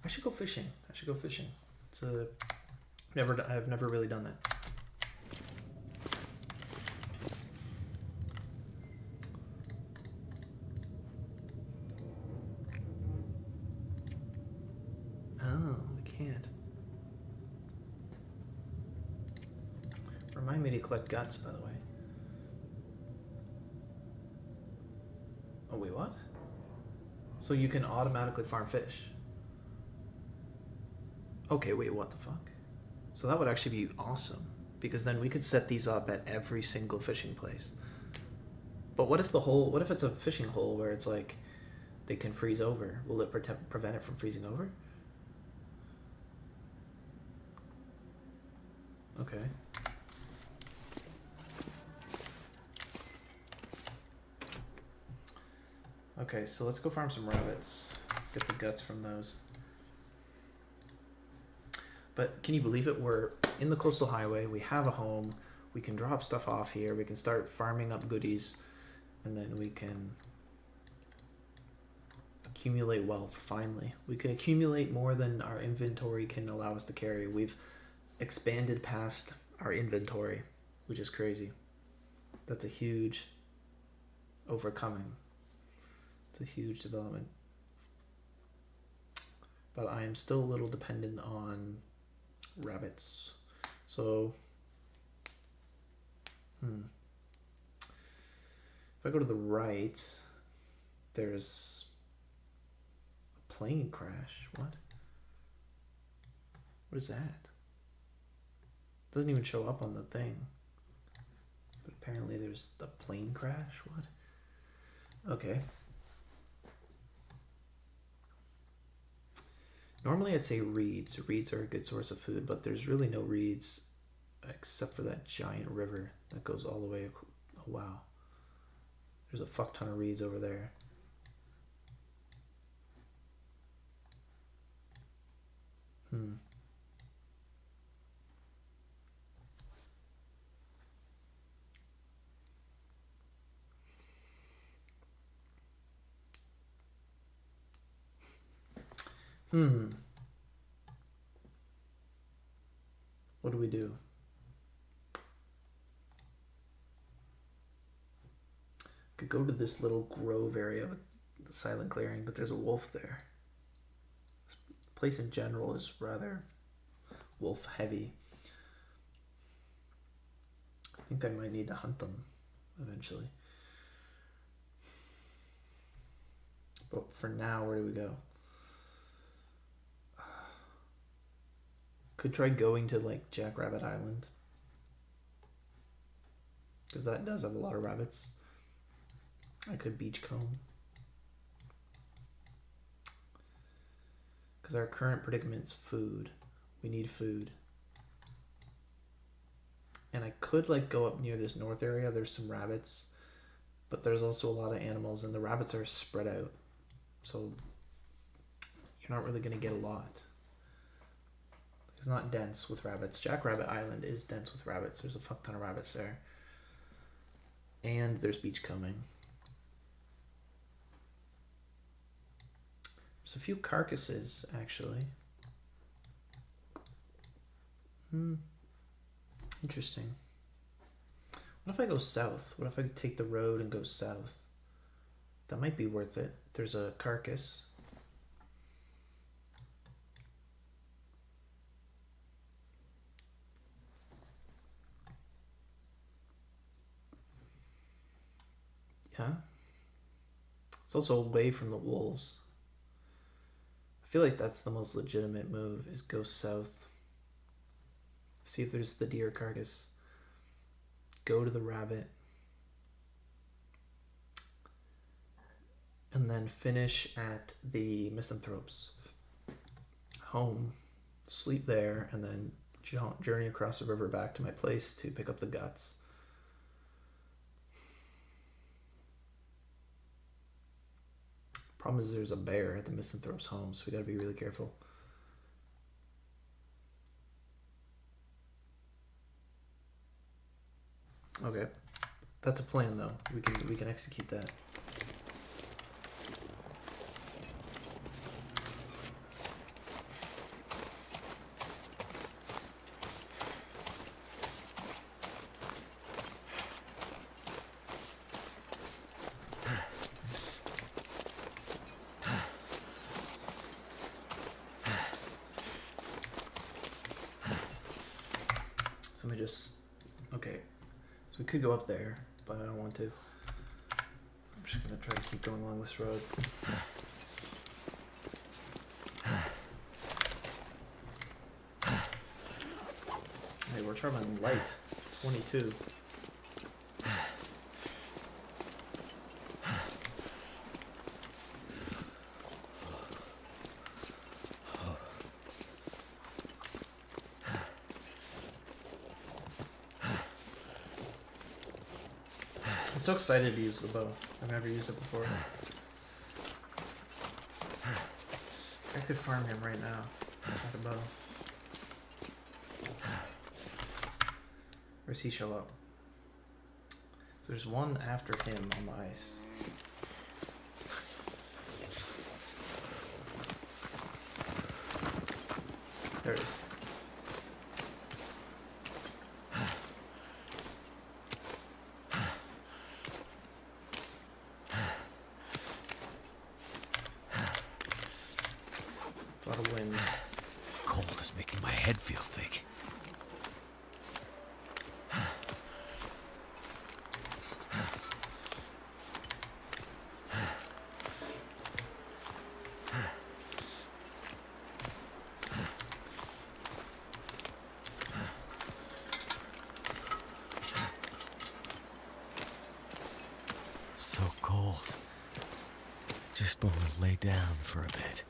I should go fishing. It's I've never really done that. Oh, we can't. Remind me to collect guts, by the way. Oh, wait, what? So you can automatically farm fish. Okay, wait, what the fuck? So that would actually be awesome, because then we could set these up at every single fishing place. But what if it's a fishing hole where it's like they can freeze over? Will it prevent it from freezing over? Okay. Okay, so let's go farm some rabbits. Get the guts from those. But can you believe it? We're in the coastal highway. We have a home. We can drop stuff off here. We can start farming up goodies. And then we can accumulate wealth, finally. We can accumulate more than our inventory can allow us to carry. We've expanded past our inventory, which is crazy. That's a huge overcoming. It's a huge development. But I am still a little dependent on rabbits. So, if I go to the right, there's a plane crash. What? What is that? Doesn't even show up on the thing. But apparently there's a plane crash. What? Okay. Normally I'd say reeds. Reeds are a good source of food, but there's really no reeds except for that giant river that goes all the way. Oh, wow. There's a fuck ton of reeds over there. What do we do? Could go to this little grove area with the silent clearing, but there's a wolf there. This place in general is rather wolf heavy. I think I might need to hunt them eventually. But for now, where do we go? Could try going to like Jackrabbit Island, because that does have a lot of rabbits. I could beachcomb, because our current predicament's food. We need food. And I could like go up near this north area. There's some rabbits, but there's also a lot of animals, and the rabbits are spread out, so you're not really gonna get a lot. It's not dense with rabbits. Jackrabbit Island is dense with rabbits. There's a fuck ton of rabbits there. And there's beachcombing. There's a few carcasses, actually. Interesting. What if I go south? What if I take the road and go south? That might be worth it. There's a carcass. Yeah. It's also away from the wolves. I feel like that's the most legitimate move, is go south. See if there's the deer carcass. Go to the rabbit. And then finish at the misanthropes home. Sleep there, and then journey across the river back to my place to pick up the guts. Problem is there's a bear at the misanthrope's home, so we gotta be really careful. Okay, that's a plan though. We can execute that. Okay, so we could go up there, but I don't want to. I'm just gonna try to keep going along this road. Hey, we're traveling light, 22. I'm so excited to use the bow. I've never used it before. I could farm him right now with a bow. Where's he show up? So there's one after him on the ice. There it is. A lot of wind. Cold is making my head feel thick. So cold. Just want to lay down for a bit.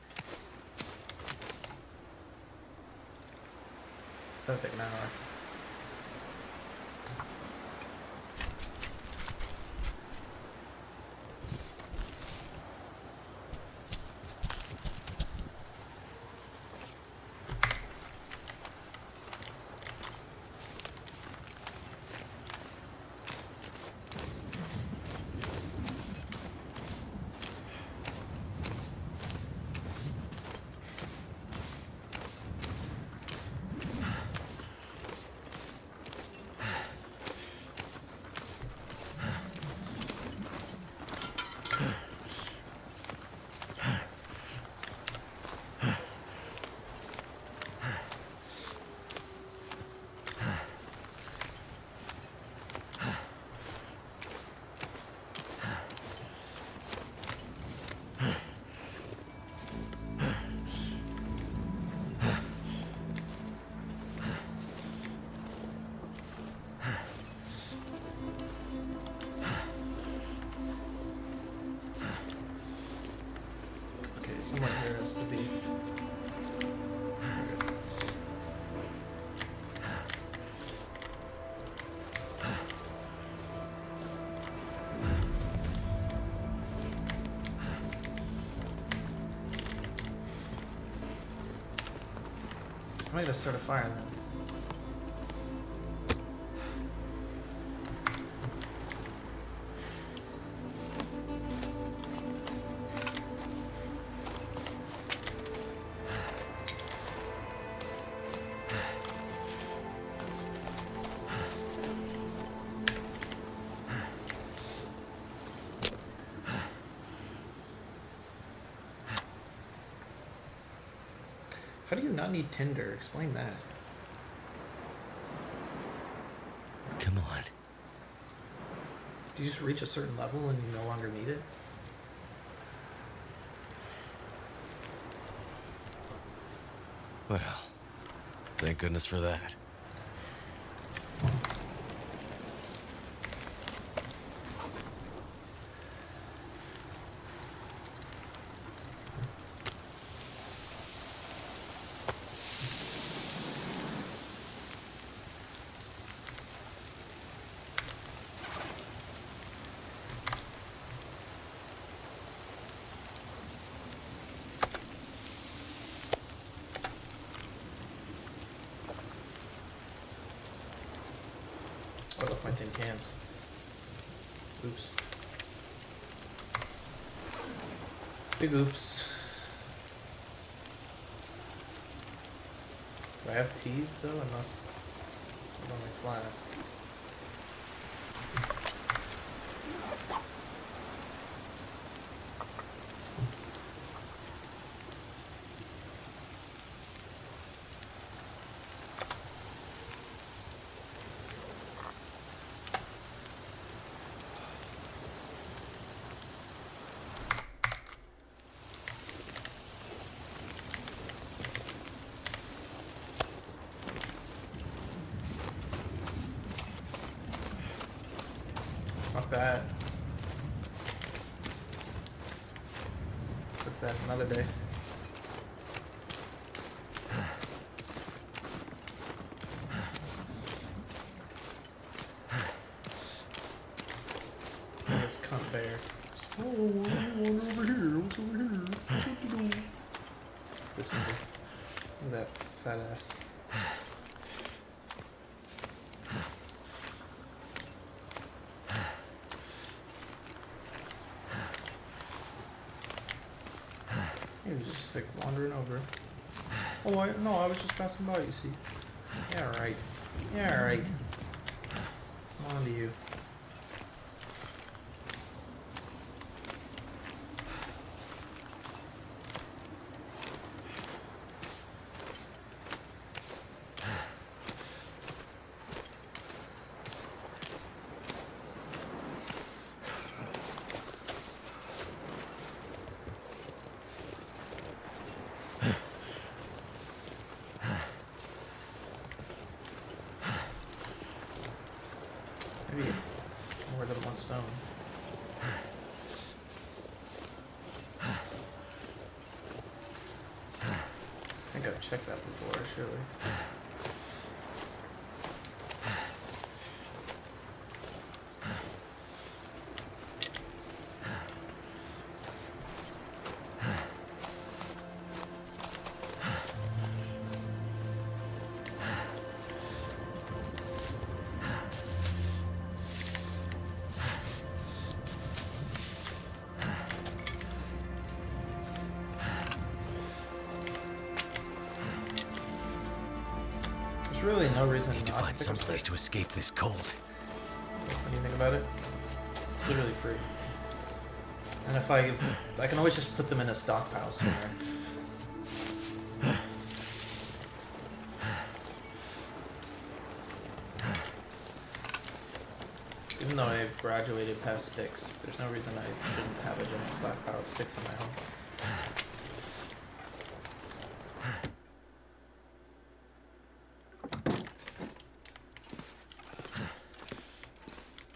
That'll take an hour. there has to be. I might just start a fire then. How do you not need Tinder? Explain that. Come on. Do you just reach a certain level and you no longer need it? Well, thank goodness for that. Oh, I left my tin cans. Oops. Big oops. Do I have teas though? Unless I'm on my flask. Fuck that. Put that another day. This cunt bear. Oh, what do you want over here? What's over here? What do? This one. Look at that fat ass. He was just like wandering over. Oh, I was just passing by, you see. Yeah, right. Yeah, right. I'm on to you. Maybe more than one stone. I think I've checked that before, surely. There's really no reason Need to not find to some pick up place to sticks. escape this cold. What do you think about it? It's literally free. And if I can always just put them in a stockpile somewhere. Even though I've graduated past sticks, there's no reason I shouldn't have a giant stockpile of sticks in my home.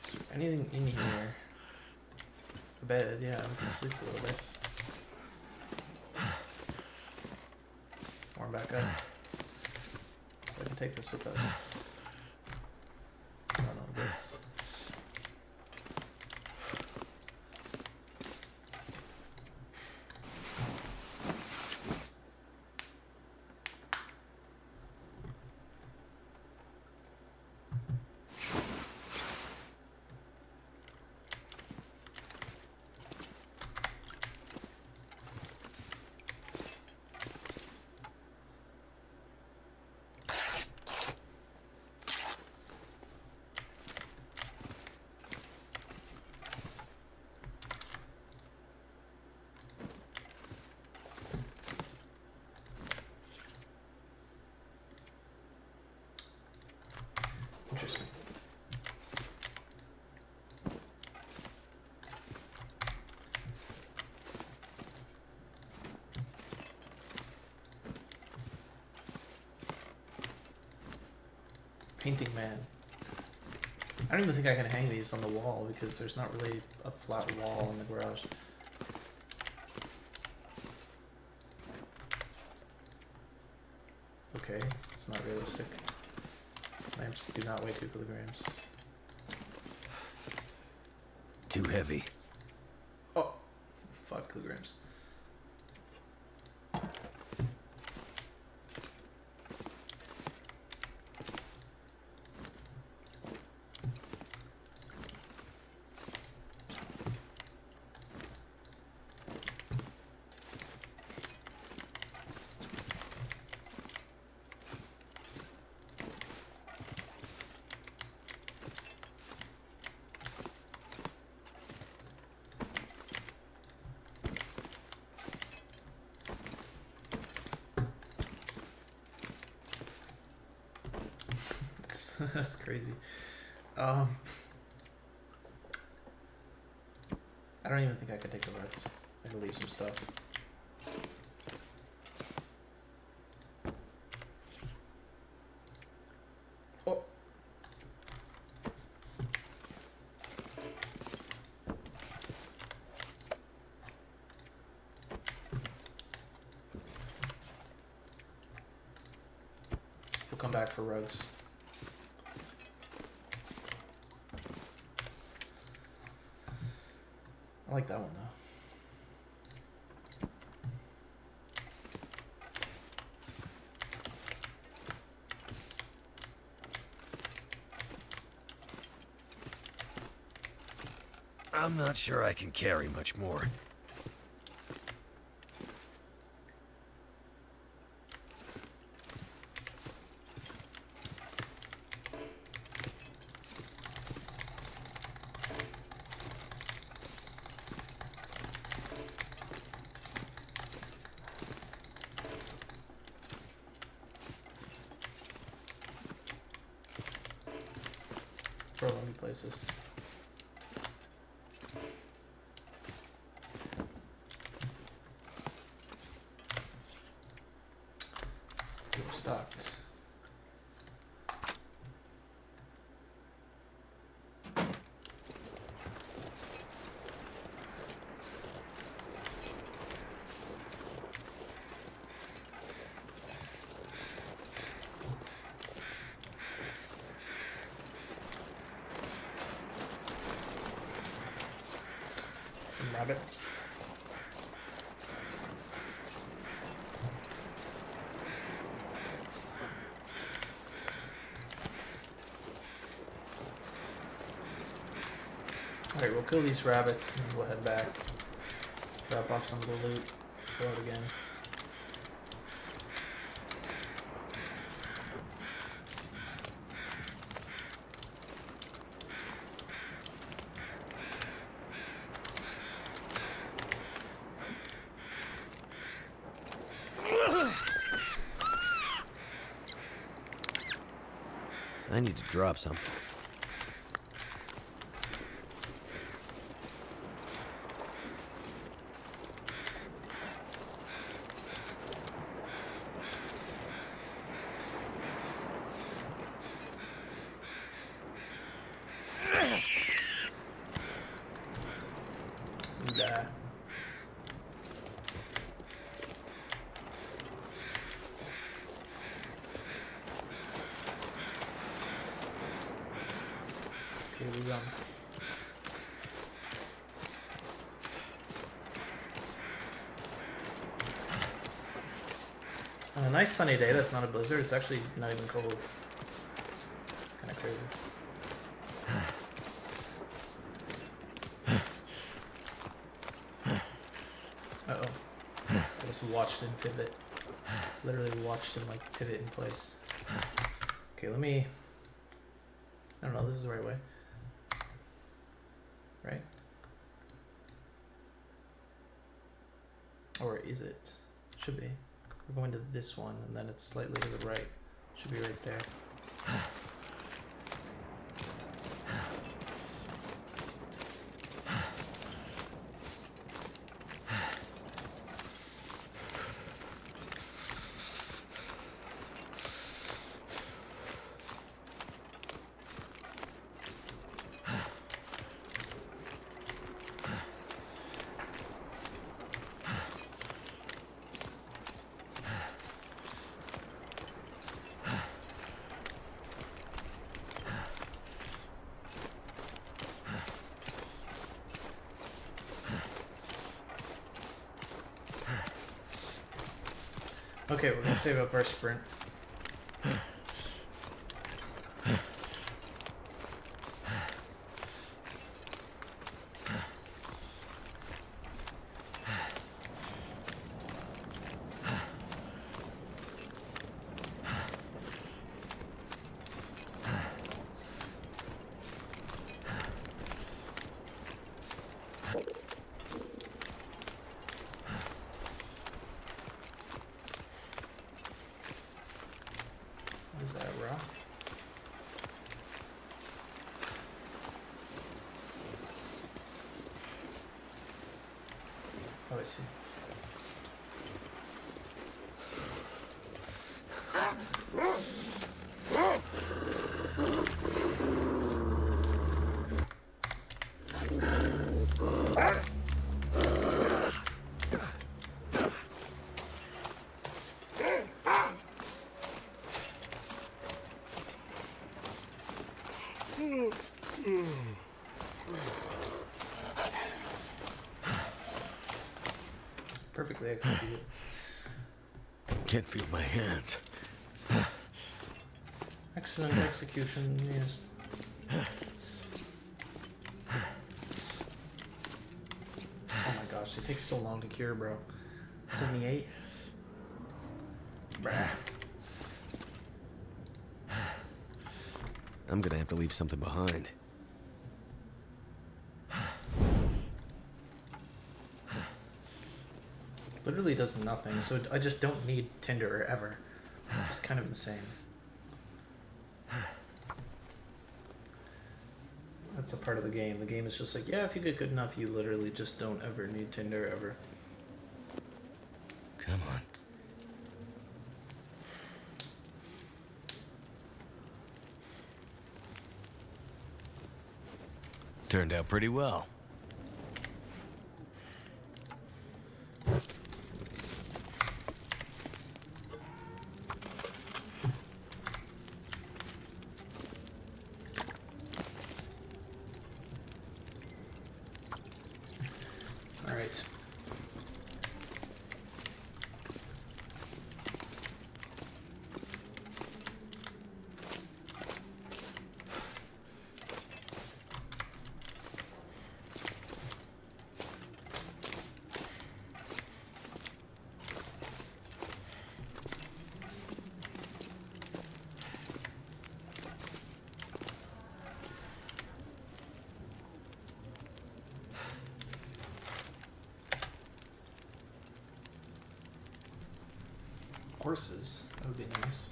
Is there anything in here? The bed, yeah, we can sleep a little bit. platform back up. So I can take this with us. I don't know this. Interesting. Painting man. I don't even think I can hang these on the wall because there's not really a flat wall in the garage. Okay, it's not realistic. Lamps do not weigh 2 kilograms. Too heavy. Oh, 5 kilograms. That's crazy. I don't even think I could take the reds. I could leave some stuff. Oh. We'll come back for rugs. I like that one though. I'm not sure I can carry much more. Bro, let me place this. We're stocked. Some rabbits. Alright, we'll kill these rabbits and we'll head back. Drop off some of the loot. Go out again. I need to drop something. Okay, we're going. On a nice sunny day that's not a blizzard, it's actually not even cold. Kind of crazy. Uh-oh. I just watched him pivot. Literally watched him like pivot in place. Okay, let me... I don't know, this is the right way. Right? Or is it? Should be. We're going to this one, and then it's slightly to the right. Should be right there. Okay, we're gonna save up our sprint. What is that, rock? Oh, I see. Perfectly executed. Can't feel my hands. Excellent execution, yes. Oh my gosh, it takes so long to cure, bro. 78? Bruh. I'm gonna have to leave something behind. Literally does nothing, so I just don't need Tinder ever. It's kind of insane. That's a part of the game. The game is just like, yeah, if you get good enough, you literally just don't ever need Tinder ever. Come on. Turned out pretty well. All right. Horses. That would be nice.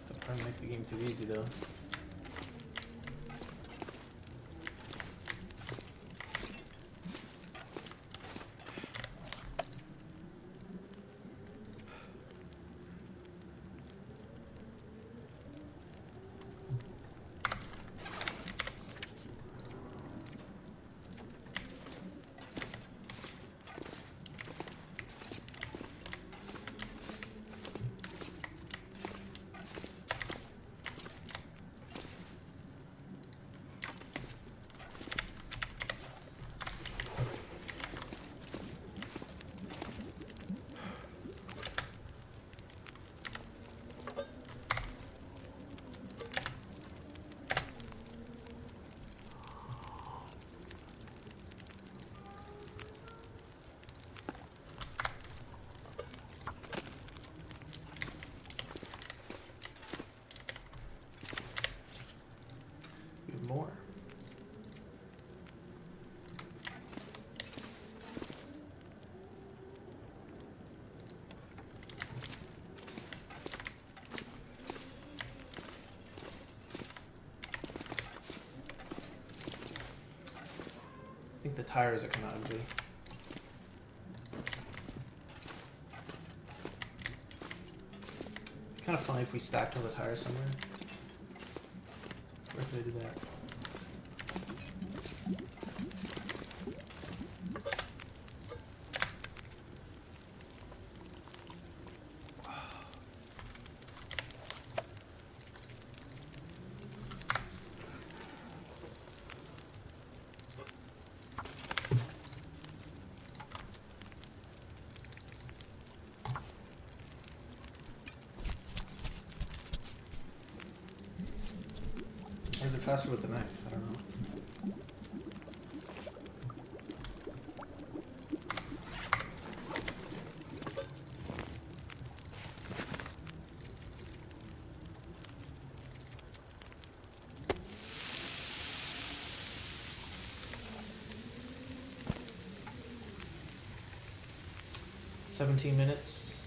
That'd probably make the game too easy though. more. I think the tires are kind of ugly. Kind of funny if we stacked all the tires somewhere. Where can I do that? Or is it faster with the knife? I don't know. "17 minutes.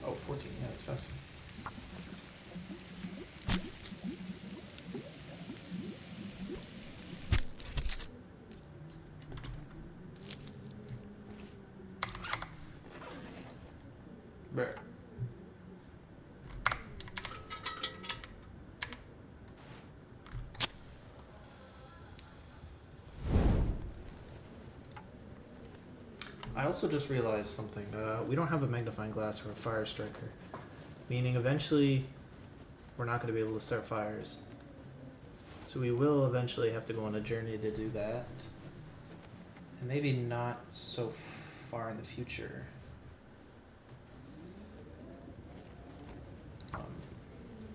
Oh, 14. Yeah, it's faster. Bruh. I also just realized something. We don't have a magnifying glass or a fire striker, meaning eventually we're not going to be able to start fires. So we will eventually have to go on a journey to do that, and maybe not so far in the future.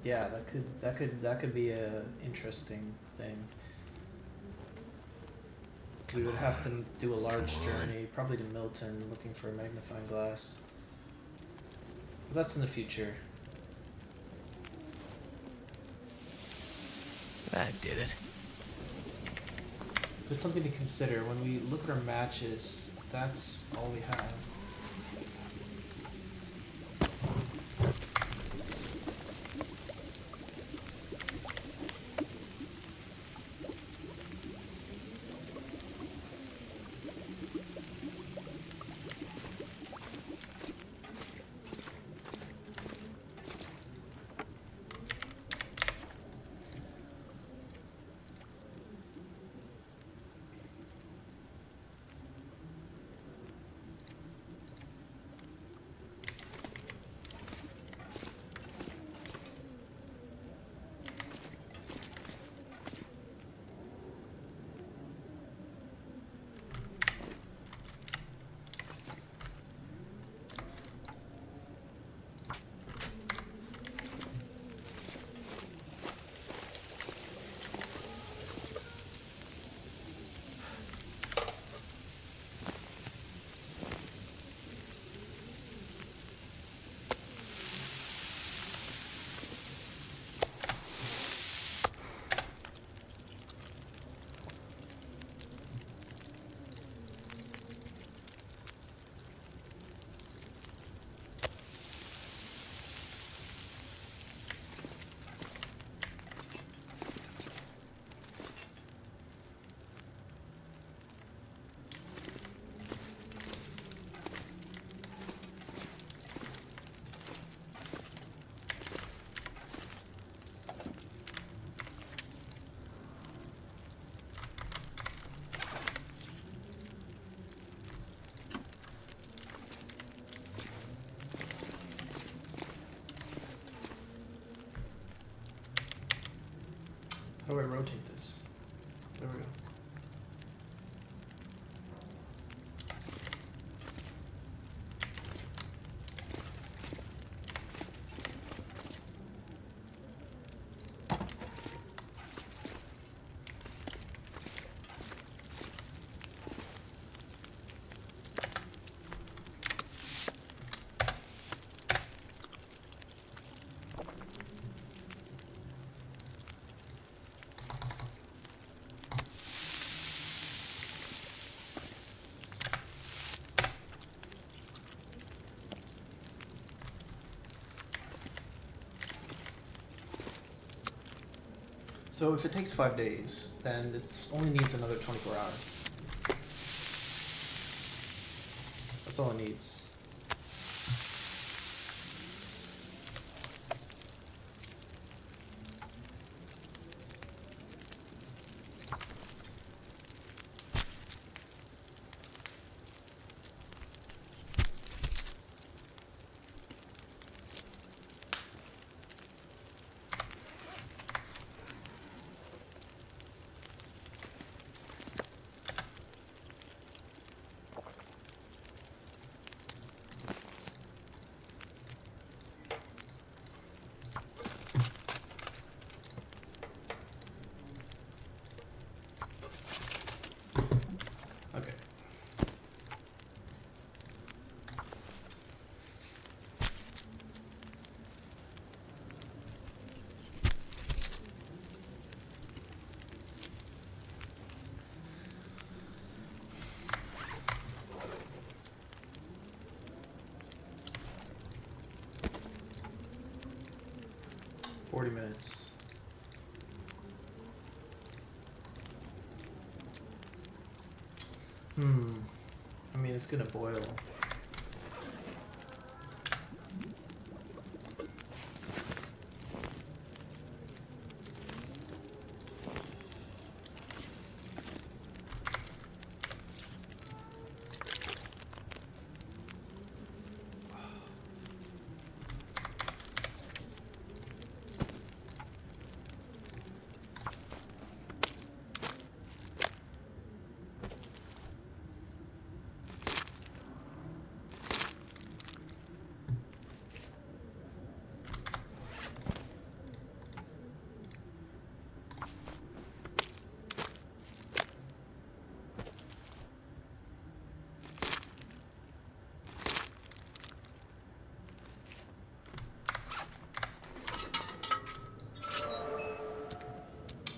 Yeah, that could be a interesting thing. We would have to do a large journey, probably to Milton, looking for a magnifying glass. But that's in the future. That did it. But something to consider when we look at our matches. That's all we have. How do I rotate this? There we go. So if it takes 5 days, then it's only needs another 24 hours. That's all it needs. Okay. Forty minutes. I mean, it's gonna boil.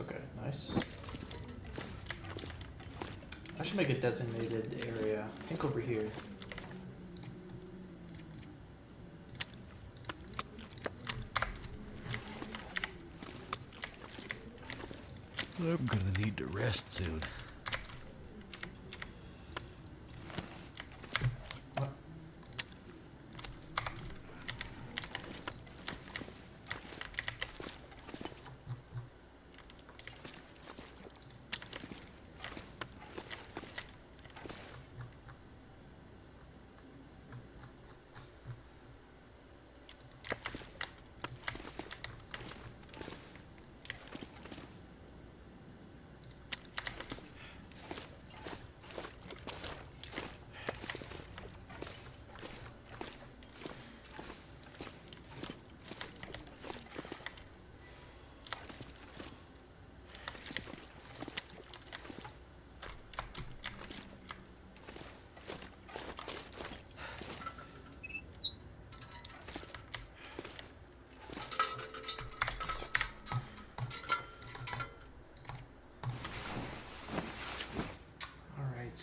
Okay, nice. I should make a designated area. I think over here. I'm gonna need to rest soon. What? All right.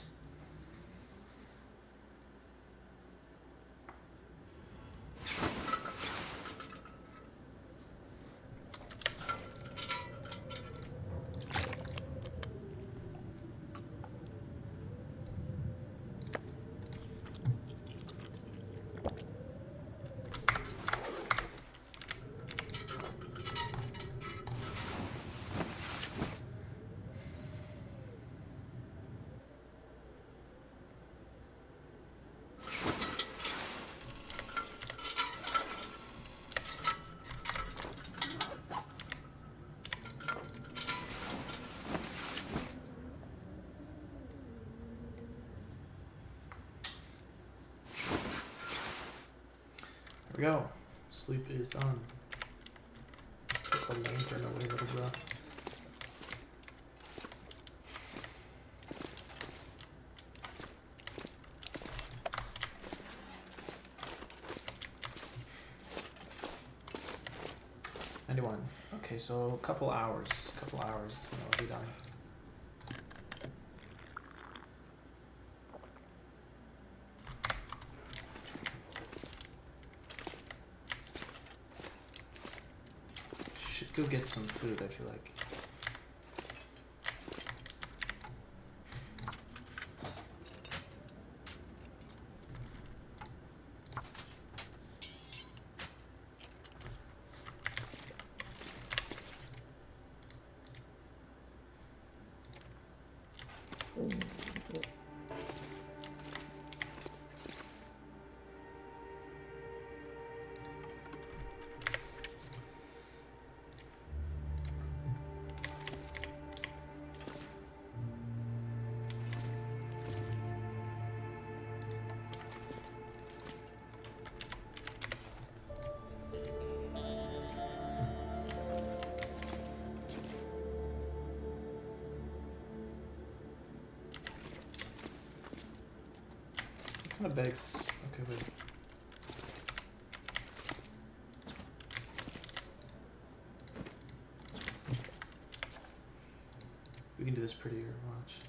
There we go. Sleep is done. Put the lantern away, little bro. Okay, so a couple hours, and I'll be done. Should go get some food, I feel like. Kind of begs. Okay, wait. We can do this prettier. Watch.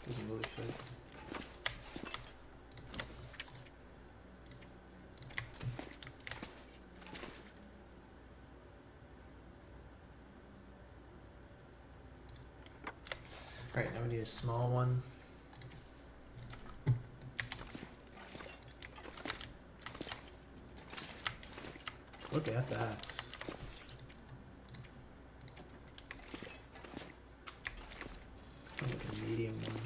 Doesn't really fit. Alright, now we need a small one. Look at that. It's like a medium one.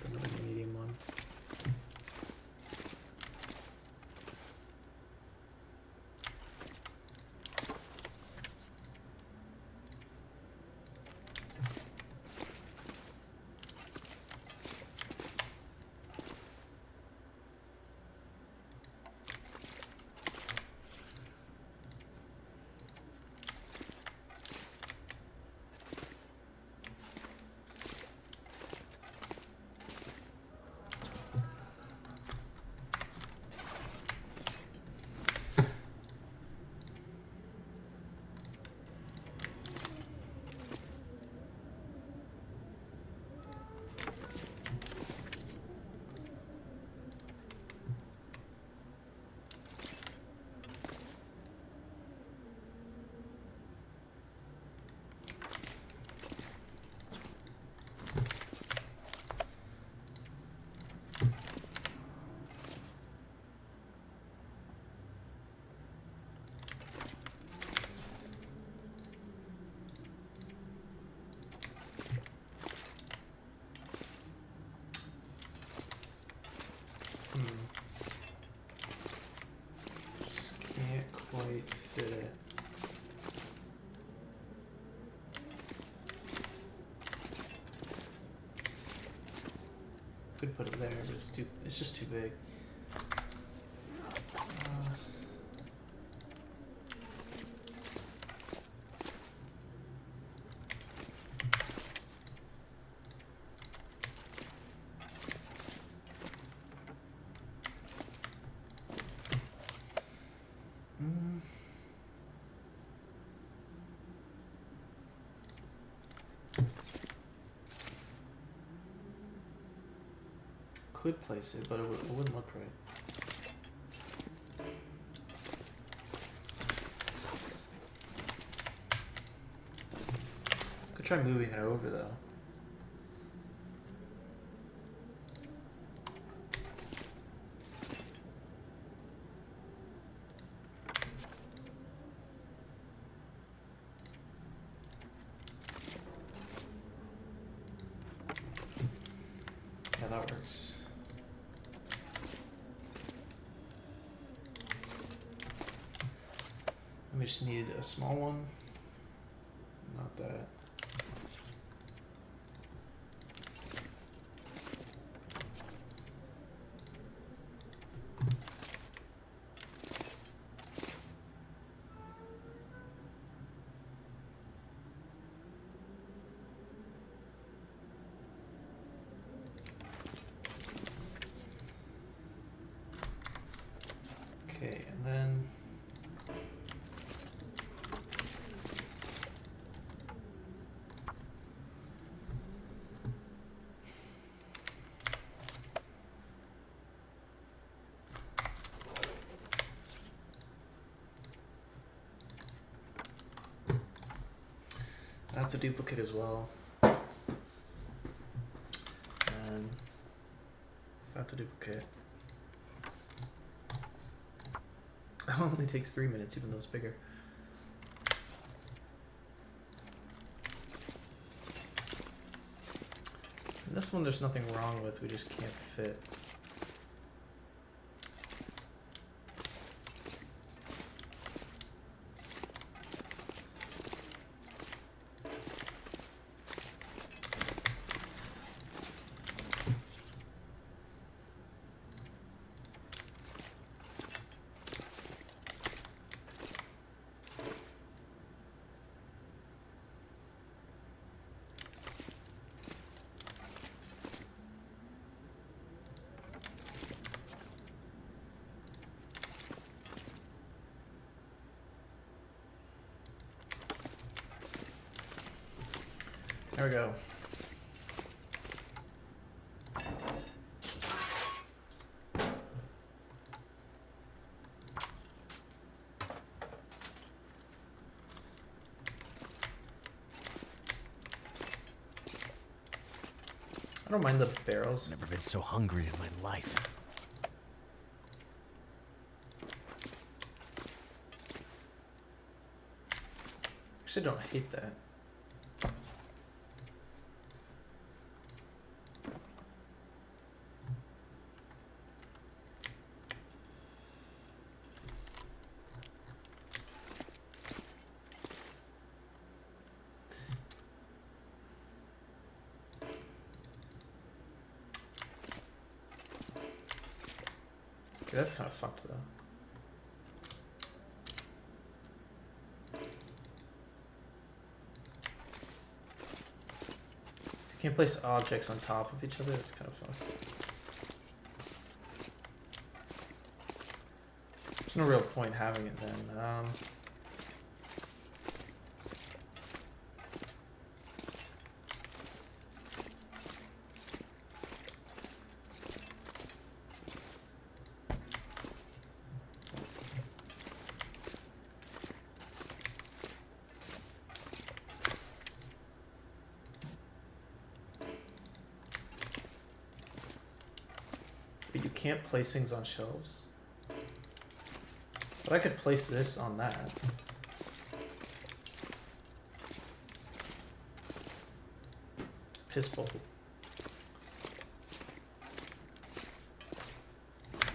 Another medium one. Just can't quite fit it. Could put it there, but it's just too big. Could place it, but it wouldn't look right. Could try moving it over though. Yeah, that works. We just need a small one, not that. Okay, and then that's a duplicate as well. And that's a duplicate. It only takes 3 minutes, even though it's bigger. And this one there's nothing wrong with, we just can't fit. There we go. I don't mind the barrels. Never been so hungry in my life. Actually, I don't hate that. Okay, that's kind of fucked though. You can't place objects on top of each other, that's kind of fucked. There's no real point having it then. But you can't place things on shelves. But I could place this on that. Piss bowl.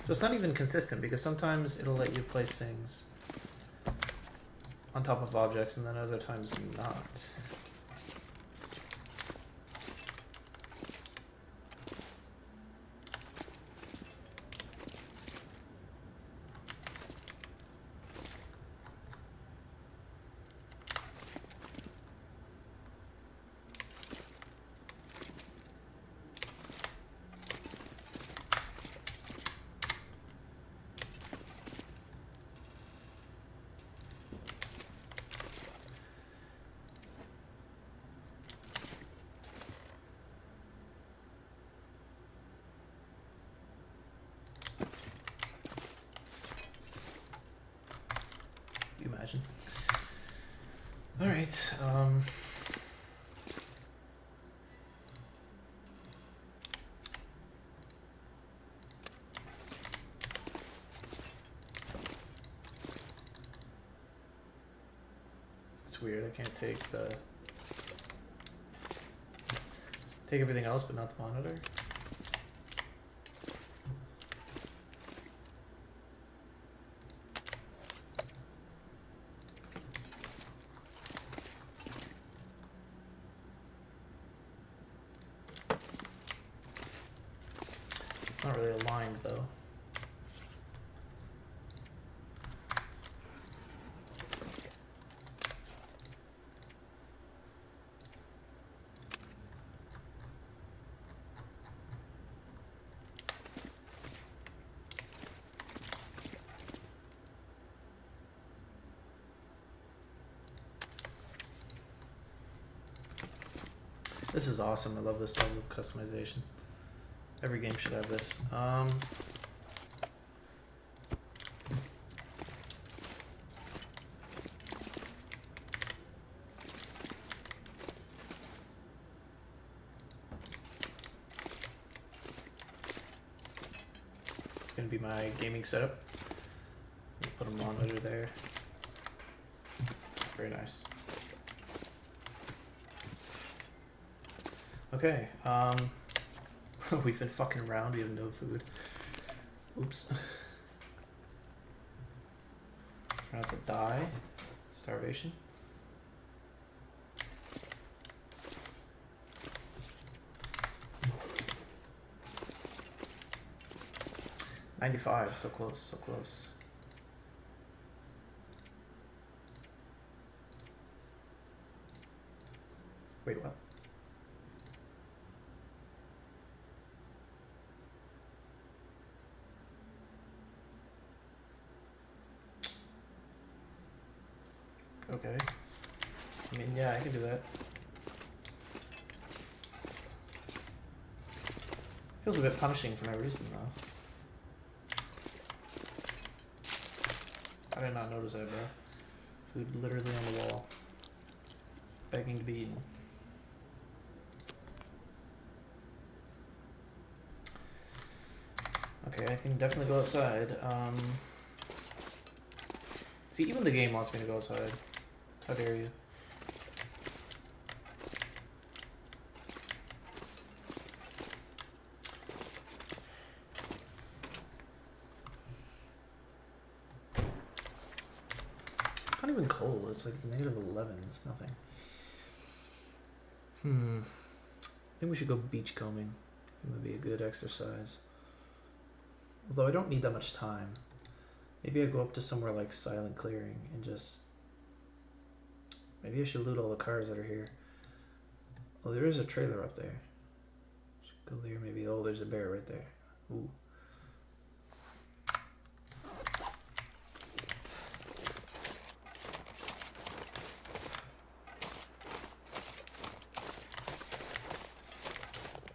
So it's not even consistent because sometimes it'll let you place things on top of objects and then other times not. You imagine. All right. It's weird. I can't take everything else, but not the monitor. It's not really aligned though. This is awesome. I love this level of customization. Every game should have this. It's gonna be my gaming setup. Put a monitor there. Very nice. Okay, We've been fucking around. We have no food. Oops. Try not to die. Starvation. $95. So close. So close. Wait, what? Okay. I mean, yeah, I can do that. Feels a bit punishing for no reason, though. I did not notice that, bro. Food literally on the wall. Begging to be eaten. Okay, I can definitely go outside. See, even the game wants me to go outside. How dare you? It's not even cold. It's like -11. It's nothing. I think we should go beachcombing. It would be a good exercise. Although I don't need that much time. Maybe I go up to somewhere like Silent Clearing and just... Maybe I should loot all the cars that are here. Oh, there is a trailer up there. Should go there maybe. Oh, there's a bear right there. Ooh.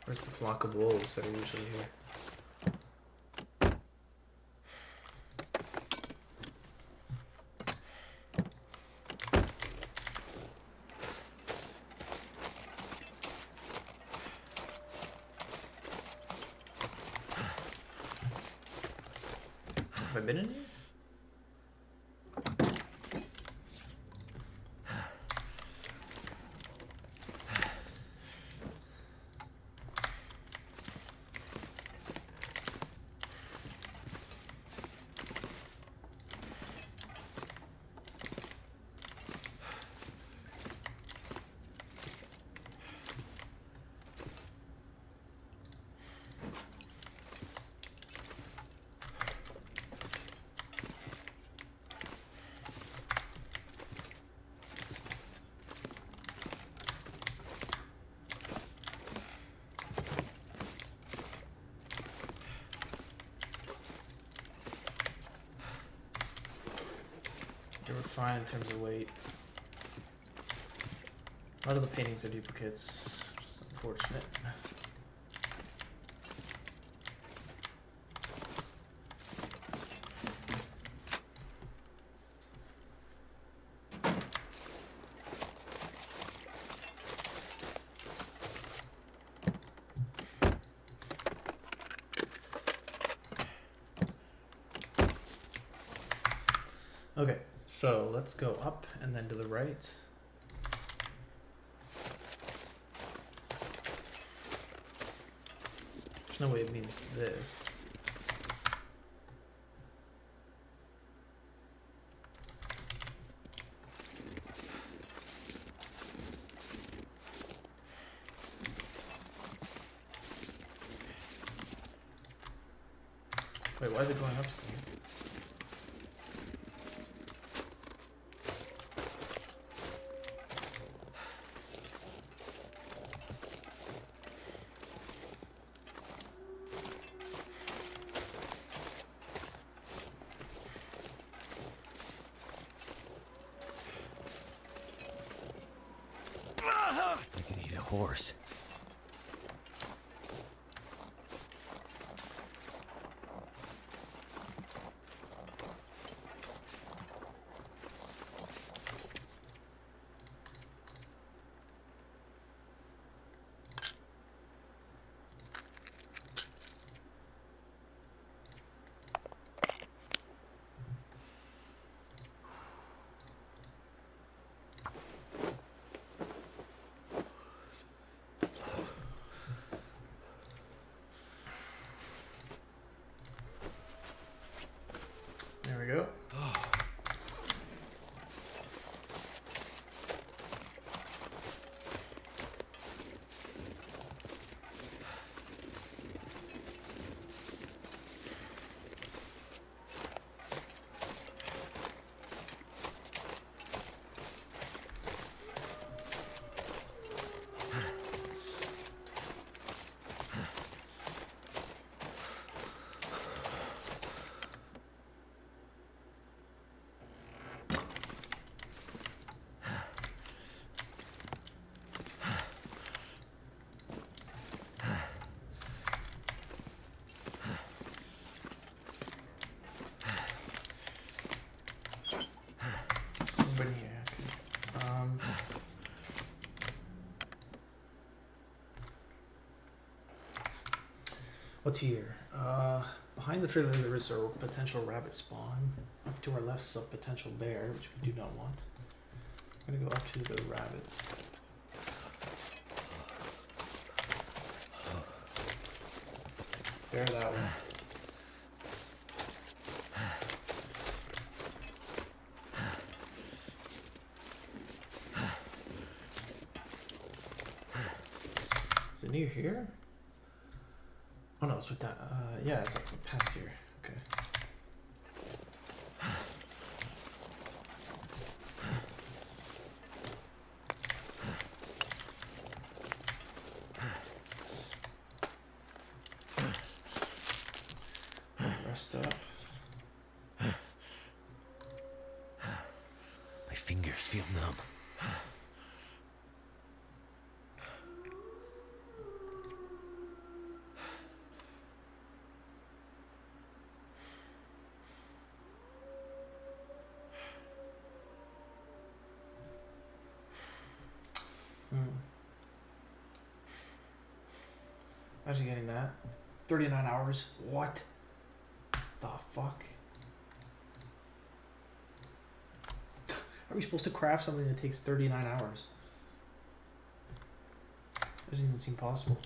Where's the flock of wolves that are usually here? Have I been in here? They were fine in terms of weight. A lot of the paintings are duplicates, which is unfortunate. Okay, so let's go up and then to the right. There's no way it means this. Wait, why is it going upstairs? I can eat a horse. What's here? Behind the trailer there is a potential rabbit spawn. Up to our left is a potential bear, which we do not want. I'm gonna go up to the rabbits. Bear that one. Is it near here? Oh no, it's with that. Yeah, it's like past here. Okay. Rest up. My fingers feel numb. Imagine getting that. 39 hours. What the fuck? Are we supposed to craft something that takes 39 hours? Doesn't even seem possible.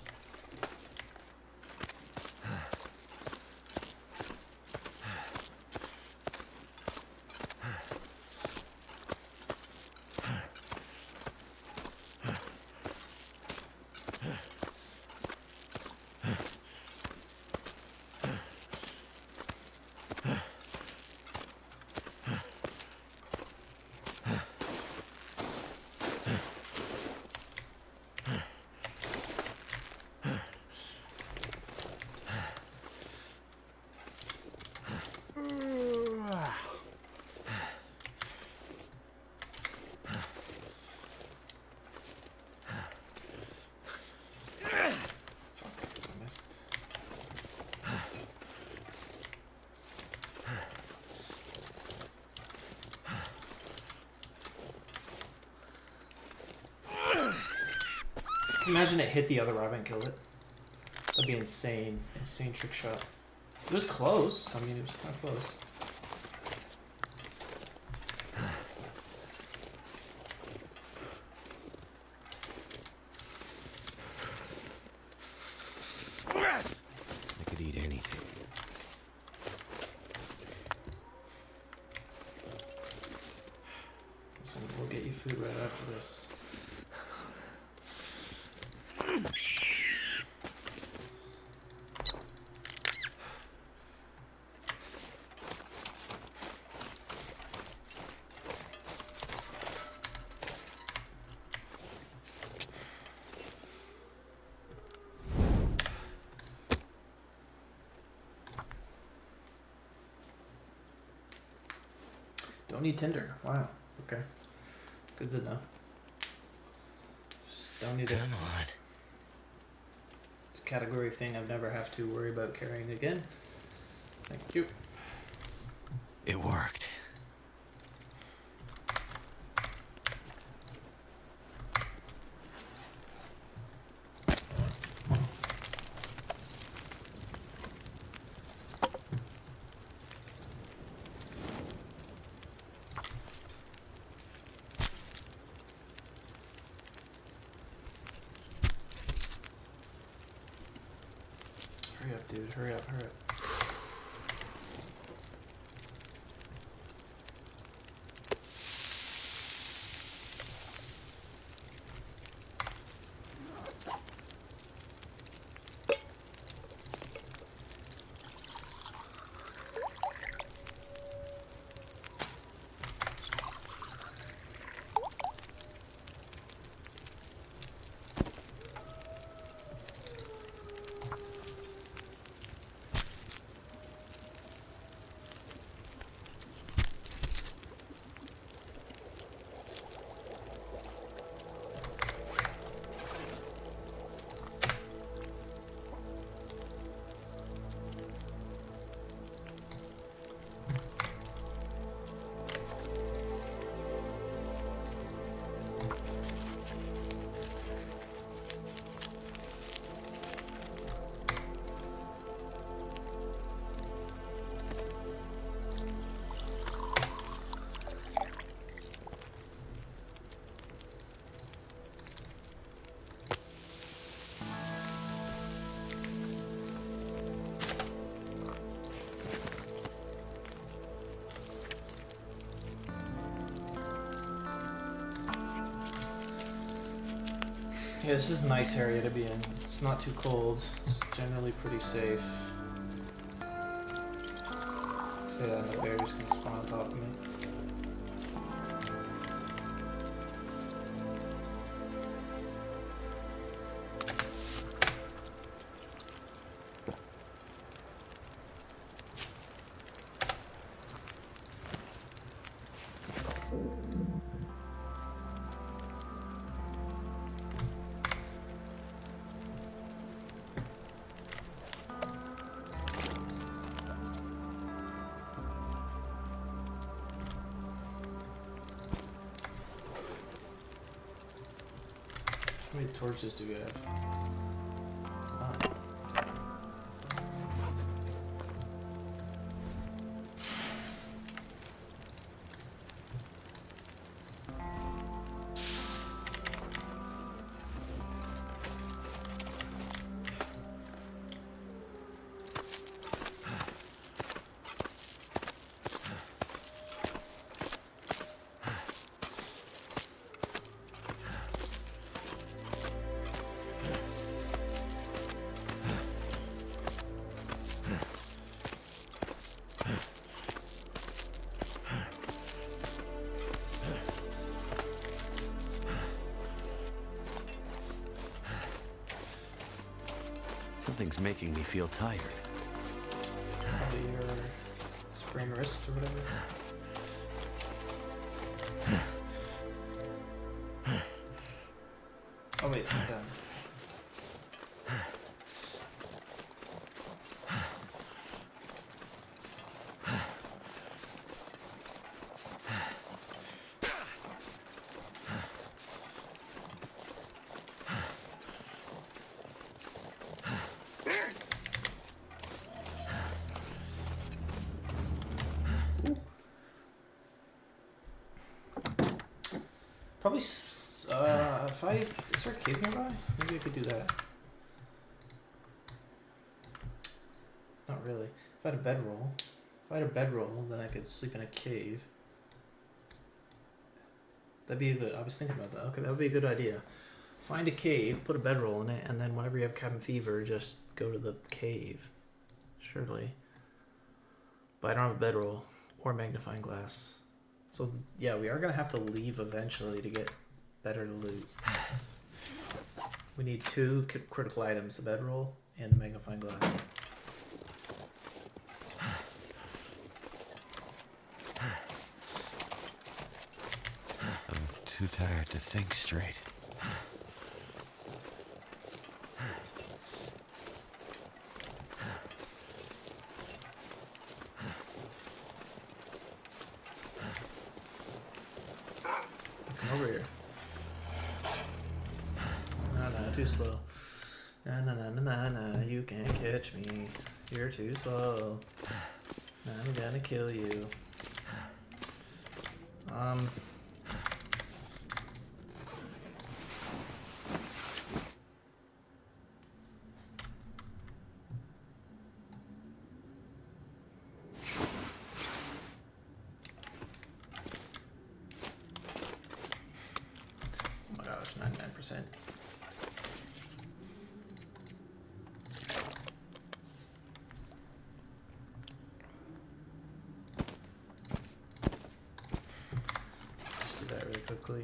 Imagine it hit the other rabbit and killed it. That'd be insane. Insane trick shot. It was close. I mean, it was kind of close. I could eat anything. Listen, we'll get you food right after this. Don't need Tinder. Wow. Okay. Good to know. Just don't need it. Come on. It's a category thing I've never have to worry about carrying again. Thank you. It worked. Hurry up, dude. Hurry up, hurry up. Yeah, this is a nice area to be in. It's not too cold. It's generally pretty safe. Say that and the bear's gonna spawn on top of me. How many torches do we have? None. Something's making me feel tired. Probably your sprained wrist or whatever. Oh wait, I'm done. Probably, is there a cave nearby? Maybe I could do that. Not really. If I had a bedroll, then I could sleep in a cave. That'd be a good, I was thinking about that. Okay, that would be a good idea. Find a cave, put a bedroll in it, and then whenever you have cabin fever, just go to the cave. Surely. But I don't have a bedroll or magnifying glass. So yeah, we are gonna have to leave eventually to get better loot. We need 2 critical items: the bedroll and the magnifying glass. I'm too tired to think straight. Come over here. No, too slow. No, you can't catch me. You're too slow. I'm gonna kill you. Oh my gosh, 99%. Just do that really quickly.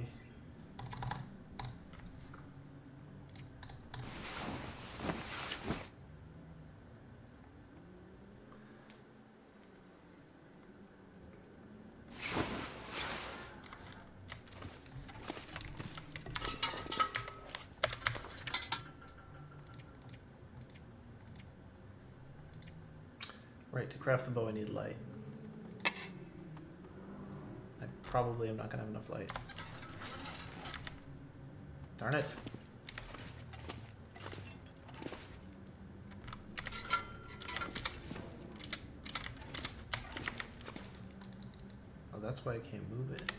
Right, to craft the bow I need light. I probably am not gonna have enough light. Darn it. Oh, that's why I can't move it.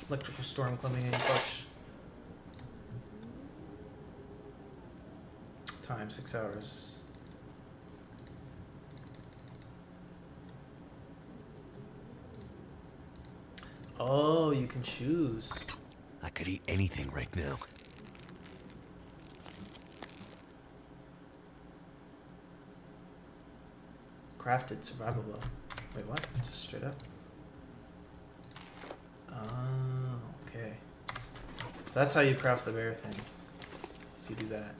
Electrical storm coming in clutch. Time 6 hours. Oh, you can choose. I could eat anything right now. Crafted survival bow. Wait, what? Just straight up? Oh, okay. So that's how you craft the bear thing. So you do that.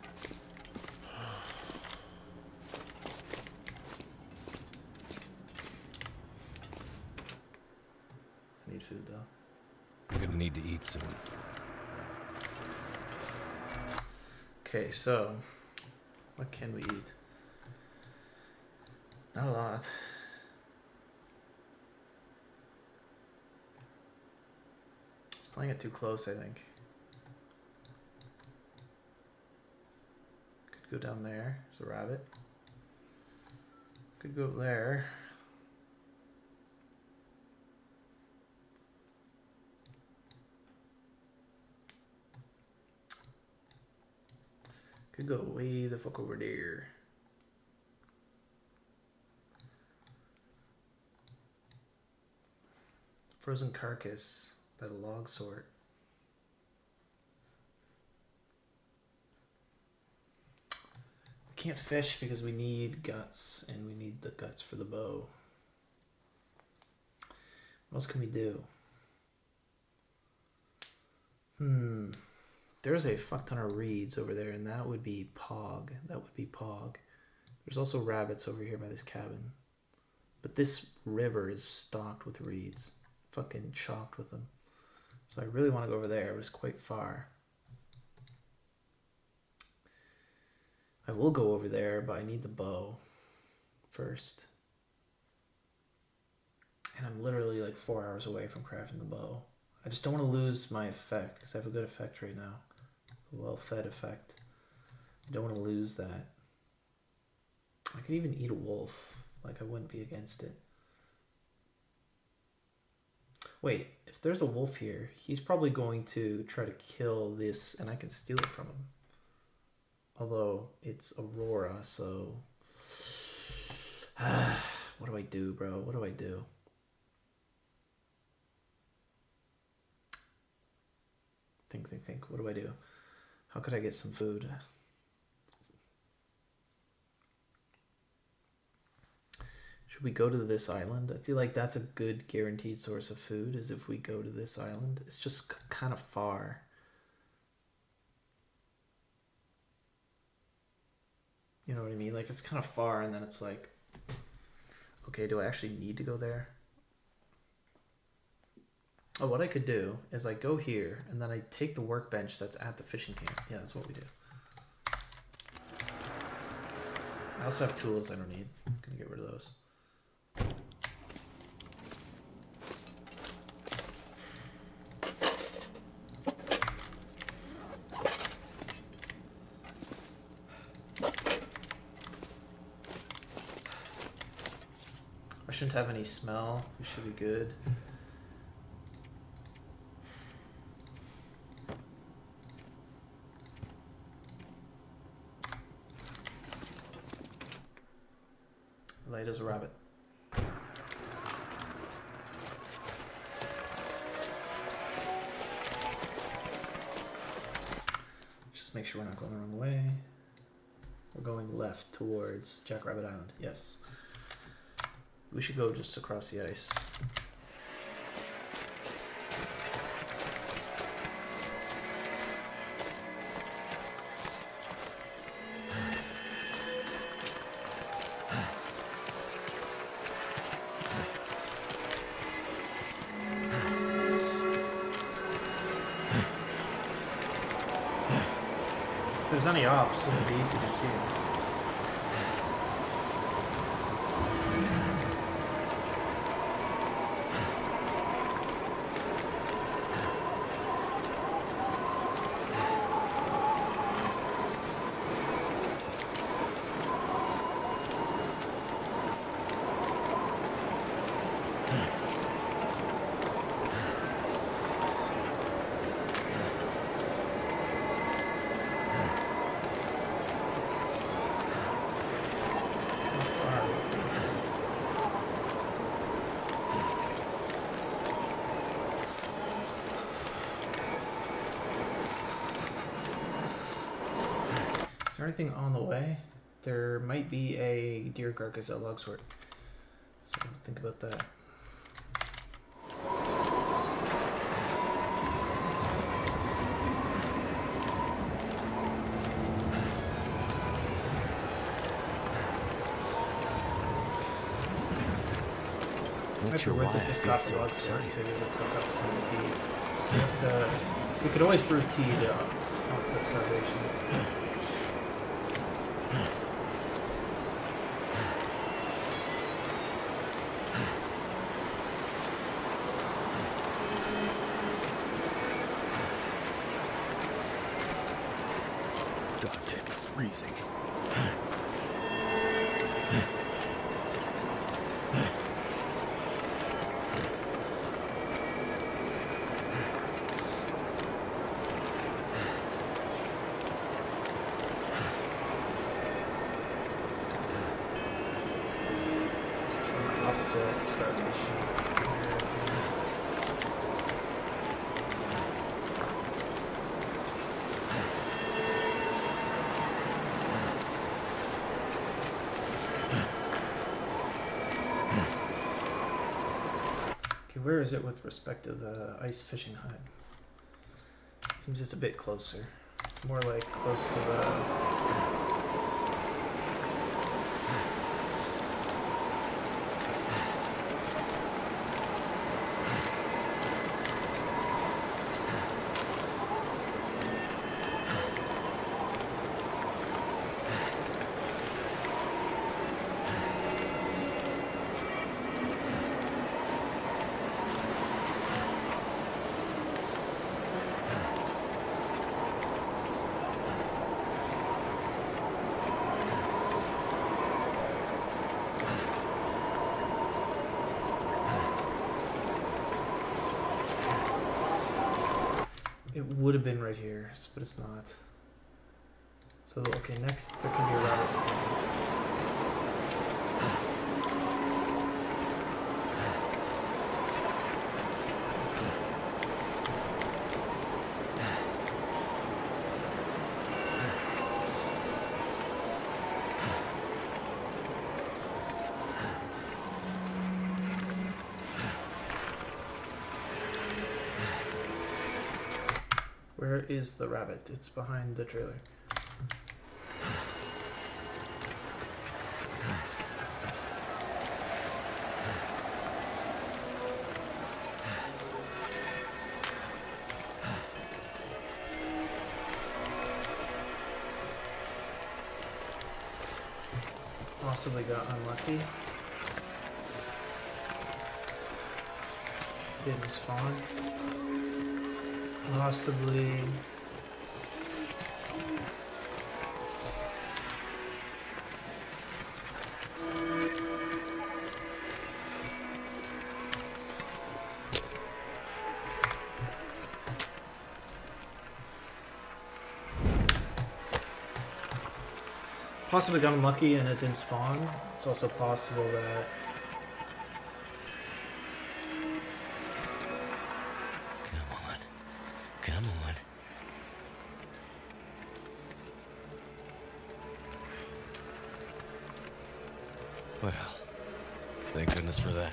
I need food though. I'm gonna need to eat soon. Okay, so what can we eat? Not a lot. It's playing it too close, I think. Could go down there. There's a rabbit. Could go up there. Could go way the fuck over there. Frozen carcass by the log sort. We can't fish because we need guts, and we need the guts for the bow. What else can we do? There's a fuck ton of reeds over there, and that would be Pog. That would be Pog. There's also rabbits over here by this cabin. But this river is stocked with reeds. Fucking chocked with them. So I really want to go over there. It was quite far. I will go over there, but I need the bow first. And I'm literally like 4 hours away from crafting the bow. I just don't want to lose my effect, because I have a good effect right now. A well-fed effect. I don't want to lose that. I could even eat a wolf. Like, I wouldn't be against it. Wait, if there's a wolf here, he's probably going to try to kill this, and I can steal it from him. Although, it's Aurora, so... what do I do, bro? What do I do? Think. What do I do? How could I get some food? Should we go to this island? I feel like that's a good guaranteed source of food, is if we go to this island. It's just kind of far. You know what I mean? Like, it's kind of far, and then it's like, okay, do I actually need to go there? Oh, what I could do is I go here, and then I take the workbench that's at the fishing camp. Yeah, that's what we do. I also have tools I don't need. I'm gonna get rid of those. I shouldn't have any smell. We should be good. Light as a rabbit. Just make sure we're not going the wrong way. We're going left towards Jackrabbit Island. Yes. We should go just across the ice. If there's any ops, it'll be easy to see. Is there anything on the way? There might be a deer carcass at Logswort. So think about that. Not sure Might why be I worth it to feel stop so at Logswort excited. to cook up some tea. We have to, we could always brew tea to help the starvation. Goddamn freezing. Trying to offset starvation. Okay, where is it with respect to the ice fishing hut? Seems just a bit closer. More like close to the. It would have been right here, but it's not. So, okay, next there can be a rabbit spawn. Where is the rabbit? It's behind the trailer. Possibly got unlucky. Didn't spawn. Possibly. Possibly got unlucky and it didn't spawn. It's also possible that Come on. Come on. Well, thank goodness for that.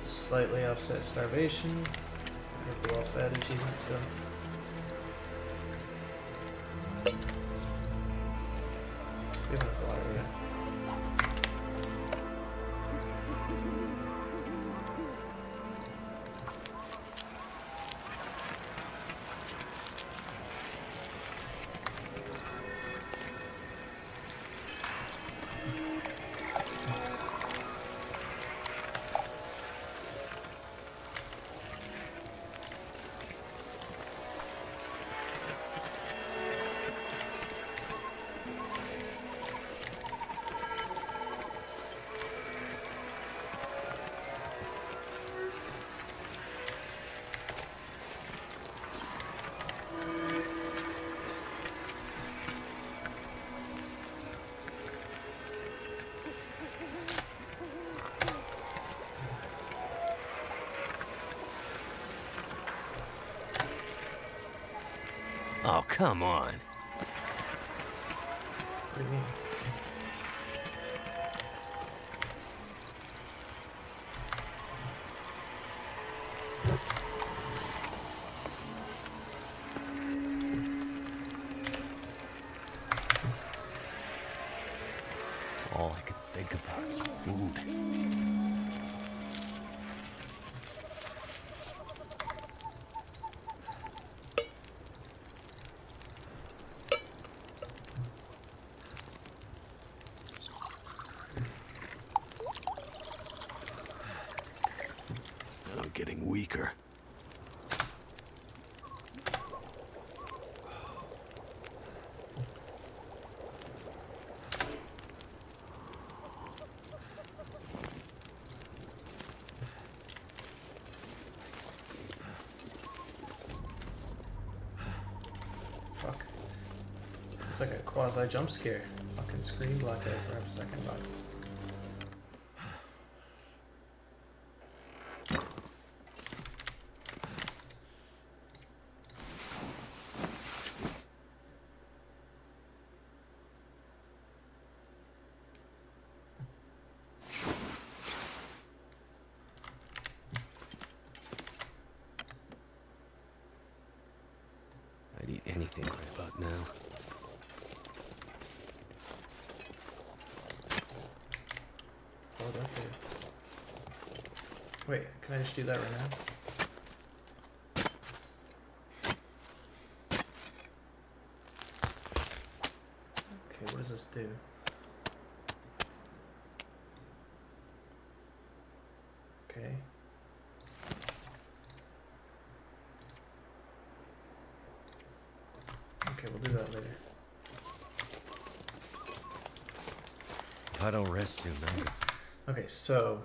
slightly offset starvation. Make the well fed and cheese and stuff. We have enough water, yeah. Oh, come on. What do you mean? All I could think about is food. I'm getting weaker. Fuck. It's like a quasi jump scare. Fucking screen block there for a second, but. I'd eat anything right about now. Hold up here. Wait, can I just do that right now? Okay, what does this do? Okay. Okay, we'll do that later. If I don't rest soon, I'm gonna... Okay, so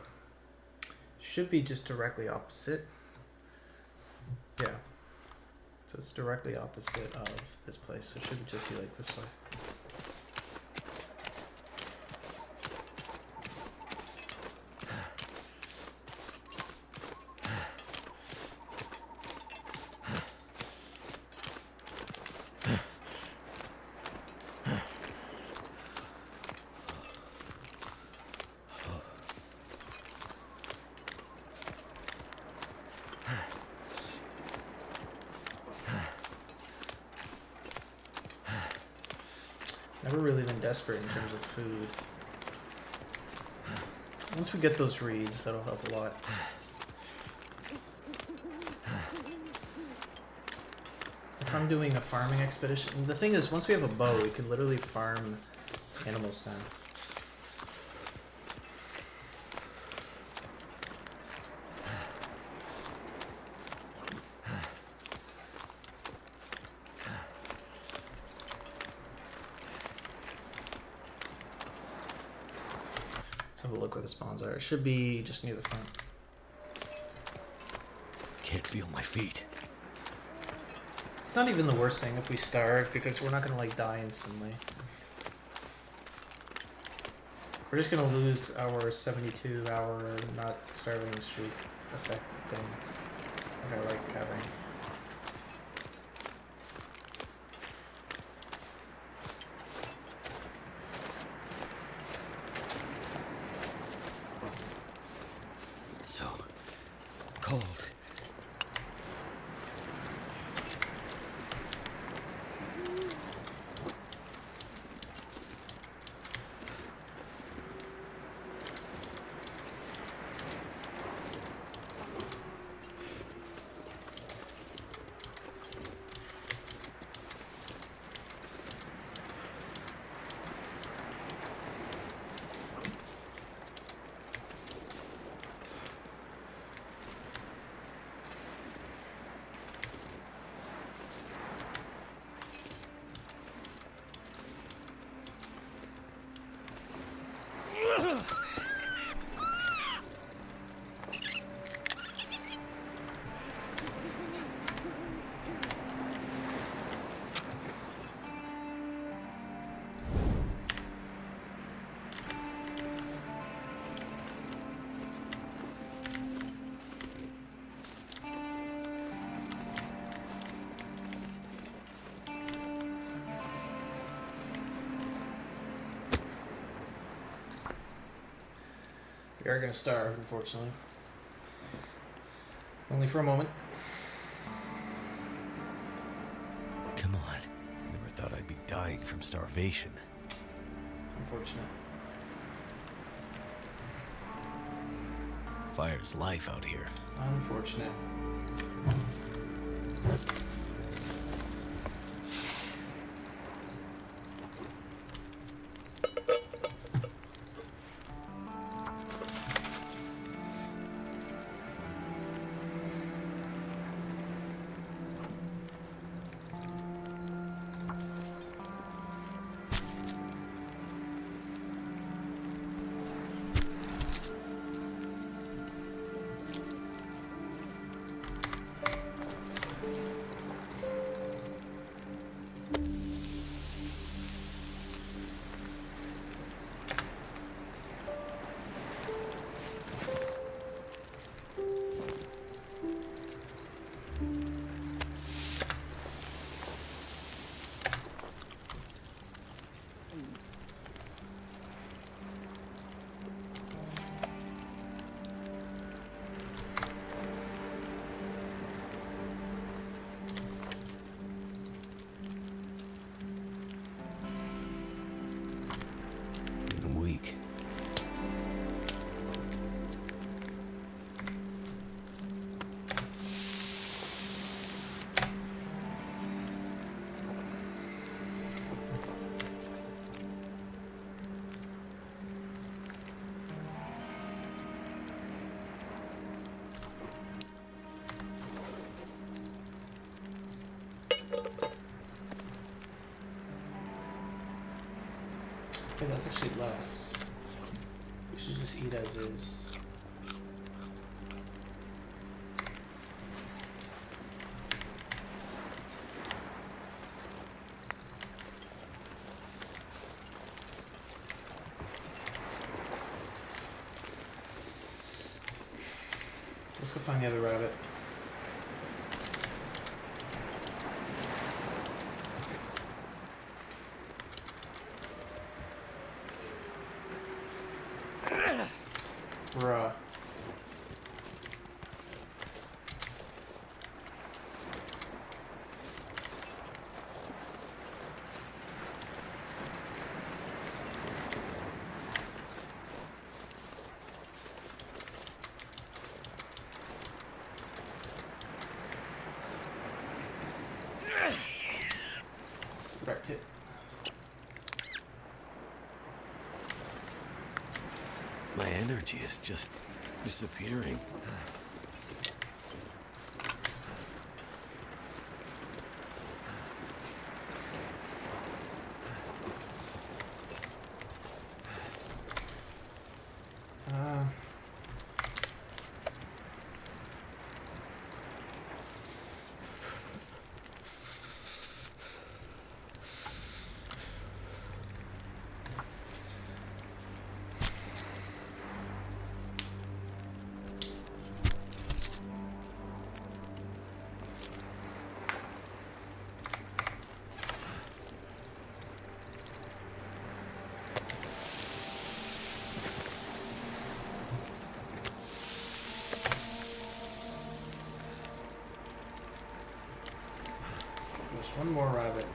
should be just directly opposite. Yeah. So it's directly opposite of this place. So it should just be like this way. Never really been desperate in terms of food. Once we get those reeds, that'll help a lot. If I'm doing a farming expedition, the thing is, once we have a bow, we can literally farm animals now. Let's have a look where the spawns are. It should be just near the front. Can't feel my feet. It's not even the worst thing if we starve, because we're not gonna like die instantly. We're just gonna lose our 72-hour not starving streak effect thing that I like having. So cold. We are gonna starve, unfortunately. Only for a moment. Come on. Never thought I'd be dying from starvation. Unfortunate. Fire's life out here. Unfortunate. I'm weak. Okay, that's actually less. We should just eat as is. So let's go find the other rabbit. Bruh. Wrecked it. My energy is just disappearing. Uh, there's one more rabbit.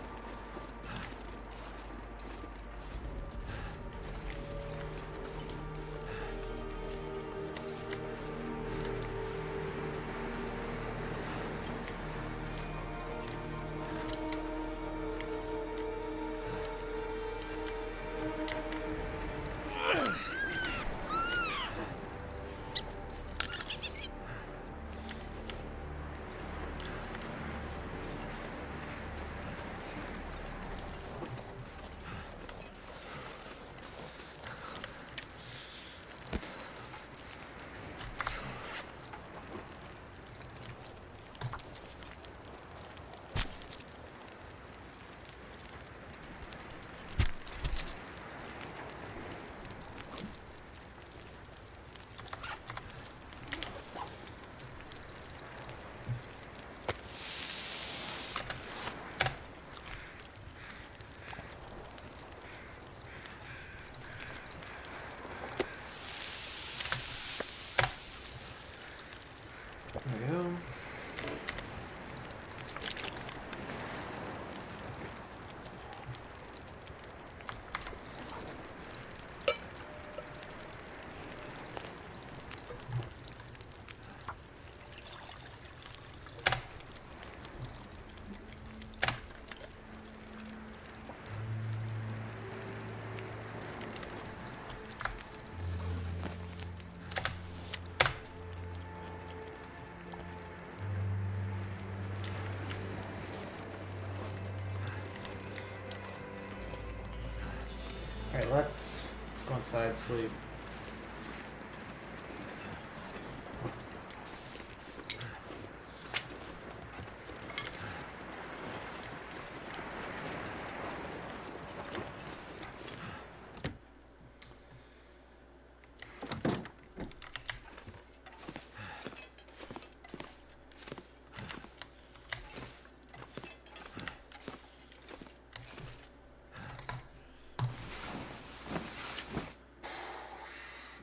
let's go inside, sleep.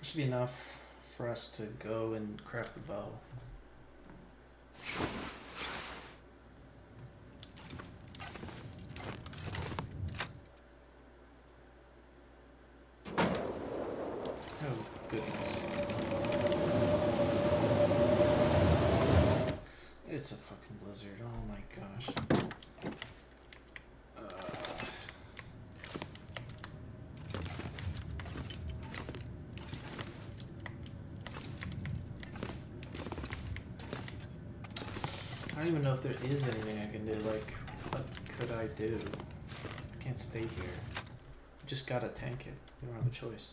Should be enough for us to go and craft the bow. Oh goodness. It's a fucking blizzard, oh my gosh. I don't even know if there is anything I can do. Like, what could I do? I can't stay here. Just gotta tank it. We don't have a choice.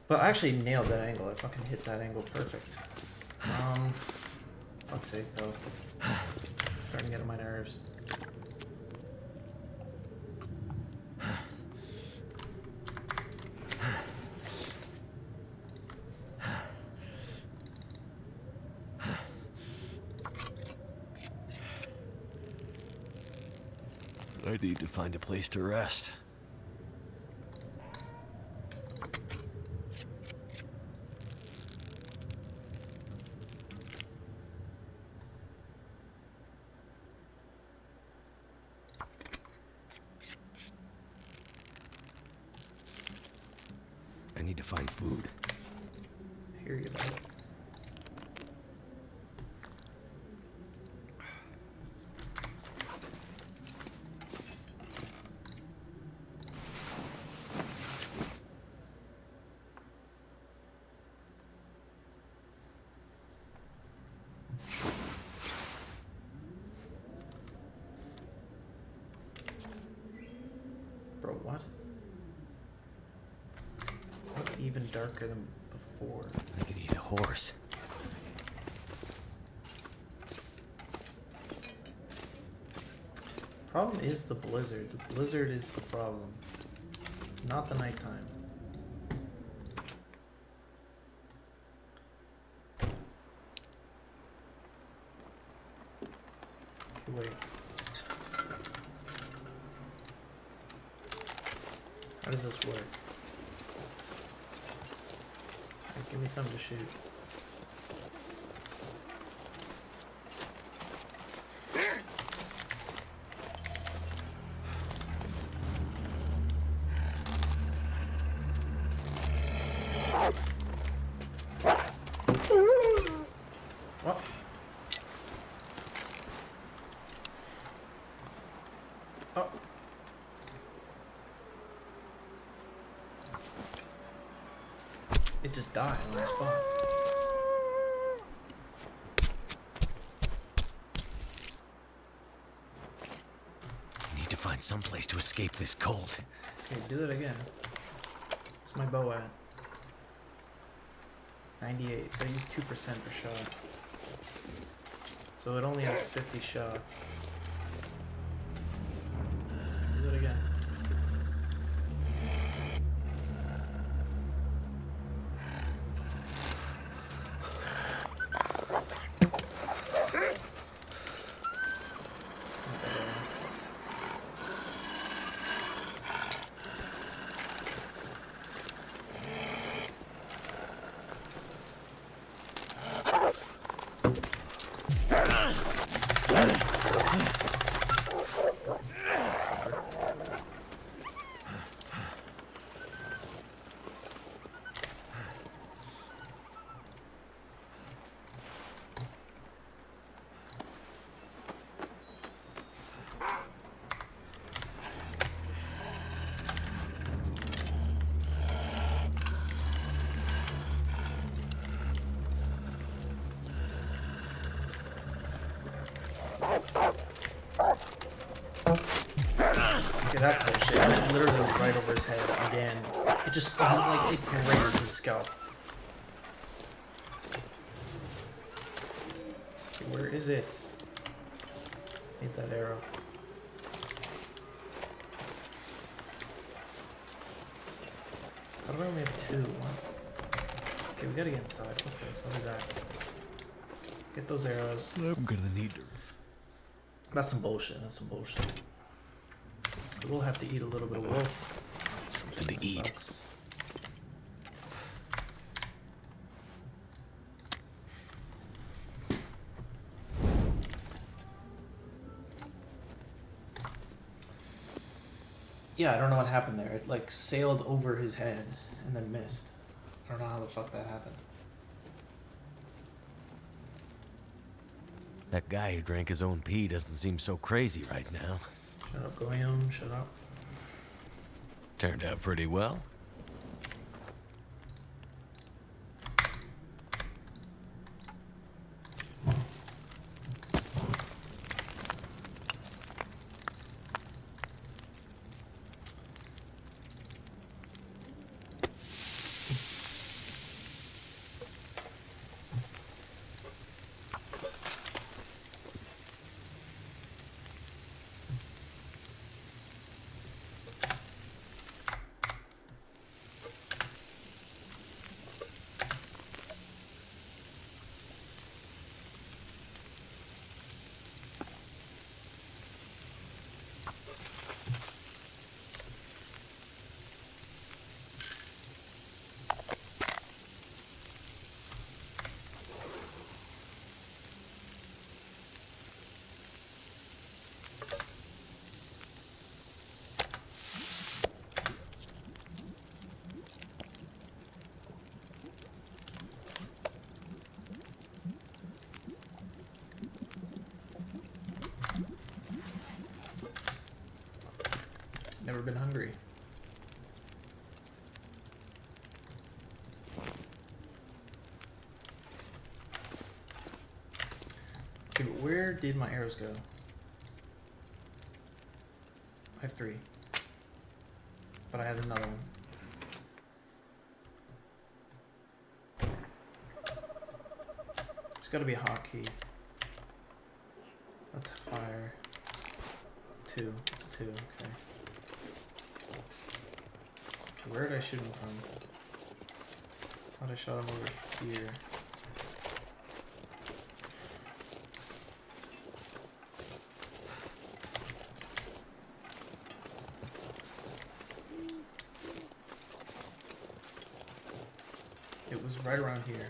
But I actually nailed that angle. I fucking hit that angle perfect. Fuck's sake though. Starting to get on my nerves. I need to find a place to rest. I need to find food. Here you go. Bro, what? What's even darker than before? I could eat a horse. Problem is the blizzard. The blizzard is the problem, not the nighttime. Okay, wait. How does this work? Like, give me something to shoot. What? Oh. It just died on the spot. I need to find some place to escape this cold. Okay, do that again. What's my bow at? 98, so I use 2% per shot. So it only has 50 shots. Do it again. Okay, that's bullshit. It literally was right over his head again. It just, like, it grazed his scalp. Okay, where is it? Need that arrow. How do I only have 2? What? Okay, we gotta get inside. Okay, so do that. Get those arrows. I'm gonna need to. That's some bullshit. That's some bullshit. We'll have to eat a little bit of wolf. Something to That eat. sucks. Yeah, I don't know what happened there. It like sailed over his head and then missed. I don't know how the fuck that happened. That guy who drank his own pee doesn't seem so crazy right now. Shut up, Goyam. Shut up. Turned out pretty well. Never been hungry. Okay, but where did my arrows go? I have 3. But I had another one. There's gotta be a hotkey. That's fire. 2. It's 2, okay. Okay, where did I shoot him from? Thought I shot him over here. It was right around here.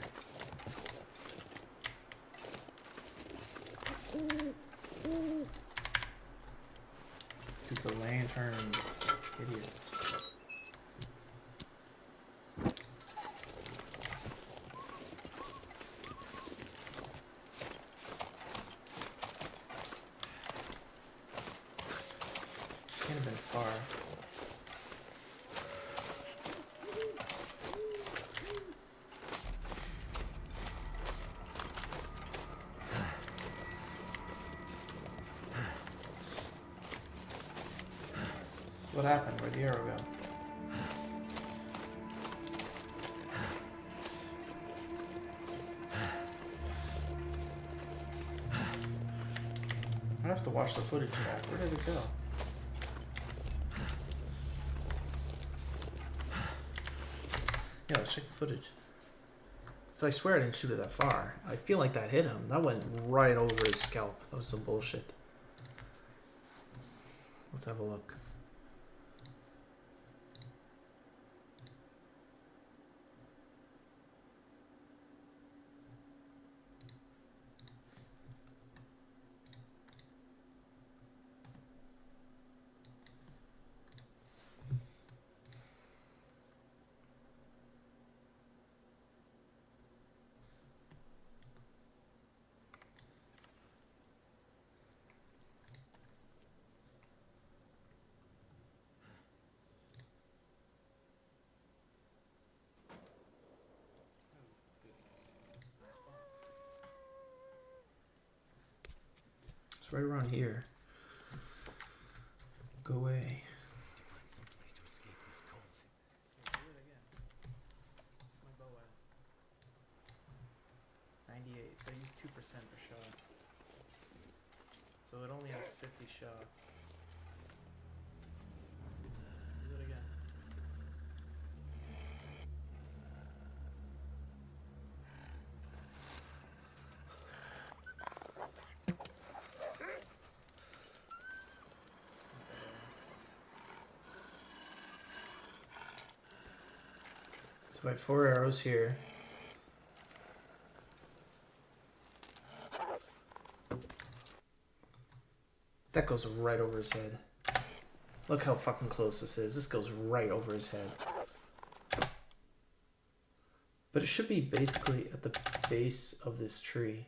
Dude, the lantern, idiot. Can't have been far. What happened? Where'd the arrow go? I have to watch the footage back. Where did it go? Yeah, let's check the footage. So I swear I didn't shoot it that far. I feel like that hit him. That went right over his scalp. That was some bullshit. Let's have a look. It's right around here. Go away. Find some place to escape this cold. Do it again. My bow at 98. So I use 2% per shot. So it only has 50 shots. Do it again. So I have 4 arrows here. That goes right over his head. Look how fucking close this is. This goes right over his head. But it should be basically at the base of this tree.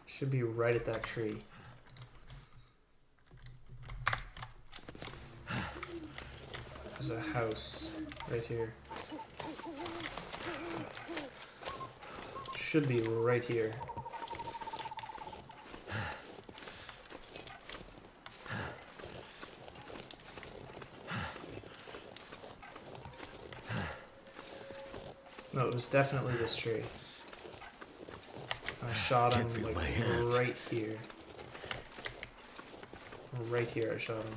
Should be right at that tree. There's a house right here. Should be right here. No, it was definitely this tree. I shot him Can't feel like my hands. right here. Right here I shot him.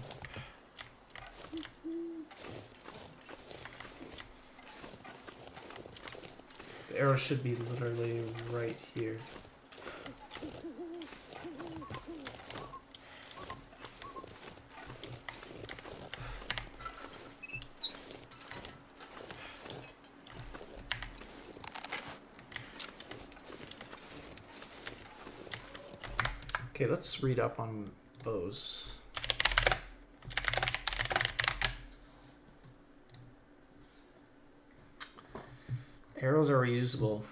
The arrow should be literally right here. Okay, let's read up on bows. Arrows are reusable.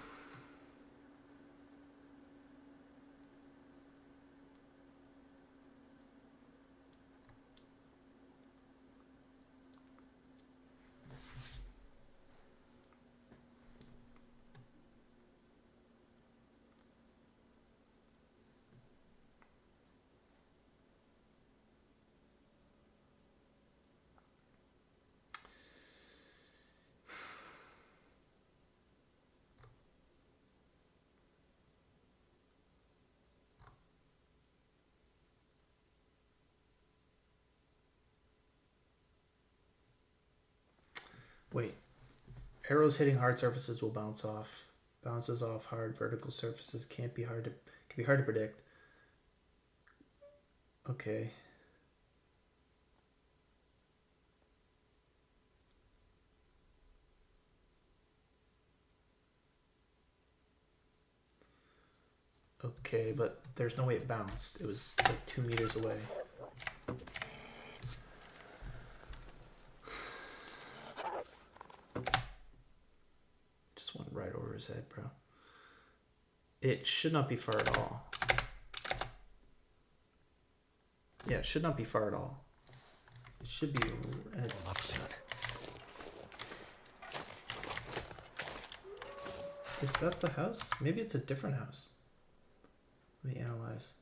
Wait. Arrows hitting hard surfaces will bounce off. Bounces off hard vertical surfaces can be hard to predict. Okay. Okay, but there's no way it bounced. It was like 2 meters away. Just went right over his head, bro. It should not be far at all. Yeah, it should not be far at all. It should be. It's, Up soon. is that the house? Maybe it's a different house. Let me analyze.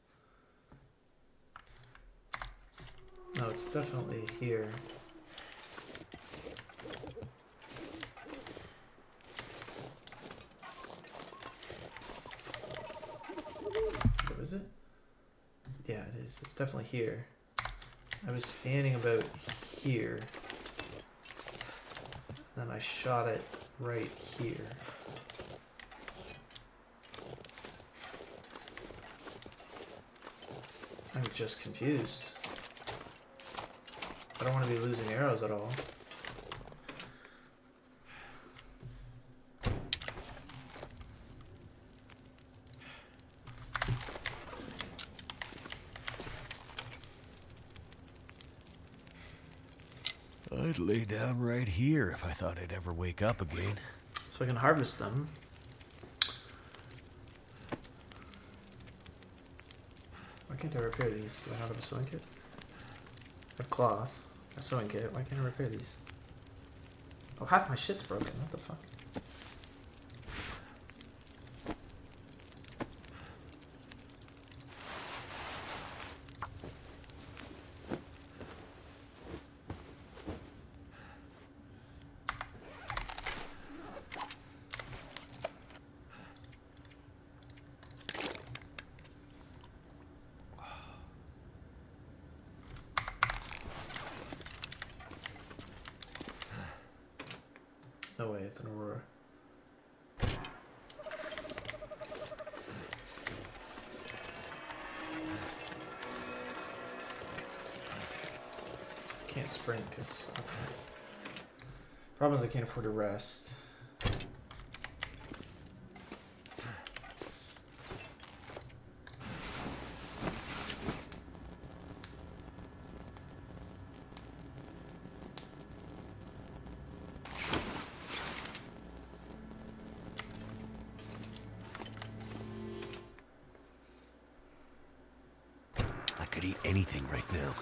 No, it's definitely here. What is it? Yeah, it is. It's definitely here. I was standing about here. Then I shot it right here. I'm just confused. I don't want to be losing arrows at all. I'd lay down right here if I thought I'd ever wake up again. So I can harvest them. Why can't I repair these? Do I not have a sewing kit? I have cloth. A sewing kit. Why can't I repair these? Oh, half my shit's broken. What the fuck? No way, it's an Aurora. Can't sprint because. Okay. Problem is I can't afford to rest. I could eat anything right now.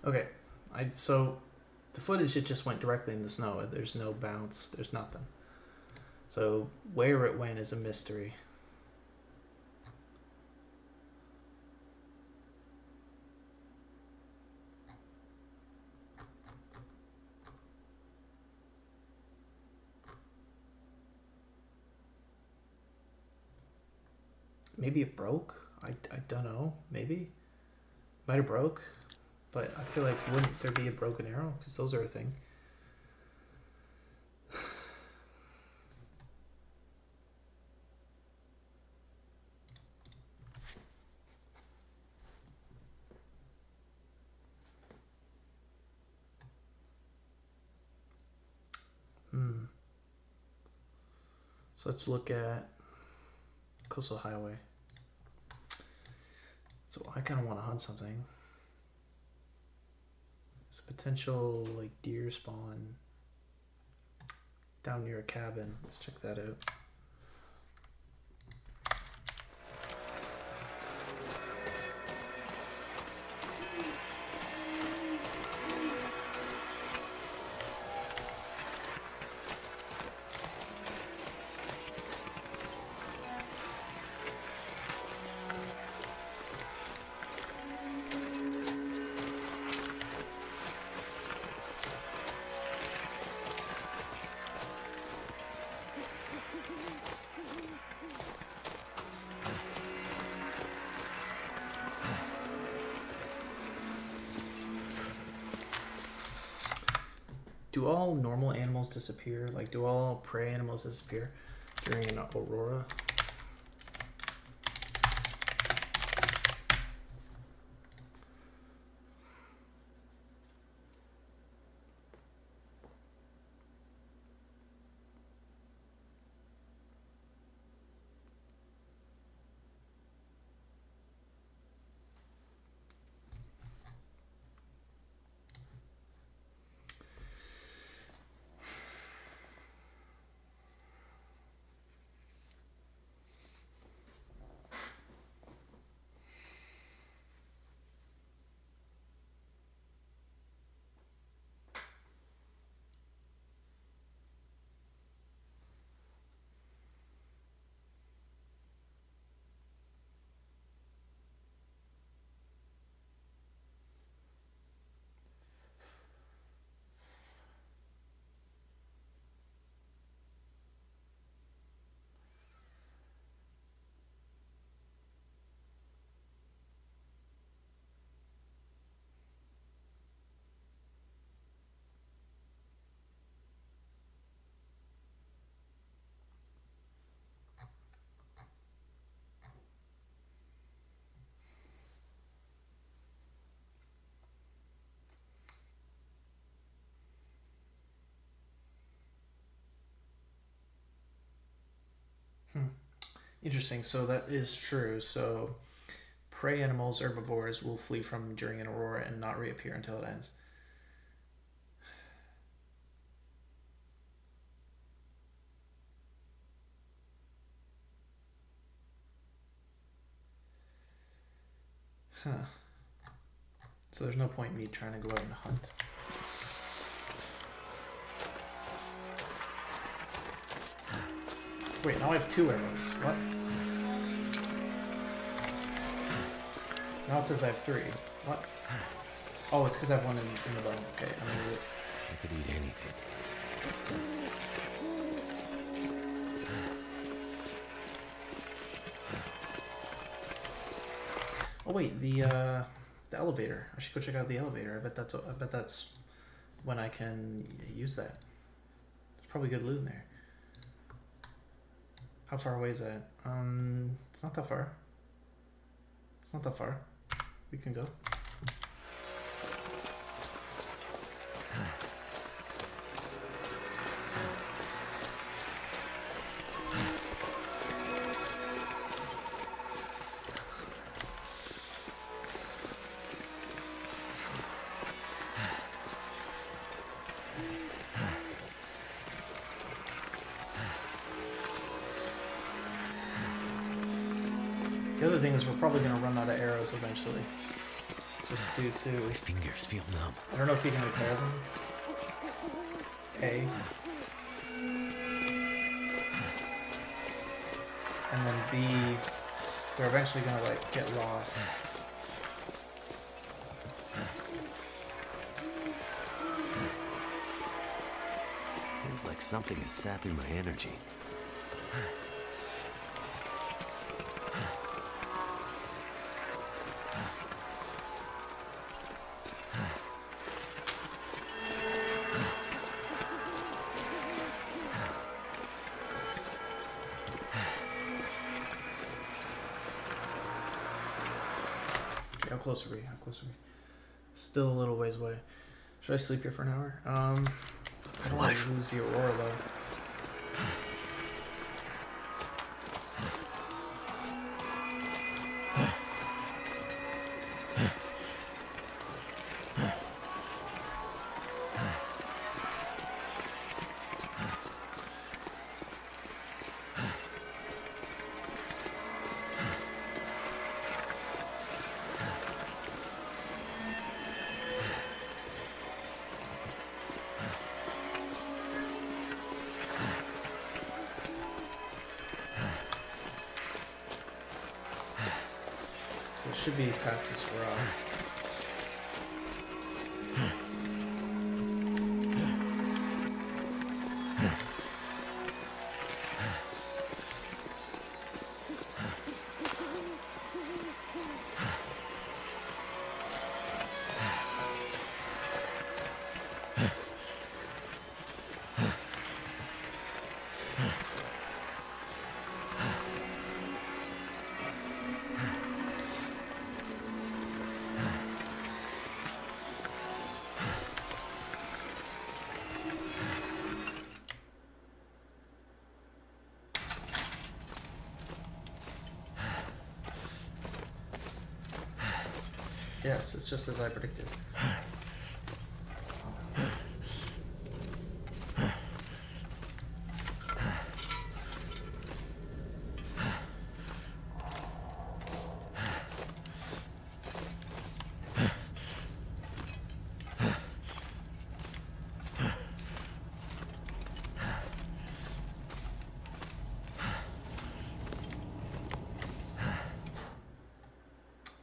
Okay, so the footage, it just went directly in the snow. There's no bounce. There's nothing. So where it went is a mystery. Maybe it broke. I don't know. Maybe might have broke. But I feel like wouldn't there be a broken arrow? Because those are a thing. So let's look at Coastal Highway. So I kind of want to hunt something. There's a potential like deer spawn down near a cabin. Let's check that out. Do all normal animals disappear? Like, do all prey animals disappear during an aurora? Interesting. So that is true. So prey animals, herbivores, will flee from during an aurora and not reappear until it ends. Huh. So there's no point in me trying to go out and hunt. Wait, now I have 2 arrows. What? Now it says I have 3. What? Oh, it's because I have 1 in the bow. Okay, I'm gonna do it. I could eat anything. Oh wait, the elevator. I should go check out the elevator. I bet that's when I can use that. There's probably good loot in there. How far away is that? It's not that far. It's not that far. We can go. The other thing is we're probably going to run out of arrows eventually. Just due to... My fingers feel numb. I don't know if you can repair them. A. And then B, they're eventually going to like get lost. Feels like something is sapping my energy. How close are we? How close are we? Still a little ways away. Should I sleep here for an hour? I don't want to lose the aurora though. So it should be past this rock. Yes, it's just as I predicted.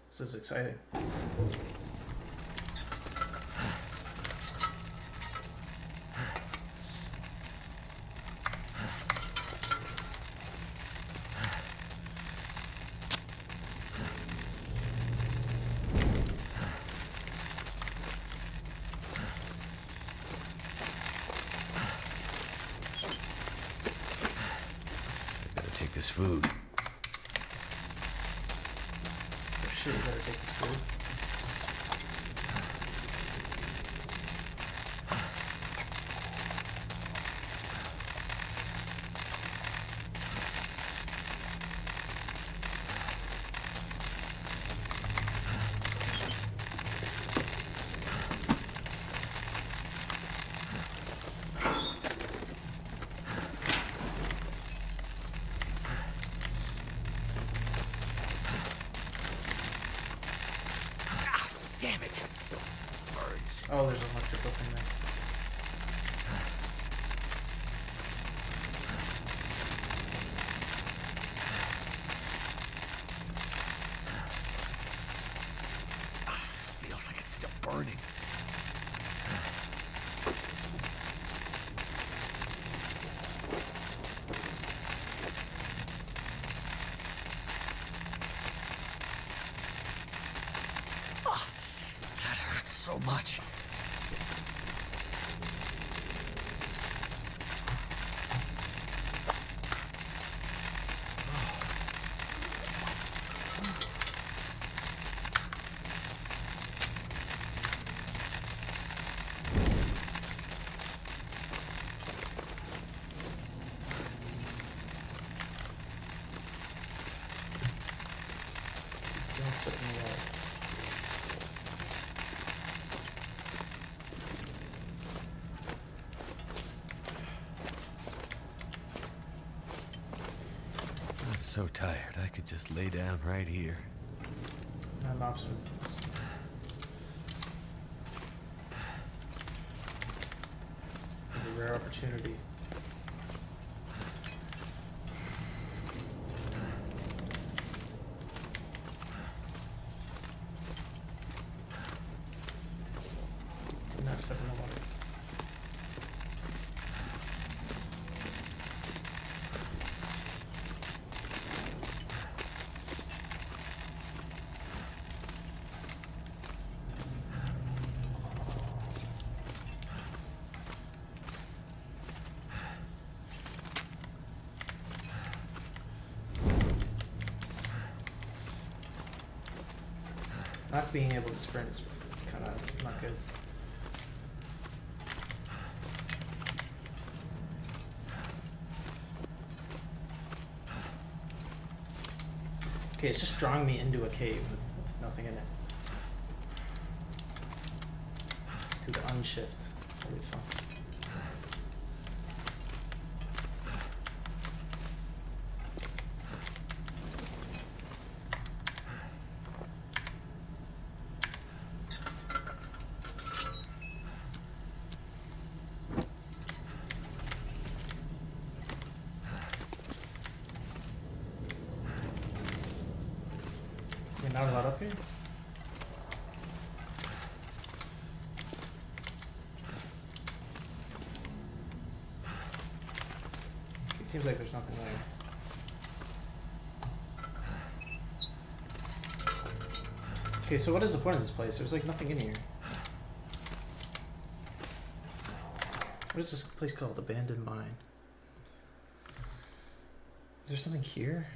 This is exciting. Take this food. Oh shit, we better take this food. Damn it! Birds. Oh, there's an electrical thing there. Feels like it's still burning. That hurts so much. Don't step in the water. I'm so tired. I could just lay down right here. Not an option. A rare opportunity. Do not step in the water. Not being able to sprint is kind of not good. Okay, it's just drawing me into a cave with nothing in it. Do the unshift. That'll be fun. You're not allowed up here? It seems like there's nothing there. Okay, so what is the point of this place? There's like nothing in here. What is this place called? Abandoned Mine. Is there something here?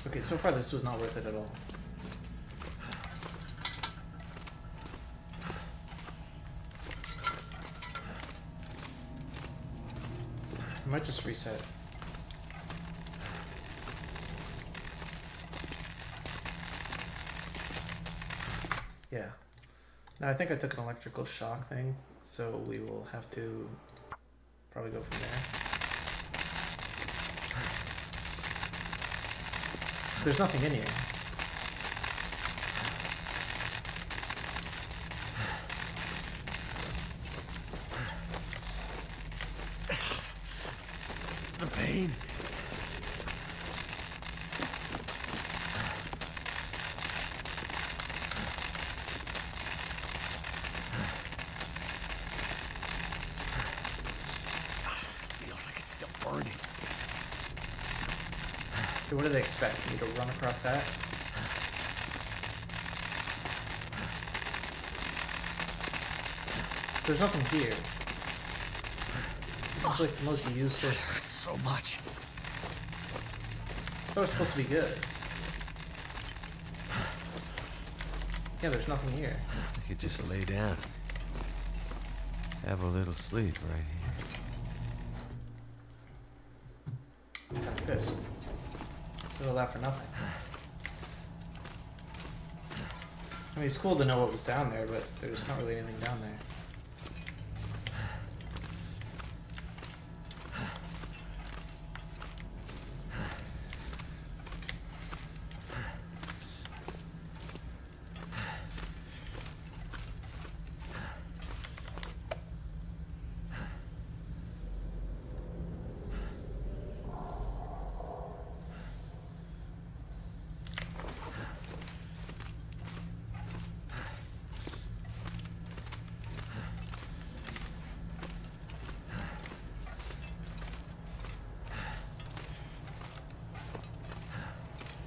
Okay, so far this was not worth it at all. I might just reset. Yeah. Now I think I took an electrical shock thing, so we will have to probably go from there. There's nothing in here. The pain. Feels like it's still burning. Okay, what do they expect? Me to run across that? So there's nothing here. This is like the most useless. It hurts so much. I thought it was supposed to be good. Yeah, there's nothing here. I could just lay down. Have a little sleep right here. I'm kind of pissed. Did all that for nothing. I mean, it's cool to know what was down there, but there's not really anything down there.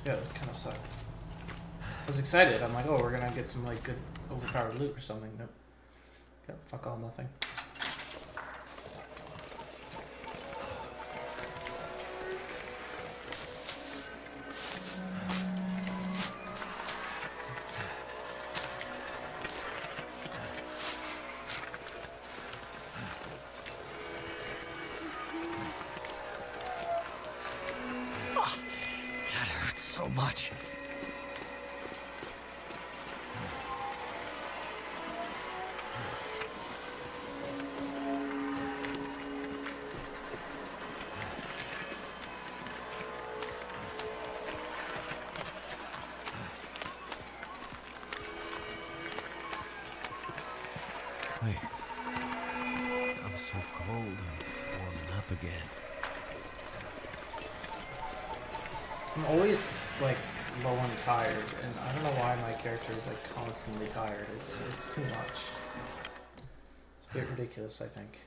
Yeah, it kind of sucked. I was excited. I'm like, oh, we're gonna get some like good overpowered loot or something. Nope. Got fuck all nothing. That hurts so much. Wait. I'm so cold. I'm warming up again. I'm always like low and tired, and I don't know why my character is like constantly tired. It's too much. It's a bit ridiculous, I think.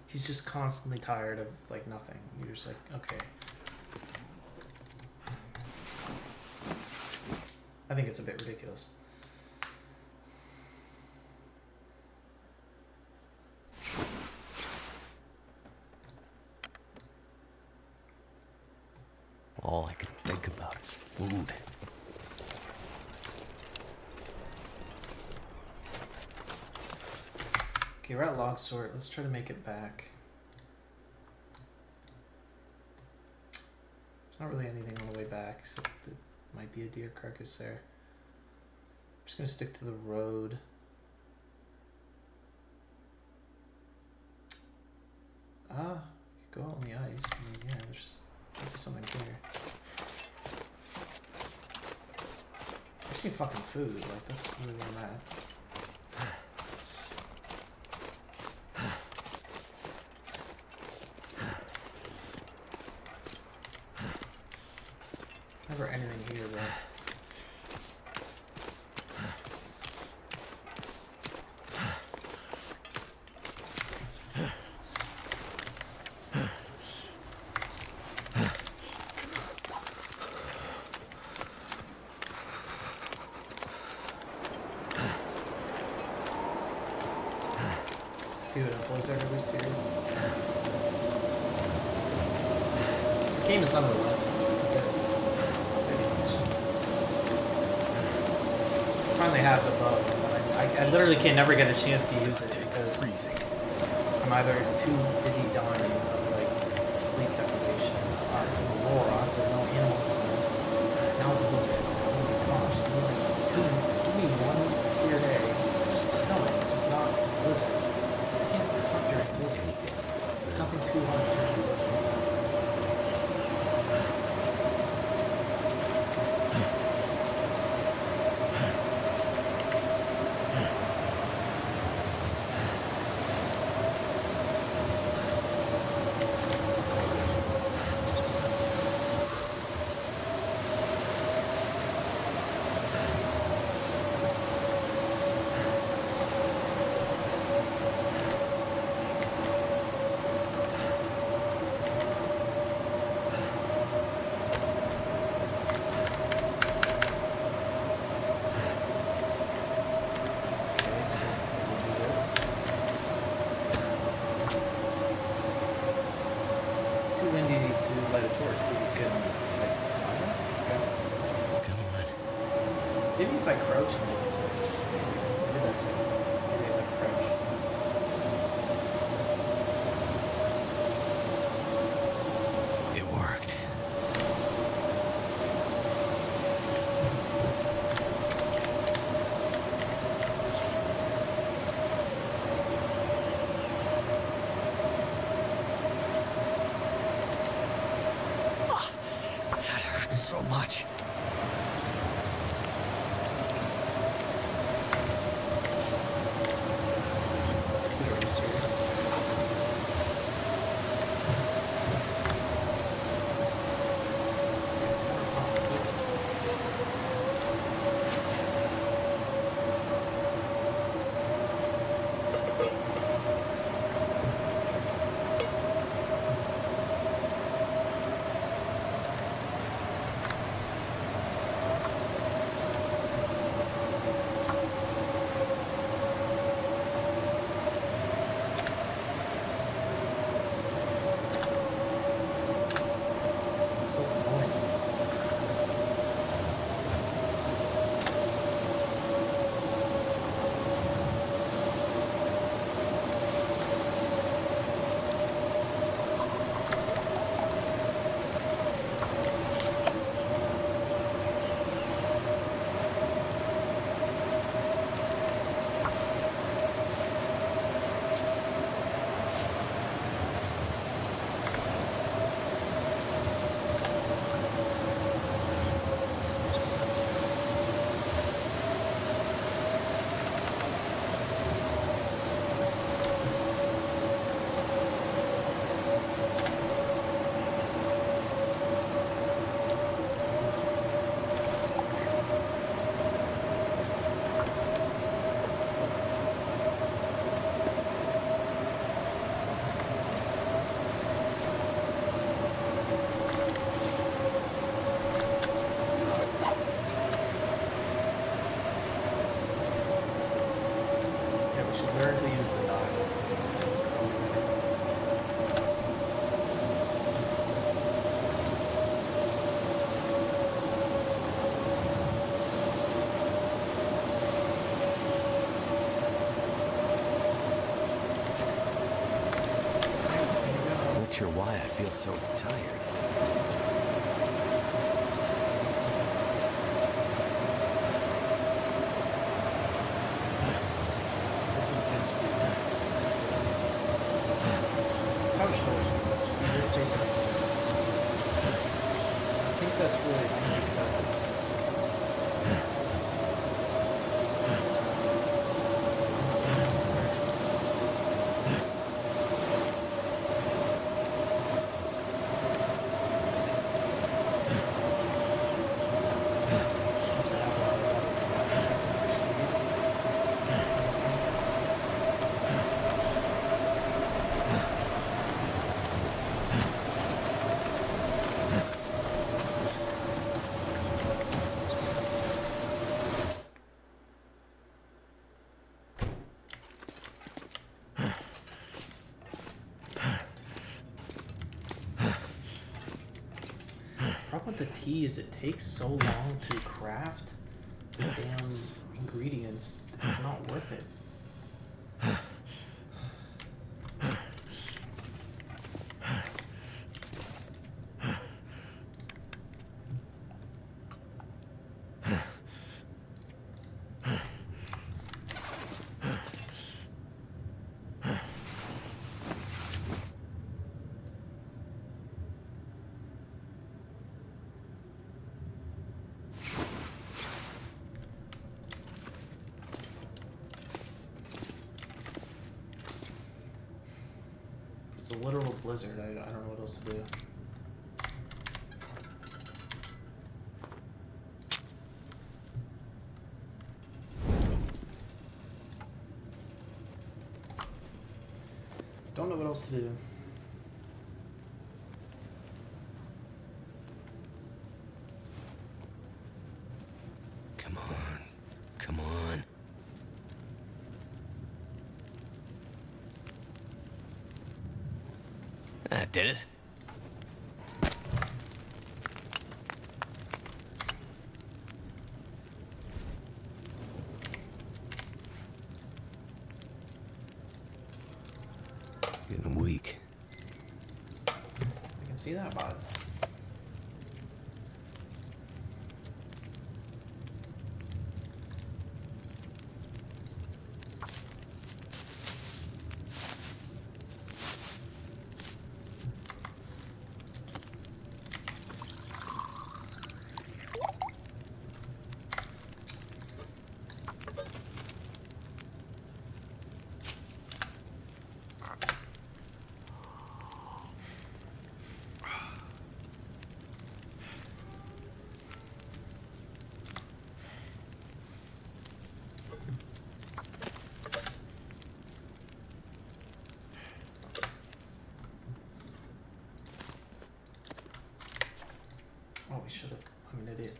He's just constantly tired of like nothing. You're just like, okay. I think it's a bit ridiculous. All I can think about is food. Okay, we're at log sort. Let's try to make it back. There's not really anything on the way back, except there might be a deer carcass there. I'm just gonna stick to the road. Ah, you could go out on the ice. I mean, yeah, there's something here. I just need fucking food. Like, that's really where I'm at. Never anything here, bro. Dude, I'm close there, are we serious? game is unrelenting. It's good. I finally have the bow. I literally can never get a chance to use it because I'm either too busy dying of like sleep deprivation. It's in Aurora, so no animals on it. Now it's a blizzard. So oh my gosh, give me one clear day. Just snowing, just not blizzard. I can't hunt during blizzard. There's nothing too hard during blizzard. Maybe if I crouch and make it torch. Maybe that's it. Maybe if I crouch. It worked. That hurts so much. Learn to use the dial. Not sure why I feel so tired. I think that's really only because with the tea is it takes so long to craft the damn ingredients. It's not worth it. It's a literal blizzard. I don't know what else to do. Don't know what else to do. Come on. Come on. That did it. Getting weak. I can see that, bud. Oh, we should have. I'm an idiot.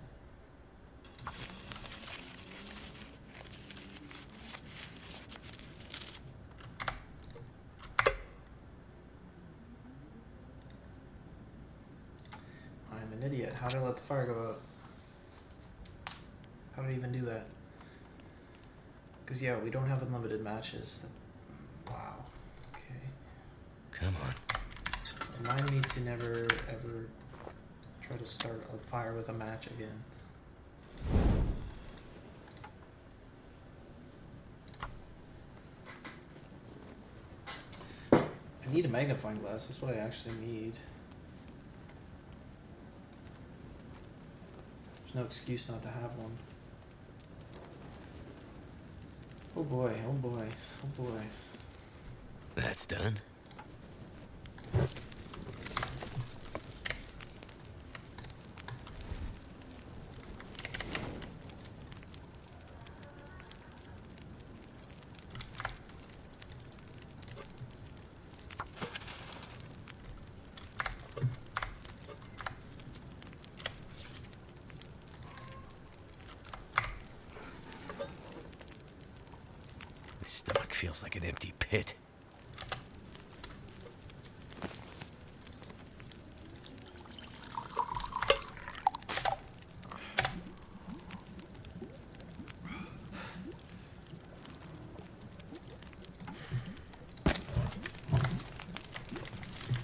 I'm an idiot. How did I let the fire go out? How did I even do that? Because, yeah, we don't have unlimited matches. Wow. Okay. Come on. So remind me to never, ever try to start a fire with a match again. I need a magnifying glass. That's what I actually need. There's no excuse not to have one. Oh boy, oh boy, oh boy. That's done. My stomach feels like an empty pit.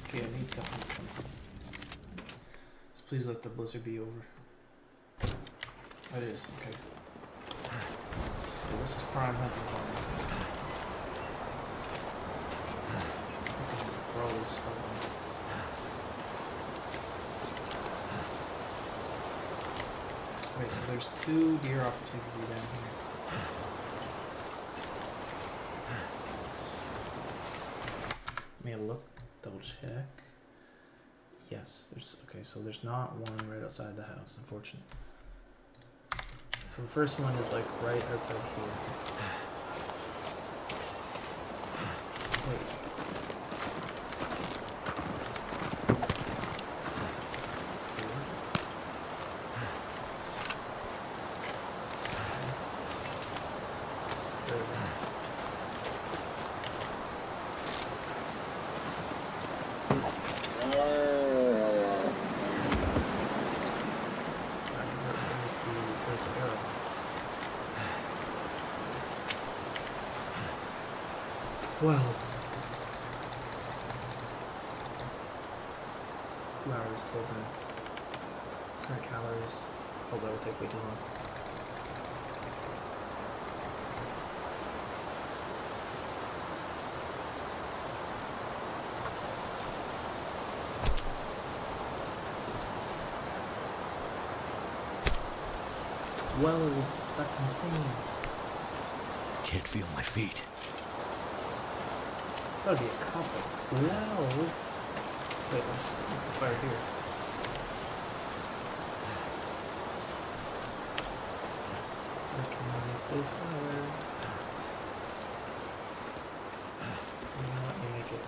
Okay, I need to hunt something. So please let the blizzard be over. It is, okay. So this is prime hunting for me. Gross. Okay, so there's 2 deer opportunity down here. Let me have a look, double check. Yes, there's, okay, so there's not one right outside the house, unfortunately. So the first one is like right outside here. Wait. Where is it? 12. 2 hours, 12 minutes. Current calories. Oh, that will take way too long. Whoa, that's insane. Can't feel my feet. That'd be a cup of 12. Wait, let's put the fire here. I can make this fire. You know what? You make it.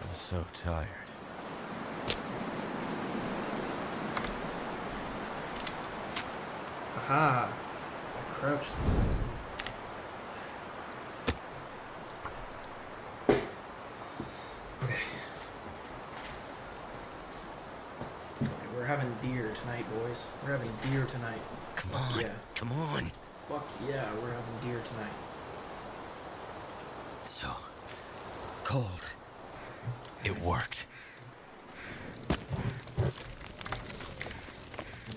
I'm so tired. Aha! I crouched. That's me. Okay. We're having deer tonight, boys. We're having deer tonight. Come on. Yeah. Come on. Fuck yeah, we're having deer tonight. So cold. It worked.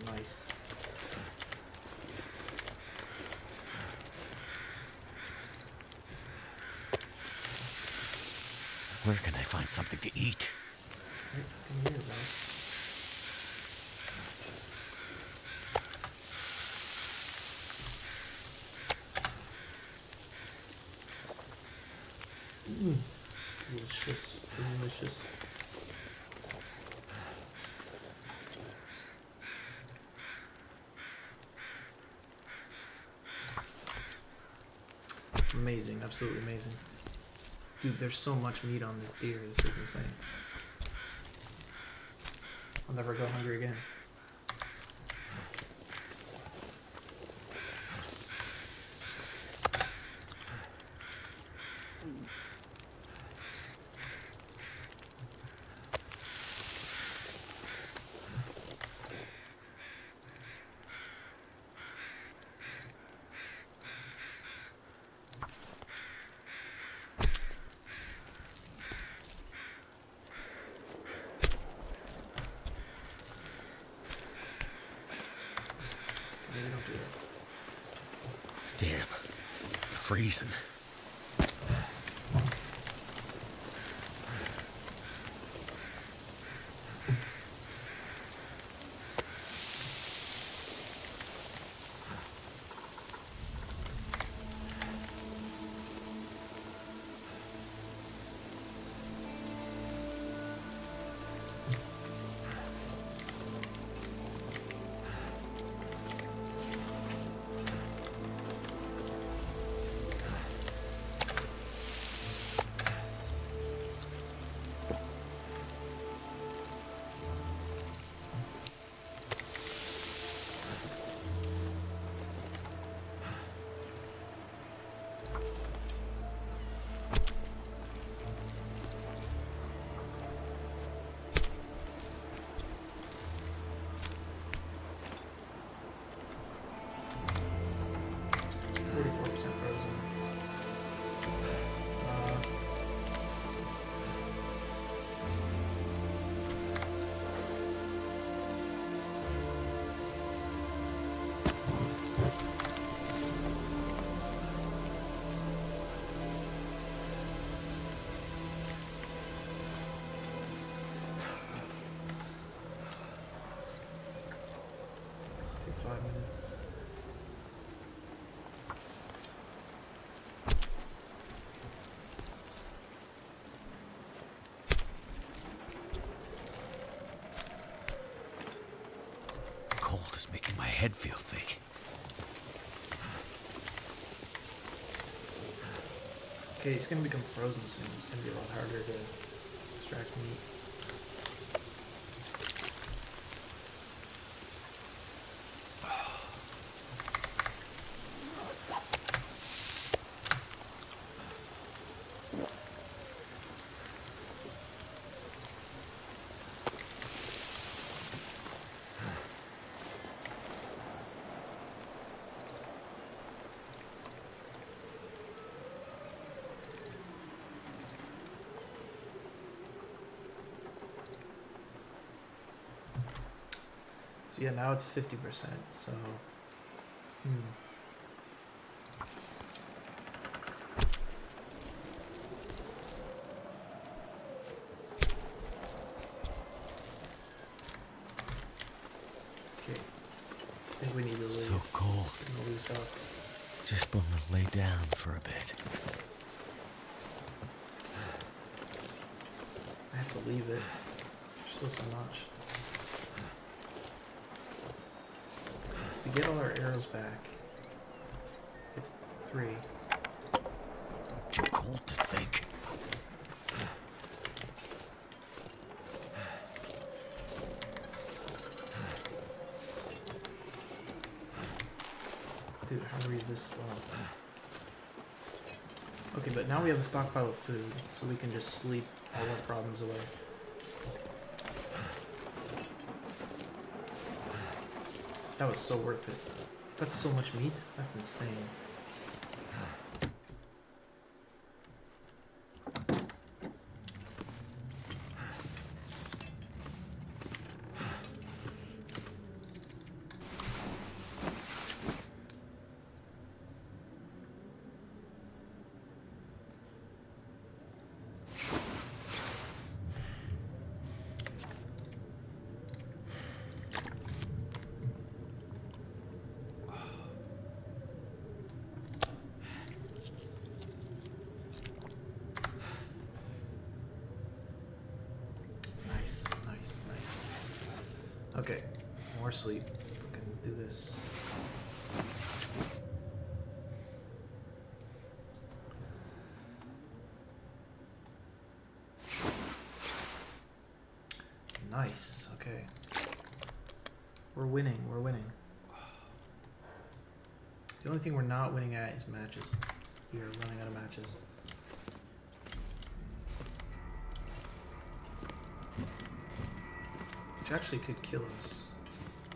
Nice. Where can I find something to eat? Right fucking here, bro. Delicious, delicious. Amazing, absolutely amazing. Dude, there's so much meat on this deer, this is insane. I'll never go hungry again. Maybe don't do that. Damn. Freezing. It's 44% frozen. Take 5 minutes. Cold is making my head feel thick. Okay, it's gonna become frozen soon. It's gonna be a lot harder to extract meat. So yeah, now it's 50%. So, Okay, I think we need to leave. So cold. We're gonna lose up. Just want to lay down for a bit. I have to leave it. There's still so much. We get all our arrows back. If 3. Too cold to think. Dude, how do we read this slow? Okay, but now we have a stockpile of food, so we can just sleep all our problems away. That was so worth it. That's so much meat. That's insane. Nice, nice, nice. Okay, more sleep. Fucking do this. Nice, okay. We're winning, we're winning. The only thing we're not winning at is matches. We are running out of matches. Which actually could kill us.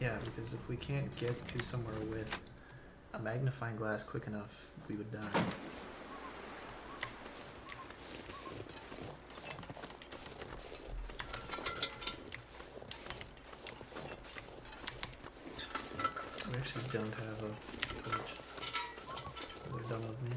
Yeah, because if we can't get to somewhere with a magnifying glass quick enough, we would die. We actually don't have a torch. They're done with me.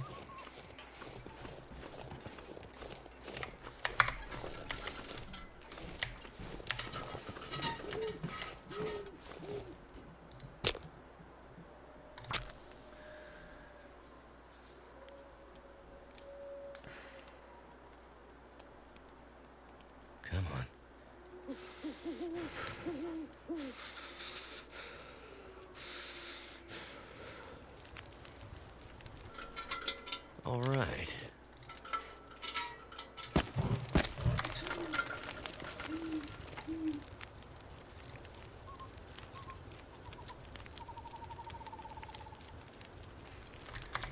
Come on. All right.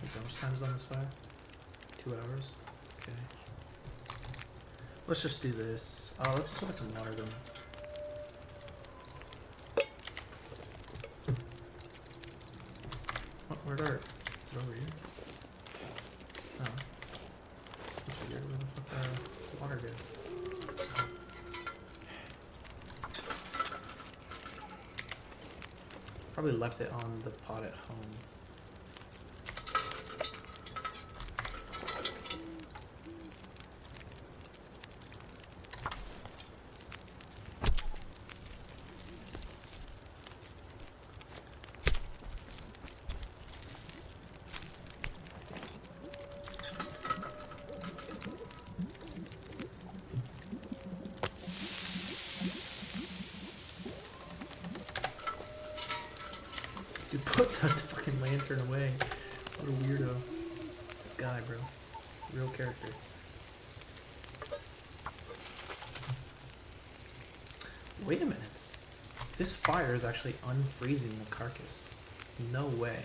How much time is on this fire? 2 hours? Okay. Let's just do this. Oh, let's just put some water then. Oh, where'd our... Is it over here? Oh. That's weird. Where the fuck the water go? Probably left it on the pot at home. Dude, put that fucking lantern away. What a weirdo. This guy, bro. Real character. Wait a minute. This fire is actually unfreezing the carcass. No way.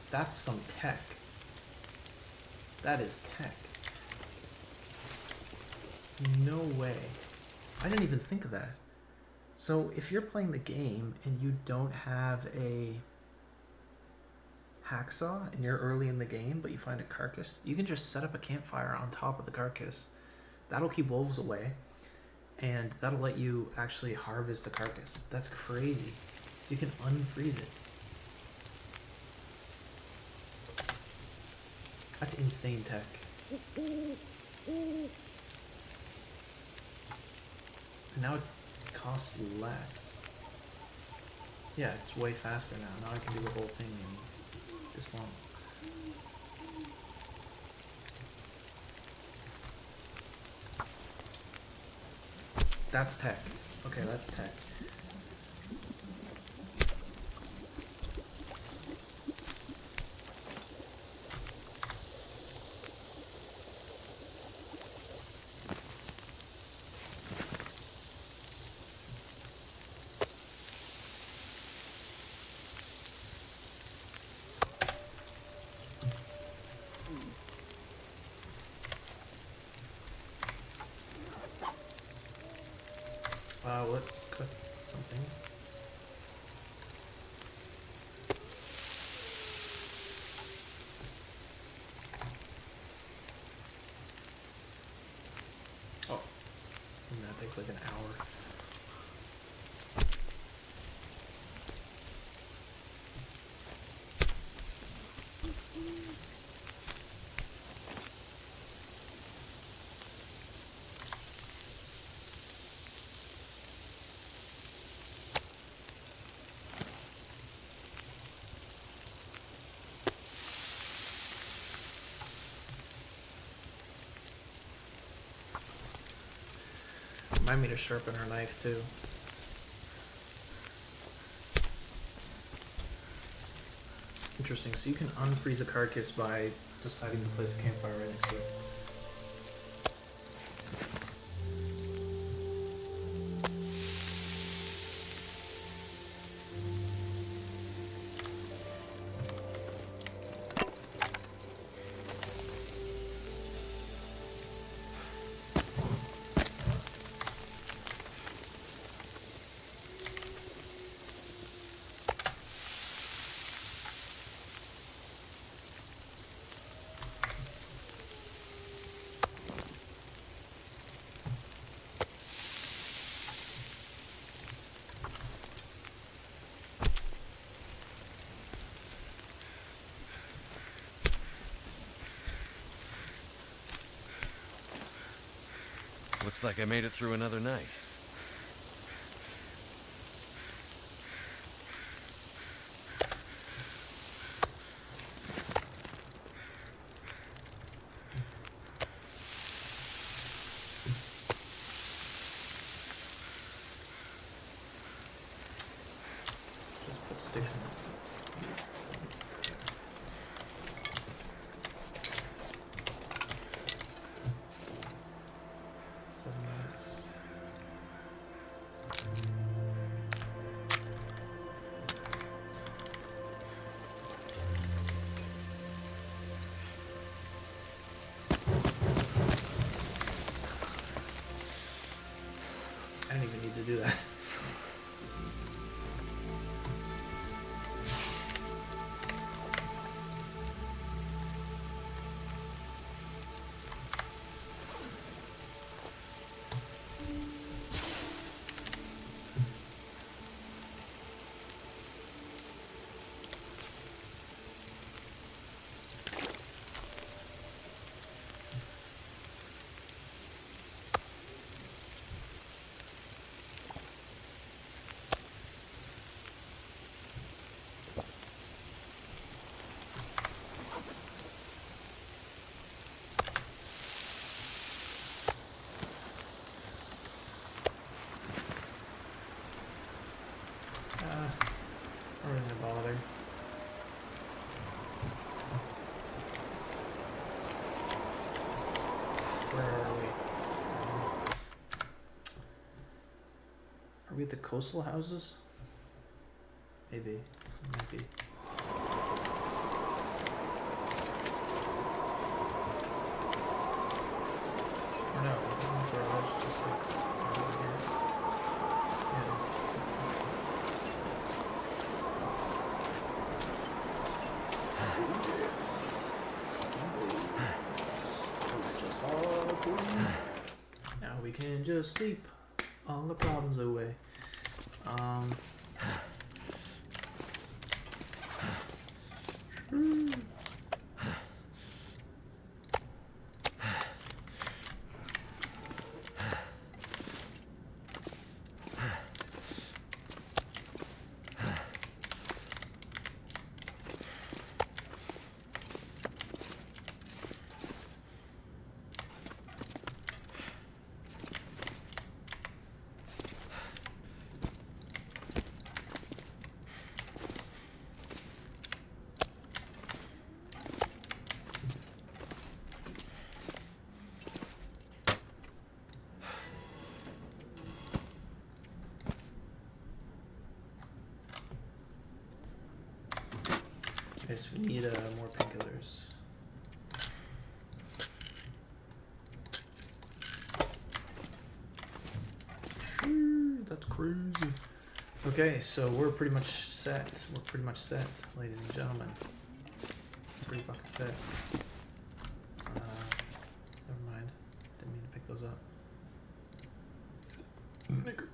That's some tech. That is tech. No way. I didn't even think of that. So if you're playing the game and you don't have a hacksaw and you're early in the game but you find a carcass, you can just set up a campfire on top of the carcass. That'll keep wolves away and that'll let you actually harvest the carcass. That's crazy. You can unfreeze it. That's insane tech. And now it costs less. Yeah, it's way faster now. Now I can do the whole thing in this long. That's tech. Okay, that's tech. Let's cook something. Oh, and that takes like an hour. Remind me to sharpen our knife too. Interesting, so you can unfreeze a carcass by deciding to place a campfire right next to it. Looks like I made it through another night. Let's just put sticks in it. I didn't even need to do that. I'm not gonna bother. Where are we? Are we at the coastal houses? Maybe. Might be. Or no, isn't the garage just like over here? Yeah, it is. Now we can just sleep all the problems away. Okay, so we need more painkillers. That's crazy. Okay, so we're pretty much set. We're pretty much set, ladies and gentlemen. Pretty fucking set. Never mind. Didn't mean to pick those up. Nigger.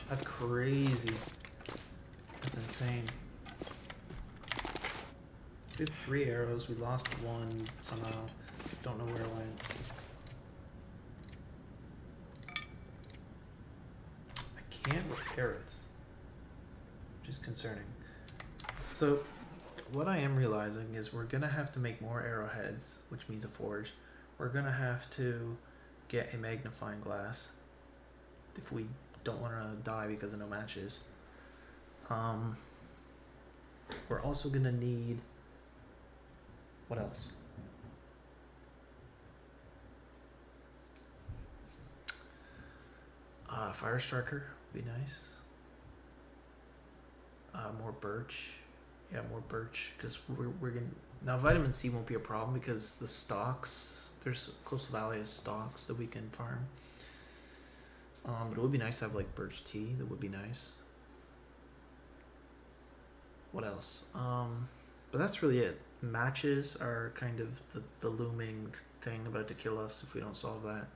That's crazy. That's insane. We have 3 arrows. We lost 1 somehow. Don't know where it went. I can't repair it, which is concerning. So, what I am realizing is we're gonna have to make more arrowheads, which means a forge. We're gonna have to get a magnifying glass if we don't want to die because of no matches. We're also gonna need, what else? Fire striker would be nice. More birch. Yeah, more birch, because we're gonna now. Vitamin C won't be a problem because the stalks, there's Coastal Valley has stalks that we can farm. But it would be nice to have like birch tea. That would be nice. What else? But that's really it. Matches are kind of the looming thing about to kill us if we don't solve that.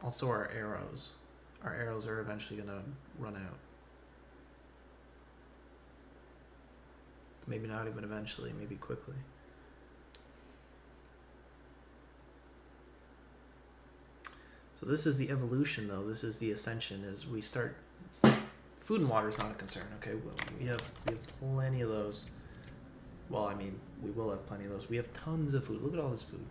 Also our arrows. Our arrows are eventually gonna run out. Maybe not even eventually, maybe quickly. So this is the evolution, though. This is the ascension. As we start, food and water is not a concern. Okay, we have plenty of those. Well, I mean, we will have plenty of those. We have tons of food. Look at all this food.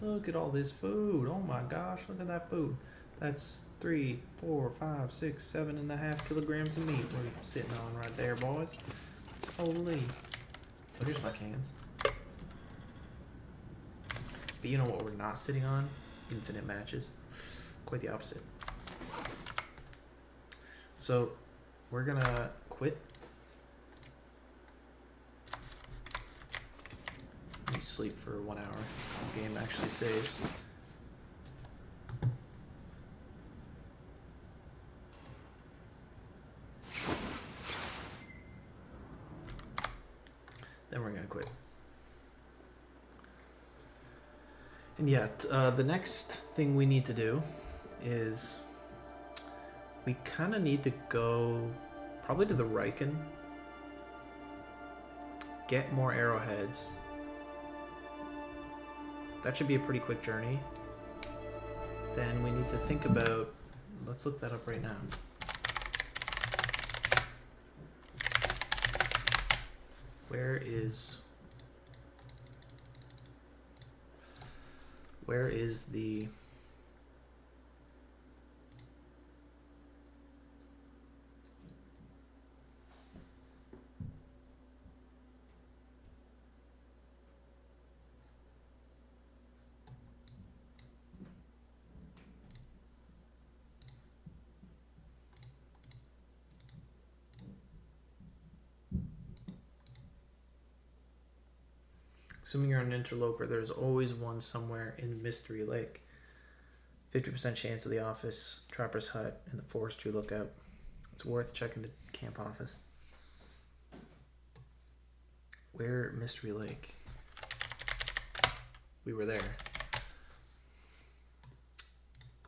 Look at all this food. Oh my gosh, look at that food. That's 3, 4, 5, 6, 7.5 kilograms of meat we're sitting on right there, boys. Holy. Oh, here's my cans. But you know what we're not sitting on? Infinite matches. Quite the opposite. So we're gonna quit. Let me sleep for 1 hour. The game actually saves. Then we're gonna quit. And yet, the next thing we need to do is we kind of need to go probably to the Riken, get more arrowheads. That should be a pretty quick journey. Then we need to think about, let's look that up right now. Where is the assuming you're an interloper, there's always one somewhere in Mystery Lake. 50% chance of the office, Trapper's Hut, and the Forestry Lookout. It's worth checking the camp office. Where Mystery Lake? We were there.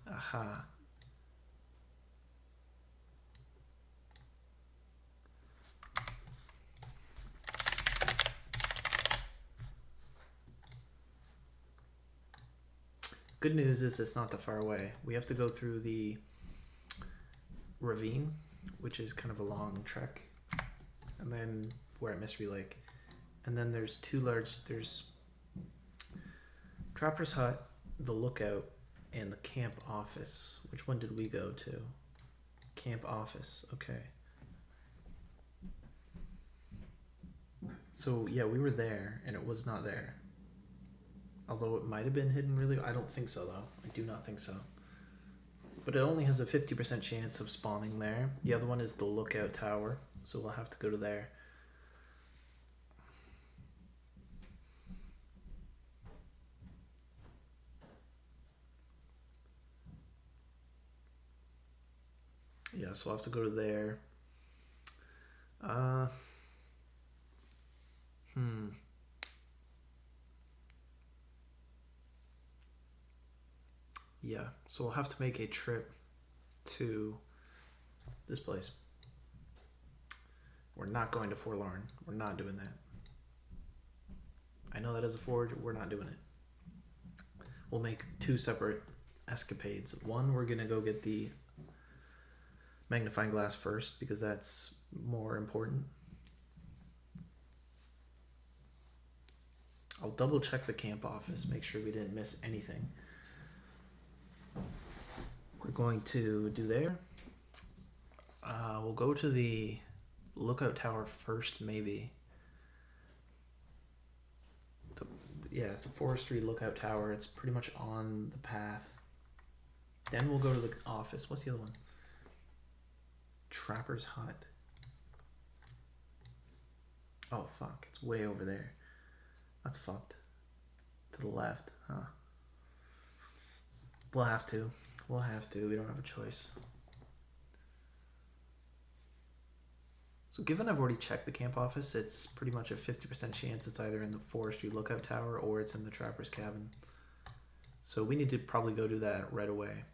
Aha. Good news is it's not that far away. We have to go through the ravine, which is kind of a long trek. And then we're at Mystery Lake. And then there's there's Trapper's Hut, the Lookout, and the Camp Office. Which one did we go to? Camp Office, okay. So yeah, we were there, and it was not there. Although it might have been hidden really. I don't think so, though. I do not think so. But it only has a 50% chance of spawning there. The other one is the Lookout Tower, so we'll have to go to there. Yeah, so I'll have to go to there. Yeah, so we'll have to make a trip to this place. We're not going to Forlorn. We're not doing that. I know that is a forge. We're not doing it. We'll make two separate escapades. One, we're going to go get the magnifying glass first because that's more important. I'll double check the camp office, make sure we didn't miss anything. We're going to do there. We'll go to the Lookout Tower first, maybe. Yeah, it's a forestry lookout tower. It's pretty much on the path. Then we'll go to the office. What's the other one? Trapper's Hut. Oh, fuck. It's way over there. That's fucked. To the left, huh? We'll have to. We'll have to. We don't have a choice. So given I've already checked the camp office, it's pretty much a 50% chance it's either in the forestry lookout tower or it's in the trapper's cabin. So we need to probably go do that right away.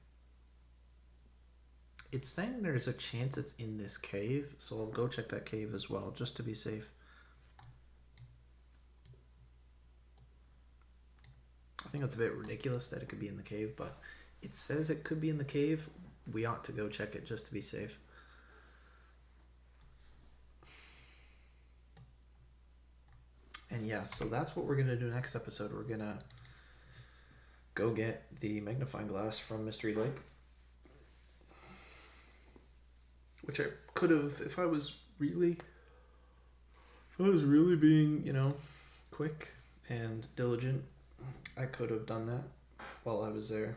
It's saying there's a chance it's in this cave, so I'll go check that cave as well, just to be safe. I think it's a bit ridiculous that it could be in the cave, but it says it could be in the cave. We ought to go check it just to be safe. And yeah, so that's what we're going to do next episode. We're going to go get the magnifying glass from Mystery Lake. Which I could have, if I was really being, you know, quick and diligent, I could have done that while I was there.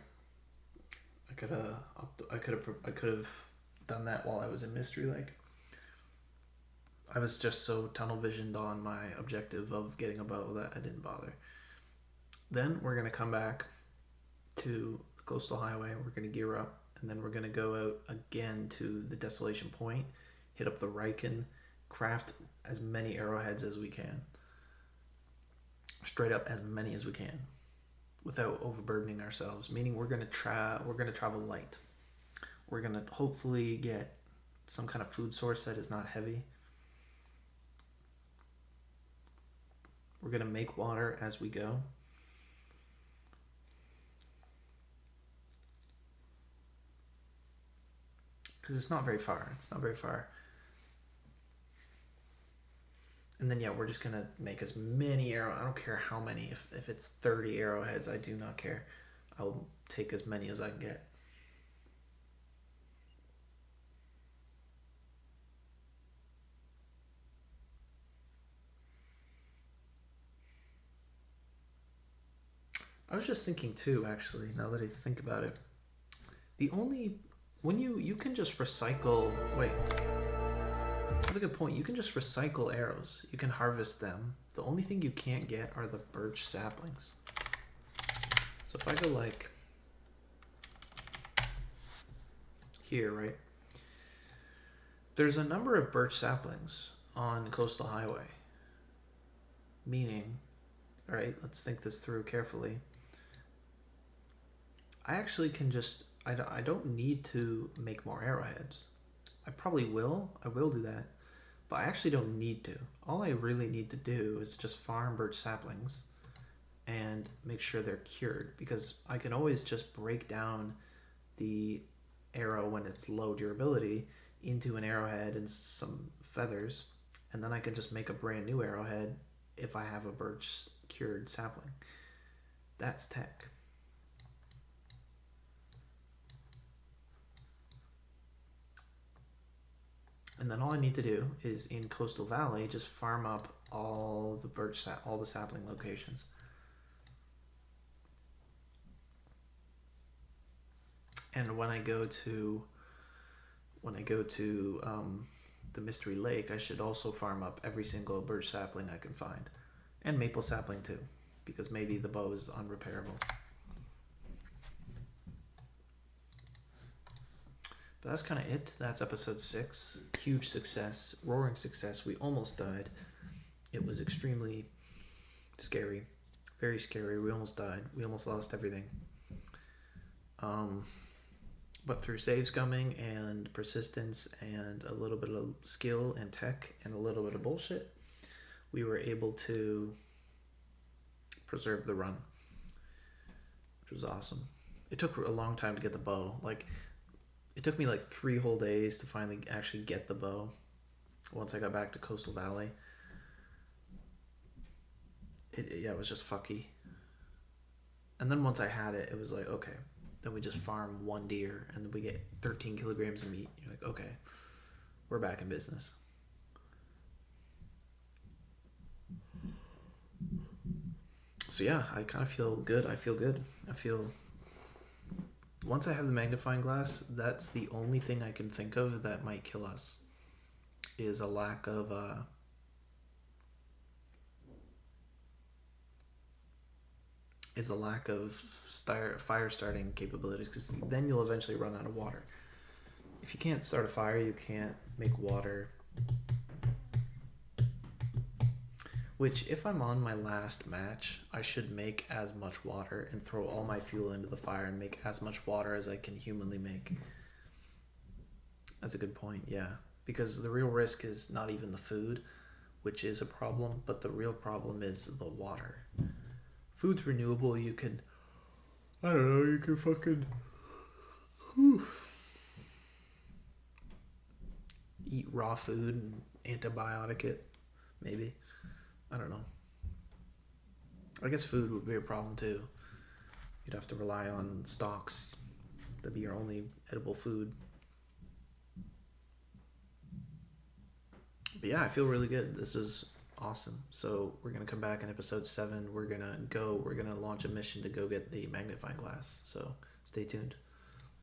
I could have done that while I was in Mystery Lake. I was just so tunnel visioned on my objective of getting a bow that I didn't bother. Then we're going to come back to the coastal highway. We're going to gear up, and then we're going to go out again to the Desolation Point, hit up the Riken, craft as many arrowheads as we can. Straight up as many as we can without overburdening ourselves, meaning we're going to travel light. We're going to hopefully get some kind of food source that is not heavy. We're going to make water as we go. Because it's not very far. It's not very far. And then, yeah, we're just going to make as many arrows. I don't care how many. If it's 30 arrowheads, I do not care. I'll take as many as I can get. I was just thinking too, actually, now that I think about it. When you can just recycle, wait. That's a good point. You can just recycle arrows. You can harvest them. The only thing you can't get are the birch saplings. So if I go like here, right? There's a number of birch saplings on Coastal Highway. Meaning, all right, let's think this through carefully. I actually can just, I don't need to make more arrowheads. I probably will. I will do that. But I actually don't need to. All I really need to do is just farm birch saplings and make sure they're cured. Because I can always just break down the arrow when it's low durability, into an arrowhead and some feathers, and then I can just make a brand new arrowhead if I have a birch cured sapling. That's tech. And then all I need to do is in Coastal Valley just farm up all the all the sapling locations. And when I go to the Mystery Lake, I should also farm up every single birch sapling I can find, and maple sapling too, because maybe the bow is unrepairable. But that's kind of it. That's episode 6. Huge success, roaring success. We almost died. It was extremely scary, very scary. We almost died. We almost lost everything. But through save scumming and persistence and a little bit of skill and tech and a little bit of bullshit, we were able to preserve the run, which was awesome. It took a long time to get the bow. Like, it took me like 3 whole days to finally actually get the bow once I got back to Coastal Valley. It was just fucky. And then once I had it, it was like, okay. Then we just farm 1 deer and then we get 13 kilograms of meat. You're like, okay, we're back in business. So yeah, I kind of feel good. I feel good. Once I have the magnifying glass, that's the only thing I can think of that might kill us, is a lack of fire starting capabilities, because then you'll eventually run out of water. If you can't start a fire, you can't make water. Which, if I'm on my last match, I should make as much water and throw all my fuel into the fire and make as much water as I can humanly make. That's a good point, yeah. Because the real risk is not even the food, which is a problem, but the real problem is the water. Food's renewable, you can fucking eat raw food and antibiotic it, maybe. I don't know. I guess food would be a problem too. You'd have to rely on stocks. That'd be your only edible food. But yeah, I feel really good. This is awesome. So we're going to come back in episode 7. We're going to launch a mission to go get the magnifying glass. So stay tuned.